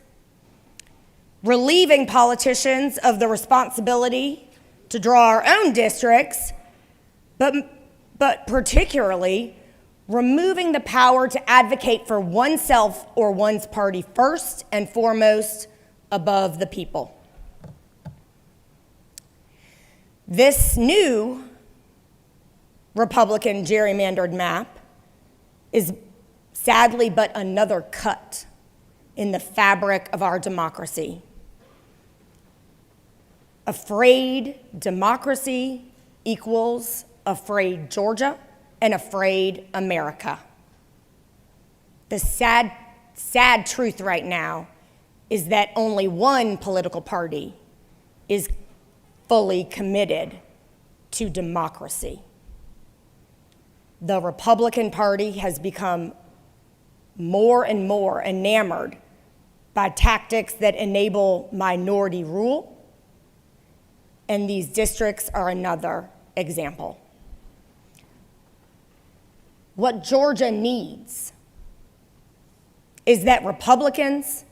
relieving politicians of the responsibility to draw our own districts, but particularly removing the power to advocate for oneself or one's party first and foremost above the people. This new Republican gerrymandered map is sadly but another cut in the fabric of our democracy. Afraid democracy equals afraid Georgia and afraid America. The sad truth right now is that only one political party is fully committed to democracy. The Republican Party has become more and more enamored by tactics that enable minority rule, and these districts are another example. What Georgia needs is that Republicans,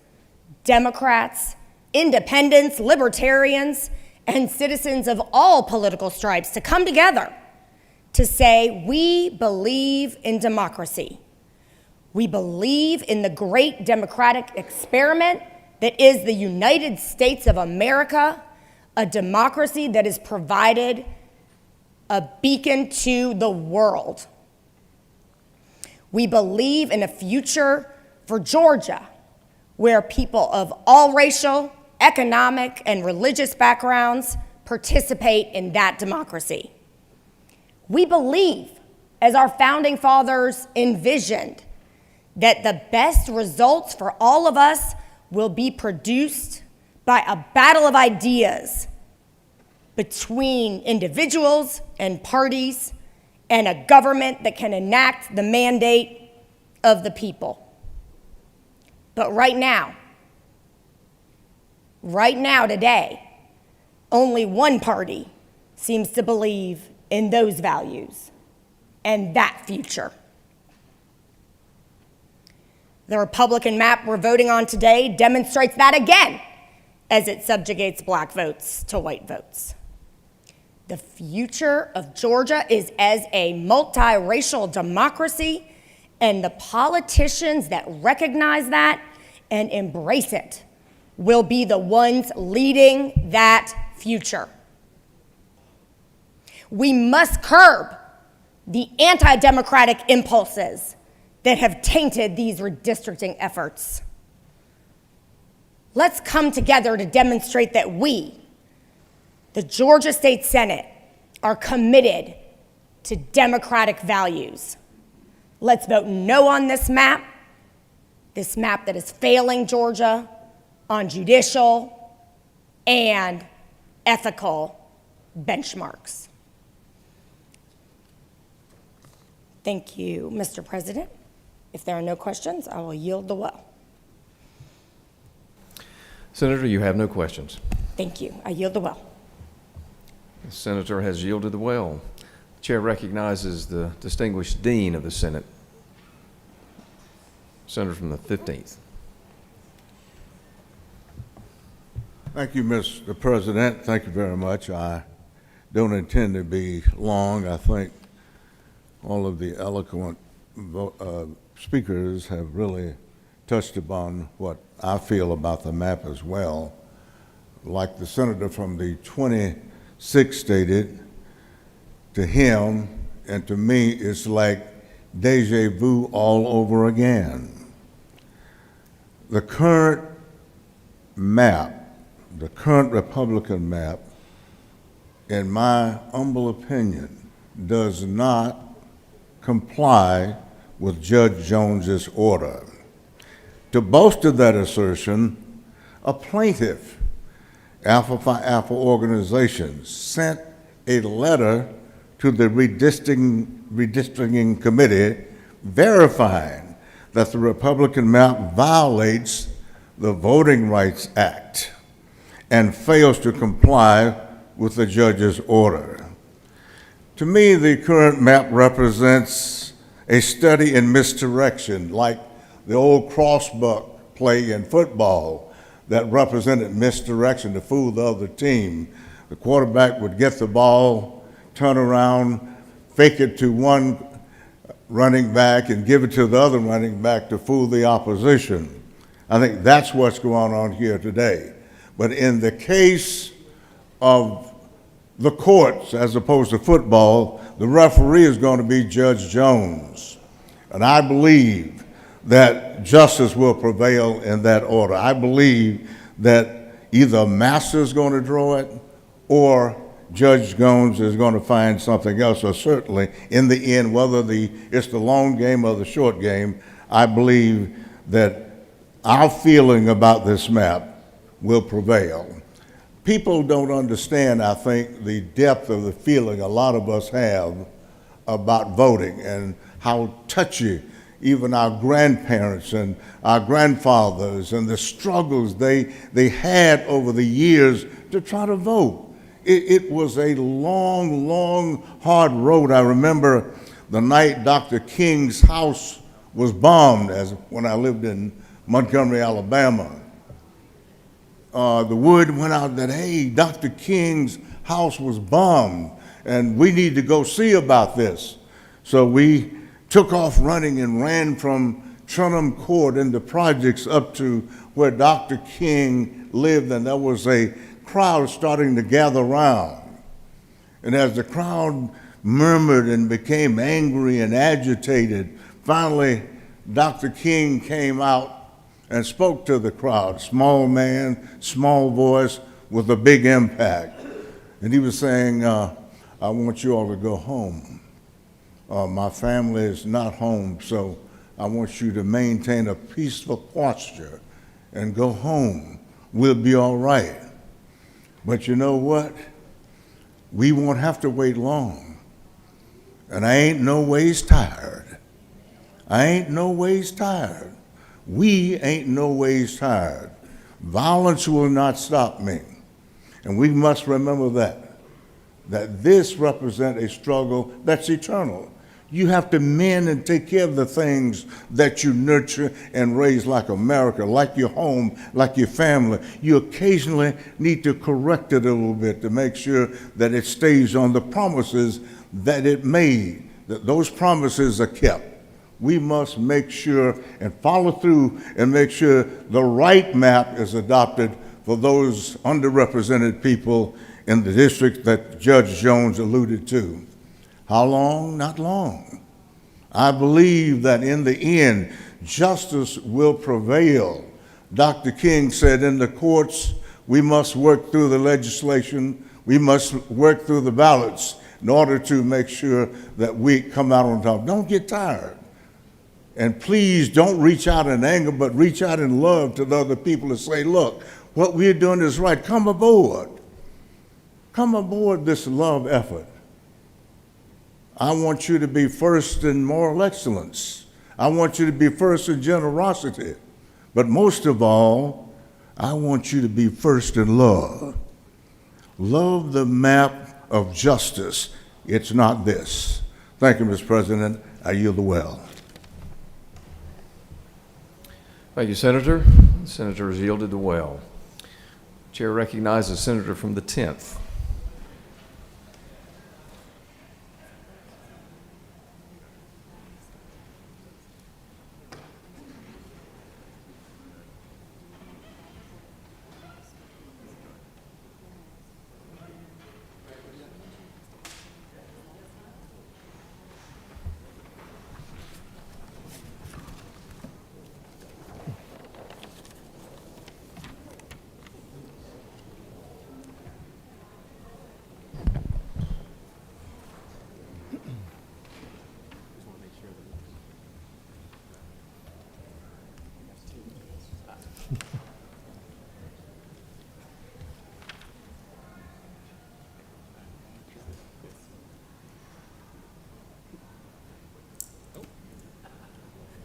Democrats, independents, libertarians, and citizens of all political stripes to come together to say, we believe in democracy. We believe in the great democratic experiment that is the United States of America, a democracy that has provided a beacon to the world. We believe in a future for Georgia where people of all racial, economic, and religious backgrounds participate in that democracy. We believe, as our founding fathers envisioned, that the best results for all of us will be produced by a battle of ideas between individuals and parties and a government that can enact the mandate of the people. But right now, today, only one party seems to believe in those values and that future. The Republican map we're voting on today demonstrates that again as it subjugates black votes to white votes. The future of Georgia is as a multiracial democracy, and the politicians that recognize that and embrace it will be the ones leading that future. We must curb the anti-democratic impulses that have tainted these redistricting efforts. Let's come together to demonstrate that we, the Georgia State Senate, are committed to democratic values. Let's vote no on this map that is failing Georgia on judicial and ethical benchmarks. Thank you, Mr. President. If there are no questions, I will yield the well. Senator, you have no questions. Thank you. I yield the well. The senator has yielded the well. The chair recognizes the distinguished dean of the Senate, senator from the 15th. Thank you, Mr. President. Thank you very much. I don't intend to be long. I think all of the eloquent speakers have really touched upon what I feel about the map as well. Like the senator from the 26th stated, to him and to me, it's like deja vu all over again. The current map, the current Republican map, in my humble opinion, does not comply with Judge Jones's order. To bolster that assertion, a plaintiff, Alpha Phi Alpha organization, sent a letter to the redistricting committee verifying that the Republican map violates the Voting Rights Act and fails to comply with the judge's order. To me, the current map represents a study in misdirection, like the old crossbuck play in football that represented misdirection to fool the other team. The quarterback would get the ball, turn around, fake it to one running back and give it to the other running back to fool the opposition. I think that's what's going on here today. But in the case of the courts as opposed to football, the referee is going to be Judge Jones. And I believe that justice will prevail in that order. I believe that either Master is going to draw it or Judge Jones is going to find something else, or certainly in the end, whether it's the long game or the short game, I believe that our feeling about this map will prevail. People don't understand, I think, the depth of the feeling a lot of us have about voting and how touchy even our grandparents and our grandfathers and the struggles they had over the years to try to vote. It was a long, long, hard road. I remember the night Dr. King's house was bombed when I lived in Montgomery, Alabama. The word went out that, hey, Dr. King's house was bombed and we need to go see about this. So we took off running and ran from Trenholm Court into projects up to where Dr. King lived, and there was a crowd starting to gather around. And as the crowd murmured and became angry and agitated, finally Dr. King came out and spoke to the crowd. Small man, small voice with a big impact. And he was saying, I want you all to go home. My family is not home, so I want you to maintain a peaceful posture and go home. We'll be all right. But you know what? We won't have to wait long. And I ain't no ways tired. I ain't no ways tired. We ain't no ways tired. Violence will not stop me. And we must remember that this represents a struggle that's eternal. You have to mend and take care of the things that you nurture and raise like America, like your home, like your family. You occasionally need to correct it a little bit to make sure that it stays on the promises that it made, that those promises are kept. We must make sure and follow through and make sure the right map is adopted for those underrepresented people in the district that Judge Jones alluded to. How long? Not long. I believe that in the end, justice will prevail. Dr. King said in the courts, we must work through the legislation, we must work through the ballots in order to make sure that we come out on top. Don't get tired. And please don't reach out in anger, but reach out in love to the other people and say, look, what we're doing is right. Come aboard. Come aboard this love effort. I want you to be first in moral excellence. I want you to be first in generosity. But most of all, I want you to be first in love. Love the map of justice. It's not this. Thank you, Mr. President. I yield the well. Thank you, Senator. The senator has yielded the well. Chair recognizes the senator from the 10th.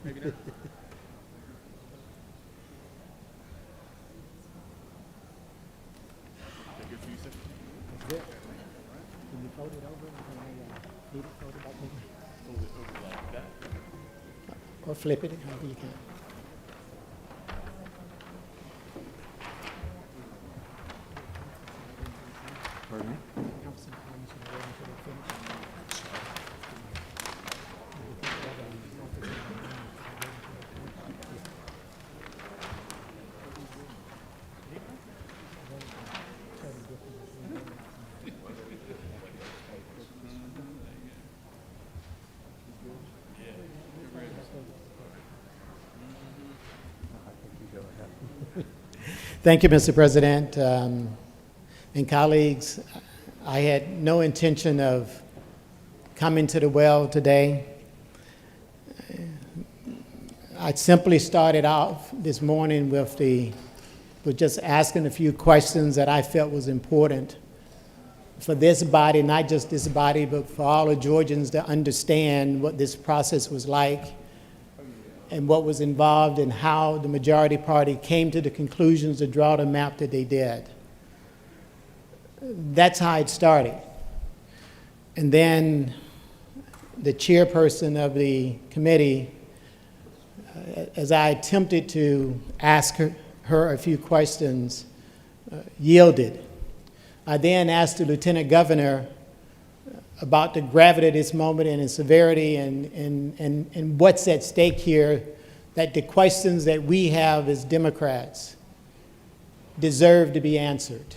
Maybe not. Can you fold it over? Need it folded back maybe? Fold it over like that. Or flip it, however you can. Pardon me? Thank you, Mr. President. And colleagues, I had no intention of coming to the well today. I simply started off this morning with just asking a few questions that I felt was important for this body, not just this body, but for all of Georgians to understand what this process was like and what was involved and how the majority party came to the conclusions to draw the map that they did. That's how it started. And then the chairperson of the committee, as I attempted to ask her a few questions, yielded. I then asked the Lieutenant Governor about the gravity of this moment and its severity and what's at stake here, that the questions that we have as Democrats deserve to be answered.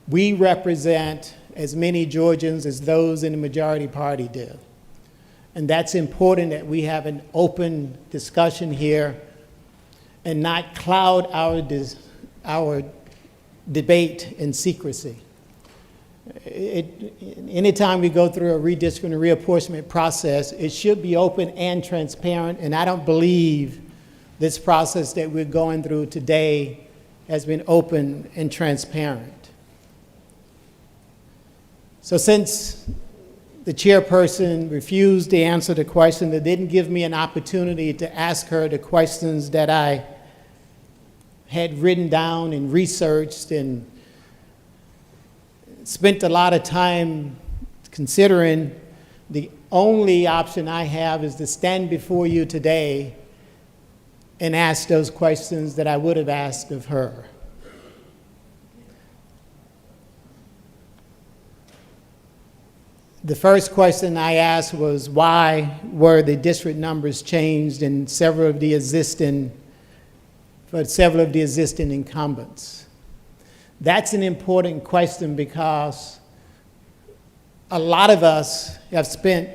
We represent as many Georgians as those in the majority party do. And that's important that we have an open discussion here and not cloud our debate in secrecy. Anytime we go through a redistricting and reapportionment process, it should be open and transparent, and I don't believe this process that we're going through today has been open and transparent. So since the chairperson refused to answer the question, that didn't give me an opportunity to ask her the questions that I had written down and researched and spent a lot of time considering, the only option I have is to stand before you today and ask those questions that I would have asked of her. The first question I asked was, why were the district numbers changed in several of the existing incumbents? That's an important question because a lot of us have spent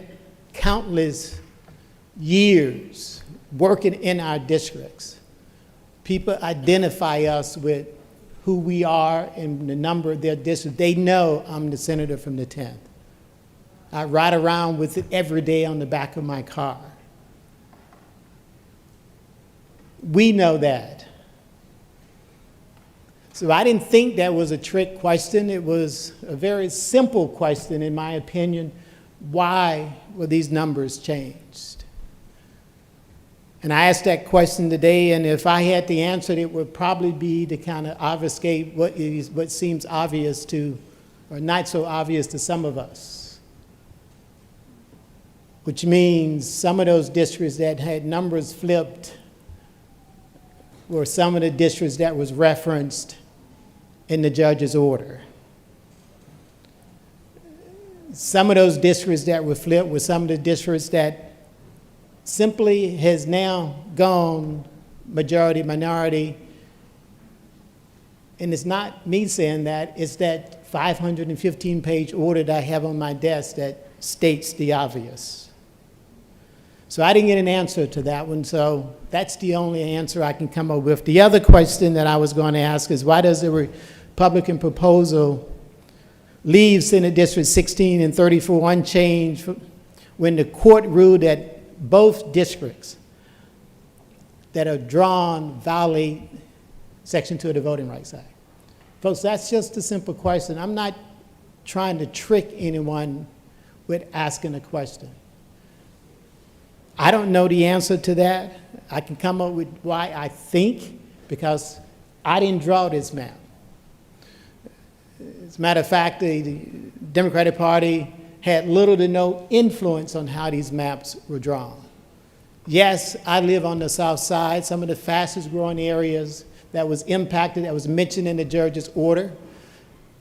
countless years working in our districts. People identify us with who we are and the number of their districts. They know I'm the senator from the 10th. I ride around with it every day on the back of my car. We know that. So I didn't think that was a trick question. It was a very simple question, in my opinion. Why were these numbers changed? And I asked that question today, and if I had to answer it, it would probably be to kind of obfuscate what seems obvious to, or not so obvious to some of us. Which means some of those districts that had numbers flipped were some of the districts that was referenced in the judge's order. Some of those districts that were flipped were some of the districts that simply has now gone majority, minority. And it's not me saying that, it's that 515-page order that I have on my desk that states the obvious. So I didn't get an answer to that one, so that's the only answer I can come up with. The other question that I was going to ask is, why does the Republican proposal leave Senate District 16 and 34 unchanged when the court ruled that both districts that are drawn violate Section 2 of the Voting Rights Act? Folks, that's just a simple question. I'm not trying to trick anyone with asking a question. I don't know the answer to that. I can come up with why I think, because I didn't draw this map. As a matter of fact, the Democratic Party had little to no influence on how these maps were drawn. Yes, I live on the south side, some of the fastest growing areas that was impacted, that was mentioned in the judge's order.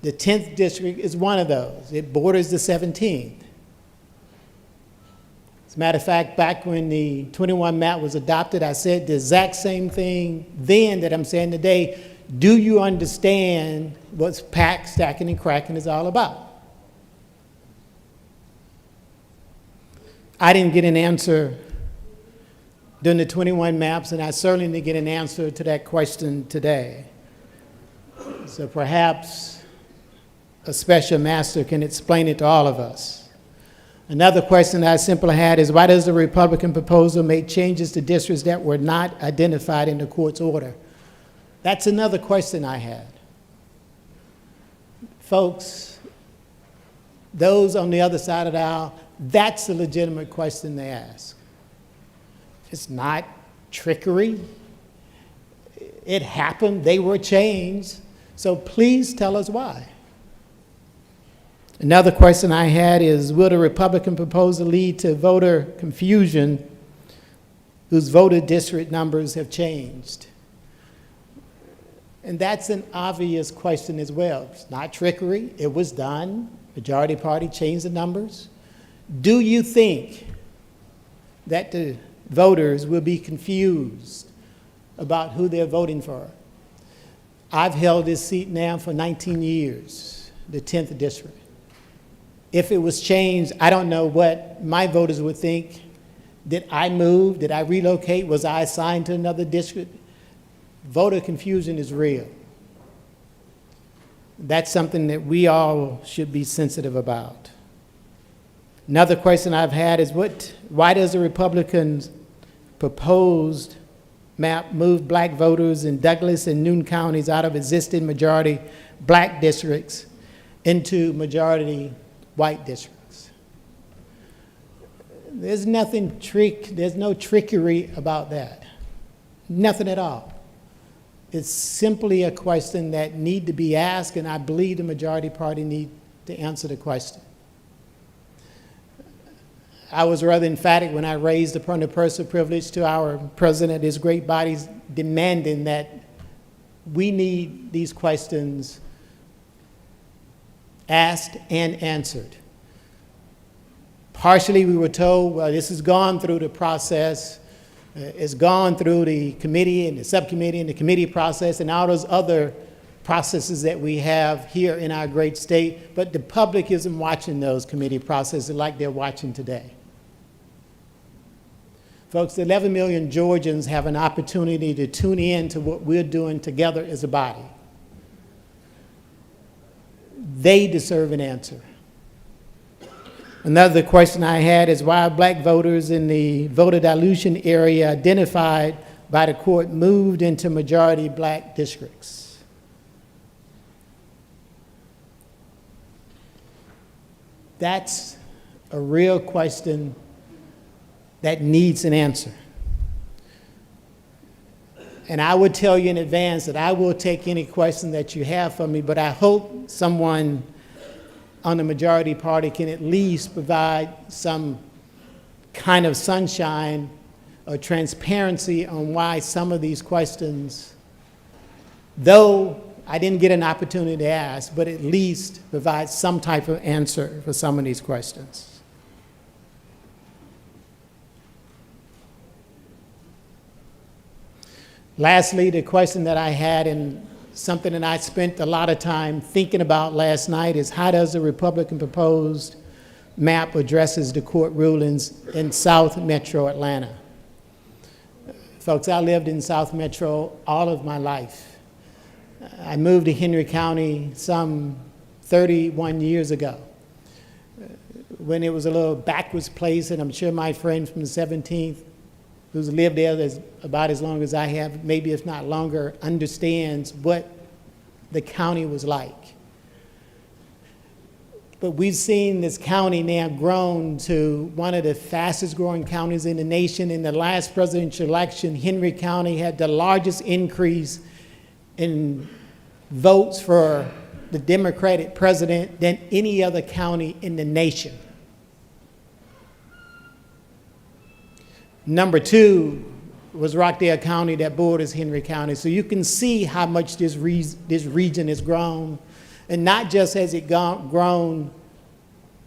The 10th district is one of those. It borders the 17th. As a matter of fact, back when the 21 map was adopted, I said the exact same thing then that I'm saying today. Do you understand what pack, stacking, and cracking is all about? I didn't get an answer during the 21 maps, and I certainly didn't get an answer to that question today. So perhaps a special master can explain it to all of us. Another question I simply had is, why does the Republican proposal make changes to districts that were not identified in the court's order? That's another question I had. Folks, those on the other side of the aisle, that's a legitimate question they ask. It's not trickery. It happened, they were changed, so please tell us why. Another question I had is, will the Republican proposal lead to voter confusion whose voter district numbers have changed? And that's an obvious question as well. It's not trickery, it was done. Majority party changed the numbers. Do you think that the voters will be confused about who they're voting for? I've held this seat now for 19 years, the 10th district. If it was changed, I don't know what my voters would think. Did I move? Did I relocate? Was I assigned to another district? Voter confusion is real. That's something that we all should be sensitive about. Another question I've had is, why does the Republicans' proposed map move black voters in Douglas and Newton counties out of existing majority black districts into majority white districts? There's no trickery about that. Nothing at all. It's simply a question that need to be asked, and I believe the majority party need to answer the question. I was rather emphatic when I raised upon the personal privilege to our president of this great body, demanding that we need these questions asked and answered. Partially, we were told, well, this has gone through the process, it's gone through the committee and the subcommittee and the committee process and all those other processes that we have here in our great state, but the public isn't watching those committee processes like they're watching today. Folks, 11 million Georgians have an opportunity to tune in to what we're doing together as a body. They deserve an answer. Another question I had is, why are black voters in the voter dilution area identified by the court moved into majority black districts? That's a real question that needs an answer. And I would tell you in advance that I will take any question that you have for me, but I hope someone on the majority party can at least provide some kind of sunshine or transparency on why some of these questions, though I didn't get an opportunity to ask, but at least provide some type of answer for some of these questions. Lastly, the question that I had, and something that I spent a lot of time thinking about last night, is how does the Republican proposed map addresses the court rulings in South Metro Atlanta? Folks, I lived in South Metro all of my life. I moved to Henry County some 31 years ago when it was a little backwards place, and I'm sure my friend from the 17th who's lived there about as long as I have, maybe if not longer, understands what the county was like. But we've seen this county now grown to one of the fastest growing counties in the nation. In the last presidential election, Henry County had the largest increase in votes for the Democratic president than any other county in the nation. Number two was Rockdale County that borders Henry County. So you can see how much this region has grown. And not just has it grown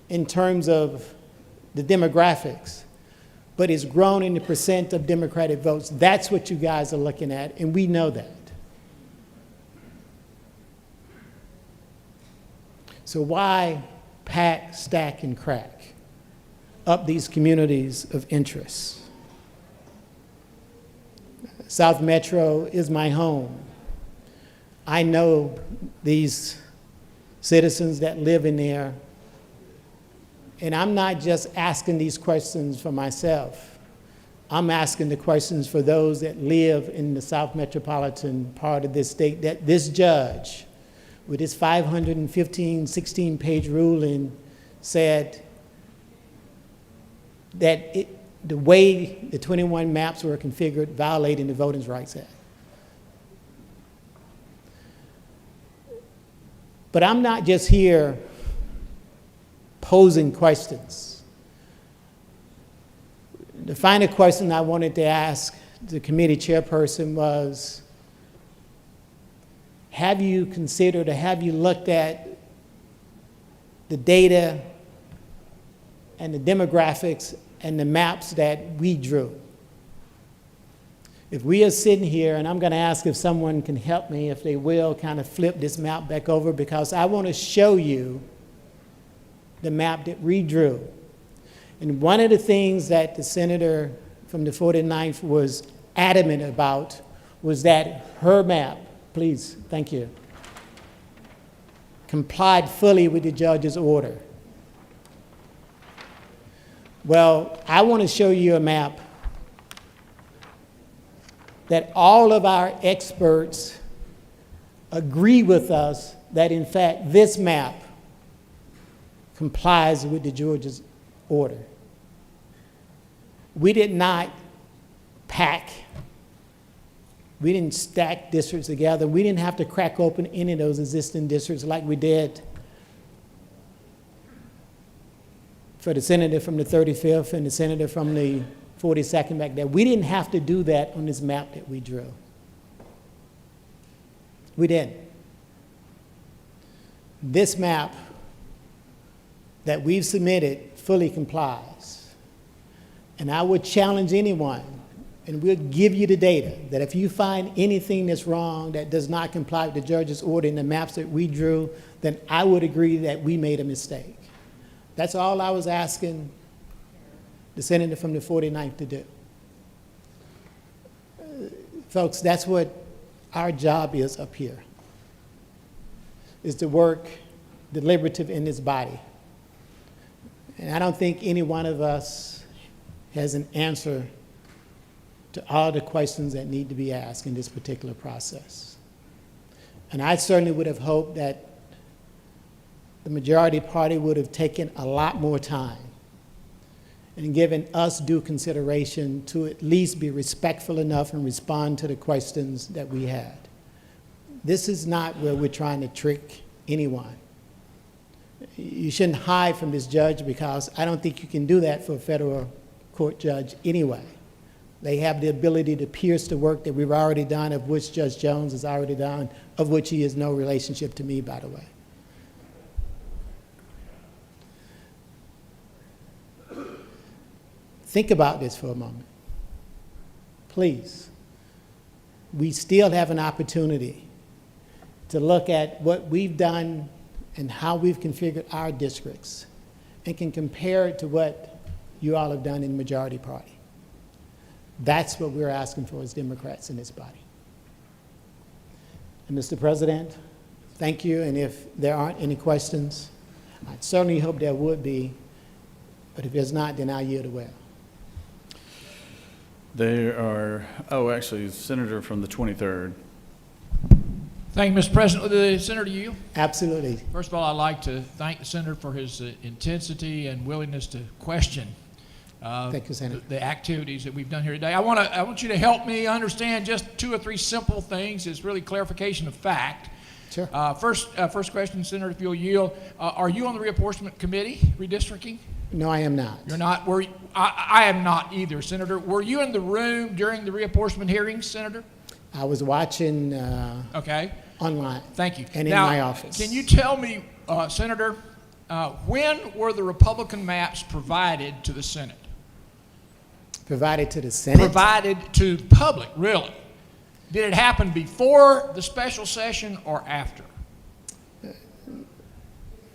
in terms of the demographics, but it's grown in the percent of Democratic votes. That's what you guys are looking at, and we know that. So why pack, stack, and crack up these communities of interest? South Metro is my home. I know these citizens that live in there, and I'm not just asking these questions for myself. I'm asking the questions for those that live in the South Metropolitan part of this state, that this judge, with his 515, 16-page ruling, said that the way the 21 maps were configured violating the Voting Rights Act. But I'm not just here posing questions. The final question I wanted to ask the committee chairperson was, have you considered or have you looked at the data and the demographics and the maps that we drew? If we are sitting here, and I'm going to ask if someone can help me, if they will, kind of flip this map back over, because I want to show you the map that we drew. And one of the things that the senator from the 49th was adamant about was that her map, please, thank you, complied fully with the judge's order. Well, I want to show you a map that all of our experts agree with us that, in fact, this map complies with the judge's order. We did not pack. We didn't stack districts together. We didn't have to crack open any of those existing districts like we did for the senator from the 35th and the senator from the 42nd back there. We didn't have to do that on this map that we drew. We didn't. This map that we've submitted fully complies. And I would challenge anyone, and we'll give you the data, that if you find anything that's wrong, that does not comply with the judge's order in the maps that we drew, then I would agree that we made a mistake. That's all I was asking the senator from the 49th to do. Folks, that's what our job is up here, is to work deliberative in this body. And I don't think any one of us has an answer to all the questions that need to be asked in this particular process. And I certainly would have hoped that the majority party would have taken a lot more time and given us due consideration to at least be respectful enough and respond to the questions that we had. This is not where we're trying to trick anyone. You shouldn't hide from this judge, because I don't think you can do that for a federal court judge anyway. They have the ability to pierce the work that we've already done, of which Judge Jones has already done, of which he has no relationship to me, by the way. Think about this for a moment. Please. We still have an opportunity to look at what we've done and how we've configured our districts, and can compare it to what you all have done in the majority party. That's what we're asking for as Democrats in this body. And Mr. President, thank you, and if there aren't any questions, I certainly hope there would be, but if there's not, then I'll yield away. There are, actually, Senator from the 23rd. Thank you, Mr. President. The Senator, to you. Absolutely. First of all, I'd like to thank the Senator for his intensity and willingness to question Thank you, Senator. the activities that we've done here today. I want you to help me understand just 2 or 3 simple things. It's really clarification of fact. Sure. First question, Senator, if you'll yield. Are you on the reapportionment committee, redistricting? No, I am not. You're not? I am not either, Senator. Were you in the room during the reapportionment hearings, Senator? I was watching okay. Online. Thank you. And now, in my office. Can you tell me, Senator, when were the Republican maps provided to the Senate? Provided to the Senate? Provided to the public, really. Did it happen before the special session or after?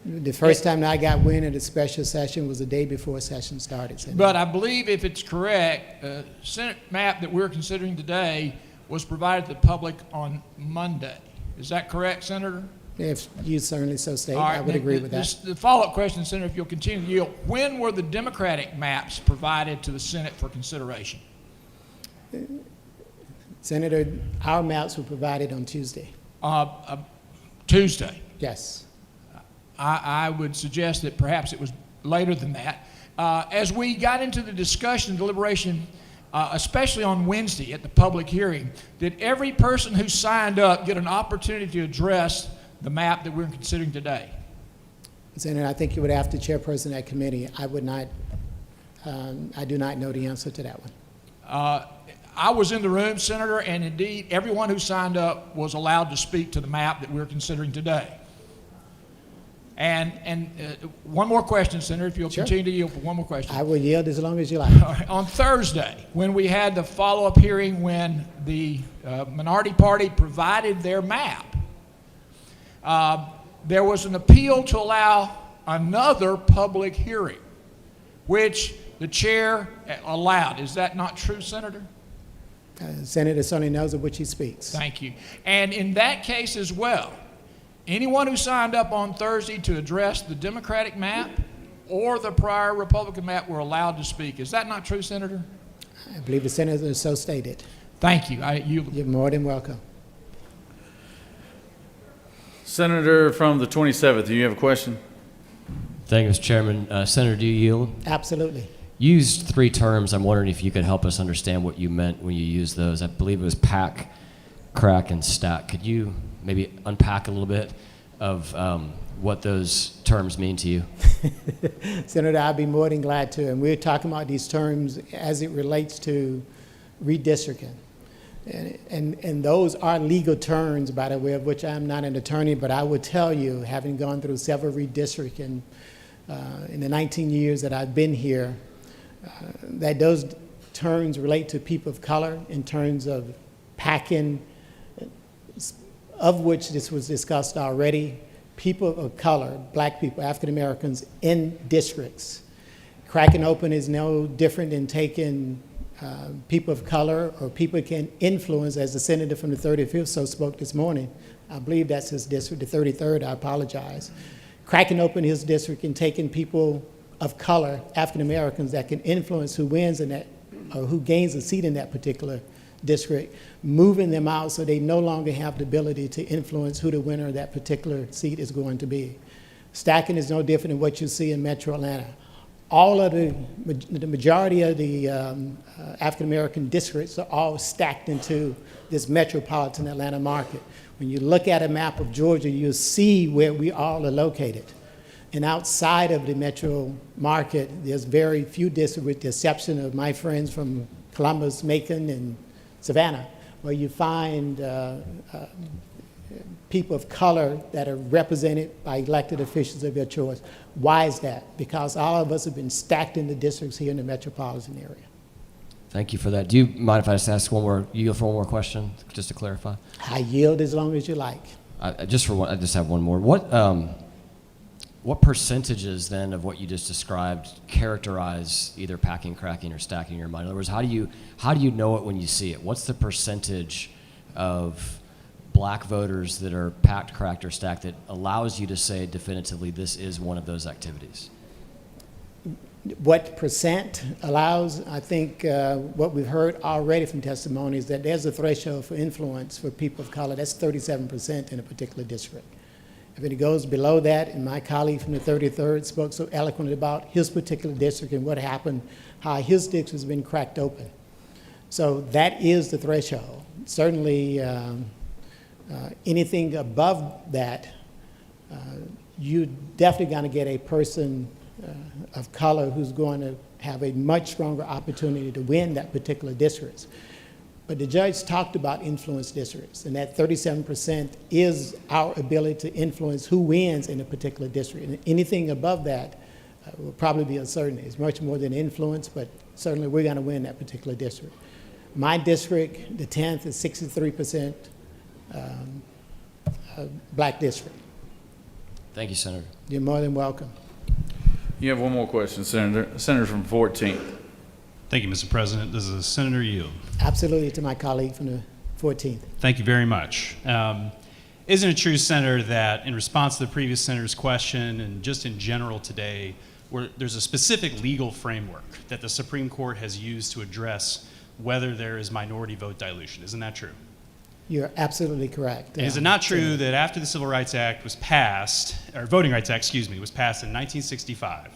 The first time that I got wind of the special session was the day before session started. Senator. But I believe, if it's correct, the Senate map that we're considering today was provided to the public on Monday. Is that correct, Senator? If you certainly so state, All right, I would agree with that. The follow-up question, Senator, if you'll continue to yield, when were the Democratic maps provided to the Senate for consideration? Senator, our maps were provided on Tuesday. Tuesday. Yes. I would suggest that perhaps it was later than that. As we got into the discussion and deliberation, especially on Wednesday at the public hearing, did every person who signed up get an opportunity to address the map that we're considering today? Senator, I think you would have to chairperson that committee. I would not, I do not know the answer to that one. I was in the room, Senator, and indeed everyone who signed up was allowed to speak to the map that we're considering today. And one more question, Senator, if you'll continue to yield for one more question. I will yield as long as you like. All right. On Thursday, when we had the follow-up hearing when the minority party provided their map, there was an appeal to allow another public hearing, which the chair allowed. Is that not true, Senator? Senator certainly knows of which he speaks. Thank you. And in that case as well, anyone who signed up on Thursday to address the Democratic map or the prior Republican map were allowed to speak. Is that not true, Senator? I believe the senator so stated. Thank you. You're more than welcome. Senator from the 27th, do you have a question? Thank you, Mr. Chairman. Senator, do you yield? Absolutely. You used 3 terms. I'm wondering if you could help us understand what you meant when you used those. I believe it was pack, crack, and stack. Could you maybe unpack a little bit of what those terms mean to you? Senator, I'd be more than glad to. And we're talking about these terms as it relates to redistricting. And those are legal terms, by the way, of which I'm not an attorney, but I would tell you, having gone through several redistricting in the 19 years that I've been here, that those terms relate to people of color in terms of packing, of which this was discussed already, people of color, black people, African Americans in districts. Cracking open is no different than taking people of color or people can influence, as the senator from the 35th so spoke this morning. I believe that's his district, the 33rd, I apologize. Cracking open his district and taking people of color, African Americans, that can influence who wins in that, or who gains a seat in that particular district, moving them out so they no longer have the ability to influence who the winner of that particular seat is going to be. Stacking is no different than what you see in Metro Atlanta. All of the majority of the African American districts are all stacked into this metropolitan Atlanta market. When you look at a map of Georgia, you'll see where we all are located. And outside of the metro market, there's very few districts, with the exception of my friends from Columbus, Macon, and Savannah, where you find people of color that are represented by elected officials of your choice. Why is that? Because all of us have been stacked in the districts here in the metropolitan area. Thank you for that. Do you mind if I just ask one more question, just to clarify? I yield as long as you like. I just have one more. What percentages then of what you just described characterize either packing, cracking, or stacking in your mind? In other words, how do you know it when you see it? What's the percentage of black voters that are packed, cracked, or stacked that allows you to say definitively this is one of those activities? What percent allows, I think what we've heard already from testimony is that there's a threshold for influence for people of color. That's 37% in a particular district. If it goes below that, and my colleague from the 33rd spoke so eloquently about his particular district and what happened, how his district has been cracked open. So that is the threshold. Certainly anything above that, you're definitely going to get a person of color who's going to have a much stronger opportunity to win that particular district. But the judge talked about influence districts, and that 37% is our ability to influence who wins in a particular district. And anything above that will probably be uncertainty. It's much more than influence, but certainly we're going to win that particular district. My district, the 10th, is 63% black district. Thank you, Senator. You're more than welcome. You have one more question, Senator. Senator from 14th. Thank you, Mr. President. This is Senator Yield. Absolutely, to my colleague from the 14th. Thank you very much. Isn't it true, Senator, that in response to the previous senator's question and just in general today, where there's a specific legal framework that the Supreme Court has used to address whether there is minority vote dilution? Isn't that true? You're absolutely correct. And is it not true that after the Civil Rights Act was passed, or Voting Rights Act, excuse me, was passed in 1965,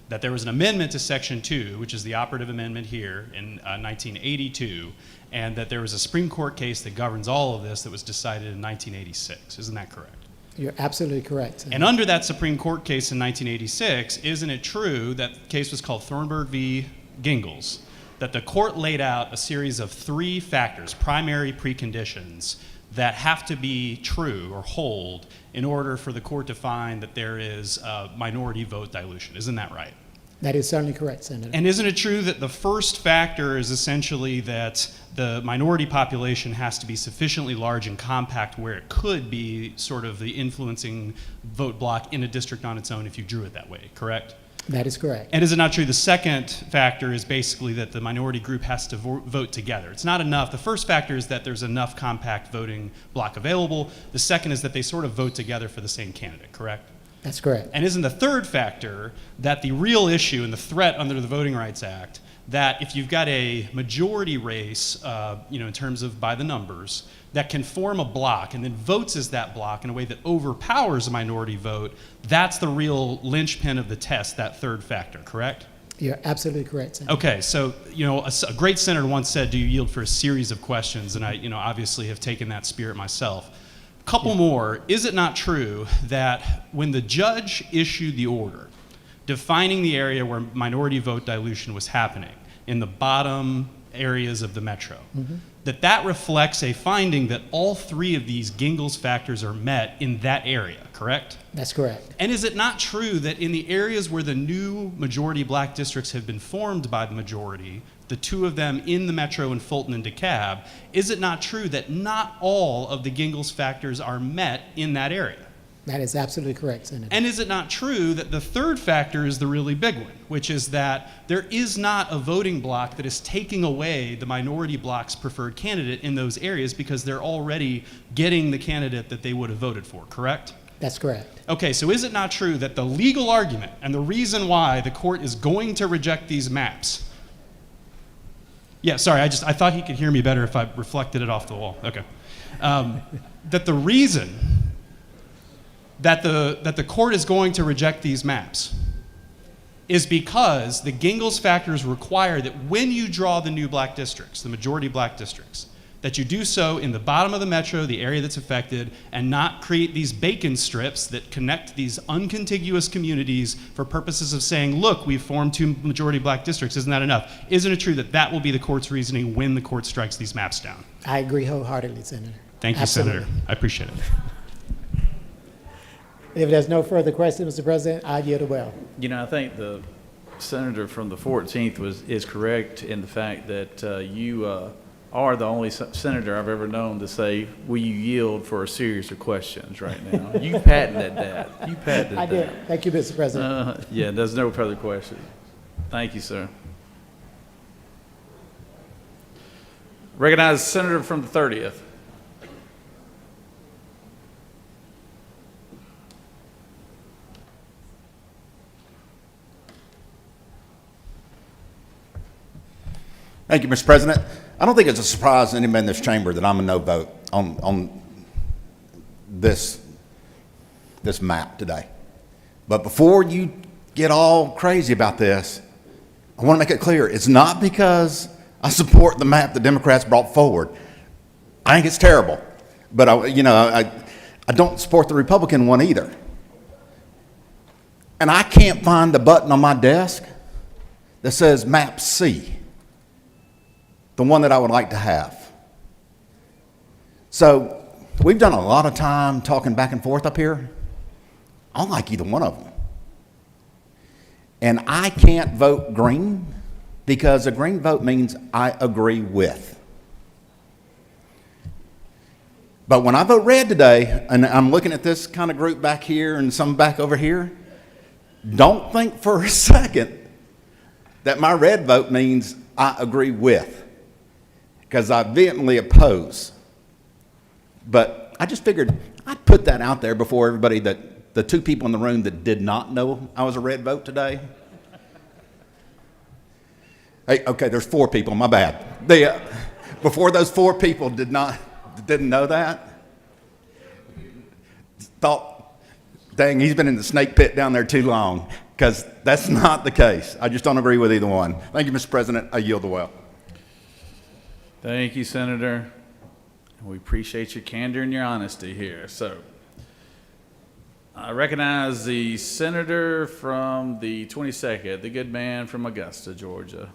that there was an amendment to Section 2, which is the operative amendment here in 1982, and that there was a Supreme Court case that governs all of this that was decided in 1986? Isn't that correct? You're absolutely correct. And under that Supreme Court case in 1986, isn't it true that the case was called Thornburg v. Gingles, that the court laid out a series of 3 factors, primary preconditions, that have to be true or hold in order for the court to find that there is minority vote dilution? Isn't that right? That is certainly correct, Senator. And isn't it true that the first factor is essentially that the minority population has to be sufficiently large and compact where it could be sort of the influencing vote block in a district on its own if you drew it that way, correct? That is correct. And is it not true the second factor is basically that the minority group has to vote together? It's not enough. The first factor is that there's enough compact voting block available. The second is that they sort of vote together for the same candidate, correct? That's correct. And isn't the third factor that the real issue and the threat under the Voting Rights Act, that if you've got a majority race, in terms of by the numbers, that can form a block and then votes as that block in a way that overpowers a minority vote, that's the real linchpin of the test, that third factor, correct? You're absolutely correct, Senator. Okay, so, a great senator once said, do you yield for a series of questions? And I, obviously have taken that spirit myself. Couple more. Is it not true that when the judge issued the order defining the area where minority vote dilution was happening in the bottom areas of the metro, that reflects a finding that all 3 of these Gingles factors are met in that area, correct? That's correct. And is it not true that in the areas where the new majority black districts have been formed by the majority, the 2 of them in the metro in Fulton and DeKalb, is it not true that not all of the Gingles factors are met in that area? That is absolutely correct, Senator. And is it not true that the third factor is the really big one, which is that there is not a voting block that is taking away the minority block's preferred candidate in those areas because they're already getting the candidate that they would have voted for, correct? That's correct. Okay, so is it not true that the legal argument and the reason why the court is going to reject these maps? Yeah, sorry, I thought he could hear me better if I reflected it off the wall. Okay. That the reason that the court is going to reject these maps is because the Gingles factors require that when you draw the new black districts, the majority black districts, that you do so in the bottom of the metro, the area that's affected, and not create these bacon strips that connect these uncontiguous communities for purposes of saying, look, we've formed 2 majority black districts, isn't that enough? Isn't it true that that will be the court's reasoning when the court strikes these maps down? I agree wholeheartedly, Senator. Thank you, Absolutely. Senator. I appreciate it. If there's no further questions, Mr. President, I yield the well. I think the senator from the 14th is correct in the fact that you are the only senator I've ever known to say, will you yield for a series of questions right now? You patented that. I did. Thank you, Mr. President. Yeah, there's no further questions. Thank you, sir. Recognize the senator from the 30th. Thank you, Mr. President. I don't think it's a surprise to anybody in this chamber that I'm a no vote on this map today. But before you get all crazy about this, I want to make it clear, it's not because I support the map the Democrats brought forward. I think it's terrible. But I don't support the Republican one either. And I can't find the button on my desk that says map C, the one that I would like to have. So we've done a lot of time talking back and forth up here. I don't like either one of them. And I can't vote green because a green vote means I agree with. But when I vote red today, and I'm looking at this kind of group back here and some back over here, don't think for a second that my red vote means I agree with, because I vehemently oppose. But I just figured I'd put that out there before everybody, that the two people in the room that did not know I was a red vote today. Hey, okay, there's 4 people, my bad. Before those 4 people didn't know that, thought, dang, he's been in the snake pit down there too long, because that's not the case. I just don't agree with either one. Thank you, Mr. President. I yield the well. Thank you, Senator. We appreciate your candor and your honesty here. So I recognize the senator from the 22nd, the good man from Augusta, Georgia.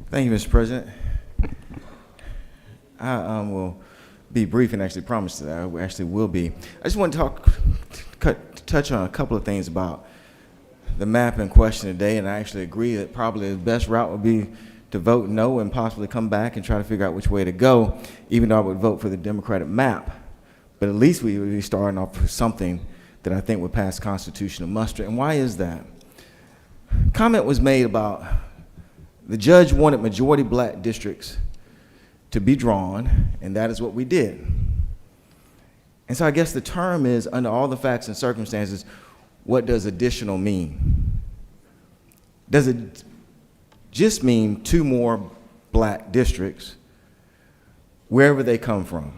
Thank you, Mr. President. I will be brief and actually promise that I actually will be. I just want to touch on a couple of things about the map in question today, and I actually agree that probably the best route would be to vote no and possibly come back and try to figure out which way to go, even though I would vote for the Democratic map. But at least we would be starting off with something that I think would pass constitutional muster. And why is that? Comment was made about the judge wanted majority black districts to be drawn, and that is what we did. And so I guess the term is, under all the facts and circumstances, what does additional mean? Does it just mean 2 more black districts wherever they come from?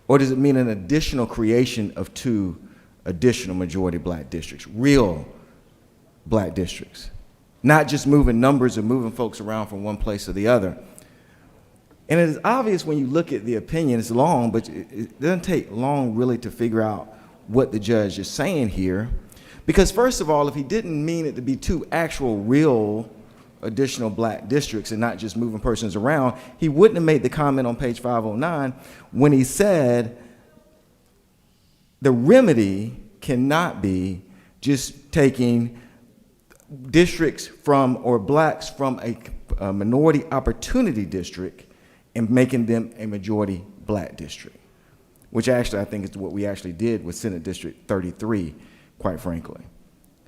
Or does it mean an additional creation of 2 additional majority black districts, real black districts? Not just moving numbers or moving folks around from one place to the other. And it is obvious when you look at the opinion, it's long, but it doesn't take long really to figure out what the judge is saying here. Because first of all, if he didn't mean it to be 2 actual real additional black districts and not just moving persons around, he wouldn't have made the comment on page 509 when he said the remedy cannot be just taking districts from, or blacks from a minority opportunity district and making them a majority black district, which actually I think is what we actually did with Senate District 33, quite frankly.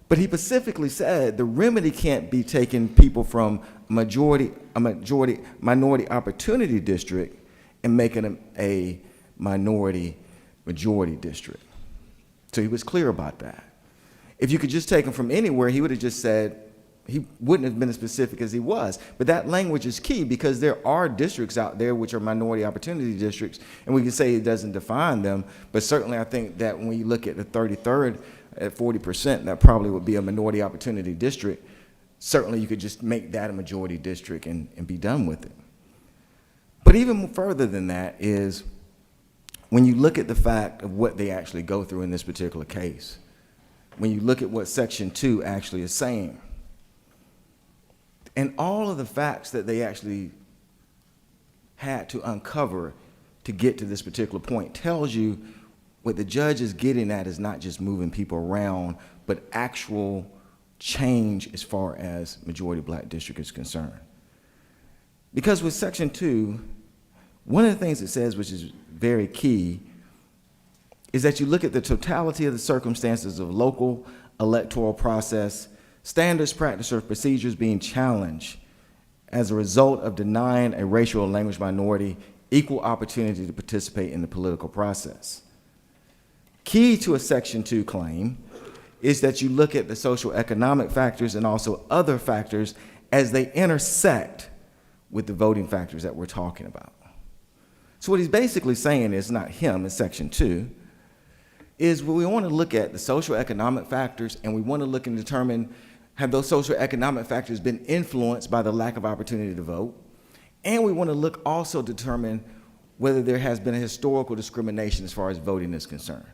But he specifically said the remedy can't be taking people from minority opportunity district and making them a minority majority district. So he was clear about that. If you could just take him from anywhere, he would have just said, he wouldn't have been as specific as he was. But that language is key because there are districts out there which are minority opportunity districts, and we can say it doesn't define them, but certainly I think that when you look at the 33rd at 40%, that probably would be a minority opportunity district. Certainly you could just make that a majority district and be done with it. But even further than that is when you look at the fact of what they actually go through in this particular case, when you look at what Section 2 actually is saying, and all of the facts that they actually had to uncover to get to this particular point tells you what the judge is getting at is not just moving people around, but actual change as far as majority black district is concerned. Because with Section 2, one of the things it says, which is very key, is that you look at the totality of the circumstances of local electoral process, standards, practice, or procedures being challenged as a result of denying a racial or language minority equal opportunity to participate in the political process. Key to a Section 2 claim is that you look at the social economic factors and also other factors as they intersect with the voting factors that we're talking about. So what he's basically saying is, not him in Section 2, is we want to look at the social economic factors, and we want to look and determine, have those social economic factors been influenced by the lack of opportunity to vote? And we want to look also to determine whether there has been a historical discrimination as far as voting is concerned.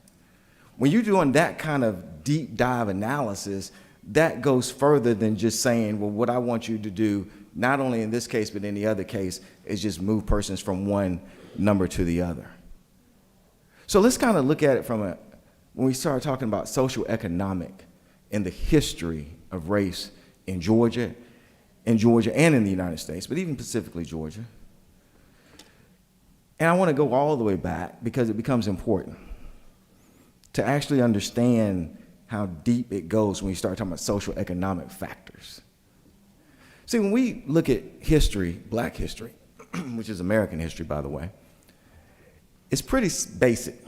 When you're doing that kind of deep dive analysis, that goes further than just saying, well, what I want you to do, not only in this case, but in the other case, is just move persons from one number to the other. So let's kind of look at it from when we start talking about social economic and the history of race in Georgia in Georgia and in the United States, but even specifically Georgia. And I want to go all the way back because it becomes important to actually understand how deep it goes when we start talking about social economic factors. See, when we look at history, black history, which is American history, by the way, it's pretty basic.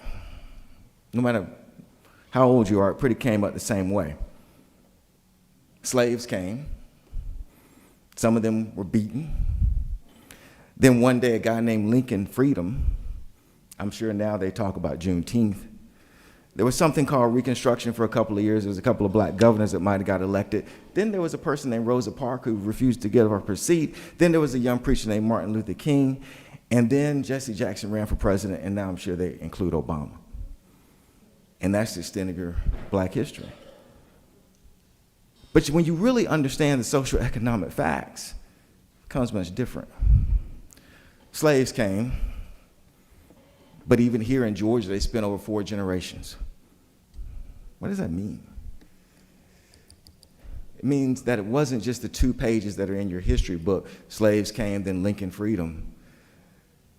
No matter how old you are, it pretty came up the same way. Slaves came. Some of them were beaten. Then one day, a guy named Lincoln freed them. I'm sure now they talk about Juneteenth. There was something called Reconstruction for a couple of years. There was a couple of black governors that might have got elected. Then there was a person named Rosa Parks who refused to give up her seat. Then there was a young preacher named Martin Luther King. And then Jesse Jackson ran for president, and now I'm sure they include Obama. And that's the extent of your black history. But when you really understand the social economic facts, it becomes much different. Slaves came, but even here in Georgia, they spent over 4 generations. What does that mean? It means that it wasn't just the 2 pages that are in your history book, slaves came, then Lincoln freed them.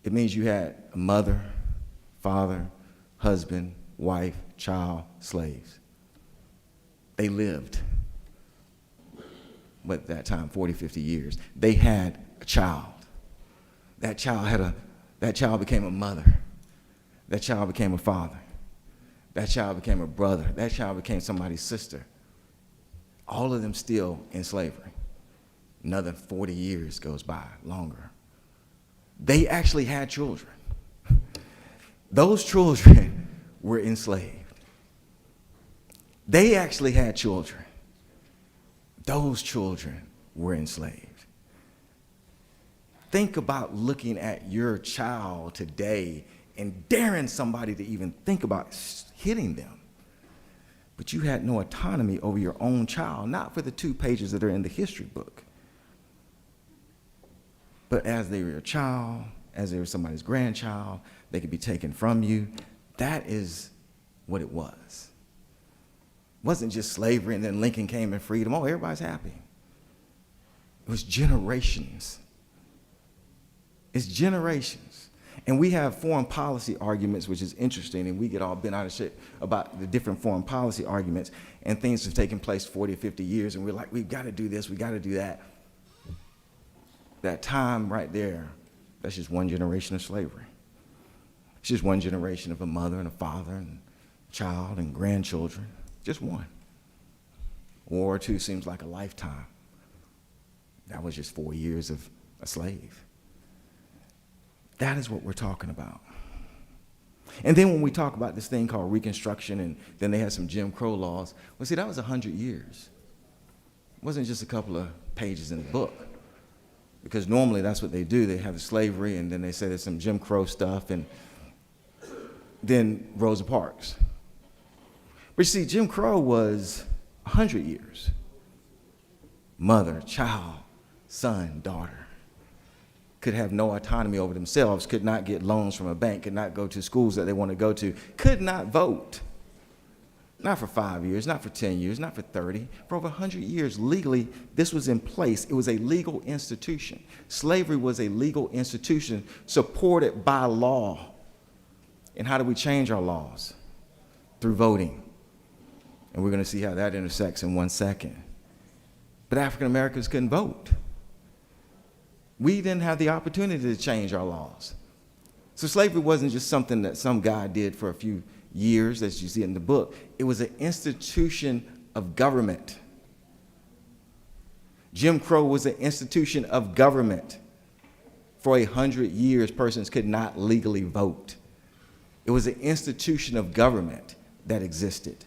It means you had a mother, father, husband, wife, child, slaves. They lived. But at that time, 40, 50 years, they had a child. That child became a mother. That child became a father. That child became a brother. That child became somebody's sister. All of them still in slavery. Another 40 years goes by, longer. They actually had children. Those children were enslaved. They actually had children. Those children were enslaved. Think about looking at your child today and daring somebody to even think about hitting them. But you had no autonomy over your own child, not for the 2 pages that are in the history book. But as they were your child, as they were somebody's grandchild, they could be taken from you. That is what it was. It wasn't just slavery and then Lincoln came and freed them. Oh, everybody's happy. It was generations. It's generations. And we have foreign policy arguments, which is interesting, and we get all bent out of shape about the different foreign policy arguments, and things have taken place 40 or 50 years, and we're like, we've got to do this, we've got to do that. That time right there, that's just 1 generation of slavery. It's just 1 generation of a mother and a father and child and grandchildren. Just 1. War War II seems like a lifetime. That was just 4 years of a slave. That is what we're talking about. And then when we talk about this thing called Reconstruction, and then they had some Jim Crow laws, well, see, that was 100 years. It wasn't just a couple of pages in the book. Because normally that's what they do. They have the slavery, and then they say there's some Jim Crow stuff, and then Rosa Parks. But you see, Jim Crow was 100 years. Mother, child, son, daughter could have no autonomy over themselves, could not get loans from a bank, could not go to schools that they want to go to, could not vote. Not for 5 years, not for 10 years, not for 30. For over 100 years, legally, this was in place. It was a legal institution. Slavery was a legal institution supported by law. And how do we change our laws? Through voting. And we're going to see how that intersects in 1 second. But African Americans couldn't vote. We didn't have the opportunity to change our laws. So slavery wasn't just something that some guy did for a few years, as you see in the book. It was an institution of government. Jim Crow was an institution of government. For 100 years, persons could not legally vote. It was an institution of government that existed.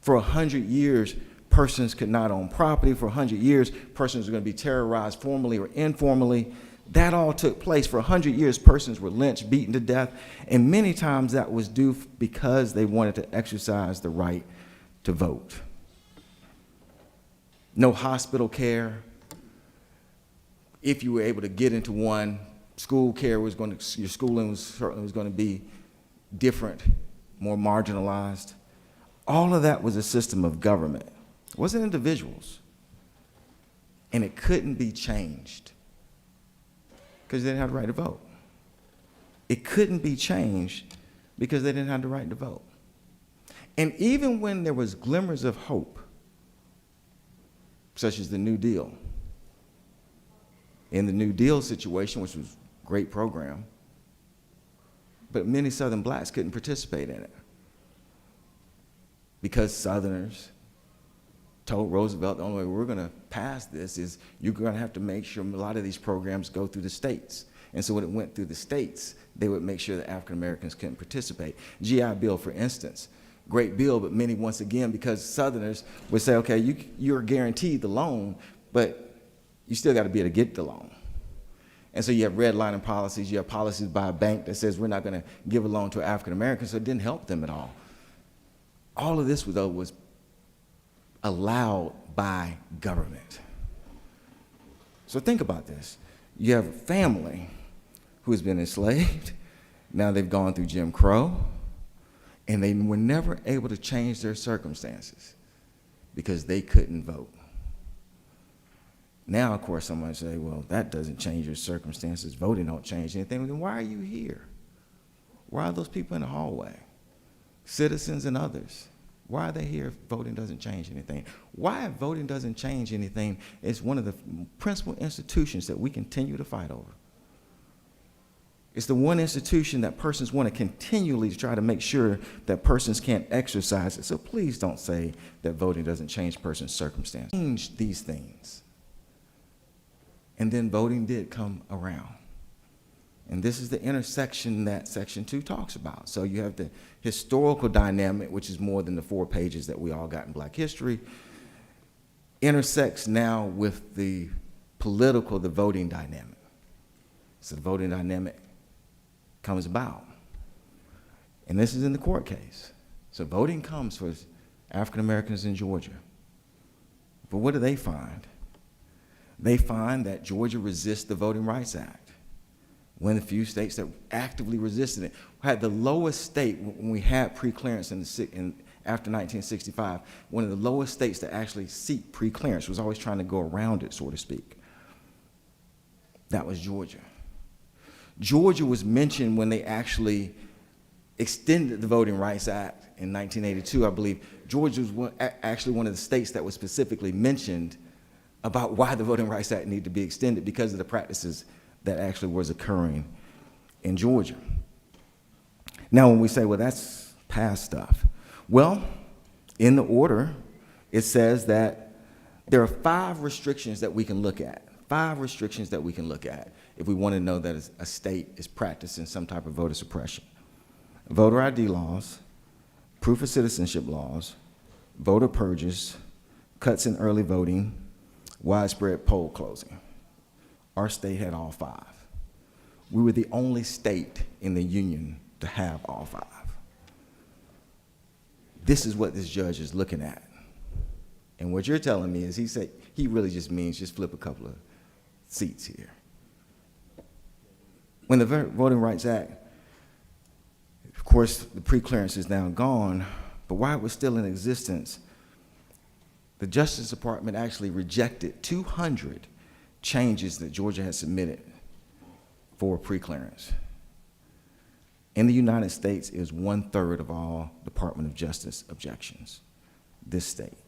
For 100 years, persons could not own property. For 100 years, persons were going to be terrorized formally or informally. That all took place. For 100 years, persons were lynched, beaten to death, and many times that was due because they wanted to exercise the right to vote. No hospital care. If you were able to get into one, school care was going to, your schooling was certainly was going to be different, more marginalized. All of that was a system of government. It wasn't individuals. And it couldn't be changed because they didn't have the right to vote. It couldn't be changed because they didn't have the right to vote. And even when there was glimmers of hope, such as the New Deal, in the New Deal situation, which was a great program, but many Southern blacks couldn't participate in it because Southerners told Roosevelt the only way we're going to pass this is you're going to have to make sure a lot of these programs go through the states. And so when it went through the states, they would make sure that African Americans couldn't participate. GI Bill, for instance, great bill, but many, once again, because Southerners would say, okay, you're guaranteed the loan, but you still got to be able to get the loan. And so you have redlining policies, you have policies by a bank that says we're not going to give a loan to African Americans, so it didn't help them at all. All of this, though, was allowed by government. So think about this. You have a family who has been enslaved. Now they've gone through Jim Crow, and they were never able to change their circumstances because they couldn't vote. Now, of course, someone say, well, that doesn't change your circumstances. Voting don't change anything. Then why are you here? Why are those people in the hallway? Citizens and others. Why are they here if voting doesn't change anything? Why voting doesn't change anything is one of the principal institutions that we continue to fight over. It's the one institution that persons want to continually try to make sure that persons can't exercise it. So please don't say that voting doesn't change persons' circumstances. Change these things. And then voting did come around. And this is the intersection that Section 2 talks about. So you have the historical dynamic, which is more than the 4 pages that we all got in Black history, intersects now with the political, the voting dynamic. So the voting dynamic comes about. And this is in the court case. So voting comes for African Americans in Georgia. But what do they find? They find that Georgia resists the Voting Rights Act. One of the few states that actively resisted it. We had the lowest state when we had pre-clearance after 1965, one of the lowest states that actually seek pre-clearance, was always trying to go around it, so to speak. That was Georgia. Georgia was mentioned when they actually extended the Voting Rights Act in 1982, I believe. Georgia was actually one of the states that was specifically mentioned about why the Voting Rights Act needed to be extended because of the practices that actually was occurring in Georgia. Now, when we say, well, that's past stuff, well, in the order, it says that there are 5 restrictions that we can look at. 5 restrictions that we can look at if we want to know that a state is practicing some type of voter suppression. Voter ID laws, proof of citizenship laws, voter purges, cuts in early voting, widespread poll closing. Our state had all 5. We were the only state in the union to have all 5. This is what this judge is looking at. And what you're telling me is he really just means just flip a couple of seats here. When the Voting Rights Act, of course, the pre-clearance is now gone, but while it was still in existence, the Justice Department actually rejected 200 changes that Georgia had submitted for pre-clearance. In the United States, it is 1/3 of all Department of Justice objections, this state.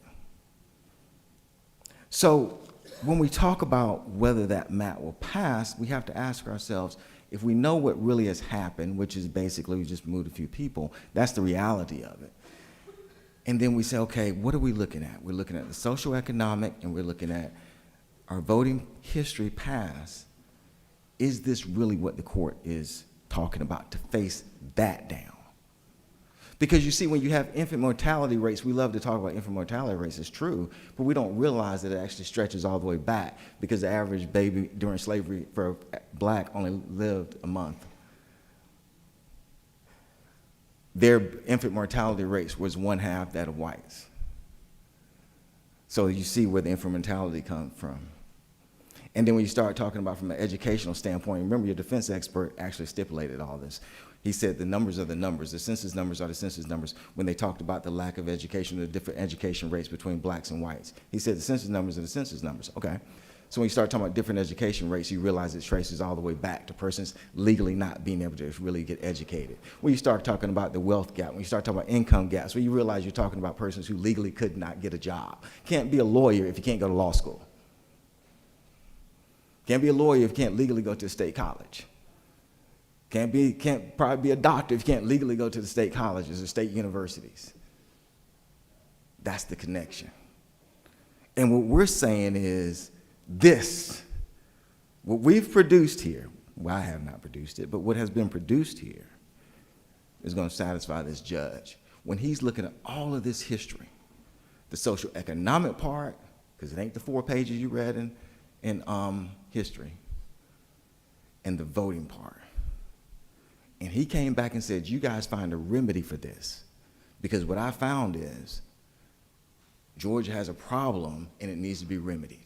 So when we talk about whether that map will pass, we have to ask ourselves, if we know what really has happened, which is basically we just moved a few people, that's the reality of it. And then we say, okay, what are we looking at? We're looking at the social economic, and we're looking at our voting history past. Is this really what the court is talking about, to face that down? Because you see, when you have infant mortality rates, we love to talk about infant mortality rates, it's true, but we don't realize that it actually stretches all the way back, because the average baby during slavery for black only lived a month. Their infant mortality rates was 1/2 that of whites. So you see where the infant mortality comes from. And then when you start talking about from an educational standpoint, remember your defense expert actually stipulated all this. He said the numbers are the numbers, the census numbers are the census numbers, when they talked about the lack of education, the different education rates between blacks and whites. He said the census numbers are the census numbers. Okay, So when you start talking about different education rates, you realize it traces all the way back to persons legally not being able to really get educated. When you start talking about the wealth gap, when you start talking about income gaps, when you realize you're talking about persons who legally could not get a job. Can't be a lawyer if you can't go to law school. Can't be a lawyer if you can't legally go to a state college. Can't probably be a doctor if you can't legally go to the state colleges or state universities. That's the connection. And what we're saying is this, what we've produced here, well, I have not produced it, but what has been produced here is going to satisfy this judge. When he's looking at all of this history, the social economic part, because it ain't the 4 pages you read in history, and the voting part. And he came back and said, you guys find a remedy for this. Because what I found is Georgia has a problem and it needs to be remedied.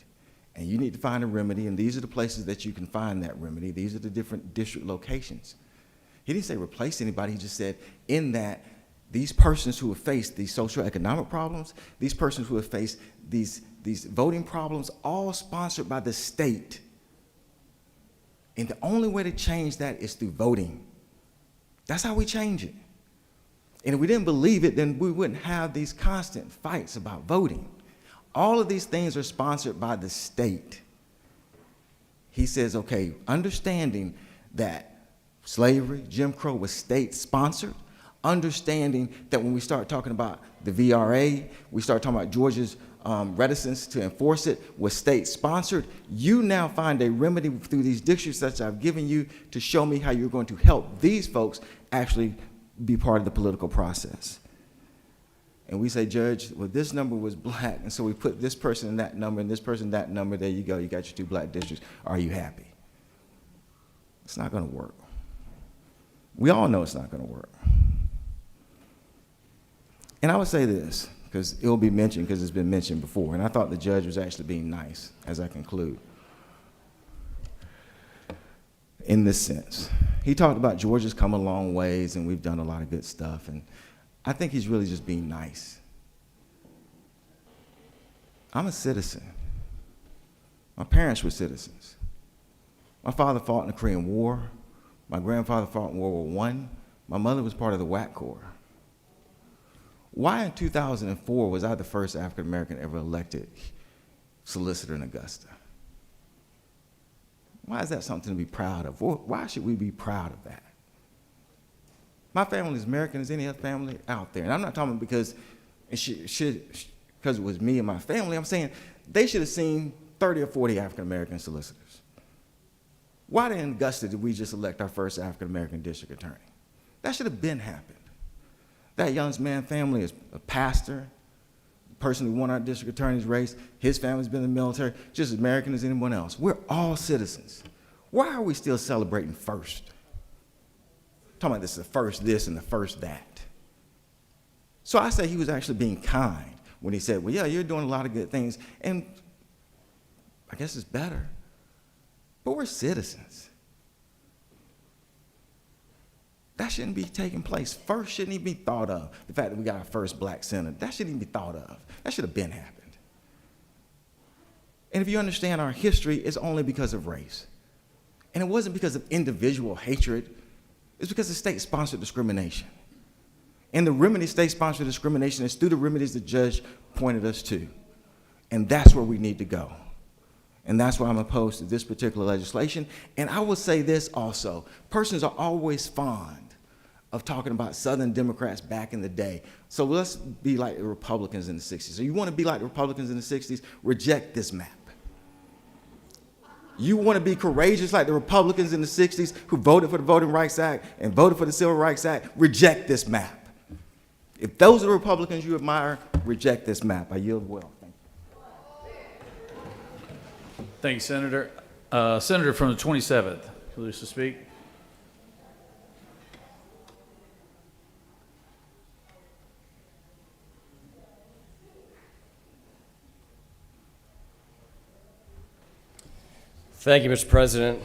And you need to find a remedy, and these are the places that you can find that remedy. These are the different district locations. He didn't say replace anybody, he just said in that these persons who have faced these social economic problems, these persons who have faced these voting problems, all sponsored by the state. And the only way to change that is through voting. That's how we change it. And if we didn't believe it, then we wouldn't have these constant fights about voting. All of these things are sponsored by the state. He says, okay, understanding that slavery, Jim Crow was state-sponsored, understanding that when we start talking about the VRA, we start talking about Georgia's reticence to enforce it was state-sponsored, you now find a remedy through these districts that I've given you to show me how you're going to help these folks actually be part of the political process. And we say, Judge, well, this number was black, and so we put this person in that number and this person in that number. There you go. You got your 2 black districts. Are you happy? It's not going to work. We all know it's not going to work. And I would say this, because it will be mentioned, because it's been mentioned before, and I thought the judge was actually being nice as I conclude. In this sense, he talked about Georgia's come a long ways, and we've done a lot of good stuff, and I think he's really just being nice. I'm a citizen. My parents were citizens. My father fought in the Korean War. My grandfather fought in World War I. My mother was part of the WAC Corps. Why in 2004 was I the first African American ever elected solicitor in Augusta? Why is that something to be proud of? Why should we be proud of that? My family is American as any other family out there. And I'm not talking because it was me and my family. I'm saying they should have seen 30 or 40 African American solicitors. Why in Augusta did we just elect our first African American district attorney? That should have been happened. That young man's family is a pastor, the person who won our district attorney's race. His family's been in the military, just as American as anyone else. We're all citizens. Why are we still celebrating first? Talking about this is the first this and the first that. So I say he was actually being kind when he said, well, yeah, you're doing a lot of good things, and I guess it's better, but we're citizens. That shouldn't be taking place. First shouldn't even be thought of. The fact that we got our first black senator, that shouldn't even be thought of. That should have been happened. And if you understand our history, it's only because of race. And it wasn't because of individual hatred. It's because of state-sponsored discrimination. And the remedy state-sponsored discrimination is through the remedies the judge pointed us to. And that's where we need to go. And that's why I'm opposed to this particular legislation. And I will say this also. Persons are always fond of talking about Southern Democrats back in the day. So let's be like the Republicans in the 60s. So you want to be like the Republicans in the 60s? Reject this map. You want to be courageous like the Republicans in the 60s who voted for the Voting Rights Act and voted for the Civil Rights Act? Reject this map. If those are the Republicans you admire, reject this map. I yield well. Thank you. Thank you, Senator. Senator from the 27th, who wishes to speak? Thank you, Mr. President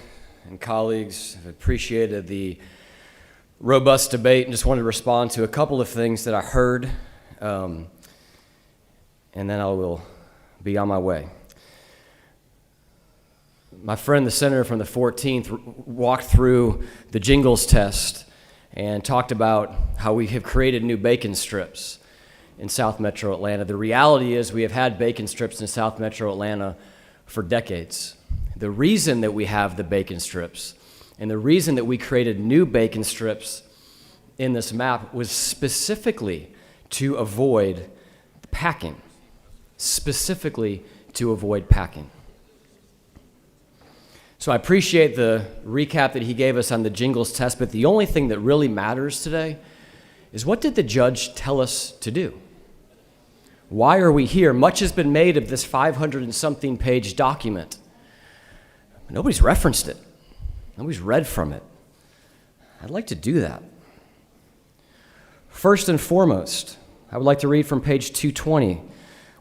and colleagues. I've appreciated the robust debate and just wanted to respond to a couple of things that I heard, and then I will be on my way. My friend, the senator from the 14th, walked through the Jingles test and talked about how we have created new bacon strips in South Metro Atlanta. The reality is we have had bacon strips in South Metro Atlanta for decades. The reason that we have the bacon strips and the reason that we created new bacon strips in this map was specifically to avoid packing. Specifically to avoid packing. So I appreciate the recap that he gave us on the Jingles test, but the only thing that really matters today is what did the judge tell us to do? Why are we here? Much has been made of this 500 and something page document. Nobody's referenced it. Nobody's read from it. I'd like to do that. First and foremost, I would like to read from page 220,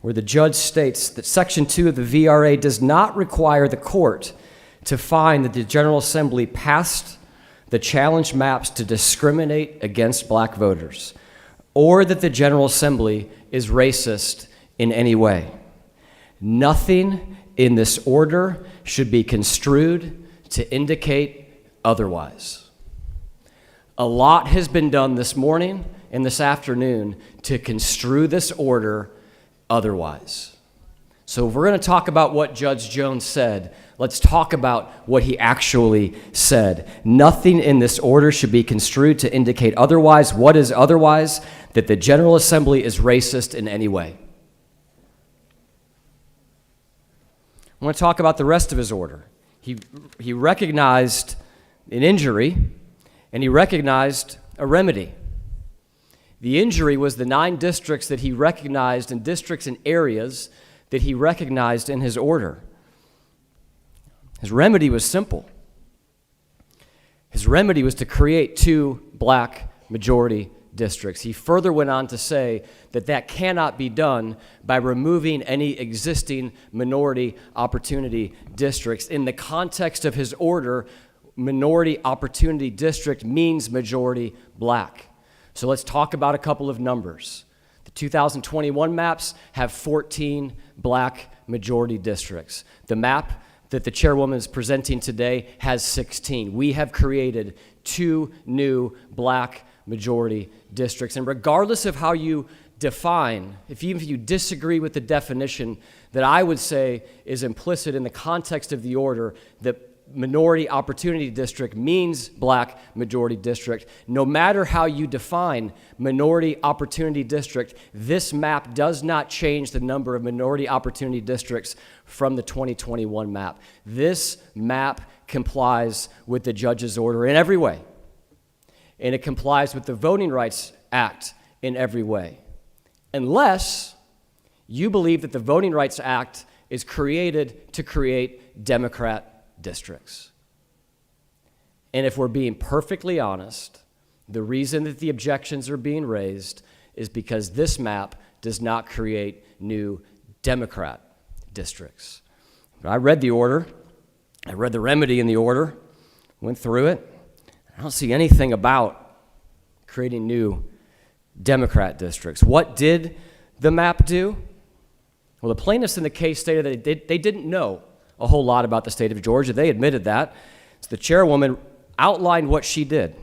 where the judge states that Section 2 of the VRA does not require the court to find that the General Assembly passed the challenge maps to discriminate against black voters, or that the General Assembly is racist in any way. Nothing in this order should be construed to indicate otherwise. A lot has been done this morning and this afternoon to construe this order otherwise. So if we're going to talk about what Judge Jones said, let's talk about what he actually said. Nothing in this order should be construed to indicate otherwise. What is otherwise? That the General Assembly is racist in any way. I want to talk about the rest of his order. He recognized an injury, and he recognized a remedy. The injury was the 9 districts that he recognized and districts and areas that he recognized in his order. His remedy was simple. His remedy was to create 2 black majority districts. He further went on to say that that cannot be done by removing any existing minority opportunity districts. In the context of his order, minority opportunity district means majority black. So let's talk about a couple of numbers. The 2021 maps have 14 black majority districts. The map that the chairwoman is presenting today has 16. We have created 2 new black majority districts. And regardless of how you define, even if you disagree with the definition that I would say is implicit in the context of the order, that minority opportunity district means black majority district. No matter how you define minority opportunity district, this map does not change the number of minority opportunity districts from the 2021 map. This map complies with the judge's order in every way, and it complies with the Voting Rights Act in every way, unless you believe that the Voting Rights Act is created to create Democrat districts. And if we're being perfectly honest, the reason that the objections are being raised is because this map does not create new Democrat districts. But I read the order, I read the remedy in the order, went through it. I don't see anything about creating new Democrat districts. What did the map do? Well, the plaintiffs in the case stated that they didn't know a whole lot about the state of Georgia. They admitted that. So the chairwoman outlined what she did.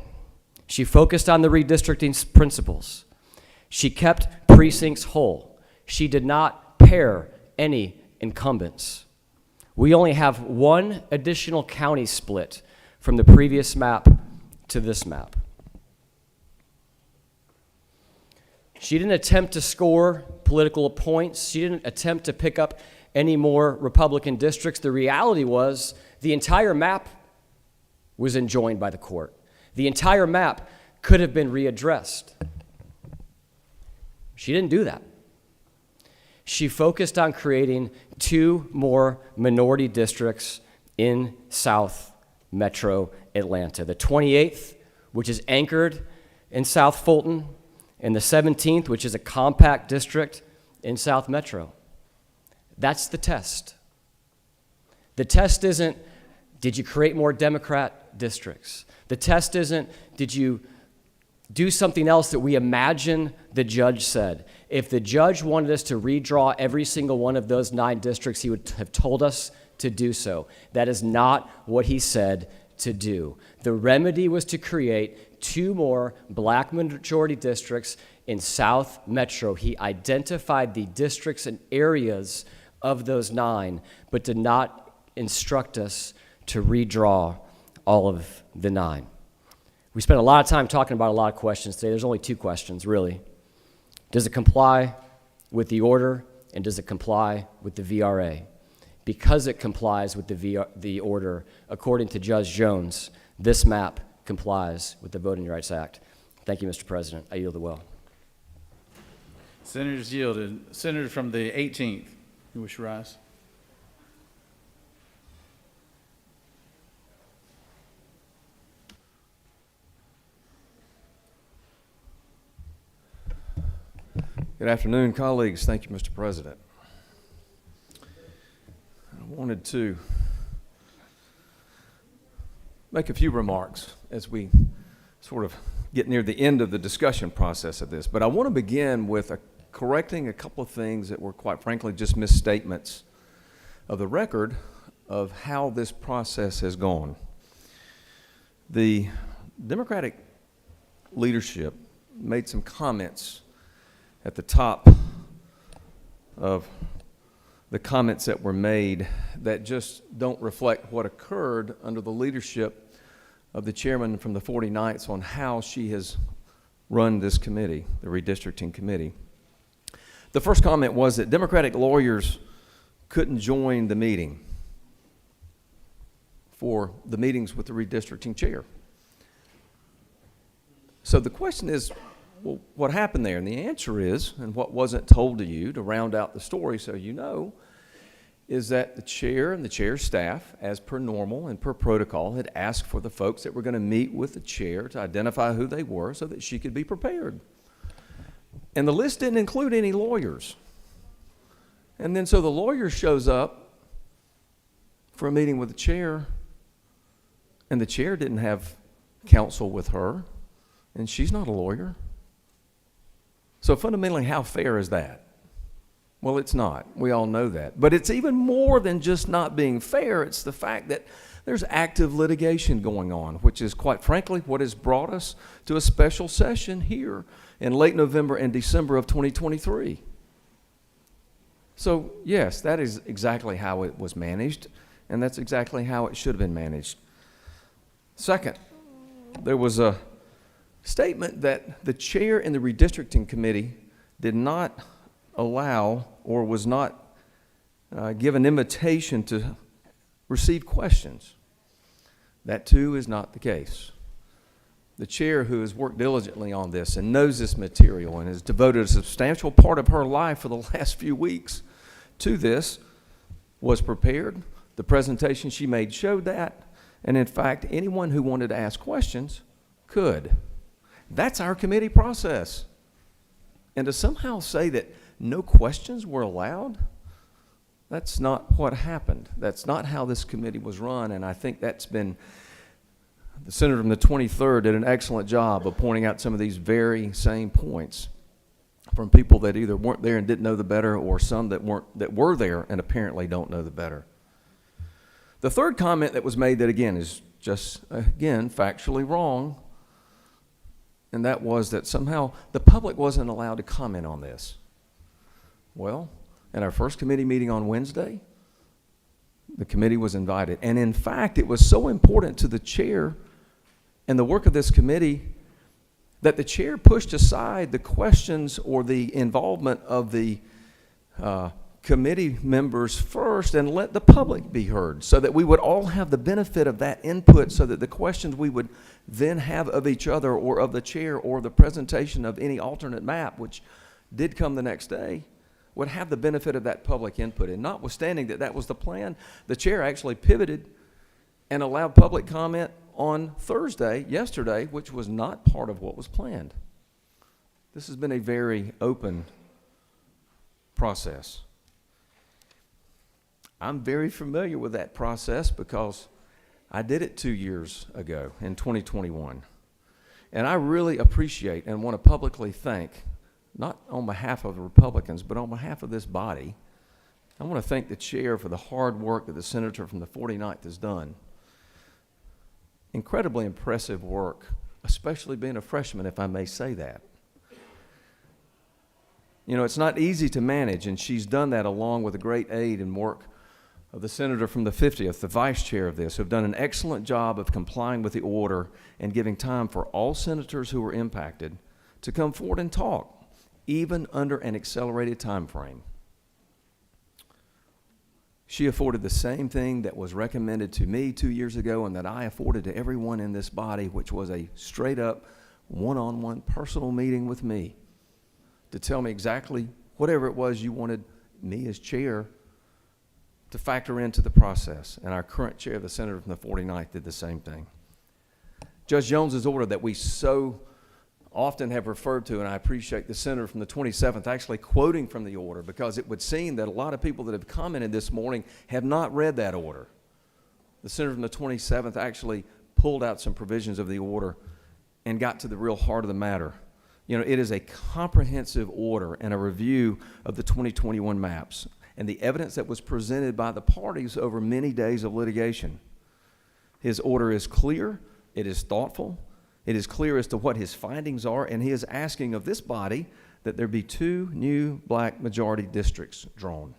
She focused on the redistricting principles. She kept precincts whole. She did not pair any incumbents. We only have 1 additional county split from the previous map to this map. She didn't attempt to score political points. She didn't attempt to pick up any more Republican districts. The reality was the entire map was enjoined by the court. The entire map could have been readdressed. She didn't do that. She focused on creating 2 more minority districts in South Metro Atlanta. The 28th, which is anchored in South Fulton, and the 17th, which is a compact district in South Metro. That's the test. The test isn't, did you create more Democrat districts? The test isn't, did you do something else that we imagine the judge said? If the judge wanted us to redraw every single one of those 9 districts, he would have told us to do so. That is not what he said to do. The remedy was to create 2 more black majority districts in South Metro. He identified the districts and areas of those 9, but did not instruct us to redraw all of the 9. We spent a lot of time talking about a lot of questions today. There's only 2 questions, really. Does it comply with the order, and does it comply with the VRA? Because it complies with the order, according to Judge Jones, this map complies with the Voting Rights Act. Thank you, Mr. President. I yield the will. Senators yielded. Senator from the 18th, you wish to rise? Good afternoon, colleagues. Thank you, Mr. President. I wanted to make a few remarks as we sort of get near the end of the discussion process of this, but I want to begin with correcting a couple of things that were, quite frankly, just misstatements of the record of how this process has gone. The Democratic leadership made some comments at the top of the comments that were made that just don't reflect what occurred under the leadership of the chairman from the 49th on how she has run this committee, the redistricting committee. The first comment was that Democratic lawyers couldn't join the meeting for the meetings with the redistricting chair. So the question is, well, what happened there? And the answer is, and what wasn't told to you to round out the story so you know, is that the chair and the chair's staff, as per normal and per protocol, had asked for the folks that were going to meet with the chair to identify who they were so that she could be prepared. And the list didn't include any lawyers. And then so the lawyer shows up for a meeting with the chair, and the chair didn't have counsel with her, and she's not a lawyer. So fundamentally, how fair is that? Well, it's not. We all know that. But it's even more than just not being fair. It's the fact that there's active litigation going on, which is, quite frankly, what has brought us to a special session here in late November and December of 2023. So, yes, that is exactly how it was managed, and that's exactly how it should have been managed. Second, there was a statement that the chair in the redistricting committee did not allow or was not given invitation to receive questions. That too is not the case. The chair, who has worked diligently on this and knows this material and has devoted a substantial part of her life for the last few weeks to this, was prepared. The presentation she made showed that, and in fact, anyone who wanted to ask questions could. That's our committee process. And to somehow say that no questions were allowed, that's not what happened. That's not how this committee was run, and I think that's been, the senator from the 23rd did an excellent job of pointing out some of these very same points from people that either weren't there and didn't know the better, or some that were there and apparently don't know the better. The third comment that was made that, again, is just, again, factually wrong, and that was that somehow the public wasn't allowed to comment on this. Well, in our first committee meeting on Wednesday, the committee was invited. And in fact, it was so important to the chair and the work of this committee that the chair pushed aside the questions or the involvement of the committee members first and let the public be heard, so that we would all have the benefit of that input, so that the questions we would then have of each other or of the chair or the presentation of any alternate map, which did come the next day, would have the benefit of that public input. And notwithstanding that that was the plan, the chair actually pivoted and allowed public comment on Thursday, yesterday, which was not part of what was planned. This has been a very open process. I'm very familiar with that process because I did it 2 years ago in 2021. And I really appreciate and want to publicly thank, not on behalf of the Republicans, but on behalf of this body, I want to thank the chair for the hard work that the senator from the 49th has done. Incredibly impressive work, especially being a freshman, if I may say that. You know, it's not easy to manage, and she's done that along with the great aid and work of the senator from the 50th, the vice chair of this, who have done an excellent job of complying with the order and giving time for all senators who were impacted to come forward and talk, even under an accelerated time frame. She afforded the same thing that was recommended to me 2 years ago and that I afforded to everyone in this body, which was a straight-up, one-on-one personal meeting with me to tell me exactly whatever it was you wanted me as chair to factor into the process. And our current chair, the senator from the 49th, did the same thing. Judge Jones's order that we so often have referred to, and I appreciate the senator from the 27th actually quoting from the order, because it would seem that a lot of people that have commented this morning have not read that order. The senator from the 27th actually pulled out some provisions of the order and got to the real heart of the matter. You know, it is a comprehensive order and a review of the 2021 maps and the evidence that was presented by the parties over many days of litigation. His order is clear, it is thoughtful, it is clear as to what his findings are, and he is asking of this body that there be 2 new black majority districts drawn.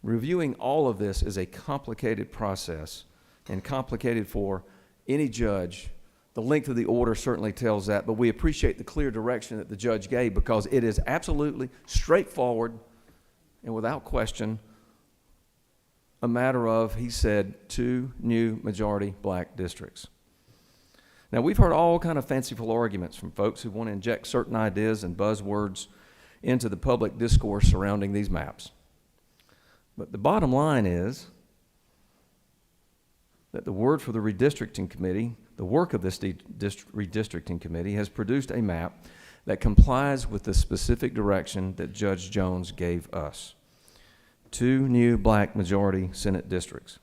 Reviewing all of this is a complicated process and complicated for any judge. The length of the order certainly tells that, but we appreciate the clear direction that the judge gave, because it is absolutely straightforward and without question a matter of, he said, 2 new majority black districts. Now, we've heard all kind of fanciful arguments from folks who want to inject certain ideas and buzzwords into the public discourse surrounding these maps. But the bottom line is that the word for the redistricting committee, the work of this redistricting committee, has produced a map that complies with the specific direction that Judge Jones gave us. 2 new black majority Senate districts.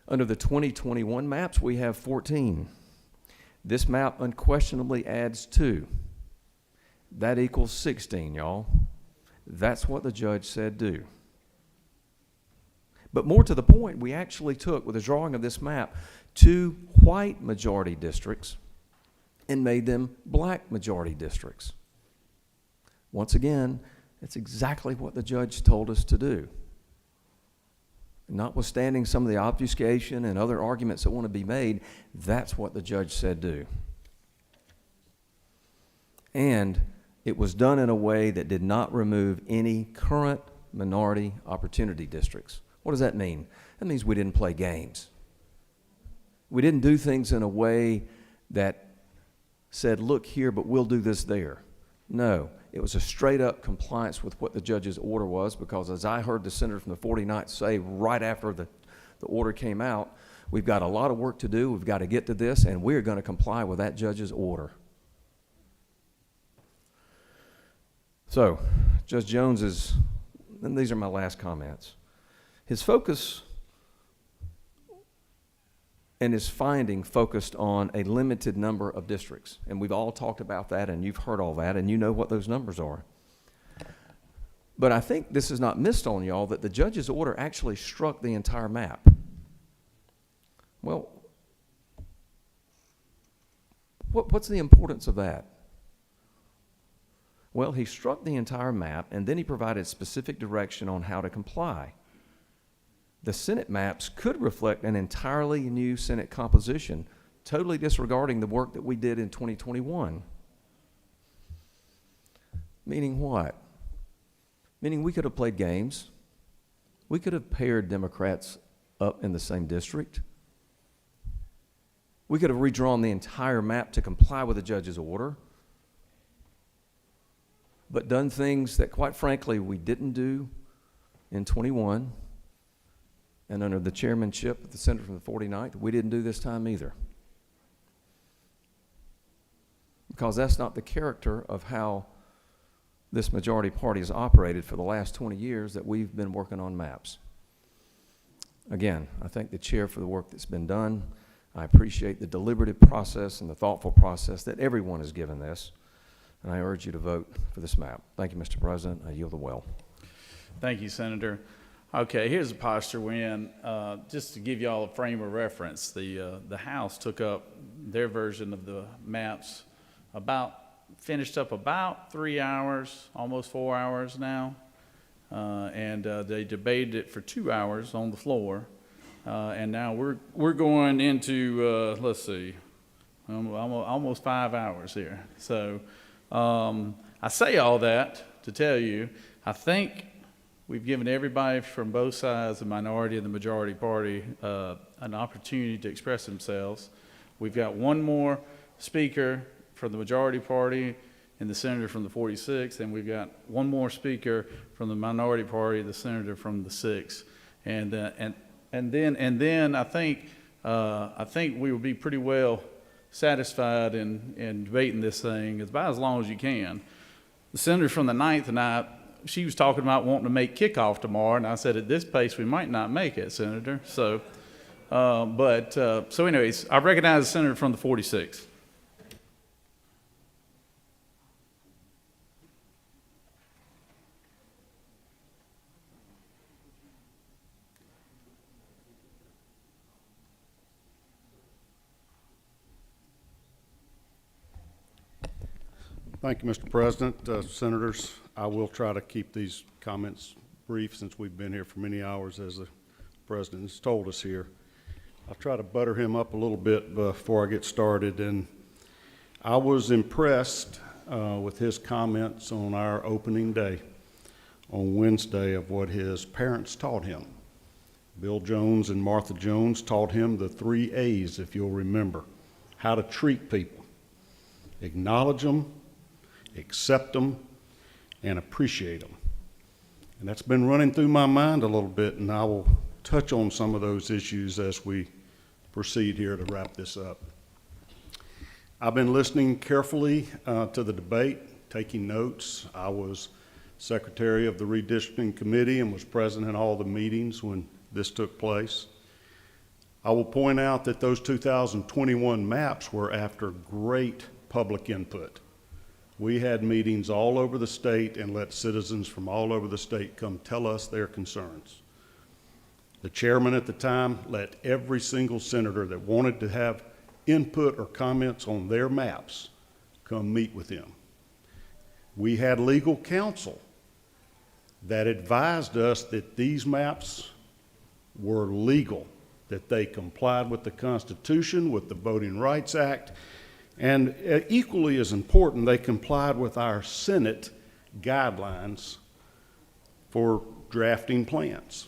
Under the 2021 maps, we have 14. This map unquestionably adds 2. That equals 16, y'all. That's what the judge said do. But more to the point, we actually took, with the drawing of this map, 2 white majority districts and made them black majority districts. Once again, that's exactly what the judge told us to do. Notwithstanding some of the obfuscation and other arguments that want to be made, that's what the judge said do. And it was done in a way that did not remove any current minority opportunity districts. What does that mean? That means we didn't play games. We didn't do things in a way that said, look here, but we'll do this there. No, it was a straight-up compliance with what the judge's order was, because as I heard the senator from the 49th say right after the order came out, we've got a lot of work to do, we've got to get to this, and we're going to comply with that judge's order. So, Judge Jones is, and these are my last comments, his focus and his finding focused on a limited number of districts. And we've all talked about that, and you've heard all that, and you know what those numbers are. But I think this is not missed on y'all that the judge's order actually struck the entire map. Well, what's the importance of that? Well, he struck the entire map, and then he provided specific direction on how to comply. The Senate maps could reflect an entirely new Senate composition, totally disregarding the work that we did in 2021. Meaning what? Meaning we could have played games. We could have paired Democrats up in the same district. We could have redrawn the entire map to comply with the judge's order, but done things that, quite frankly, we didn't do in 21. And under the chairmanship of the senator from the 49th, we didn't do this time either. Because that's not the character of how this majority party has operated for the last 20 years that we've been working on maps. Again, I thank the chair for the work that's been done. I appreciate the deliberative process and the thoughtful process that everyone has given this. And I urge you to vote for this map. Thank you, Mr. President. I yield the well. Thank you, Senator. Okay, here's the posture we're in. Just to give y'all a frame of reference, the House took up their version of the maps finished up about 3 hours, almost 4 hours now. And they debated it for 2 hours on the floor. And now we're going into, let's see, almost 5 hours here. So I say all that to tell you, I think we've given everybody from both sides, the minority and the majority party, an opportunity to express themselves. We've got one more speaker from the majority party and the senator from the 46th, and we've got one more speaker from the minority party, the senator from the 6th. And then I think we will be pretty well satisfied in debating this thing about as long as you can. The senator from the 9th tonight, she was talking about wanting to make kickoff tomorrow, and I said, at this pace, we might not make it, Senator. So, so anyways, I recognize the senator from the 46th. Thank you, Mr. President. Senators, I will try to keep these comments brief since we've been here for many hours, as the President has told us here. I'll try to butter him up a little bit before I get started. And I was impressed with his comments on our opening day on Wednesday of what his parents taught him. Bill Jones and Martha Jones taught him the 3 A's, if you'll remember, how to treat people. Acknowledge them, accept them, and appreciate them. And that's been running through my mind a little bit, and I will touch on some of those issues as we proceed here to wrap this up. I've been listening carefully to the debate, taking notes. I was secretary of the redistricting committee and was present in all the meetings when this took place. I will point out that those 2021 maps were after great public input. We had meetings all over the state and let citizens from all over the state come tell us their concerns. The chairman at the time let every single senator that wanted to have input or comments on their maps come meet with him. We had legal counsel that advised us that these maps were legal, that they complied with the Constitution, with the Voting Rights Act, and equally as important, they complied with our Senate guidelines for drafting plans.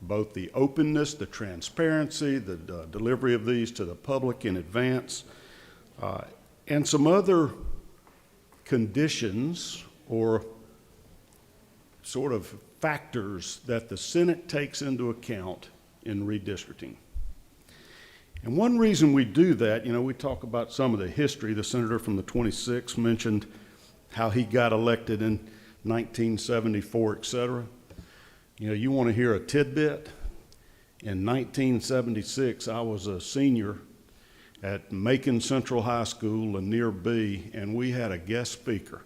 Both the openness, the transparency, the delivery of these to the public in advance, and some other conditions or sort of factors that the Senate takes into account in redistricting. And one reason we do that, you know, we talk about some of the history. The senator from the 26th mentioned how he got elected in 1974, et cetera. You know, you want to hear a tidbit? In 1976, I was a senior at Macon Central High School, Lanier B, and we had a guest speaker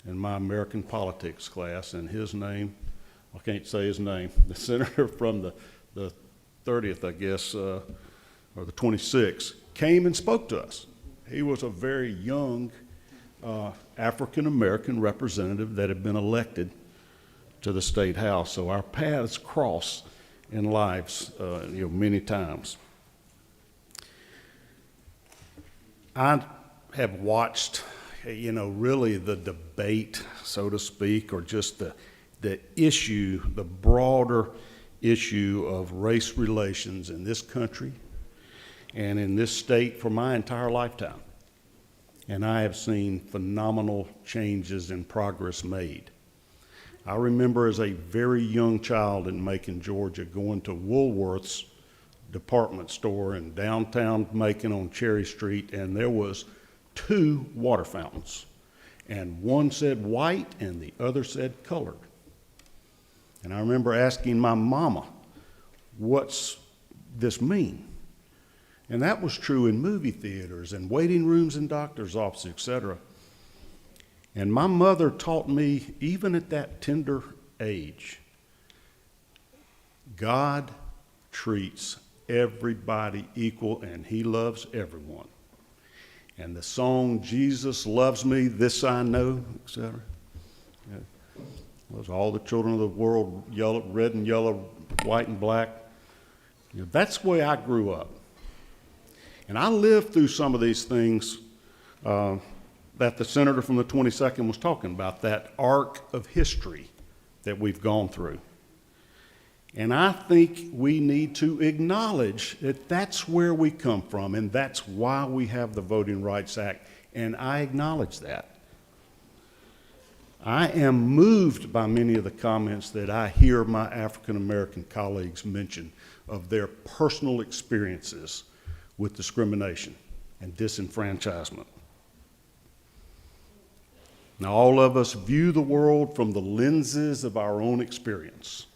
in my American politics class, and his name, I can't say his name, the senator from the 30th, I guess, or the 26th, came and spoke to us. He was a very young African-American representative that had been elected to the State House. So our paths cross in lives, many times. I have watched, really the debate, so to speak, or just the issue, the broader issue of race relations in this country and in this state for my entire lifetime. And I have seen phenomenal changes and progress made. I remember as a very young child in Macon, Georgia, going to Woolworth's department store in downtown Macon on Cherry Street, and there was 2 water fountains. And one said white and the other said colored. And I remember asking my mama, what's this mean? And that was true in movie theaters and waiting rooms in doctor's offices, etc. And my mother taught me, even at that tender age, God treats everybody equal, and he loves everyone. And the song, Jesus Loves Me, This I Know, etc., was all the children of the world, yellow, red and yellow, white and black. That's the way I grew up. And I lived through some of these things that the senator from the 22nd was talking about, that arc of history that we've gone through. And I think we need to acknowledge that that's where we come from, and that's why we have the Voting Rights Act, and I acknowledge that. I am moved by many of the comments that I hear my African American colleagues mention of their personal experiences with discrimination and disenfranchisement. Now, all of us view the world from the lenses of our own experience.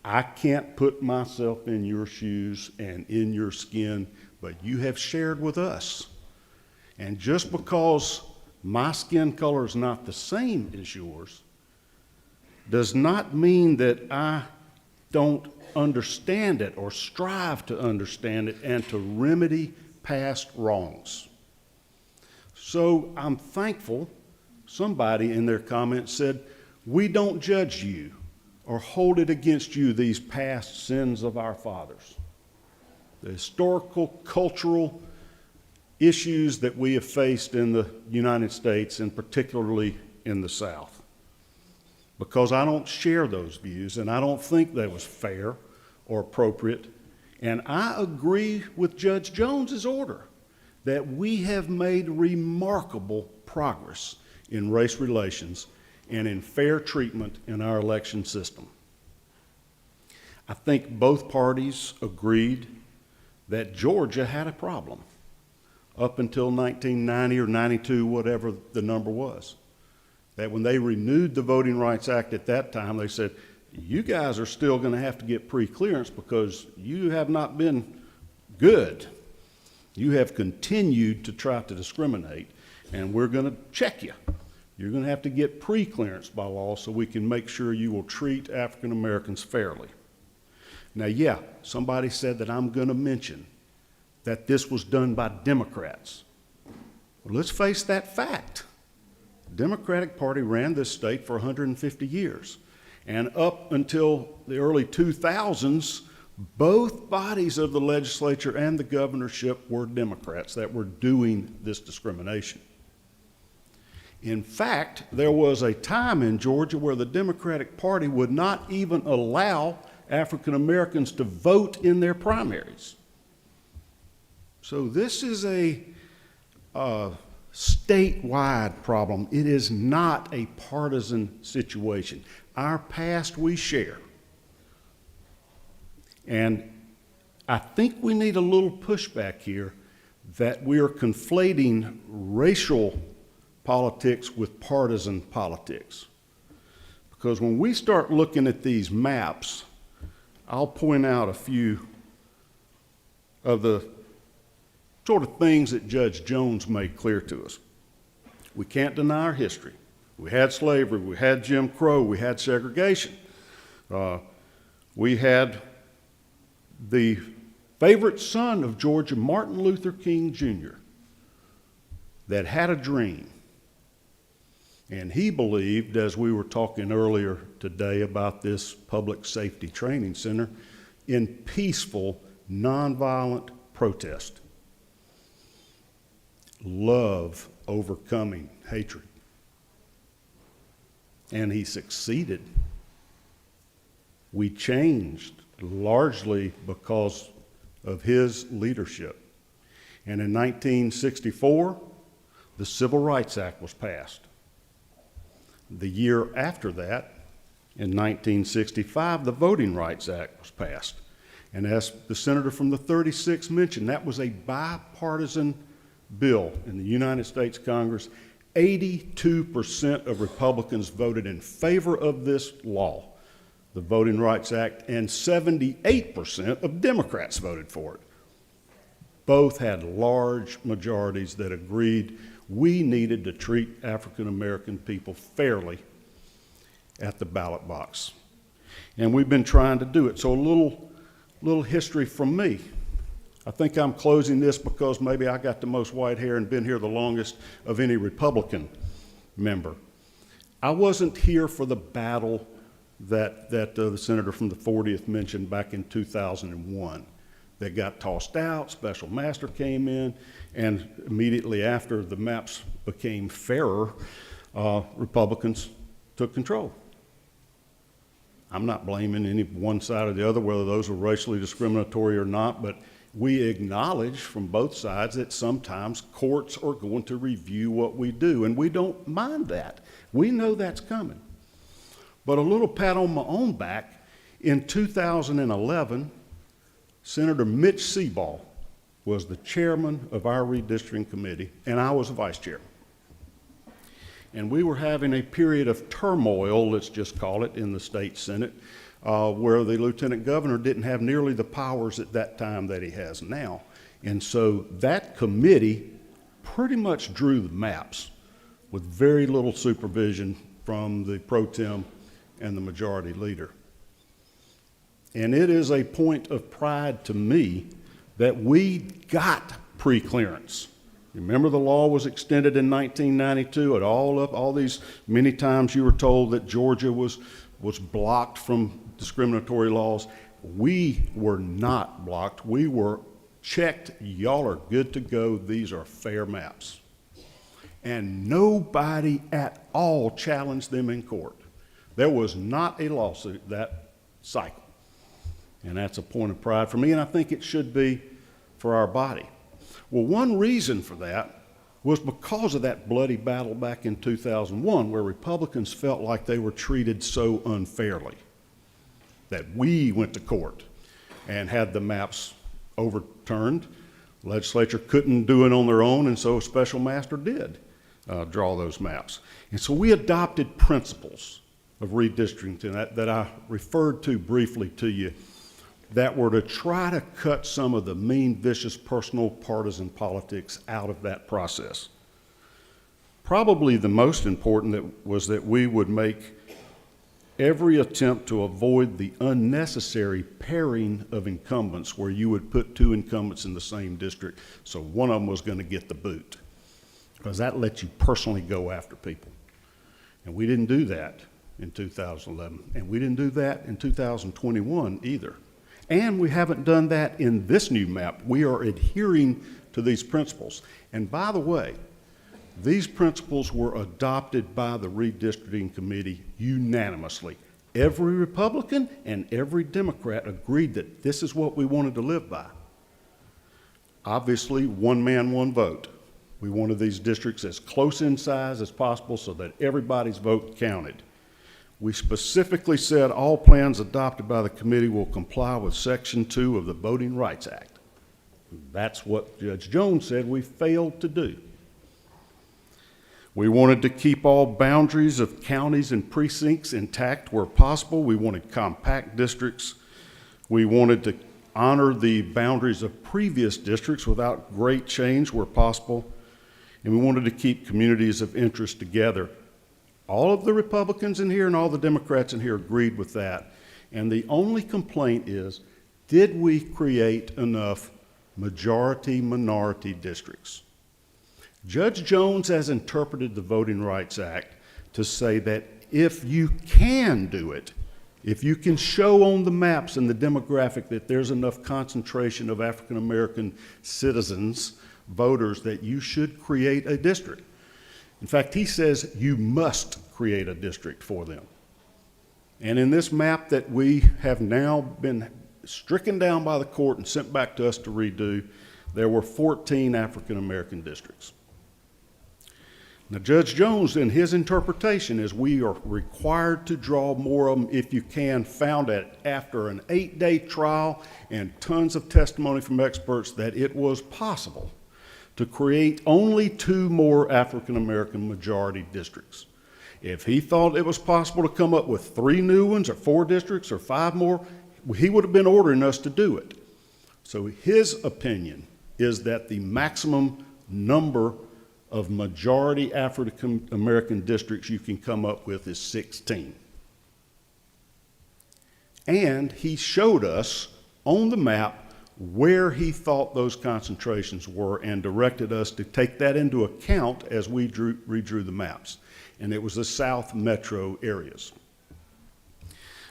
I can't put myself in your shoes and in your skin, but you have shared with us. And just because my skin color is not the same as yours does not mean that I don't understand it or strive to understand it and to remedy past wrongs. So I'm thankful somebody in their comments said, we don't judge you or hold it against you, these past sins of our fathers. The historical, cultural issues that we have faced in the United States, and particularly in the South. Because I don't share those views, and I don't think that was fair or appropriate. And I agree with Judge Jones's order that we have made remarkable progress in race relations and in fair treatment in our election system. I think both parties agreed that Georgia had a problem up until 1990 or 92, whatever the number was. That when they renewed the Voting Rights Act at that time, they said, you guys are still going to have to get pre-clearance because you have not been good. You have continued to try to discriminate, and we're going to check you. You're going to have to get pre-clearance by law so we can make sure you will treat African Americans fairly. Now, yeah, somebody said that I'm going to mention that this was done by Democrats. Well, let's face that fact. The Democratic Party ran this state for 150 years. And up until the early 2000s, both bodies of the legislature and the governorship were Democrats that were doing this discrimination. In fact, there was a time in Georgia where the Democratic Party would not even allow African Americans to vote in their primaries. So this is a statewide problem. It is not a partisan situation. Our past we share. And I think we need a little pushback here that we are conflating racial politics with partisan politics. Because when we start looking at these maps, I'll point out a few of the sort of things that Judge Jones made clear to us. We can't deny our history. We had slavery, we had Jim Crow, we had segregation. We had the favorite son of Georgia, Martin Luther King Jr., that had a dream. And he believed, as we were talking earlier today about this public safety training center, in peaceful, nonviolent protest. Love overcoming hatred. And he succeeded. We changed largely because of his leadership. And in 1964, the Civil Rights Act was passed. The year after that, in 1965, the Voting Rights Act was passed. And as the senator from the 36th mentioned, that was a bipartisan bill in the United States Congress. 82% of Republicans voted in favor of this law, the Voting Rights Act, and 78% of Democrats voted for it. Both had large majorities that agreed we needed to treat African American people fairly at the ballot box. And we've been trying to do it. So a little history from me. I think I'm closing this because maybe I got the most white hair and been here the longest of any Republican member. I wasn't here for the battle that the senator from the 40th mentioned back in 2001. That got tossed out, special master came in, and immediately after the maps became fairer, Republicans took control. I'm not blaming any one side or the other, whether those were racially discriminatory or not, but we acknowledge from both sides that sometimes courts are going to review what we do, and we don't mind that. We know that's coming. But a little pat on my own back, in 2011, Senator Mitch Seaball was the chairman of our redistricting committee, and I was the vice chair. And we were having a period of turmoil, let's just call it, in the state Senate, where the lieutenant governor didn't have nearly the powers at that time that he has now. And so that committee pretty much drew the maps with very little supervision from the pro tem and the majority leader. And it is a point of pride to me that we got pre-clearance. Remember, the law was extended in 1992 at all these many times you were told that Georgia was blocked from discriminatory laws. We were not blocked. We were checked. Y'all are good to go. These are fair maps. And nobody at all challenged them in court. There was not a lawsuit that cycle. And that's a point of pride for me, and I think it should be for our body. Well, one reason for that was because of that bloody battle back in 2001, where Republicans felt like they were treated so unfairly, that we went to court and had the maps overturned. The legislature couldn't do it on their own, and so a special master did draw those maps. And so we adopted principles of redistricting that I referred to briefly to you, that were to try to cut some of the mean, vicious, personal, partisan politics out of that process. Probably the most important was that we would make every attempt to avoid the unnecessary pairing of incumbents, where you would put two incumbents in the same district, so one of them was going to get the boot, because that lets you personally go after people. And we didn't do that in 2011, and we didn't do that in 2021 either. And we haven't done that in this new map. We are adhering to these principles. And by the way, these principles were adopted by the redistricting committee unanimously. Every Republican and every Democrat agreed that this is what we wanted to live by. Obviously, one man, one vote. We wanted these districts as close in size as possible so that everybody's vote counted. We specifically said all plans adopted by the committee will comply with Section 2 of the Voting Rights Act. That's what Judge Jones said we failed to do. We wanted to keep all boundaries of counties and precincts intact where possible. We wanted compact districts. We wanted to honor the boundaries of previous districts without great change where possible. And we wanted to keep communities of interest together. All of the Republicans in here and all the Democrats in here agreed with that. And the only complaint is, did we create enough majority-minority districts? Judge Jones has interpreted the Voting Rights Act to say that if you can do it, if you can show on the maps and the demographic that there's enough concentration of African American citizens, voters, that you should create a district. In fact, he says you must create a district for them. And in this map that we have now been stricken down by the court and sent back to us to redo, there were 14 African American districts. Now, Judge Jones, in his interpretation, is we are required to draw more of them if you can, found that after an 8-day trial and tons of testimony from experts that it was possible to create only 2 more African American majority districts. If he thought it was possible to come up with 3 new ones or 4 districts or 5 more, he would have been ordering us to do it. So his opinion is that the maximum number of majority African American districts you can come up with is 16. And he showed us on the map where he thought those concentrations were and directed us to take that into account as we redrew the maps. And it was the South Metro areas.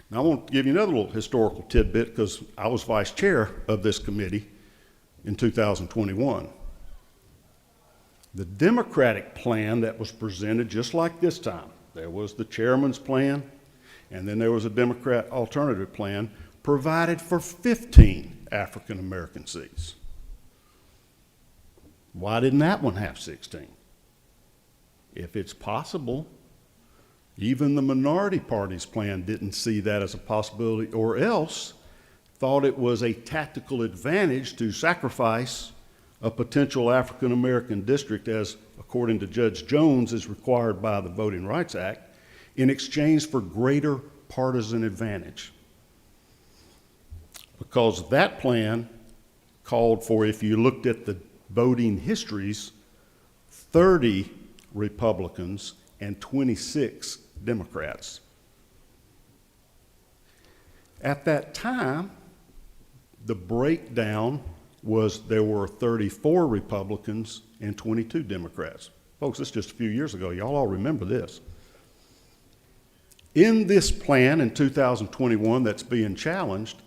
Now, I want to give you another little historical tidbit because I was vice chair of this committee in 2021. The Democratic plan that was presented just like this time, there was the chairman's plan, and then there was a Democrat alternative plan, provided for 15 African American seats. Why didn't that one have 16? If it's possible, even the minority party's plan didn't see that as a possibility, or else thought it was a tactical advantage to sacrifice a potential African American district, as according to Judge Jones is required by the Voting Rights Act, in exchange for greater partisan advantage. Because that plan called for, if you looked at the voting histories, 30 Republicans and 26 Democrats. At that time, the breakdown was there were 34 Republicans and 22 Democrats. Folks, this is just a few years ago. Y'all all remember this. In this plan in 2021 that's being challenged,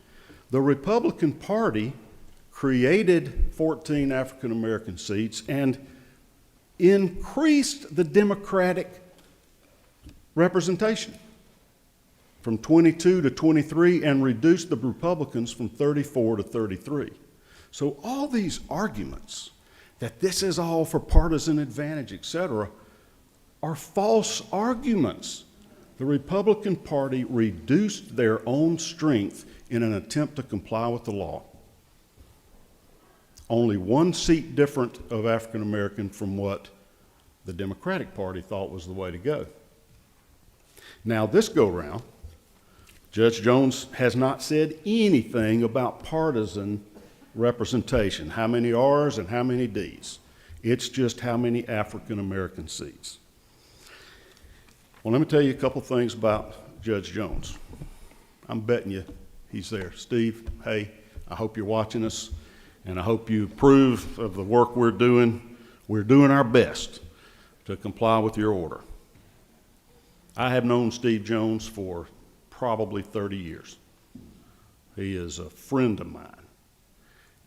the Republican Party created 14 African American seats and increased the Democratic representation from 22 to 23 and reduced the Republicans from 34 to 33. So all these arguments that this is all for partisan advantage, etc., are false arguments. The Republican Party reduced their own strength in an attempt to comply with the law. Only one seat different of African American from what the Democratic Party thought was the way to go. Now, this go-round, Judge Jones has not said anything about partisan representation, how many R's and how many D's. It's just how many African American seats. Well, let me tell you a couple things about Judge Jones. I'm betting you he's there. Steve, hey, I hope you're watching us, and I hope you approve of the work we're doing. We're doing our best to comply with your order. I have known Steve Jones for probably 30 years. He is a friend of mine,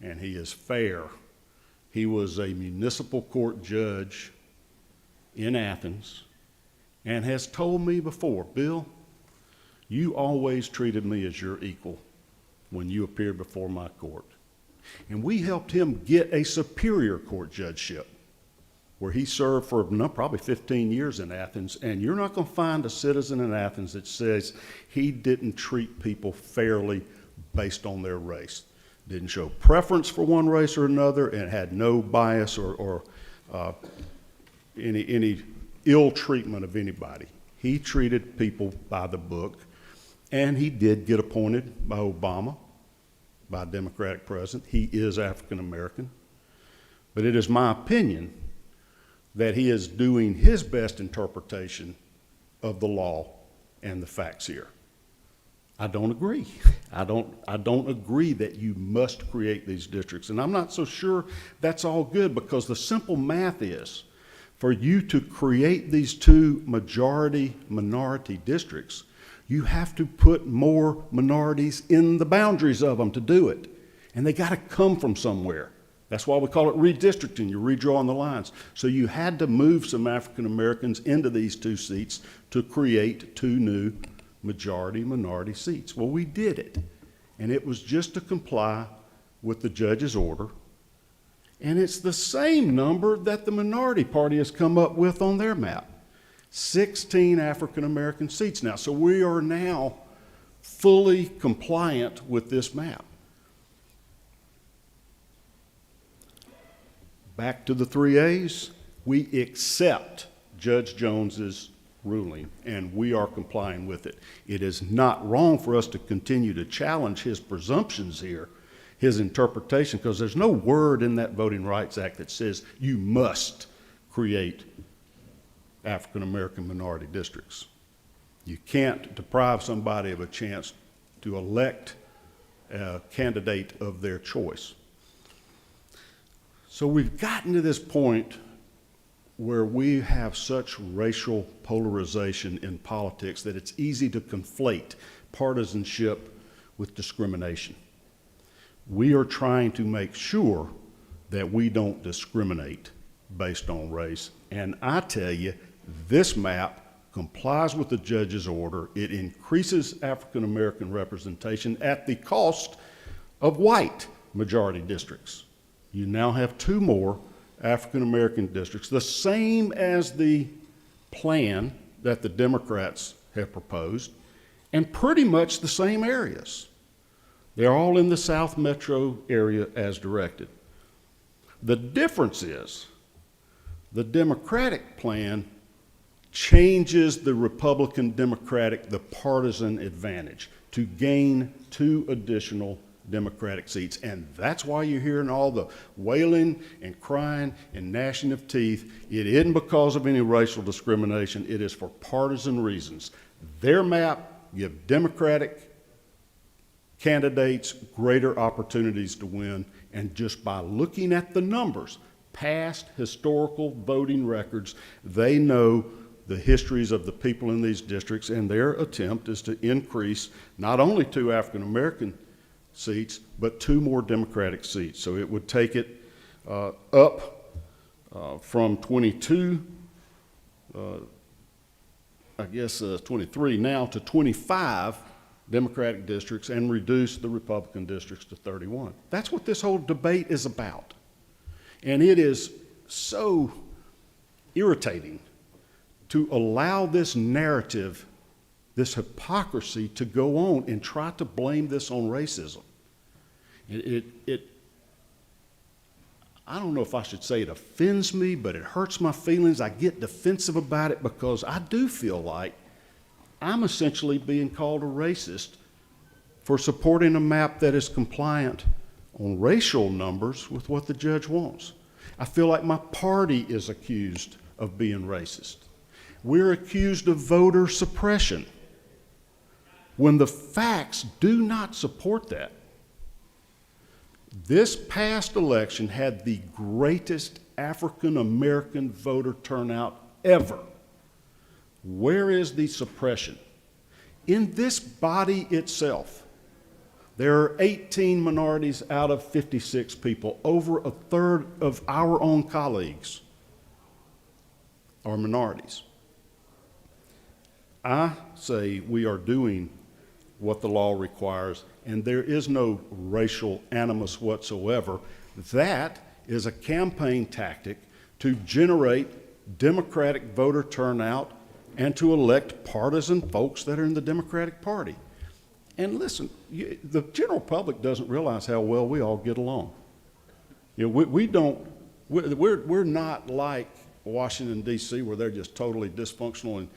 and he is fair. He was a municipal court judge in Athens and has told me before, Bill, you always treated me as your equal when you appeared before my court. And we helped him get a superior court judgeship where he served for probably 15 years in Athens, and you're not going to find a citizen in Athens that says he didn't treat people fairly based on their race. Didn't show preference for one race or another, and had no bias or any ill treatment of anybody. He treated people by the book, and he did get appointed by Obama, by a Democratic president. He is African American. But it is my opinion that he is doing his best interpretation of the law and the facts here. I don't agree. I don't agree that you must create these districts. And I'm not so sure that's all good, because the simple math is, for you to create these two majority-minority districts, you have to put more minorities in the boundaries of them to do it. And they got to come from somewhere. That's why we call it redistricting. You're redrawing the lines. So you had to move some African Americans into these two seats to create two new majority-minority seats. Well, we did it. And it was just to comply with the judge's order. And it's the same number that the minority party has come up with on their map. 16 African American seats now. So we are now fully compliant with this map. Back to the 3As, we accept Judge Jones's ruling, and we are complying with it. It is not wrong for us to continue to challenge his presumptions here, his interpretation, because there's no word in that Voting Rights Act that says you must create African American minority districts. You can't deprive somebody of a chance to elect a candidate of their choice. So we've gotten to this point where we have such racial polarization in politics that it's easy to conflate partisanship with discrimination. We are trying to make sure that we don't discriminate based on race. And I tell you, this map complies with the judge's order. It increases African American representation at the cost of white majority districts. You now have 2 more African American districts, the same as the plan that the Democrats have proposed, and pretty much the same areas. They're all in the South Metro area as directed. The difference is the Democratic plan changes the Republican-Democratic, the partisan advantage, to gain 2 additional Democratic seats. And that's why you're hearing all the wailing and crying and gnashing of teeth. It isn't because of any racial discrimination. It is for partisan reasons. Their map gives Democratic candidates greater opportunities to win. And just by looking at the numbers, past historical voting records, they know the histories of the people in these districts, and their attempt is to increase not only 2 African American seats, but 2 more Democratic seats. So it would take it up from 22, 23 now, to 25 Democratic districts, and reduce the Republican districts to 31. That's what this whole debate is about. And it is so irritating to allow this narrative, this hypocrisy, to go on and try to blame this on racism. I don't know if I should say it offends me, but it hurts my feelings. I get defensive about it because I do feel like I'm essentially being called a racist for supporting a map that is compliant on racial numbers with what the judge wants. I feel like my party is accused of being racist. We're accused of voter suppression when the facts do not support that. This past election had the greatest African American voter turnout ever. Where is the suppression? In this body itself, there are 18 minorities out of 56 people. Over a third of our own colleagues are minorities. I say we are doing what the law requires, and there is no racial animus whatsoever. That is a campaign tactic to generate Democratic voter turnout and to elect partisan folks that are in the Democratic Party. And listen, the general public doesn't realize how well we all get along. You know, we're not like Washington, D.C., where they're just totally dysfunctional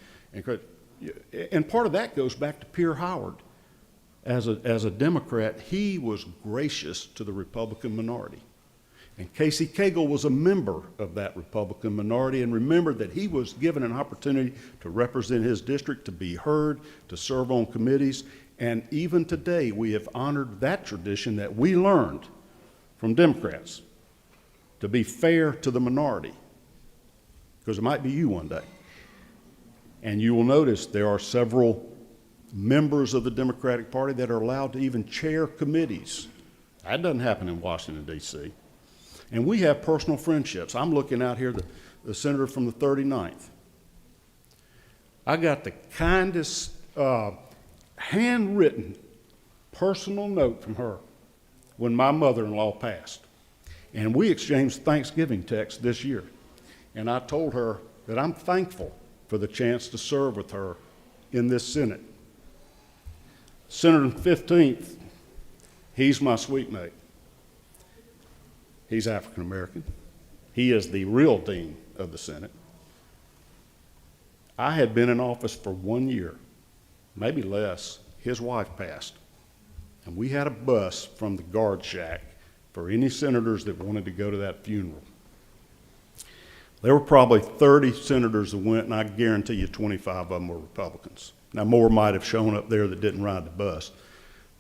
and part of that goes back to Pierre Howard. As a Democrat, he was gracious to the Republican minority. And Casey Cagle was a member of that Republican minority, and remembered that he was given an opportunity to represent his district, to be heard, to serve on committees. And even today, we have honored that tradition that we learned from Democrats, to be fair to the minority, because it might be you one day. And you will notice there are several members of the Democratic Party that are allowed to even chair committees. That doesn't happen in Washington, D.C. And we have personal friendships. I'm looking out here, the senator from the 39th. I got the kindest handwritten personal note from her when my mother-in-law passed. And we exchanged Thanksgiving texts this year. And I told her that I'm thankful for the chance to serve with her in this Senate. Senator 15th, he's my sweet mate. He's African American. He is the real dean of the Senate. I had been in office for 1 year, maybe less. His wife passed. And we had a bus from the guard shack for any senators that wanted to go to that funeral. There were probably 30 senators that went, and I guarantee you 25 of them were Republicans. Now, more might have shown up there that didn't ride the bus.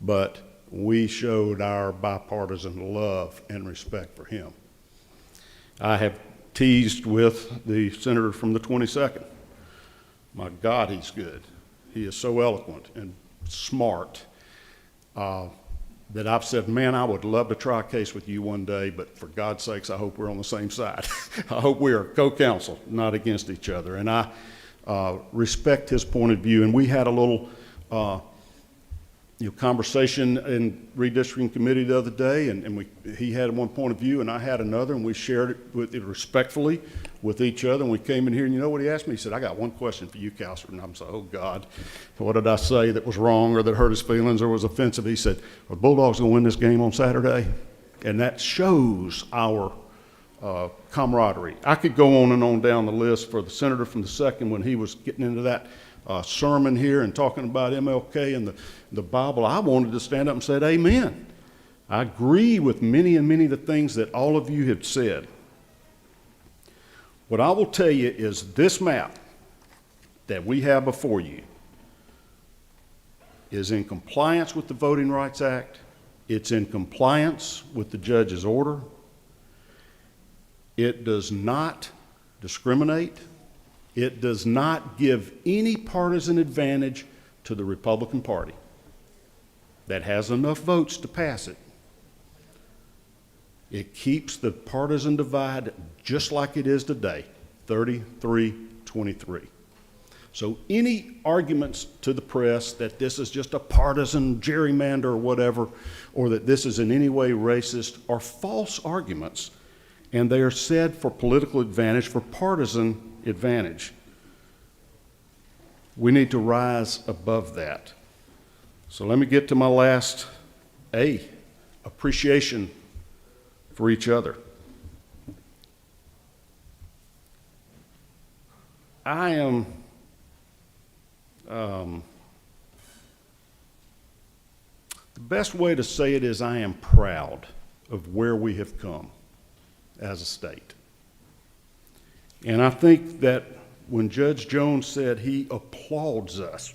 but we showed our bipartisan love and respect for him. I have teased with the senator from the 22nd. My God, he's good. He is so eloquent and smart that I've said, man, I would love to try a case with you one day, but for God's sakes, I hope we're on the same side. I hope we are co-counsel, not against each other. And I respect his point of view. And we had a little conversation in redistricting committee the other day, and he had one point of view and I had another, and we shared it respectfully with each other. And we came in here, and you know what he asked me? He said, I got one question for you, Counselor. And I'm saying, oh God, what did I say that was wrong or that hurt his feelings or was offensive? He said, are the Bulldogs going to win this game on Saturday? And that shows our camaraderie. I could go on and on down the list for the senator from the 2nd when he was getting into that sermon here and talking about MLK and the Bible. I wanted to stand up and say amen. I agree with many and many of the things that all of you have said. What I will tell you is this map that we have before you is in compliance with the Voting Rights Act. It's in compliance with the judge's order. It does not discriminate. It does not give any partisan advantage to the Republican Party that has enough votes to pass it. It keeps the partisan divide just like it is today, 33-23. So any arguments to the press that this is just a partisan gerrymander or whatever, or that this is in any way racist, are false arguments, and they are said for political advantage, for partisan advantage. We need to rise above that. So let me get to my last A, appreciation for each other. I am the best way to say it is I am proud of where we have come as a state. And I think that when Judge Jones said he applauds us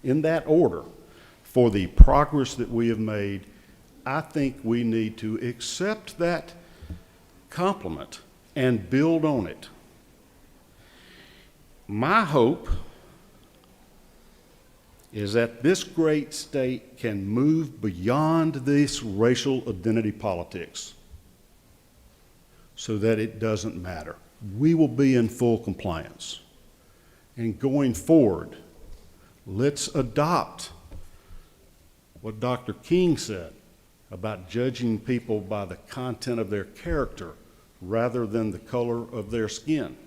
in that order for the progress that we have made, I think we need to accept that compliment and build on it. My hope is that this great state can move beyond this racial identity politics so that it doesn't matter. We will be in full compliance. And going forward, let's adopt what Dr. King said about judging people by the content of their character rather than the color of their skin.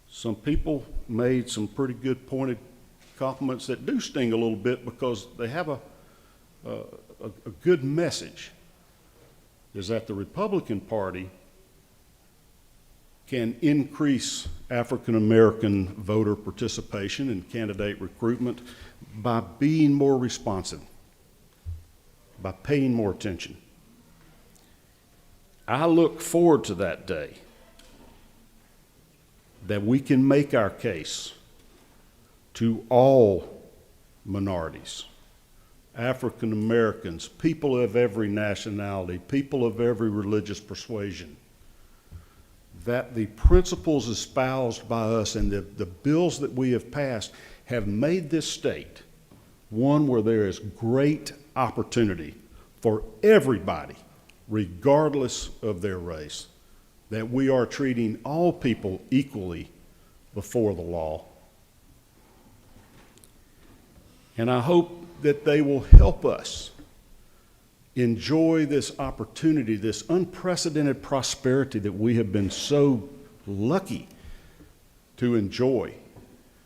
Some people made some pretty good pointed compliments that do sting a little bit because they have a good message, is that the Republican Party can increase African American voter participation and candidate recruitment by being more responsive, by paying more attention. I look forward to that day that we can make our case to all minorities, African Americans, people of every nationality, people of every religious persuasion, that the principles espoused by us and the bills that we have passed have made this state one where there is great opportunity for everybody, regardless of their race, that we are treating all people equally before the law. And I hope that they will help us enjoy this opportunity, this unprecedented prosperity that we have been so lucky to enjoy.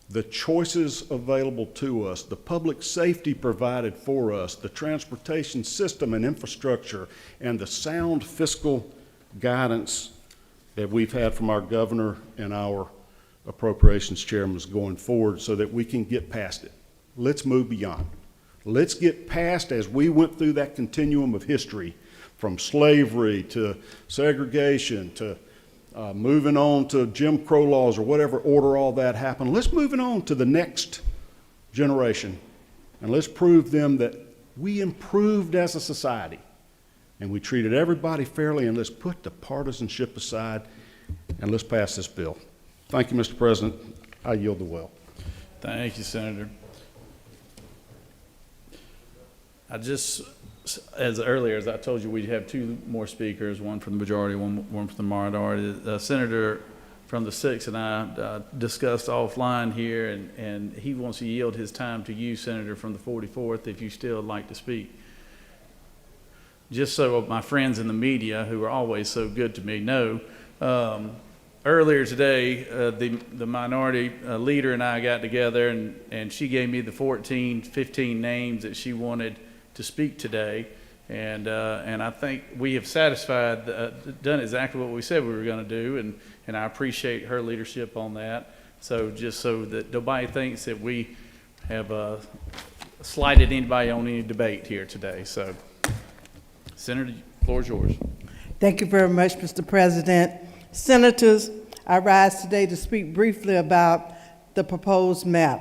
The choices available to us, the public safety provided for us, the transportation system and infrastructure, and the sound fiscal guidance that we've had from our governor and our appropriations chairmen going forward so that we can get past it. Let's move beyond. Let's get past, as we went through that continuum of history, from slavery to segregation to moving on to Jim Crow laws or whatever order all that happened. Let's move it on to the next generation and let's prove them that we improved as a society and we treated everybody fairly, and let's put the partisanship aside and let's pass this bill. Thank you, Mr. President. I yield the will. Thank you, Senator. As earlier, as I told you, we'd have two more speakers, one from the majority, one from the minority. The Senator from the 6th and I discussed offline here, and he wants to yield his time to you, Senator from the 44th, if you still like to speak. Just so my friends in the media, who are always so good to me, know, earlier today, the minority leader and I got together, and she gave me the 15 names that she wanted to speak today, and I think we have done exactly what we said we were going to do, and I appreciate her leadership on that. So just so that nobody thinks that we have slighted anybody on any debate here today. So, Senator, the floor is yours. Thank you very much, Mr. President. Senators, I rise today to speak briefly about the proposed map.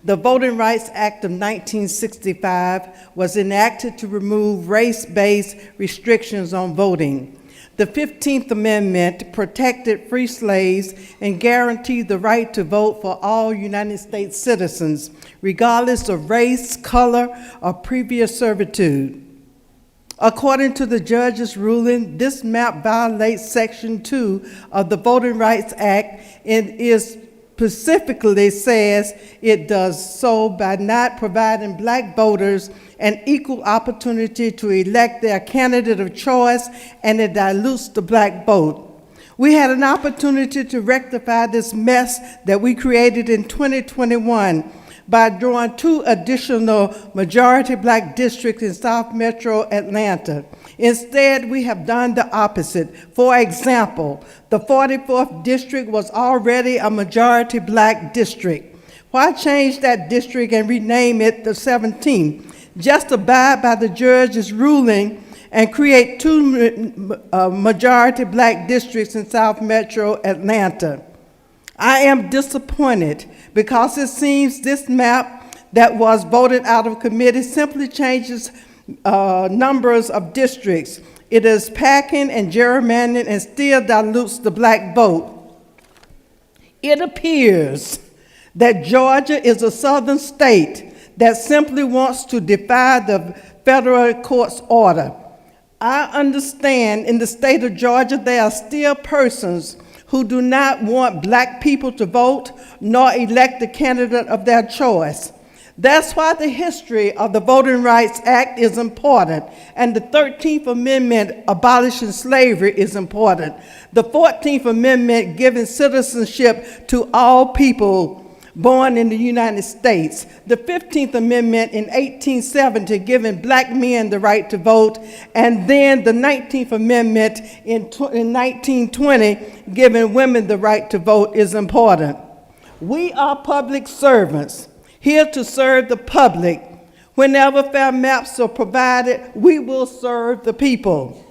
The Voting Rights Act of 1965 was enacted to remove race-based restrictions on voting. The 15th Amendment protected free slaves and guaranteed the right to vote for all United States citizens, regardless of race, color, or previous servitude. According to the judge's ruling, this map violates Section 2 of the Voting Rights Act and specifically says it does so by not providing black voters an equal opportunity to elect their candidate of choice, and it dilutes the black vote. We had an opportunity to rectify this mess that we created in 2021 by drawing 2 additional majority black districts in South Metro Atlanta. Instead, we have done the opposite. For example, the 44th district was already a majority black district. Why change that district and rename it the 17th? Just abide by the judge's ruling and create 2 majority black districts in South Metro Atlanta. I am disappointed because it seems this map that was voted out of committee simply changes numbers of districts. It is packing and gerrymandering and still dilutes the black vote. It appears that Georgia is a southern state that simply wants to defy the federal court's order. I understand in the state of Georgia there are still persons who do not want black people to vote nor elect the candidate of their choice. That's why the history of the Voting Rights Act is important, and the 13th Amendment abolishing slavery is important. The 14th Amendment giving citizenship to all people born in the United States. The 15th Amendment in 1870 giving black men the right to vote, and then the 19th Amendment in 1920 giving women the right to vote is important. We are public servants, here to serve the public. Whenever fair maps are provided, we will serve the people.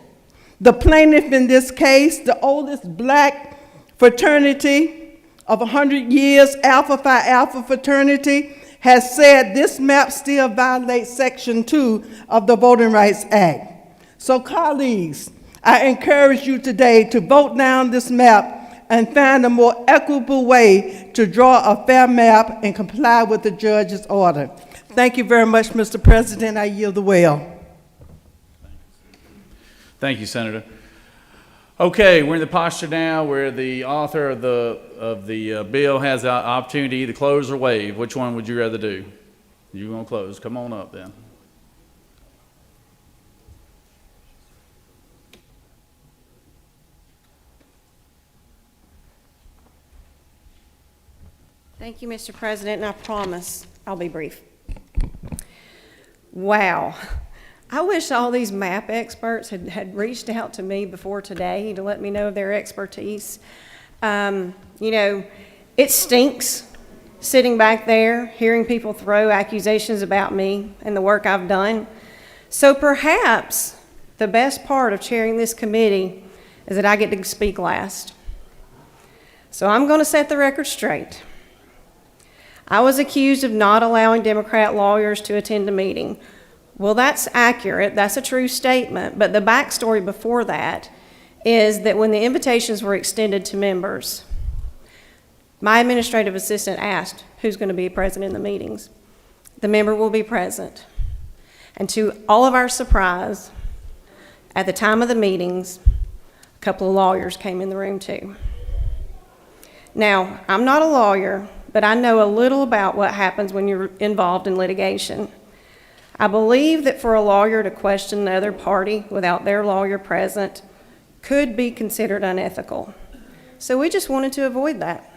The plaintiff in this case, the oldest black fraternity of 100 years, Alpha Phi Alpha fraternity, has said this map still violates Section 2 of the Voting Rights Act. So colleagues, I encourage you today to vote down this map and find a more equitable way to draw a fair map and comply with the judge's order. Thank you very much, Mr. President. I yield the will. Thank you, Senator. Okay, we're in the posture now where the author of the bill has the opportunity to close or waive. Which one would you rather do? You're going to close. Come on up then. Thank you, Mr. President, and I promise I'll be brief. Wow. I wish all these map experts had reached out to me before today to let me know of their expertise. You know, it stinks sitting back there, hearing people throw accusations about me and the work I've done. So perhaps the best part of chairing this committee is that I get to speak last. So I'm going to set the record straight. I was accused of not allowing Democrat lawyers to attend a meeting. Well, that's accurate. That's a true statement. But the backstory before that is that when the invitations were extended to members, my administrative assistant asked who's going to be present in the meetings. The member will be present. And to all of our surprise, at the time of the meetings, a couple of lawyers came in the room too. Now, I'm not a lawyer, but I know a little about what happens when you're involved in litigation. I believe that for a lawyer to question the other party without their lawyer present could be considered unethical. So we just wanted to avoid that.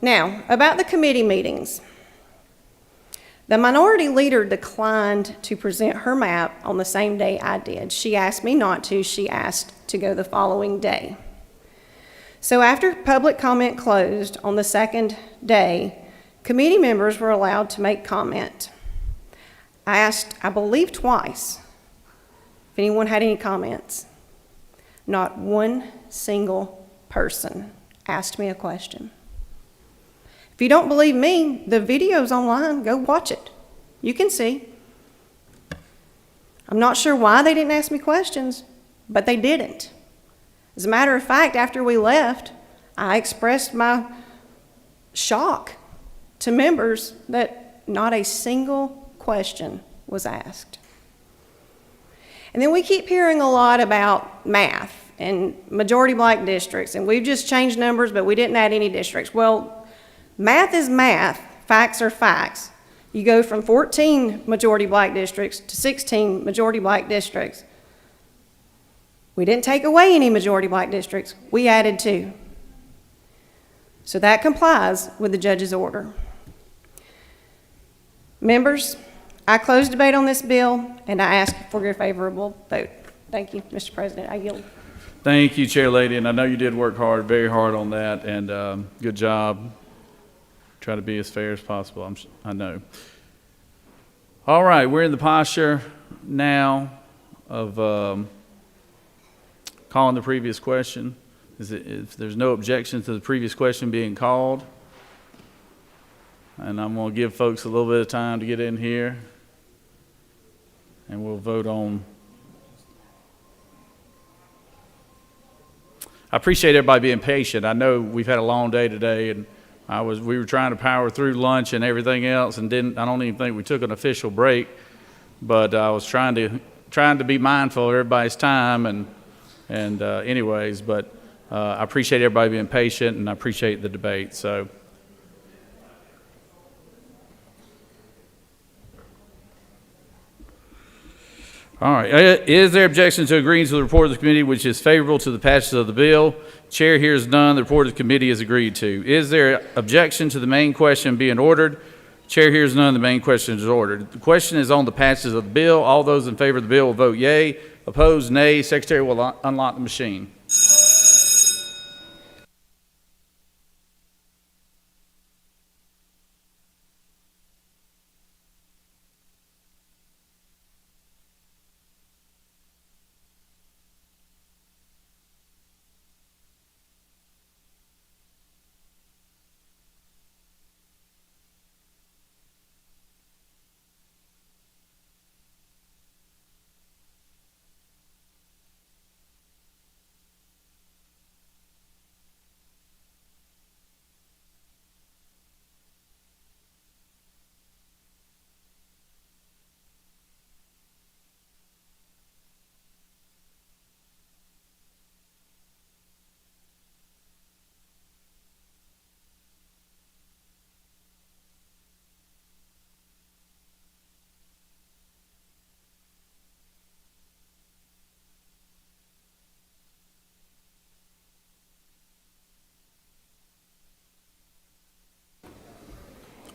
Now, about the committee meetings. The minority leader declined to present her map on the same day I did. She asked me not to. She asked to go the following day. So after public comment closed on the second day, committee members were allowed to make comment. I asked, I believe twice, if anyone had any comments. Not one single person asked me a question. If you don't believe me, the video's online. Go watch it. You can see. I'm not sure why they didn't ask me questions, but they didn't. As a matter of fact, after we left, I expressed my shock to members that not a single question was asked. And then we keep hearing a lot about math and majority black districts, and we've just changed numbers, but we didn't add any districts. Well, math is math, facts are facts. You go from 14 majority black districts to 16 majority black districts. We didn't take away any majority black districts, we added 2. So that complies with the judge's order. Members, I close debate on this bill and I ask for your favorable vote. Thank you, Mr. President. I yield. Thank you, Chair Lady, and I know you did work hard, very hard on that, and good job. Try to be as fair as possible, I know. All right, we're in the posture now of calling the previous question. If there's no objection to the previous question being called, and I'm going to give folks a little bit of time to get in here, and we'll vote on. I appreciate everybody being patient. I know we've had a long day today, and we were trying to power through lunch and everything else, and I don't even think we took an official break, but I was trying to be mindful of everybody's time, and anyways, but I appreciate everybody being patient, and I appreciate the debate. So. All right. Is there objection to agreeing to the report of the committee which is favorable to the passage of the bill? Chair hears none. The report of the committee is agreed to. Is there objection to the main question being ordered? Chair hears none. The main question is ordered. The question is on the passage of the bill. All those in favor of the bill will vote yea. Opposed, nay. Secretary will unlock the machine.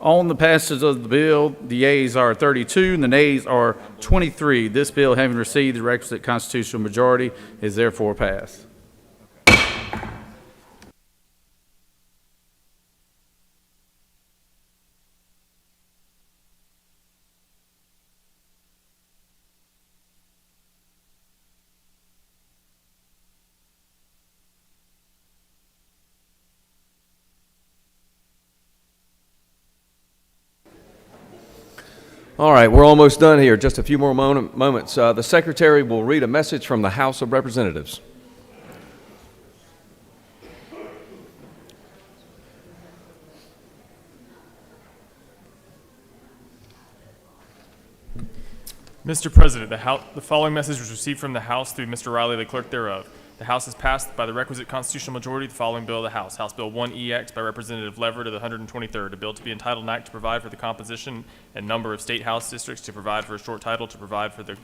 On the passage of the bill, the yeas are 32 and the nays are 23. This bill, having received the requisite constitutional majority, is therefore passed. All right, we're almost done here. Just a few more moments. The Secretary will read a message from the House of Representatives. Mr. President, the following message was received from the House through Mr. Riley, the clerk thereof. The House has passed by the requisite constitutional majority the following bill of the House. House Bill 1EX by Representative Leverett of the 123rd, a bill to be entitled an act to provide for the composition and number of state house districts, to provide for a short title, to provide for the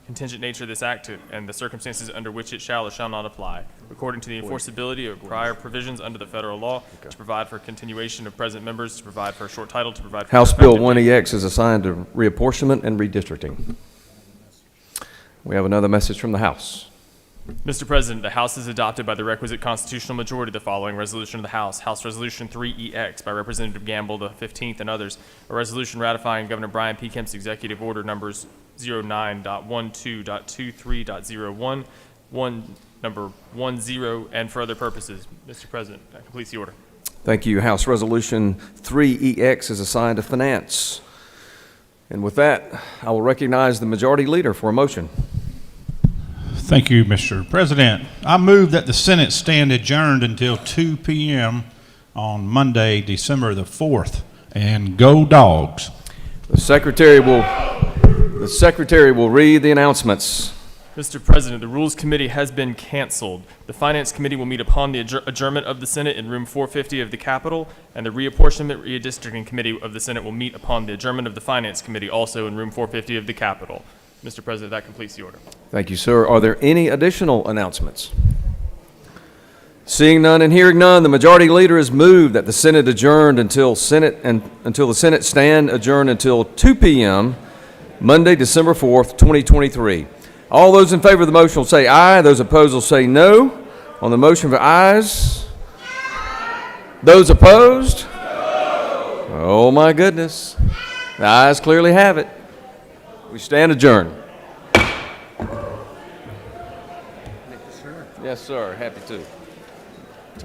contingent nature of this act, and the circumstances under which it shall or shall not apply, according to the enforceability of prior provisions under the federal law, to provide for continuation of present members, to provide for a short title, to provide for House Bill effective date. 1EX is assigned to reapportionment and redistricting. We have another message from the House. Mr. President, the House has adopted by the requisite constitutional majority the following resolution of the House. House Resolution 3EX by Representative Gamble, the 15th, and others. A resolution ratifying Governor Brian P. Kemp's executive order numbers 09.12.23.01, number 10, and for other purposes. Mr. President, that completes the order. Thank you. House Resolution 3EX is assigned to Finance. And with that, I will recognize the Majority Leader for a motion. Thank you, Mr. President. I move that the Senate stand adjourned until 2 p.m. on Monday, December the 4th. And go Dogs. The Secretary will read the announcements. Mr. President, the Rules Committee has been canceled. The Finance Committee will meet upon the adjournment of the Senate in room 450 of the Capitol, and the Reapportionment Redistricting Committee of the Senate will meet upon the adjournment of the Finance Committee, also in room 450 of the Capitol. Mr. President, that completes the order. Thank you, sir. Are there any additional announcements? Seeing none and hearing none, the Majority Leader has moved that the Senate adjourned until the Senate stand adjourned until 2 p.m. Monday, December 4th, 2023. All those in favor of the motion will say aye. Those opposed will say no. On the motion for ayes, those opposed? No. Oh my goodness. The ayes clearly have it. We stand adjourned. Yes, sir. Happy to.